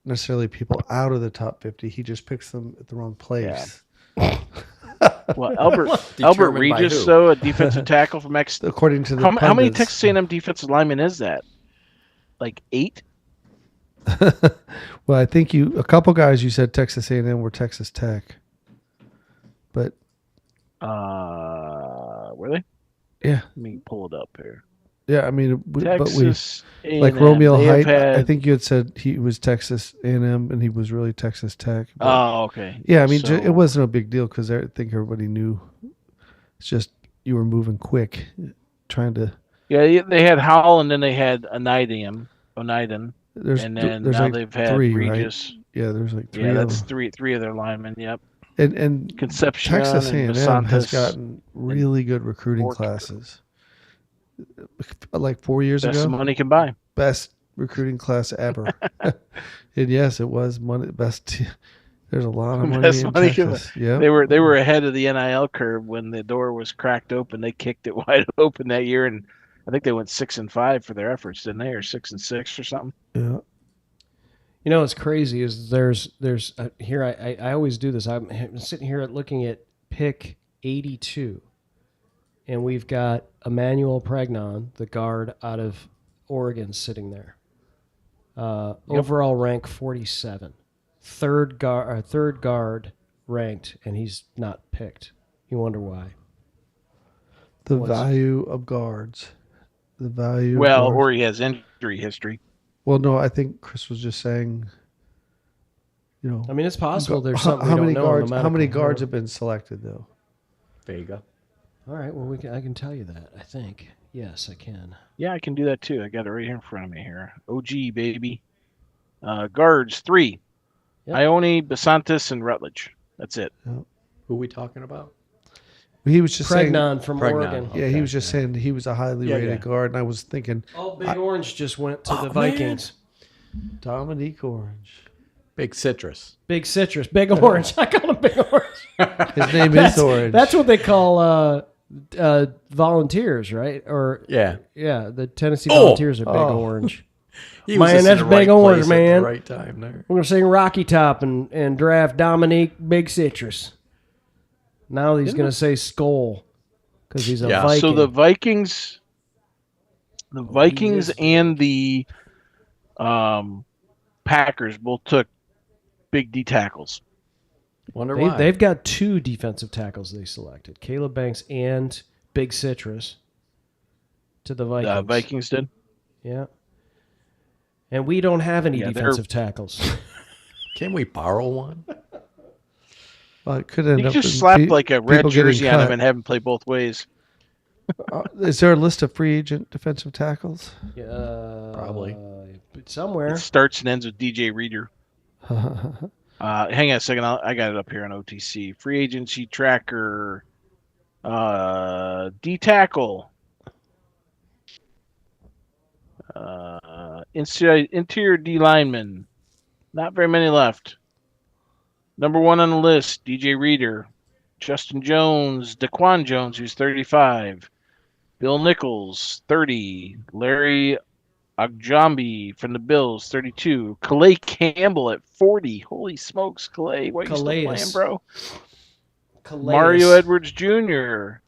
necessarily people out of the top 50. He just picks them at the wrong place. Well, Albert Determined by Regis, who? though, a defensive tackle from According to the how many pundits. Texas A&M defensive linemen is that? Like 8? Well, I think a couple guys you said Texas A&M were Texas Tech, but Were they? yeah, Let me pull it up here. yeah. I mean, Texas like A&M, Romeo they have Height. I had- think you had said he was Texas A&M and he was really Texas Tech. but- Oh, okay. yeah. I mean, So- it wasn't a big deal because I think everybody knew. It's just you were moving quick, trying to Yeah, they had Howell, and then they had Oniden, There's and then there's now like they've had 3, Regis. right? Yeah, there's like 3 Yeah, of that's them. three of their linemen. Yep. And Concepcion Texas and A&M has Basantis gotten really good recruiting Bork. classes. Like 4 years Best ago, money can buy. best recruiting class ever. And yes, it was money best. There's a lot of money Best in money can buy. Texas. Yeah, They were ahead of the NIL curve when the door was cracked open. They kicked it wide open that year, and I think they went 6-5 for their efforts, didn't they, or 6-6 or something? yeah. You know what's crazy is there's here I always do this. I'm sitting here looking at pick 82, and we've got Emmanuel Pregnon, the guard out of Oregon, sitting there. Overall rank 47, third guard ranked, and he's not picked. You wonder why? The value of guards. The value. Well, of guards. or he has injury history. Well, no, I think Chris was just saying. You know, I mean, it's possible there's something how we many don't know. guards? in the How many medical. guards have been selected though? Vega. All right, well, I can tell you that. I think yes, I can. Yeah, I can do that too. I got it right here in front of me here. OG baby. Guards 3. Yep. Ione, Basantis, and Rutledge. That's it. Who we talking about? He was just saying. Pregnon from Pregnon. Oregon. Yeah, he was just saying he was a highly rated guard, and I was thinking Oh, Big Orange just went to the Vikings. Dominique Orange. Big Citrus. Big Citrus, Big Orange. I call him Big Orange. His name is Orange. That's what they call volunteers, right? Or Yeah. the Tennessee Volunteers are Big Oh. Orange. He Man, just in that's the Big right Orange, place at man. the right time there. We're gonna sing Rocky Top and draft Dominique Big Citrus. Now he's gonna say Skull because he's a Yeah. Viking. So the Vikings is and the Packers both took big D tackles. Wonder why. They've got 2 defensive tackles they selected: Caleb Banks and Big Citrus to the Vikings. Vikings did. Yeah. And we don't have any Yeah, they're- defensive tackles. Can we borrow one? Well, it could end You up just in slap pe- like a red people getting jersey on him cut. and have him play both ways. Is there a list of free agent defensive tackles? Probably. Somewhere. It starts and ends with DJ Reader. Hang on a second. I got it up here on OTC. Free agency tracker. D tackle. Interior D lineman. Not very many left. Number 1 on the list, DJ Reader. Justin Jones, Daquan Jones, who's 35. Bill Nichols, 30. Larry Agjambi from the Bills, 32. Calais Campbell at 40. Holy smokes, Calais. What are you still Calais. playing, bro? Calais. Mario Edwards Jr.,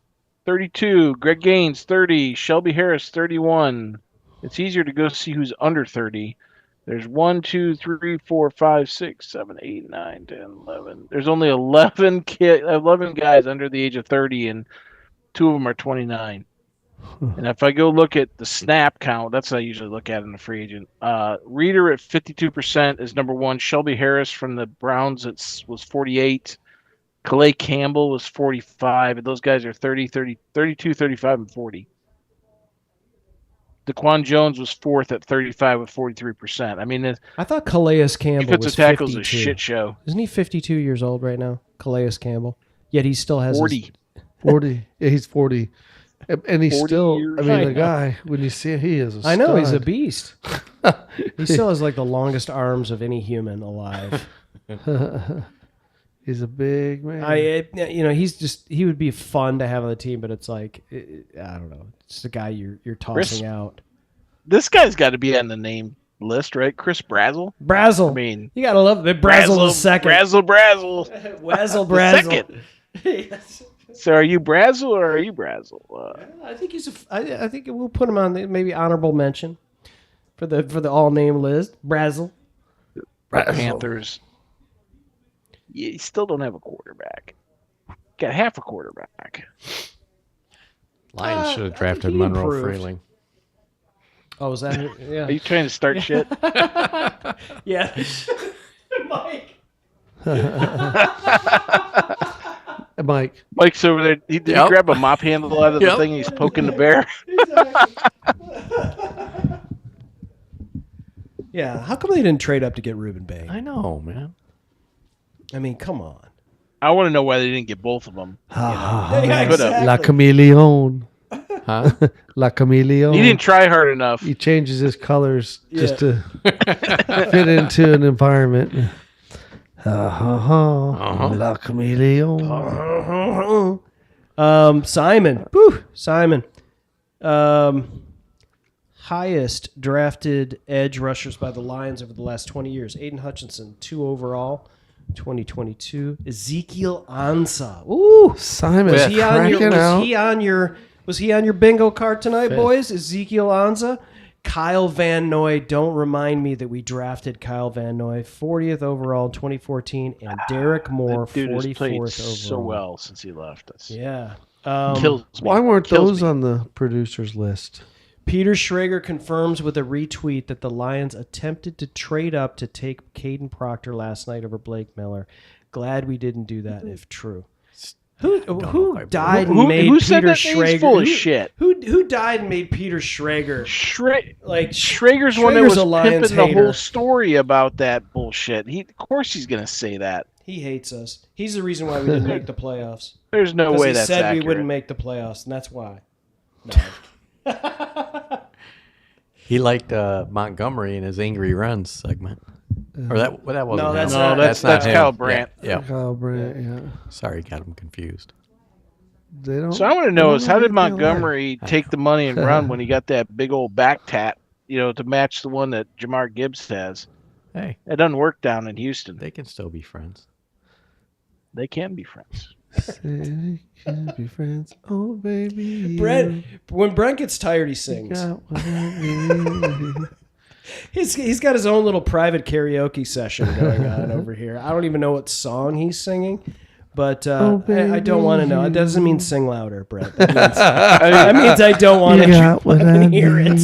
32. Greg Gaines, 30. Shelby Harris, 31. It's easier to go see who's under 30. There's 1, 2, 3, 4, 5, 6, 7, 8, 9, 10, 11. There's only 11 guys under the age of 30, and 2 of them are 29. And if I go look at the snap count, that's what I usually look at in the free agent. Reader at 52% is number 1. Shelby Harris from the Browns was 48. Calais Campbell was 45. And those guys are 30, 32, 35, and 40. Daquan Jones was 4th at 35 with 43%. I mean, I thought Calais Campbell defensive was tackle's 52. a shit show. Isn't he 52 years old right now? Calais Campbell. Yet he still has 40. 40. Yeah, he's 40. And he's 40 still, years. I mean, I the know. guy, when you see him, he is a I know he's a stud. beast. He still has like the longest arms of any human alive. He's a big man. He would be fun to have on the team, but it's like I don't know. It's the guy you're tossing out. This guy's got to be on the name list, right? Chris Brazel. Brazel. I mean, you gotta love it. Brazel is second. Brazel. Wazzle The Brazel. second. Yes. So are you Brazel or are you Brazel? I think I think we'll put him on the maybe honorable mention for the all name list. Brazel. Panthers. You still don't have a quarterback. Got half a quarterback. Lions should I have think drafted he Monroe improved. Freeling. Oh, is that it? Yeah. Are you trying to start shit? Yeah. Mike. Mike. Mike's over there. Did he grab a mop handle out of the thing and he's poking the bear? Yeah, how come they didn't trade up to get Ruben Bay? I know, man. I mean, come on. I want to know why they didn't get both of them. Yeah, exactly. La Chameleon. Huh? La Chameleon. He didn't try hard enough. He changes his colors just to fit into an environment. La Chameleon. Simon. Woo, Simon. Highest drafted edge rushers by the Lions over the last 20 years. Aiden Hutchinson, 2 overall, 2022. Ezekiel Ansah. Ooh, Simon, was he on your bingo card tonight, boys? Ezekiel Ansah. Kyle Van Noy. Don't remind me that we drafted Kyle Van Noy 40th overall in 2014, and Derek Moore That dude 44th has played overall. so well since he left us. Yeah. Kills me. why weren't Kills those me. on the producers list? Peter Schrager confirms with a retweet that the Lions attempted to trade up to take Caden Proctor last night over Blake Miller. Glad we didn't do that, if true. Who died and made who said Peter that Schrager? name's full of shit? Who died and made Peter Schrager? Schrager's one that Schrager's was a Lions pimping the hater. whole story about that bullshit. Of course he's going to say that. He hates us. He's the reason why we didn't make the playoffs. There's no way that's he said accurate. we wouldn't make the playoffs, and that's why. No. He liked Montgomery in his Angry Runs segment. Or that wasn't No, him. that's not- that's not him. Kyle Brandt. Yeah. Kyle Brandt, yeah. Sorry, got him confused. They don't. So I want to know is how did they don't Montgomery take the money and run when he got that big old back tat, to match the one that Jamar Gibbs has? Hey, It doesn't work down in Houston. they can still be friends. They can be friends. Say can't be friends. Oh, baby. When Brent gets tired, he sings. Got what I need. He's got his own little private karaoke session going on over here. I don't even know what song he's singing, but I don't want to know. It doesn't mean sing louder, Brett. That means I don't want to hear it.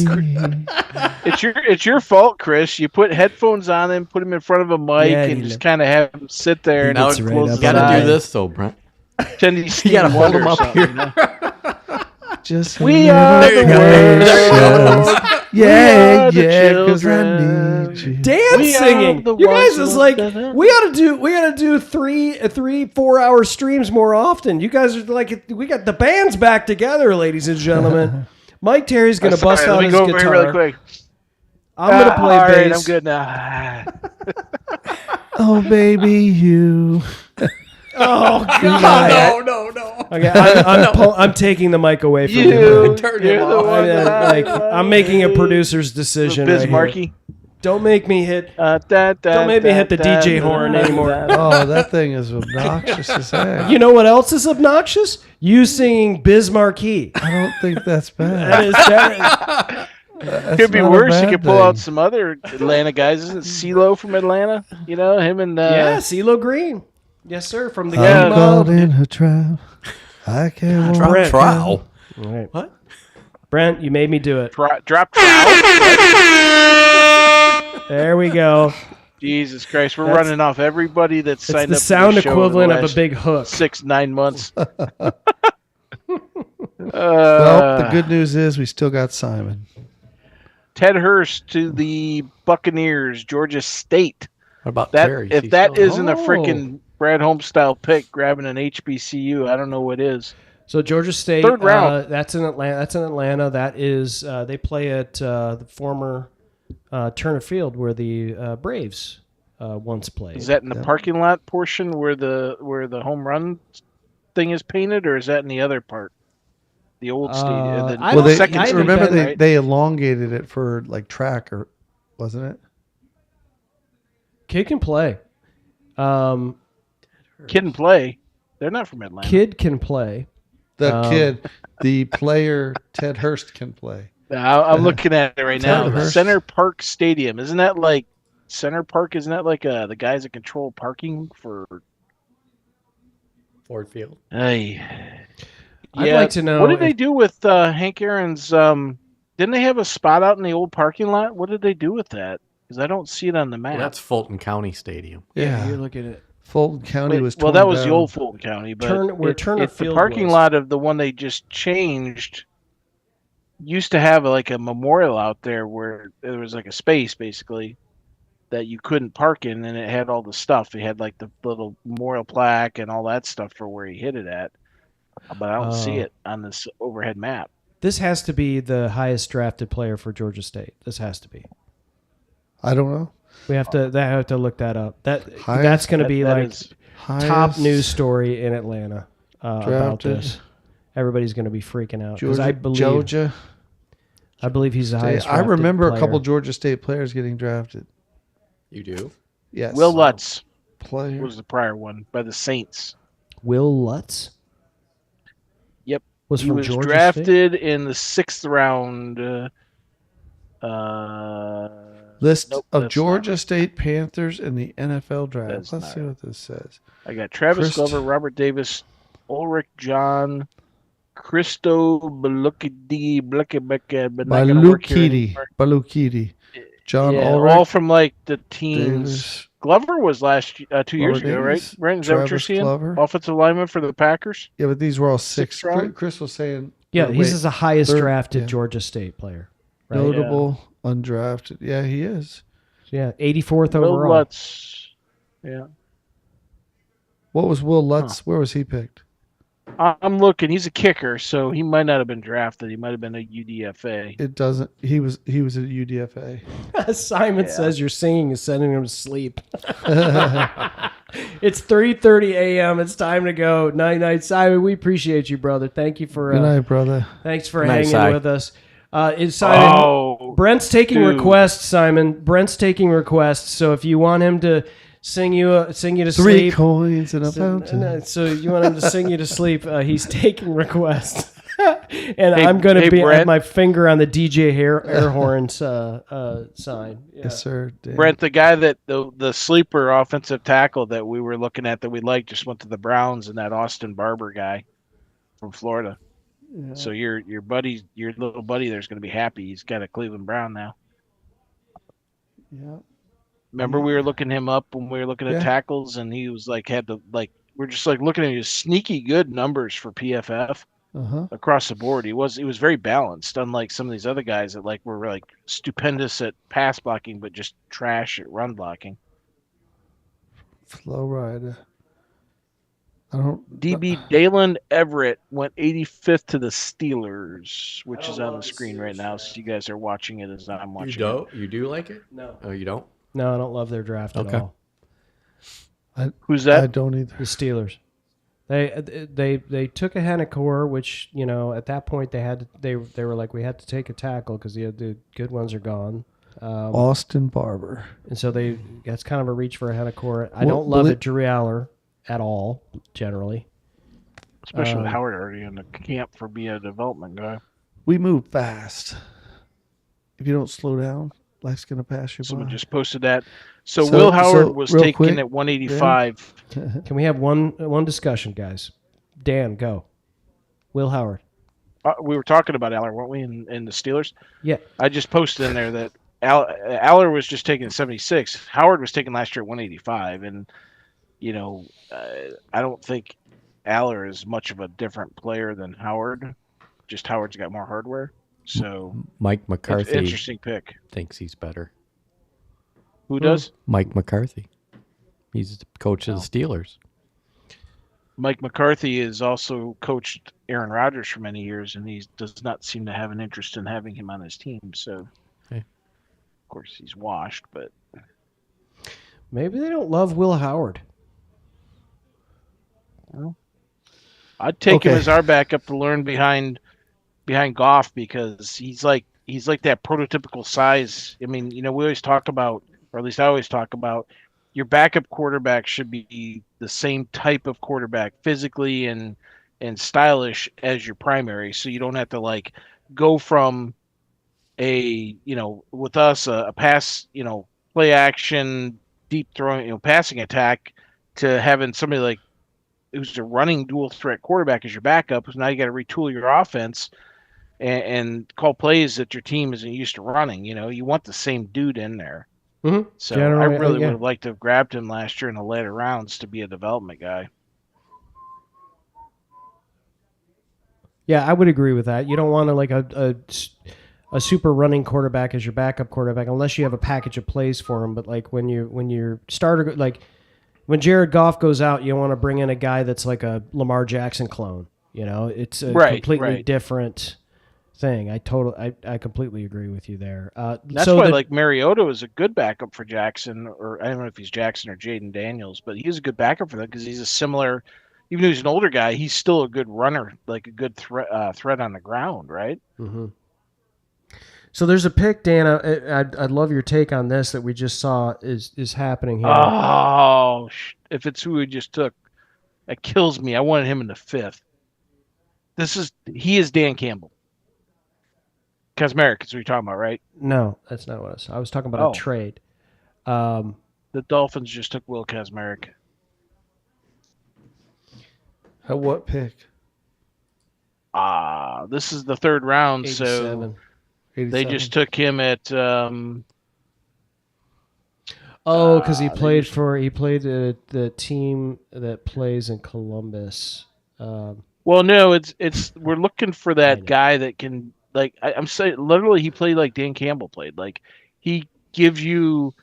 It's your fault, Chris. You put headphones on him, put him in front of a mic, and just kind of have him sit there and gets close right his up You got eye. to do this, though, Brent. Pretend he's You got to Stevie hold Wonder him or up something, here. Just We are the world. Yeah, We are the because I children. need you. Dance We are singing. the You guys ones is like that- we gotta do 3-4 hour streams more often. You guys are like we got the bands back together, ladies and gentlemen. Mike Terry's gonna bust out Let me his go over guitar. here really quick. I'm gonna play all right, bass. I'm good now. Oh, baby, you. Oh God! No. Okay, I'm taking the mic away from you. You're Turn the him off. one that I I'm making a producer's decision. Right here. Bismarcky. Don't make me hit. Don't make me hit the DJ horn anymore. Oh, that thing is obnoxious as heck. You know what else is obnoxious? You singing Bismarcky. I don't think that's That bad. is that. That's Could be not a worse. You bad could pull thing. out some other Atlanta guys. Isn't CeeLo from Atlanta? Him and Yeah, CeeLo Green. Yes, sir. From the I'm game. caught in a trap. I can't walk. Brent. Trial. Right. What? Brent, you made me do it. drop trout. There we go. Jesus Christ, we're running off everybody that's It's signed the up. sound for the show equivalent over the of a last big hook. 6-9 months. Well, the good news is we still got Simon. Ted Hurst to the Buccaneers, Georgia State. What about That Terry? if He's that still- isn't a freaking Brad Holmes style pick, grabbing an HBCU, I don't know what is. So Georgia State, Third round. that's in Atlanta. That is they play at the former Turner Field where the Braves once played. Is that in the parking lot portion where the home run thing is painted, or is that in the other part? The old stadium. The I Well, don't- second I stadium, remember right? they elongated it for like track, or wasn't it? Kid can play. Kid and play. They're not from Atlanta. Kid can play. The player Ted Hurst can play. I'm looking at it right now. Ted Hurst. Center Park Stadium. Isn't that like Center Park? Isn't that like the guys that control parking for? Ford Field. Hey. I'd like to know what did if- they do with Hank Aaron's? Didn't they have a spot out in the old parking lot? What did they do with that? Because I don't see it on the map. Well, that's Fulton County Stadium. Yeah. You're looking at. Fulton County was well, torn that was the down. old Fulton County, but Turner the Field parking was. lot of the one they just changed used to have like a memorial out there where there was like a space basically that you couldn't park in, and it had all the stuff. It had like the little memorial plaque and all that stuff for where he hit it at, but I don't see it on this overhead map. This has to be the highest drafted player for Georgia State. This has to be. I don't know. We have to look that up. That's going to be like top news story in Atlanta about this. Everybody's going to be freaking out because I believe he's the highest. I remember player. a couple Georgia State players getting drafted. You do? Yes. Will Lutz Player. was the prior one by the Saints. Will Lutz? Yep. Was he from was Georgia drafted State? in the 6th round. List Nope, of that's Georgia not. State Panthers in the NFL draft. That's Let's not see what this says. I got Travis Christ- Glover, Robert Davis, Ulrich John, Christo Balukidi, Balukidi. John yeah, Ulrich. all from like the teams. Davis. Glover was 2 years ago, right? Davis, Brent, is that what you're Travis seeing? Glover. Offensive lineman for the Packers. Yeah, but these were all sixth. round? Chris was saying. Yeah, or he's wait, the highest third- drafted yeah. Georgia State player. Right? Notable, undrafted. Yeah, he is. Yeah, 84th Will overall. Lutz. Yeah. What was Will Lutz? Where was he picked? I'm looking. He's a kicker, so he might not have been drafted. He might have been a UDFA. It doesn't. He was at UDFA. Simon says your singing is sending him to sleep. It's 3:30 a.m. It's time to go. Night, Simon. We appreciate you, brother. Thank you for Good night, brother. thanks for Night, hanging Si. with us. Is Simon? Oh, Brent's taking dude. requests, Simon. Brent's taking requests. So if you want him to sing you to 3 sleep, coins in a fountain. so you want him to sing you to sleep, he's taking requests. And I'm going to hey, be have Brent. my finger on the DJ air horns sign. Yeah. Yes, sir. Dan. Brent, the guy that the sleeper offensive tackle that we were looking at that we liked just went to the Browns, and that Austin Barber guy from Florida. Yeah. So your little buddy there's going to be happy. He's got a Cleveland Brown now. Yeah. Remember we were looking him up when we were looking at Yeah. tackles, and he was like we're just like looking at his sneaky good numbers for PFF across the board. He was very balanced, unlike some of these other guys that like were like stupendous at pass blocking but just trash at run blocking. Flow rider. I don't. DB Dalen Everett went 85th to the Steelers, which is on the screen right now. So you guys are watching it as I'm watching. You don't? You do like it? No. Oh, you don't? No, I don't love their draft Okay. at all. Who's I that? don't either. The Steelers. They took a Hennecore, which at that point they were like we had to take a tackle because the good ones are gone. Austin Barber. And so that's kind of a reach for a Hennecore. I Well, don't love well, it, Drew Aller, at all, generally. Especially with Howard already in the camp for being a development guy. We move fast. If you don't slow down, life's gonna pass you Someone by. just posted that. So So- Will Howard so, was real taken quick, at 185. Can we have one discussion, guys? Dan, go. Will Howard. We were talking about Aller, weren't we, in the Steelers? Yeah. I just posted in there that Aller was just taken at 76. Howard was taken last year at 185, and I don't think Aller is much of a different player than Howard. Just Howard's got more hardware. So Mike McCarthy interesting pick. thinks he's better. Who does? Mike McCarthy. He's the coach of the Steelers. Mike McCarthy has also coached Aaron Rodgers for many years, and he does not seem to have an interest in having him on his team. So, Okay. Of course, he's washed, but Maybe they don't love Will Howard. I'd take him Okay. as our backup to learn behind Goff because he's like that prototypical size. I mean, we always talk about, or at least I always talk about, your backup quarterback should be the same type of quarterback physically and stylish as your primary, so you don't have to like go from with us a pass, play action, deep throwing, passing attack to having somebody like who's a running dual threat quarterback as your backup. Because now you got to retool your offense and call plays that your team isn't used to running. You want the same dude in there. Mm-hmm. So Generally, I really yeah. would have liked to have grabbed him last year in the later rounds to be a development guy. Yeah, I would agree with that. You don't want to like a super running quarterback as your backup quarterback unless you have a package of plays for him. But like when your starter, like when Jared Goff goes out, you want to bring in a guy that's like a Lamar Jackson clone. You know, it's a completely different thing. I completely agree with you there. That's why like Mariota is a good backup for Jackson, or I don't know if he's Jackson or Jaden Daniels, but he's a good backup for that because he's a similar. Even though he's an older guy, he's still a good runner, like a good threat on the ground, right? Mm-hmm. So there's a pick, Dan. I'd love your take on this that we just saw is happening here. Oh, if it's who we just took, that kills me. I wanted him in the 5th. He is Dan Campbell. Kaczmarek is what you're talking about, right? No, that's not what I was talking about. A trade. The Dolphins just took Will Kaczmarek. At what pick? This is the 3rd round, 87. so 87. they just took him at. Because he played the team that plays in Columbus. Well, no, it's we're looking for that guy that can I'm saying literally he played like Dan Campbell played. Like he gives you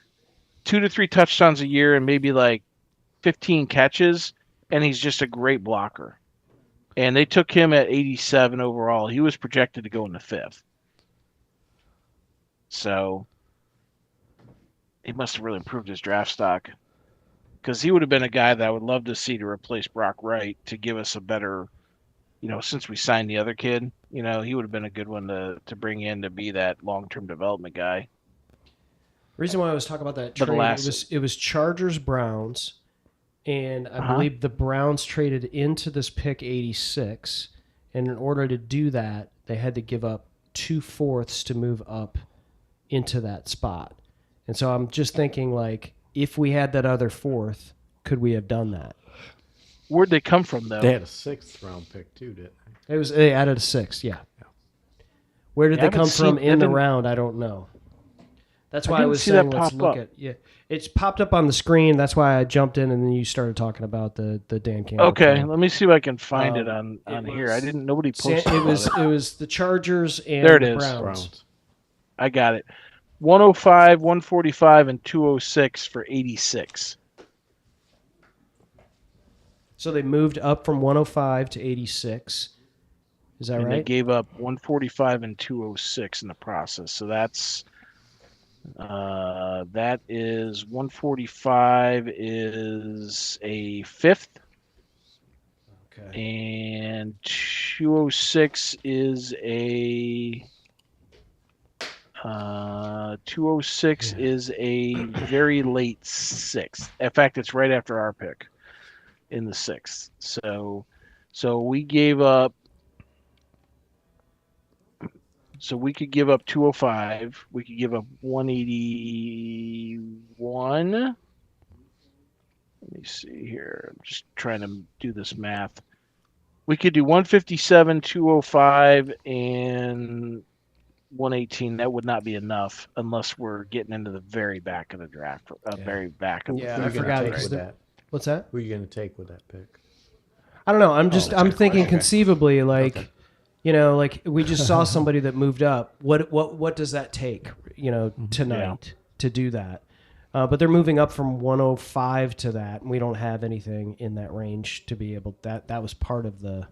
2 to 3 touchdowns a year and maybe like 15 catches, and he's just a great blocker. And they took him at 87 overall. He was projected to go in the 5th. So he must have really improved his draft stock, because he would have been a guy that I would love to see to replace Brock Wright to give us a better, since we signed the other kid, he would have been a good one to bring in to be that long-term development guy. The reason why I was talking about that trade, it was Chargers Browns, and I believe the Browns traded into this pick 86, and in order to do that, they had to give up 2/4 to move up into that spot. And so I'm just thinking, like, if we had that other 4th, could we have done that? Where'd they come from, though? They had a 6th round pick too, didn't they? They added a 6th, yeah. Where did they come from in the round? I don't know. That's why I was saying let's look at. Yeah, it's popped up on the screen. That's why I jumped in, and then you started talking about the Dan Campbell. Okay, let me see if I can find it on here. I didn't. Nobody posted it. It was the Chargers and there it the is. Browns. I got it. 105, 145, and 206 for 86. So they moved up from 105 to 86. Is that right? They gave up 145 and 206 in the process. So that is 145 is a 5th. Okay. And 206 is a 206 is a very late 6th. In fact, it's right after our pick in the 6th. So we gave up. So we could give up 205. We could give up 181. Let me see here. I'm just trying to do this math. We could do 157, 205, and 118. That would not be enough unless we're getting into the very back of the draft. Very back of the draft. I forgot that. What's that? Who are you going to take with that pick? I don't know. I'm thinking conceivably, like. Okay. Like we just saw somebody that moved up. What does that take, tonight to do that? But they're moving up from 105 to that, and we don't have anything in that range to be able. That was part of the.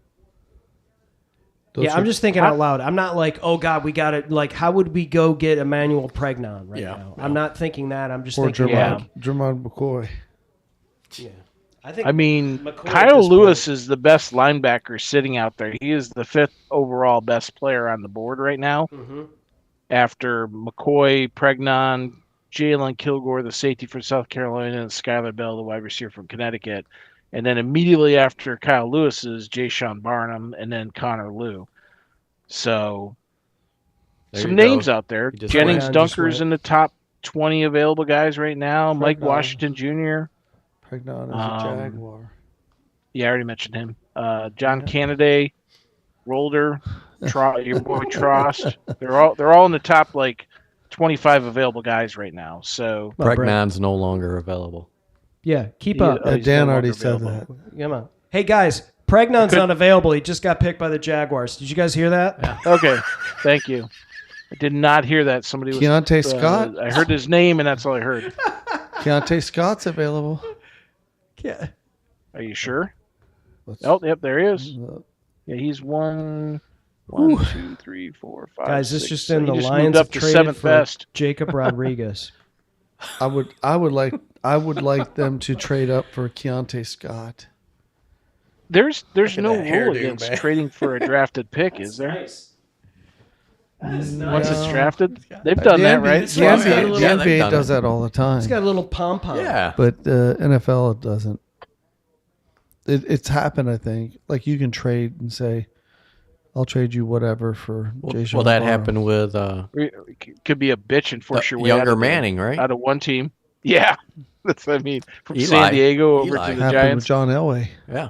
I'm just thinking out loud. I'm not like, oh God, we got it. Like, how would we go get Emmanuel Pregnon right now? I'm not thinking that. I'm just thinking Jermon McCoy. Yeah. Kyle Lewis is the best linebacker sitting out there. He is the 5th overall best player on the board right now. Mm-hmm. After McCoy, Pregnon, Jalen Kilgore, the safety from South Carolina, and Skylar Bell, the wide receiver from Connecticut. And then immediately after Kyle Lewis is Jayshon Barnum, and then Connor Liu. So some names out there. Jennings Dunker's in the top 20 available guys right now. Mike Washington Jr. Pregnon is a Jaguar. Yeah, I already mentioned him. John Cannaday, Rolder, your boy Trost. They're all in the top 25 available guys right now. So Pregnon's no longer available. Yeah, keep up. he's Dan no already longer said available. that. Come on. Hey, guys, Pregnon's not available. He just got picked by the Jaguars. Did you guys hear that? Yeah. Okay, thank you. I did not hear that. Somebody was Keontae Scott? I heard his name, and that's all I heard. Keontae Scott's available. Yeah. Are you sure? Let's- Oh, yep, there he is. uh, Yeah, he's one, 2, 3, 4, 5. Guys, this 6, just so in he the just Lions moved up have to traded seventh for best. Jacob Rodriguez. I would like them to trade up for Keontae Scott. There's at no that rule hairdo, against man. trading for a drafted pick, is there? Nice. That is Once nice. it's drafted, they've done that, right? That's why it's got a The little- Yeah, they've NBA done does it. that all the time. It's got a little pom-pom. Yeah. But NFL it doesn't. It's happened, I think. Like you can trade and say, "I'll trade you whatever for Jay Well, that Barnes." happened with Could be a bitch and force your way younger out of Manning, right? out of one team. Yeah, that's what I mean. From Eli. San Diego over Eli. to the Happened Giants. with John Elway. Yeah.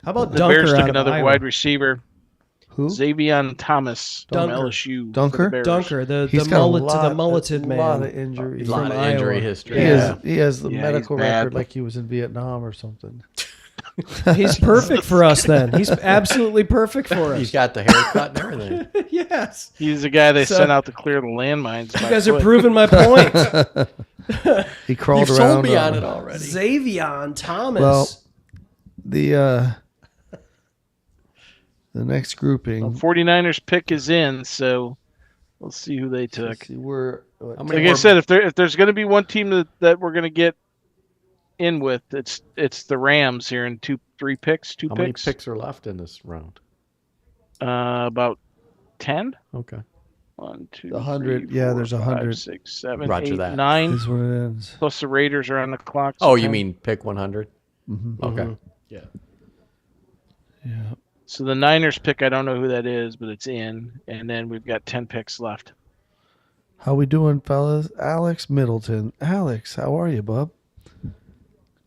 How about The Dunker Bears out took of another Iowa? wide receiver, Who? Xavier Thomas from Dunker. LSU. for Dunker? the Bears. Dunker, the He's got mullet, a lot, the mulleted a man. lot of injuries. A lot From of injury Iowa. history. He Yeah. has the Yeah, medical he's bad. record like he was in Vietnam or something. He's perfect for us then. He's absolutely perfect for He's us. got the haircut and everything. Yes. He's the guy they So- sent out to clear the landmines. You guys are proving my point. He crawled You've around. sold me on it already. Xavier Thomas. Well, the next grouping. 49ers pick is in, so we'll see who they took. Let's see, we're what, How many Like I more- said, if there's going to be one team that we're going to get in with, it's the Rams here in two How many picks are left in this round? About 10. Okay. 1, 2, 100, 3, yeah, 4, there's 5, 100. 6, 7, Roger 8, that. 9. is what it ends. Plus the Raiders are on the clock. Oh, so you 10. mean pick 100? Mhm. Okay. Yeah. Yeah. So the Niners pick, I don't know who that is, but it's in, and then we've got 10 picks left. How we doing, fellas? Alex Middleton. Alex, how are you, bub?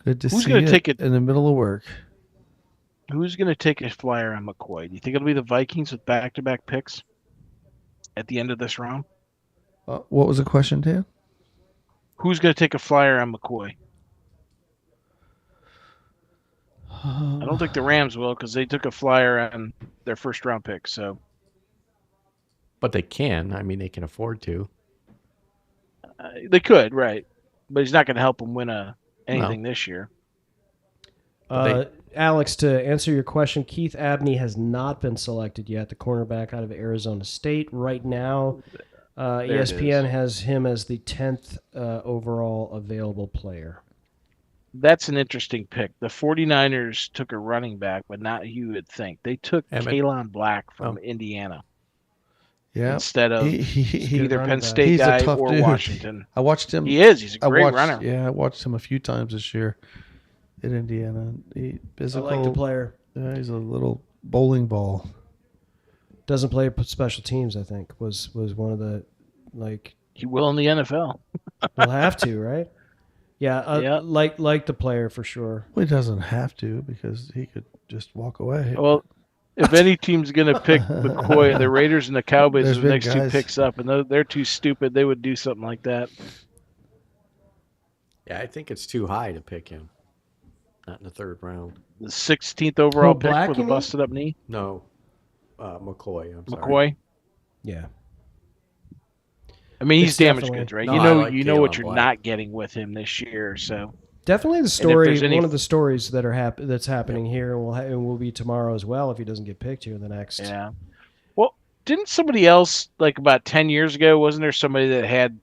Good to Who's see gonna you take it? in the middle of work. Who's going to take a flyer on McCoy? Do you think it'll be the Vikings with back-to-back picks at the end of this round? What was the question, Dan? Who's going to take a flyer on McCoy? I don't think the Rams will because they took a flyer on their first-round pick. So But they can. I mean, they can afford to. they could, right? But he's not going to help them win anything this year. Alex, to answer your question, Keith Abney has not been selected yet, the cornerback out of Arizona State. Right now, it ESPN is. has him as the 10th overall available player. That's an interesting pick. The 49ers took a running back, but not who you would think. They took Emmett. Kalon Black from Oh. Indiana Yeah. instead of He, either running Penn back. State he's a guy tough or dude. Washington. I watched him. He is. He's a great watched, runner. Yeah, I watched him a few times this year in Indiana. He physical. I like the player. Yeah, he's a little bowling ball. Doesn't play special teams, I think, was one of the, like, He will in the NFL. we'll have to, right? Yeah, Yeah. like the player for sure. Well, he doesn't have to because he could just walk away. Well, if any team's going to pick McCoy, the Raiders and the Cowboys There's are the been next two guys- picks up, and they're too stupid. They would do something like that. Yeah, I think it's too high to pick him. Not in the third round. The 16th overall pick Black, with you a mean? busted up knee. No. McCoy, I'm sorry. McCoy. Yeah. I mean, he's It's damaged definitely- goods, right? No, you I know, like you know what Kalon you're Black. not getting with him this year. So Definitely the story. there's any- One of the stories that are that's happening here, and will be tomorrow as well if he doesn't get picked here in the next. yeah. Well, didn't somebody else like about 10 years ago? Wasn't there somebody that had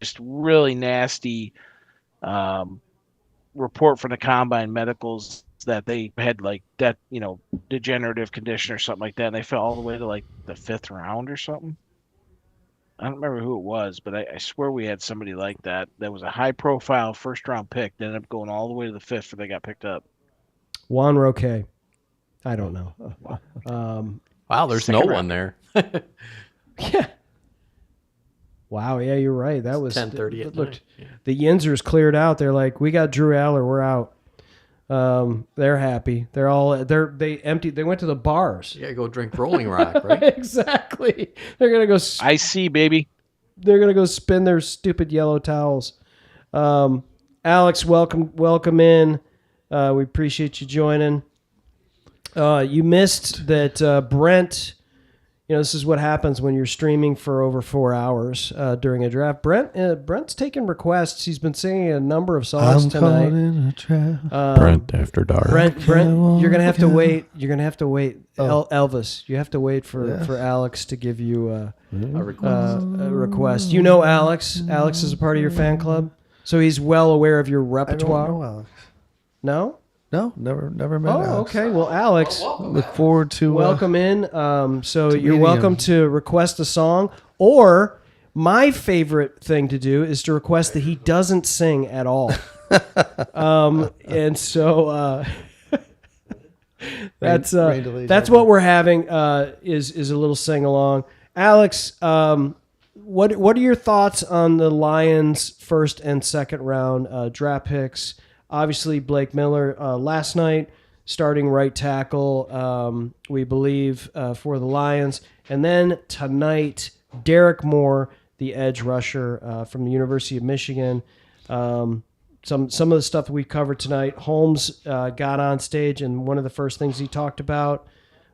just really nasty report from the combine medicals that they had like that degenerative condition or something like that, and they fell all the way to like the 5th round or something? I don't remember who it was, but I swear we had somebody like that. That was a high-profile first-round pick that ended up going all the way to the 5th before they got picked up. Juan Roque. I don't know. Wow, there's Second no round. one there. Yeah. Wow. Yeah, you're right. That was 10:30 at look, night. Yeah. the Yinzers cleared out. They're like, we got Drew Aller. We're out. They're happy. They went to the bars. You gotta go drink Rolling Rock, right? Exactly. They're gonna go. I see, baby. They're gonna go spin their stupid yellow towels. Alex, welcome in. We appreciate you joining. You missed that Brent. This is what happens when you're streaming for over 4 hours during a draft. Brent's taking requests. He's been singing a number of songs tonight. In a trap. Brent After Dark. Brent, you're gonna have to wait. You're gonna have to wait. Elvis, you have to wait for Alex to give you a request. You know Alex. Alex is a part of your fan club, so he's well aware of your repertoire. I don't know Alex. No. No, never met Alex. Okay. Well, Alex, Look forward to welcome in. So to you're meeting welcome him. to request a song, or my favorite thing to do is to request that he doesn't sing at all. And so that's what we're having is a little sing along. Alex, what are your thoughts on the Lions' first and second round draft picks? Obviously, Blake Miller last night, starting right tackle, we believe, for the Lions. And then tonight, Derek Moore, the edge rusher from the University of Michigan. Some of the stuff that we covered tonight, Holmes got on stage, and one of the first things he talked about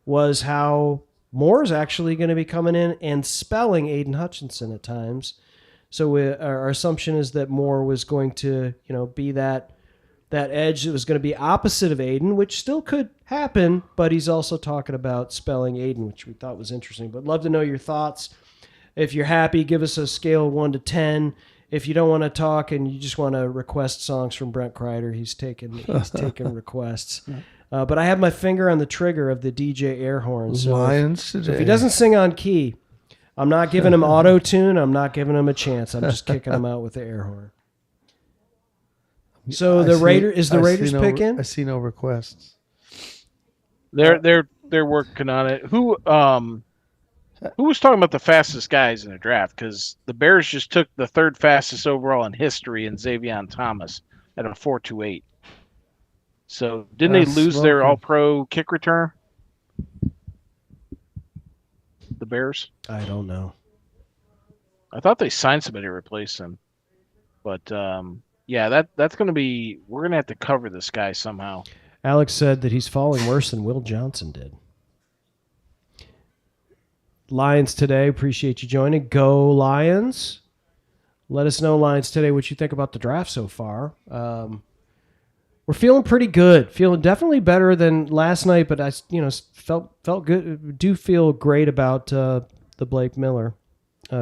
was how Moore is actually going to be coming in and spelling Aiden Hutchinson at times. So our assumption is that Moore was going to, be that edge that was going to be opposite of Aiden, which still could happen, but he's also talking about spelling Aiden, which we thought was interesting. But love to know your thoughts. If you're happy, give us a scale of 1 to 10. If you don't want to talk and you just want to request songs from Brent Kreider, he's taking requests. But I have my finger on the trigger of the DJ air horn. So Lions today. if he doesn't sing on key, I'm not giving him auto-tune. I'm not giving him a chance. I'm just kicking him out with the air horn. So the Raiders picking? I see no requests. They're working on it. Who was talking about the fastest guys in the draft? Because the Bears just took the third fastest overall in history in Xavier Thomas at a 4.28. So didn't they lose their All-Pro kick returner? The Bears? I don't know. I thought they signed somebody to replace him, but. Yeah, that's going to be – we're going to have to cover this guy somehow. Alex said that he's falling worse than Will Johnson did. Lions today, appreciate you joining. Go Lions. Let us know, Lions today, what you think about the draft so far. We're feeling pretty good. Feeling definitely better than last night, but I felt good. Do feel great about the Blake Miller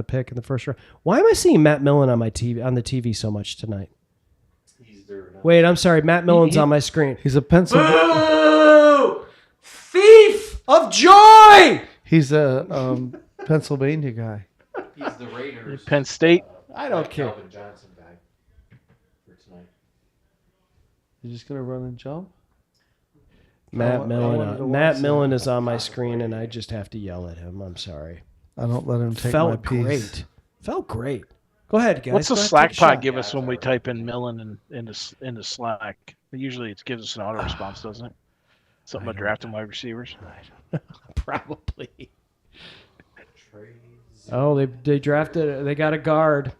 pick in the first round. Why am I seeing Matt Millen on the TV so much tonight? Wait, I'm sorry. Matt Millen's on my screen. He's a Pennsylvania. Boo! Thief of joy! He's a Pennsylvania guy. He's the Raiders. Penn State. I don't care. Calvin Johnson guy for tonight. You're just gonna run and jump. Matt wanted to Matt watch Millen that. is on my screen, and I just have to yell at him. I'm sorry. I don't let him take my Felt piece. great. Felt great. Go ahead, guys. What's the Go ahead, Slack take a pod shot. give us when we type in Millen into Slack? Usually it gives us an auto response, doesn't it? Something about drafting wide receivers. Probably. Oh, they drafted. They got a guard.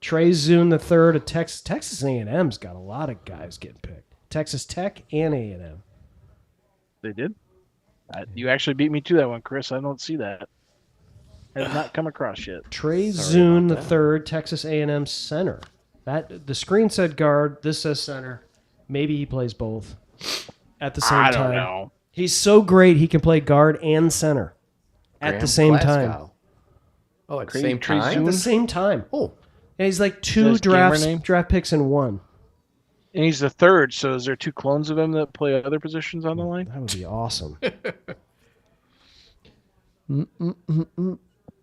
Trey Zune the third of Texas. Texas A&M's got a lot of guys getting picked. Texas Tech and A&M. They did? You actually beat me to that one, Chris. I don't see that. Has not come across yet. Trey Zune the third, Texas A&M center. That the screen said guard. This says center. Maybe he plays both at the same time. I don't know. He's so great he can play guard and center at the same time. Oh, at the Crazy same Trey time? At the same time. Oh, And he's like Is two that his gamer name? draft picks in one. And he's the third, so is there two clones of him that play other positions on the line? That would be awesome.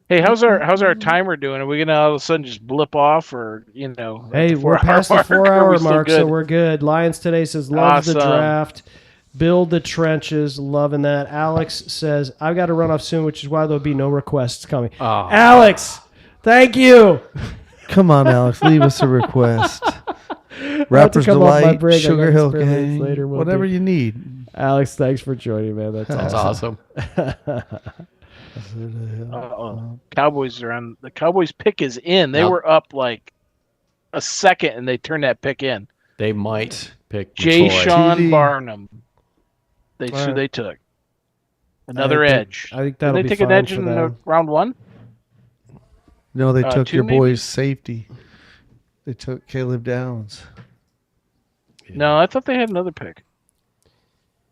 Hey, how's our timer doing? Are we gonna all of a sudden just blip off, or at Hey, the we're 4 hour past the mark, 4 or are hour we still mark, so good? we're good. Lions today says love the Awesome. draft, build the trenches, loving that. Alex says I've got to run off soon, which is why there'll be no requests coming. Oh. Alex, thank you. Come on, Alex. Leave us a request. Rappers come off my Delight, break. I got Sugar Hill this privilege Gang, later. We'll whatever do. you need. Alex, thanks for joining, man. That's awesome. Cowboys are on. The Cowboys pick is in. They were up like a second, and they turned that pick in. They might pick Jay McCoy. Sean Barnum. They took another edge. I think that'll Did be they take an fine edge for in them. round one? No, they took two your maybe? boy's safety. They took Caleb Downs. No, I thought they had another pick.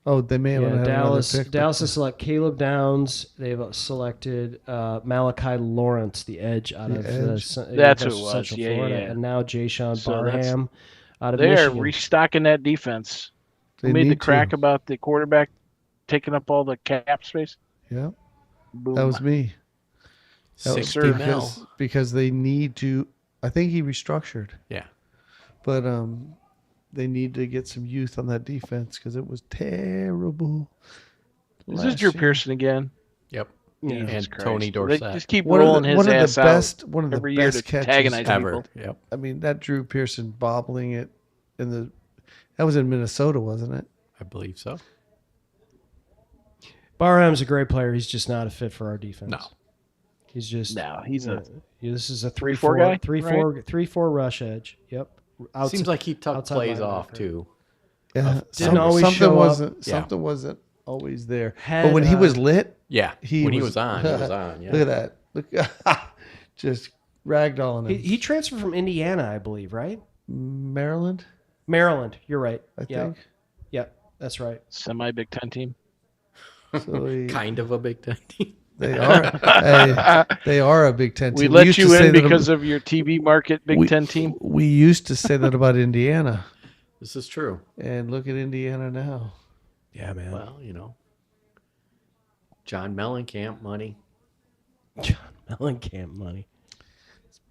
Oh, they may have had Dallas. another pick. Dallas has selected Caleb Downs. They've selected Malachi Lawrence, the edge out of That's who it was. Central Yeah, Florida, yeah. and now Jay Sean So Barham out of They Michigan. are restocking that defense. They Who made the need crack to. about the quarterback taking up all the cap space? Yeah, Boom. that was me. That was 60 mil. because they need to. I think he restructured, Yeah. but they need to get some youth on that defense because it was terrible. Is this last Drew year. Pearson again? Yep. Jesus And Christ. Tony They Dorsett. just keep One rolling of his the ass best, out one of the every year best to catches antagonize Ever. people. Yep. I mean, that Drew Pearson bobbling it that was in Minnesota, wasn't it? I believe so. Barham's a great player. He's just not a fit for our defense. No. He's just No, he's a This is a 3-4 guy, 3-4 rush edge. Yep. Seems like he took outside plays linebacker. off too. Yeah, Didn't always something show up. wasn't Yeah. something wasn't always there. Had, but when he was lit, Yeah. When he was on, he was on. Yeah. Look at that! Look, just ragdolling him. He transferred from Indiana, I believe, right? Maryland, Maryland. You're right. I Yeah. think. Yep. That's right. semi-Big Ten team. So Kind of a Big Ten team. they are. They are a Big Ten team. We let used you to say in that because of your TV market Big Ten team. We used to say that about Indiana, This is true. and look at Indiana now. Yeah, man. Well, John Mellencamp money. John Mellencamp money.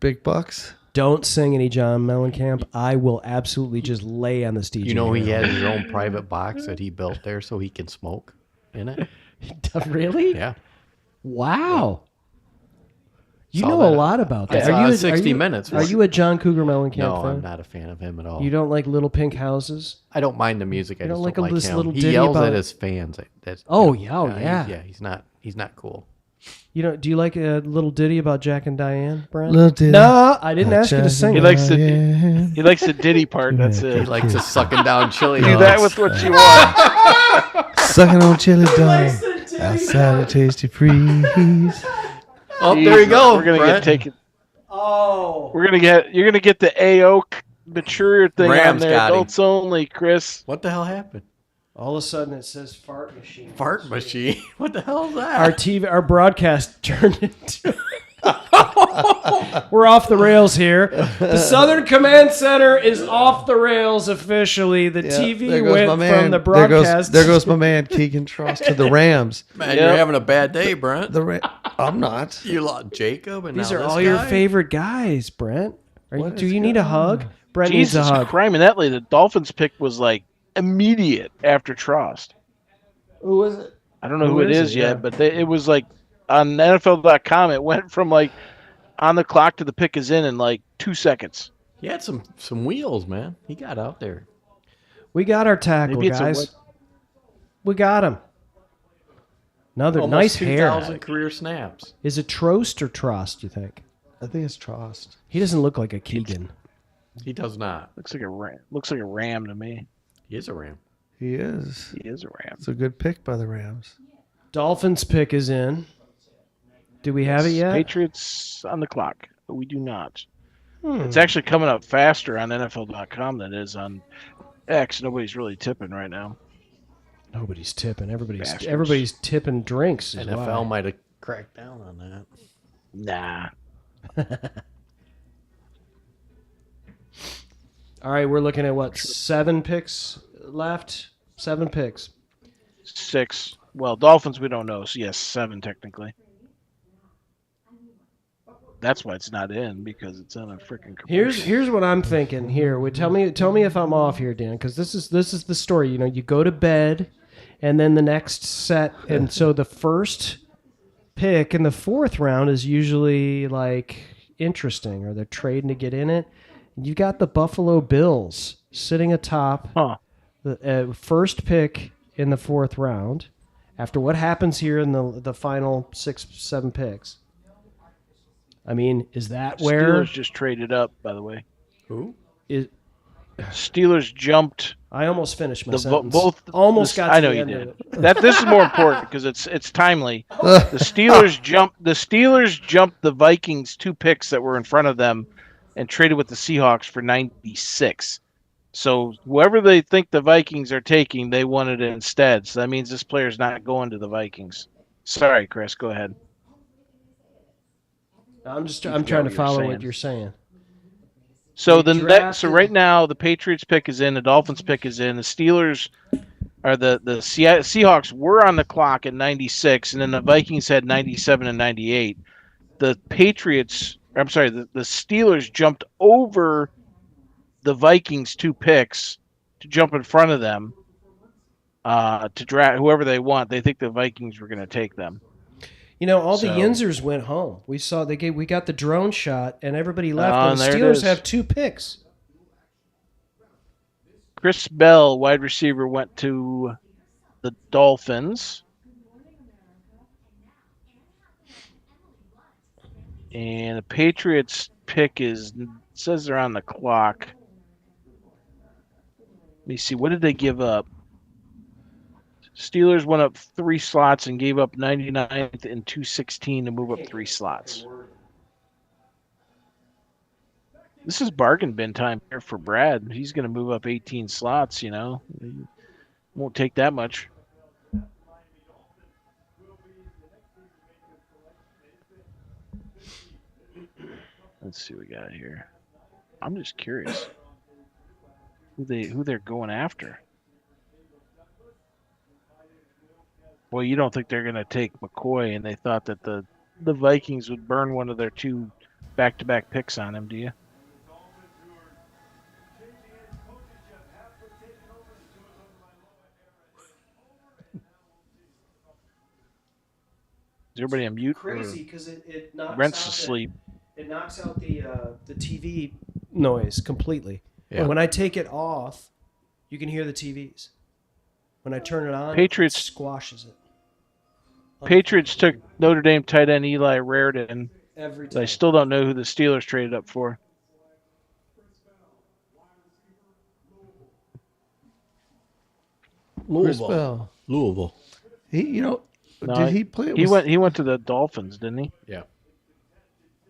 Big bucks. Don't sing any John Mellencamp. I will absolutely just lay on the DJ. You know he has his own private box that he built there so he can smoke in it. Really? Yeah. Wow. You Saw know that. a lot about I that. saw Are you 60 Minutes. Are you a John Cougar Mellencamp No, fan? I'm not a fan of him at all. You don't like Little Pink Houses? I don't mind the music. I You just don't don't like like this him. little He ditty yells about- at his fans. That's, Oh, yeah. yeah. He's not cool. You know? Do you like a little ditty about Jack and Diane, Brent? Little ditty No, I didn't ask you to sing. He it. likes the ditty part. That's He it. likes to sucking down chili Do dogs. that with what you want. sucking on chili dogs outside of Tasty Freeze. Oh, there you go. We're gonna Brent. get taken. Oh, You're gonna get the AO mature thing on Rams there. got him. Adults only, Chris. What the hell happened? all of a sudden it says fart machine. Fart machine. What the hell is that? Our TV, our broadcast turned into. We're off the rails here. The Southern Command Center is off the rails officially. The TV went from the broadcast. There goes my man Keegan Tross to the Rams. Man, you're having a bad day, Brent. I'm not. You lost Jacob, and These now are this all your guy? favorite guys, Brent. What Do is you need a going hug? on? Brent needs a Jesus hug. Christ, Netley, the Dolphins pick was like immediate after Trost. Who was it? I don't know who Who it is is it? yet, Yeah. but it was like on NFL.com. It went from like on the clock to the pick is in like 2 seconds. He had some wheels, man. He got out there. We got our tackle, Maybe it's a guys. We got him. Another Almost nice 2,000 hair. career snaps. Is it Trost or Trost, you think? I think it's Trost. He doesn't look like a Keegan. He does not. Looks like a ram. Looks like a ram to me. He is a Ram. He is. He is a ram. It's a good pick by the Rams. Dolphins pick is in. Do we have it yet? Patriots on the clock, but we do not. Hmm. It's actually coming up faster on NFL.com than it is on X. Nobody's really tipping right now. Nobody's tipping. Bastards. Everybody's tipping drinks. is NFL why. might have cracked down on that. Nah. All right, we're looking at what, 7 picks left? 7 picks. 6. Well, Dolphins we don't know. So yes, 7 technically. That's why it's not in because it's on a freaking commercial. Here's what I'm thinking. Here, tell me if I'm off here, Dan, because this is the story. You know, you go to bed, and then the next set, and so the first pick in the 4th round is usually like interesting, or they're trading to get in it. You got the Buffalo Bills sitting atop the first pick in the 4th round. After what happens here in the final 6, 7 picks. I mean, is that where Steelers just traded up? By the way, Who? Steelers jumped. I almost finished my sentence. Almost got. I know you did. This is more important because it's timely. The Steelers jumped the Vikings 2 picks that were in front of them, and traded with the Seahawks for 96. So whoever they think the Vikings are taking, they wanted it instead. So that means this player's not going to the Vikings. Sorry, Chris. Go ahead. I'm trying to follow what you're saying. So right now the Patriots pick is in, the Dolphins pick is in, the Steelers are the Seahawks were on the clock at 96, and then the Vikings had 97 and 98. The Steelers jumped over the Vikings 2 picks to jump in front of them to draft whoever they want. They think the Vikings were going to take them. The Yinzers went home. We got the drone shot, and everybody left. And the Steelers have 2 picks. Chris Bell, wide receiver, went to the Dolphins. And the Patriots pick says they're on the clock. Let me see. What did they give up? Steelers went up 3 slots and gave up 99th and 216 to move up 3 slots. This is bargain bin time here for Brad. He's going to move up 18 slots, Won't take that much. Let's see what we got here. I'm just curious who they're going after. Well, you don't think they're going to take McCoy, and they thought that the Vikings would burn one of their 2 back-to-back picks on him, do you? Is everybody on mute? Crazy because it knocks Brent's out asleep. It knocks out the TV noise completely. Yeah. When I take it off, you can hear the TVs. When I turn it on, Patriots it squashes it. Patriots took Notre Dame tight end Eli Raritan. Every time. I still don't know who the Steelers traded up for. Louisville. Did he play? He went to the Dolphins, didn't he? Yeah.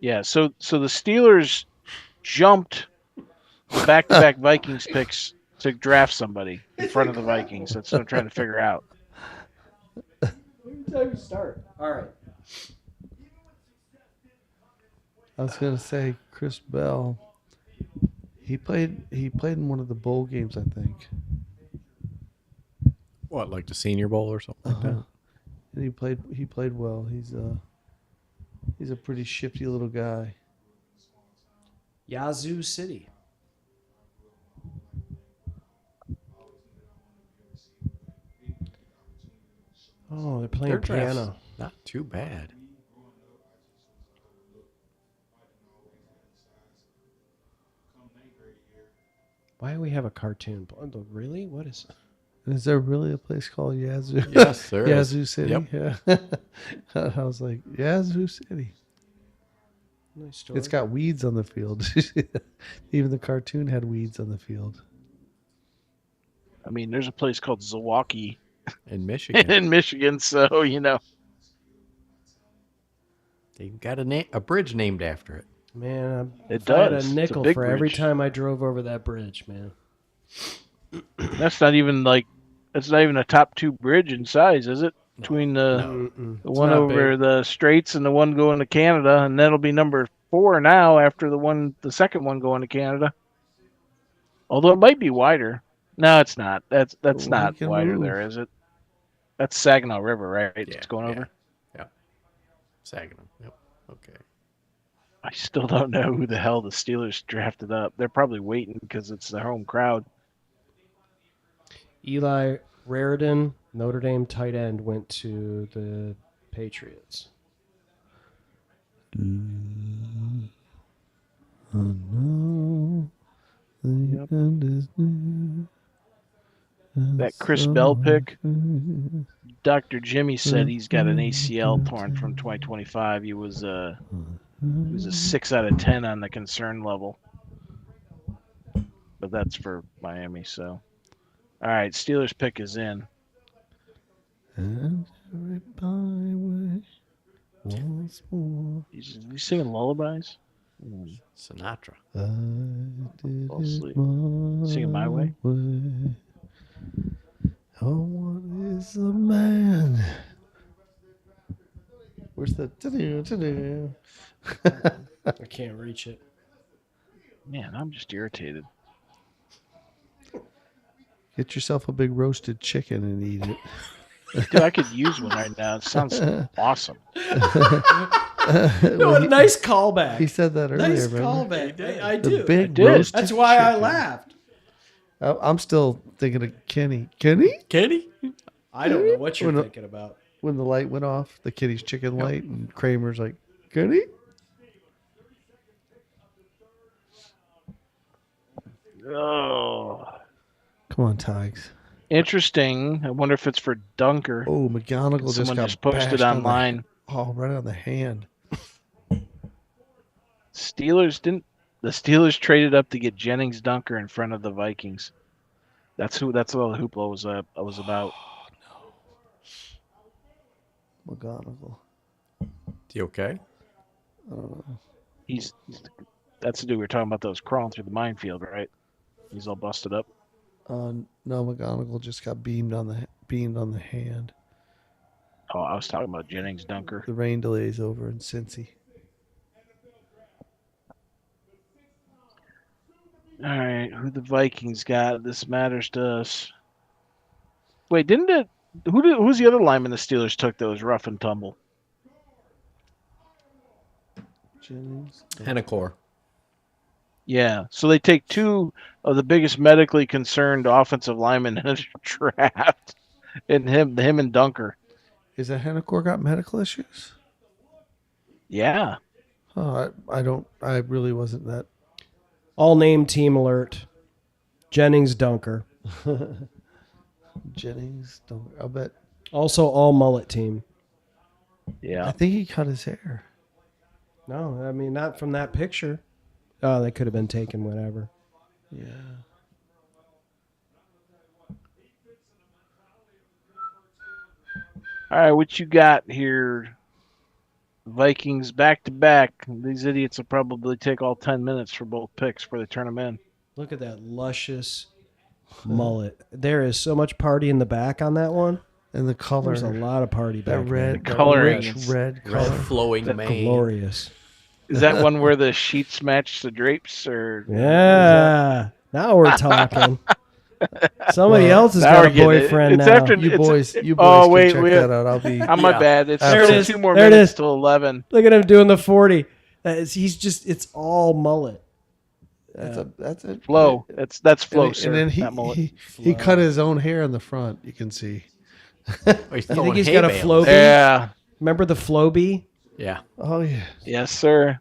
Yeah. So the Steelers jumped the back-to-back Vikings picks to draft somebody in front of the Vikings. That's what I'm trying to figure out. Every time you start. All right. I was gonna say Chris Bell. He played in one of the bowl games, I think. What, like the Senior Bowl or something like that? And he played well. He's a pretty shifty little guy. Yazoo City. Oh, they're playing Their draft's piano. Not too bad. Why do we have a cartoon? Really? What is it? Is there really a place called Yazoo? Yes, there is. Yazoo City. Yep. Yeah. I was like, Yazoo City. Nice story. It's got weeds on the field. Even the cartoon had weeds on the field. I mean, there's a place called Zilwaukee In Michigan. in Michigan, so They've got a bridge named after it. Man, It if I had does. a It's a nickel big for every bridge. time I drove over that bridge, man. That's not even a top 2 bridge in size, is it? Between the one not over big. the Straits and the one going to Canada, and that'll be number 4 now after the second one going to Canada. Although it might be wider. No, it's not. That's not can wider move. there, is it? That's Saginaw River, right? It's going over. Yeah. Saginaw. Yep. Okay. I still don't know who the hell the Steelers drafted up. They're probably waiting because it's their home crowd. Eli Raritan, Notre Dame tight end, went to the Patriots. Oh no. That Chris Bell pick. Dr. Jimmy said he's got an ACL torn from 2025. He was a 6 out of 10 on the concern level. But that's for Miami, so. All right, Steelers pick is in. He's singing lullabies? Sinatra. Fall asleep. Singing My Way? Oh, what is a man? Where's the to-do? I can't reach it. Man, I'm just irritated. Get yourself a big roasted chicken and eat it. Dude, I could use one right now. It sounds awesome. No, a nice callback. He said that earlier. Nice remember? callback. I The do. big I did. roasted That's why I chicken. laughed. I'm still thinking of Kenny. Kenny? Kenny? I don't know what you're When- thinking about. When the light went off, the Kitty's chicken light, and Kramer's like, Kenny? Oh. Come on, Tiggs. Interesting. I wonder if it's for Dunker. Oh, McGonigal just Someone got just posted bashed on the- online. right on the hand. The Steelers traded up to get Jennings Dunker in front of the Vikings. That's what the hoopla was about. McGonigal. You okay? I don't know. That's the dude we were talking about that was crawling through the minefield, right? He's all busted up. No, McGonigal just got beamed on the hand. Oh, I was talking about Jennings Dunker. The rain delays over in Cincy. All right, who the Vikings got? This matters to us. Wait, who's the other lineman the Steelers took that was rough and tumble? Jennings. Hennecore. Yeah, so they take two of the biggest medically concerned offensive linemen in a draft, and him and Dunker. Is that Hennecore got medical issues? Yeah. Oh, I really wasn't that. All name team alert. Jennings Dunker. Jennings, I'll bet. Also all mullet team. Yeah. I think he cut his hair. No, I mean not from that picture. Oh, they could have been taken whatever. Yeah. All right, what you got here? Vikings back to back. These idiots will probably take all 10 minutes for both picks before they turn them in. Look at that luscious mullet. There is so much party in the back on that one. And the color. There's a lot of party That back red, The that coloring rich is red color. Red flowing there. mane. Glorious. Is that one where the sheets match the drapes, or Yeah. Now we're talking. Somebody else has now got we're a getting it. boyfriend It's now. after- You boys can wait, check we- that out. I'll be. my bad. It's There it still is. 2 more There it minutes is. till 11. Look at him doing the 40. It's all mullet. That's it. Flow. That's flow, And, sir. and then not mullet. he cut his own hair in the front. You can see. Oh, he's You throwing think he's hay got a bales. flow bee? Yeah. Remember the flow bee? Yeah. Oh yeah. Yes, sir.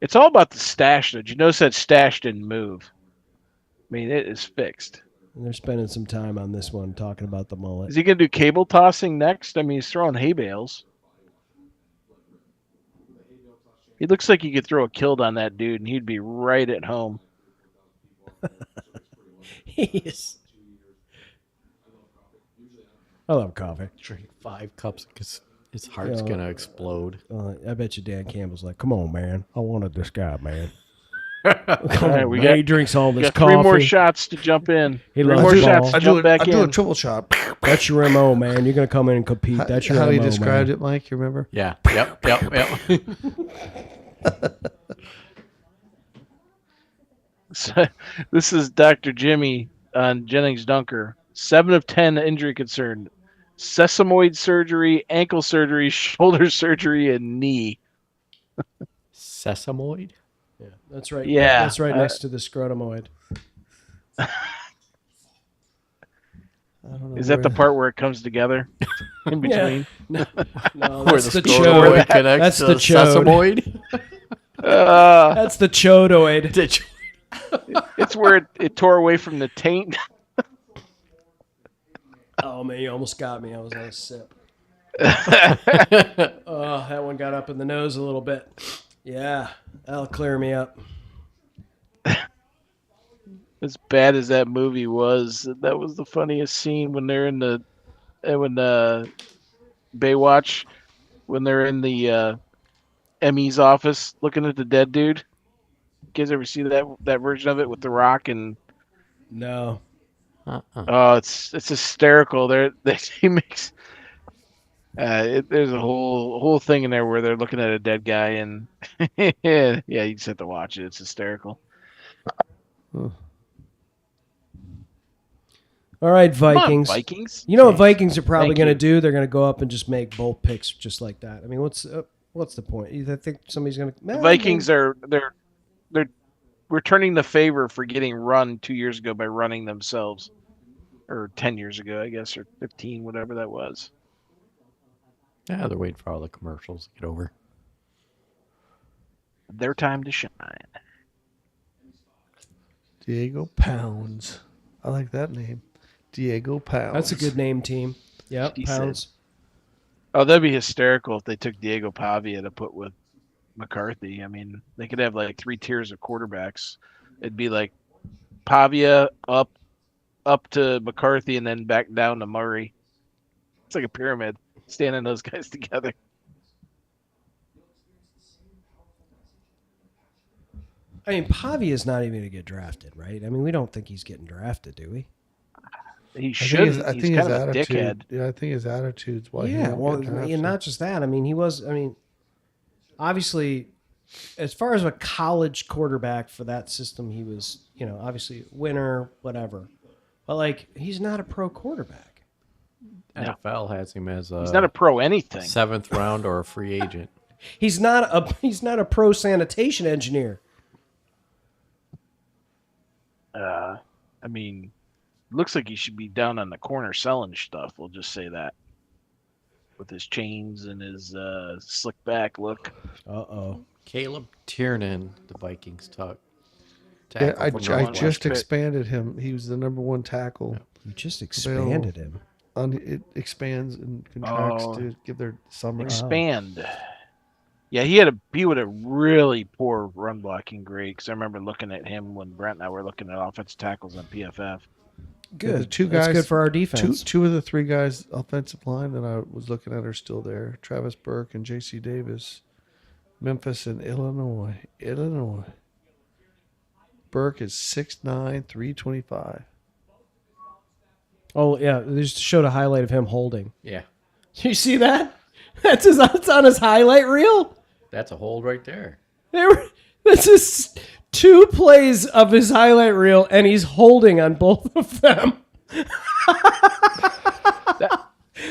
It's all about the stash. Did you notice that stash didn't move? I mean, it is fixed. And they're spending some time on this one talking about the mullet. Is he going to do cable tossing next? I mean, he's throwing hay bales. He looks like he could throw a kilt on that dude, and he'd be right at home. Yes. I love coffee. Drink 5 cups because his heart's Yeah. going to explode. I bet you Dan Campbell's like, come on, man. I wanted this guy, man. All right, we Man, got, he drinks all we this got coffee. 3 more shots to jump in. He 3 loves more the shots ball. to jump back I do a in. triple shot. That's your MO, man. You're going to come in and compete. That's your How MO, he described man. it, Mike. You remember? Yeah. Yep. So, this is Dr. Jimmy on Jennings Dunker. 7 of 10 injury concern. Sesamoid surgery, ankle surgery, shoulder surgery, and knee. Sesamoid? Yeah, that's right. Yeah. That's right next to the scrotumoid. I don't know. Is that the where- part where it comes together in between? No, Where that's the scrotoid chode. connects That's to the chode. sesamoid? Uh, That's the chodoid. it's where it tore away from the taint. Oh man, you almost got me. I was on a sip. Oh, that one got up in the nose a little bit. Yeah, that'll clear me up. As bad as that movie was, that was the funniest scene when they're in the Baywatch, when they're in the Emmy's office looking at the dead dude. You guys ever see that version of it with The Rock and? No. Oh, it's hysterical. He makes there's a whole thing in there where they're looking at a dead guy and yeah, you just have to watch it. It's hysterical. All right, Vikings. Come on, Vikings. You know what Vikings are probably Thank going to you. do? They're going to go up and just make bold picks just like that. I mean, what's the point? You think somebody's going to? The Vikings are they're returning the favor for getting run 2 years ago by running themselves, or 10 years ago, I guess, or 15, whatever that was. Yeah, they're waiting for all the commercials to get over. Their time to shine. Diego Pounds. I like that name. Diego Pounds. That's a good name, team. Yep, She Pounds. Oh, that'd be hysterical if they took Diego Pavia to put with McCarthy. I mean, they could have like 3 tiers of quarterbacks. It'd be like Pavia up to McCarthy and then back down to Murray. It's like a pyramid, standing those guys together. I mean, Pavia's not even going to get drafted, right? I mean, we don't think he's getting drafted, do we? He should. I think He's his kind of a attitude. dickhead. Yeah, I think his attitude's why. Yeah, well, and not just that. I mean, he was. I mean, obviously, as far as a college quarterback for that system, he was, obviously winner, whatever. But like, he's not a pro quarterback. NFL has him as He's not a pro anything. 7th round or a free agent. He's not a pro sanitation engineer. I mean, looks like he should be down on the corner selling stuff. We'll just say that. With his chains and his slick back look. Uh-oh. Caleb Tiernan, the Vikings took. Yeah, I West just Pitt. expanded him. He was the number 1 tackle. You just expanded him. It expands and contracts Oh. to give their summer. Expand. Yeah, he would have really poor run blocking grade because I remember looking at him when Brent and I were looking at offensive tackles on PFF. Good. Yeah, the 2 That's guys, good for our defense. Two of the 3 guys offensive line that I was looking at are still there. Travis Burke and J.C. Davis. Memphis and Illinois. Burke is 6'9", 325. Oh, yeah. They just showed a highlight of him holding. Yeah, You see that? That's on his highlight reel? that's a hold right there. This is 2 plays of his highlight reel, and he's holding on both of them.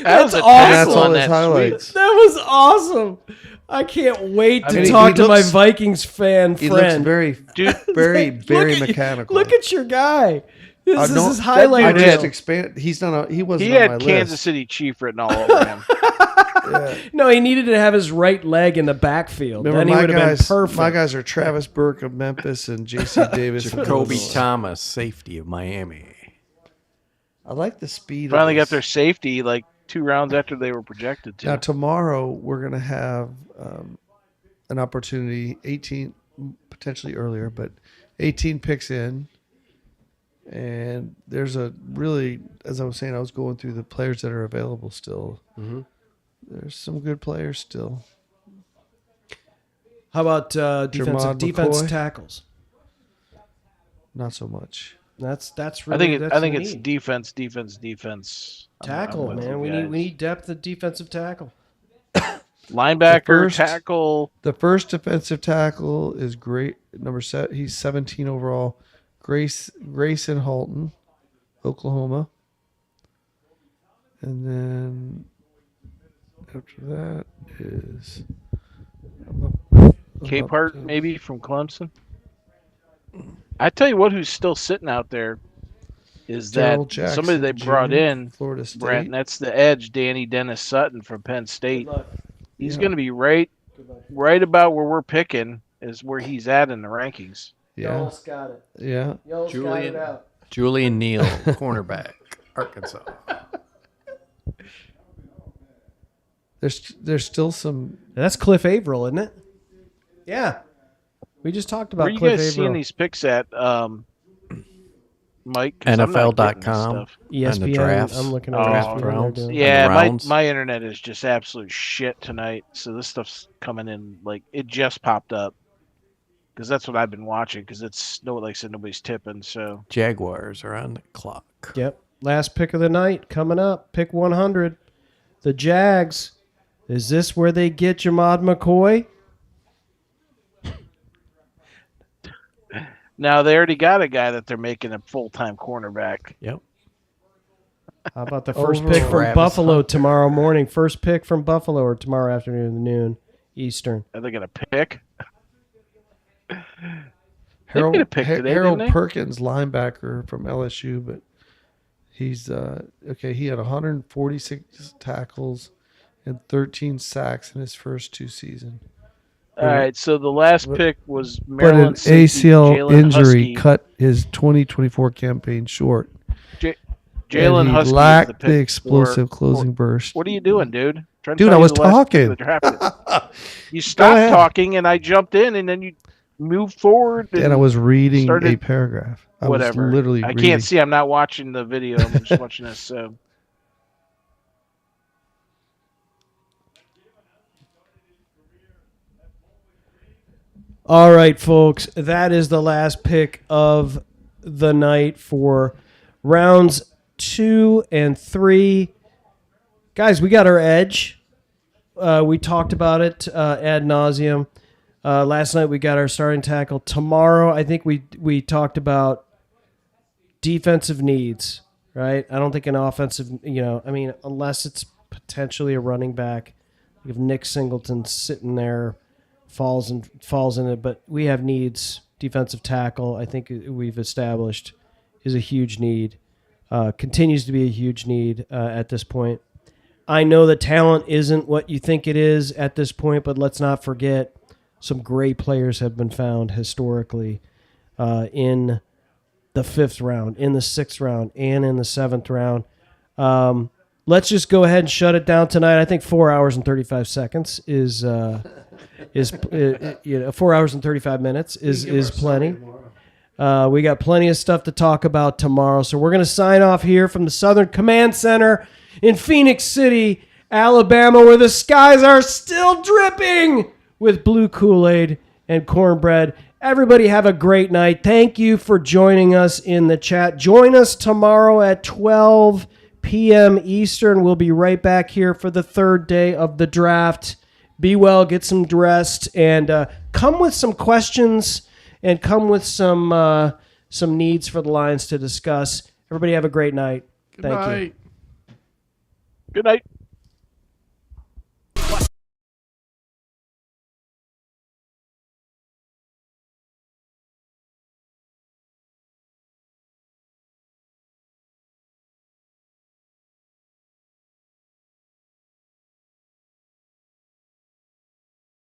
That's awesome. That's all on his that highlights. That was awesome. I can't wait to mean, talk he to my looks- Vikings fan He looks friend. very, very, very mechanical. Look at your guy. This is don't- his highlight I reel. just expanded. He wasn't He on had my Kansas list. City Chief written all over him. No, he needed to have his right leg in the backfield. Remember, Then he my would have been guys, perfect. my guys are Travis Burke of Memphis and J.C. Davis of Jacoby Illinois. Thomas, safety of Miami. I like the speed. Finally of got this. their safety like 2 rounds after they were projected to. Now tomorrow we're gonna have an opportunity, 18 potentially earlier, but 18 picks in, and there's a really, as I was saying, I was going through the players that are available still. Mm-hmm. There's some good players still. How about defense McCoy? tackles? Not so much. That's I really think that's it's the need. defense. Tackle, I'm with man. you We guys. need depth at defensive tackle. Linebacker, first- tackle. The first defensive tackle is great. Number 7, he's 17 overall. Grayson Halton, Oklahoma. And then after that is Capehart, maybe from Clemson. I tell you what, who's still sitting out there is Darrell that Jackson somebody they brought Jr., in, Florida State. Brent, and that's the edge, Danny Dennis Sutton from Penn State. He's Yeah. going to be right about where we're picking is where he's at in the rankings. Yeah. Y'all's got it. Yeah. Y'all's got it out. Julian Neal, cornerback, Arkansas. There's still some. That's Cliff Averill, isn't it? Yeah. We just talked about Where you Cliff guys Averill. seeing these picks at, Mike? 'Cause I'm not getting this NFL.com. stuff. ESPN. And the drafts. I'm looking at Draft ESPN. rounds. They're doing- Yeah, the my rounds. my internet is just absolute shit tonight. So this stuff's coming in like it just popped up because that's what I've been watching. Because it's like I said, nobody's tipping. So Jaguars are on the clock. Yep. Last pick of the night coming up. Pick 100. The Jags. Is this where they get Jamad McCoy? now they already got a guy that they're making a full-time cornerback. Yep. How about the first Over pick from Travis Buffalo Hunter. tomorrow morning? First pick from Buffalo or tomorrow afternoon, noon, Eastern. Are they gonna pick? Harold, get a pick today, Harold didn't they? Perkins, linebacker from LSU, but he's okay. He had 146 tackles and 13 sacks in his first 2 seasons. All right, so the last pick was But an Maryland safety ACL Jalen injury Husky. cut his 2024 campaign short. Jalen And he Husky is lacked the the, pick explosive for- closing burst. What are you doing, dude? Trying to Dude, tell I you was the last talking. pick of the draft. You stopped ahead. talking, and I jumped in, and then you moved forward. And I was reading a started- paragraph. I whatever. was literally I reading. can't see. I'm not watching the video. I'm just watching this. So All right, folks. That is the last pick of the night for rounds 2 and 3. Guys, we got our edge. We talked about it ad nauseum. Last night we got our starting tackle. Tomorrow, I think we talked about defensive needs, right? I don't think an offensive, unless it's potentially a running back. If Nick Singleton's sitting there, falls in it, but we have needs. Defensive tackle, I think we've established, is a huge need. Continues to be a huge need at this point. I know the talent isn't what you think it is at this point, but let's not forget some great players have been found historically in the 5th round, in the 6th round, and in the 7th round. Let's just go ahead and shut it down tonight. I think 4 hours and 35 seconds is 4 hours and 35 minutes is plenty. We got plenty of stuff to talk about tomorrow. So we're going to sign off here from the Southern Command Center in Phenix City, Alabama, where the skies are still dripping with blue Kool-Aid and cornbread. Everybody have a great night. Thank you for joining us in the chat. Join us tomorrow at 12 p.m. Eastern. We'll be right back here for the 3rd day of the draft. Be well, get some rest, and come with some questions and come with some needs for the Lions to discuss. Everybody have a great night. Thank you. good night.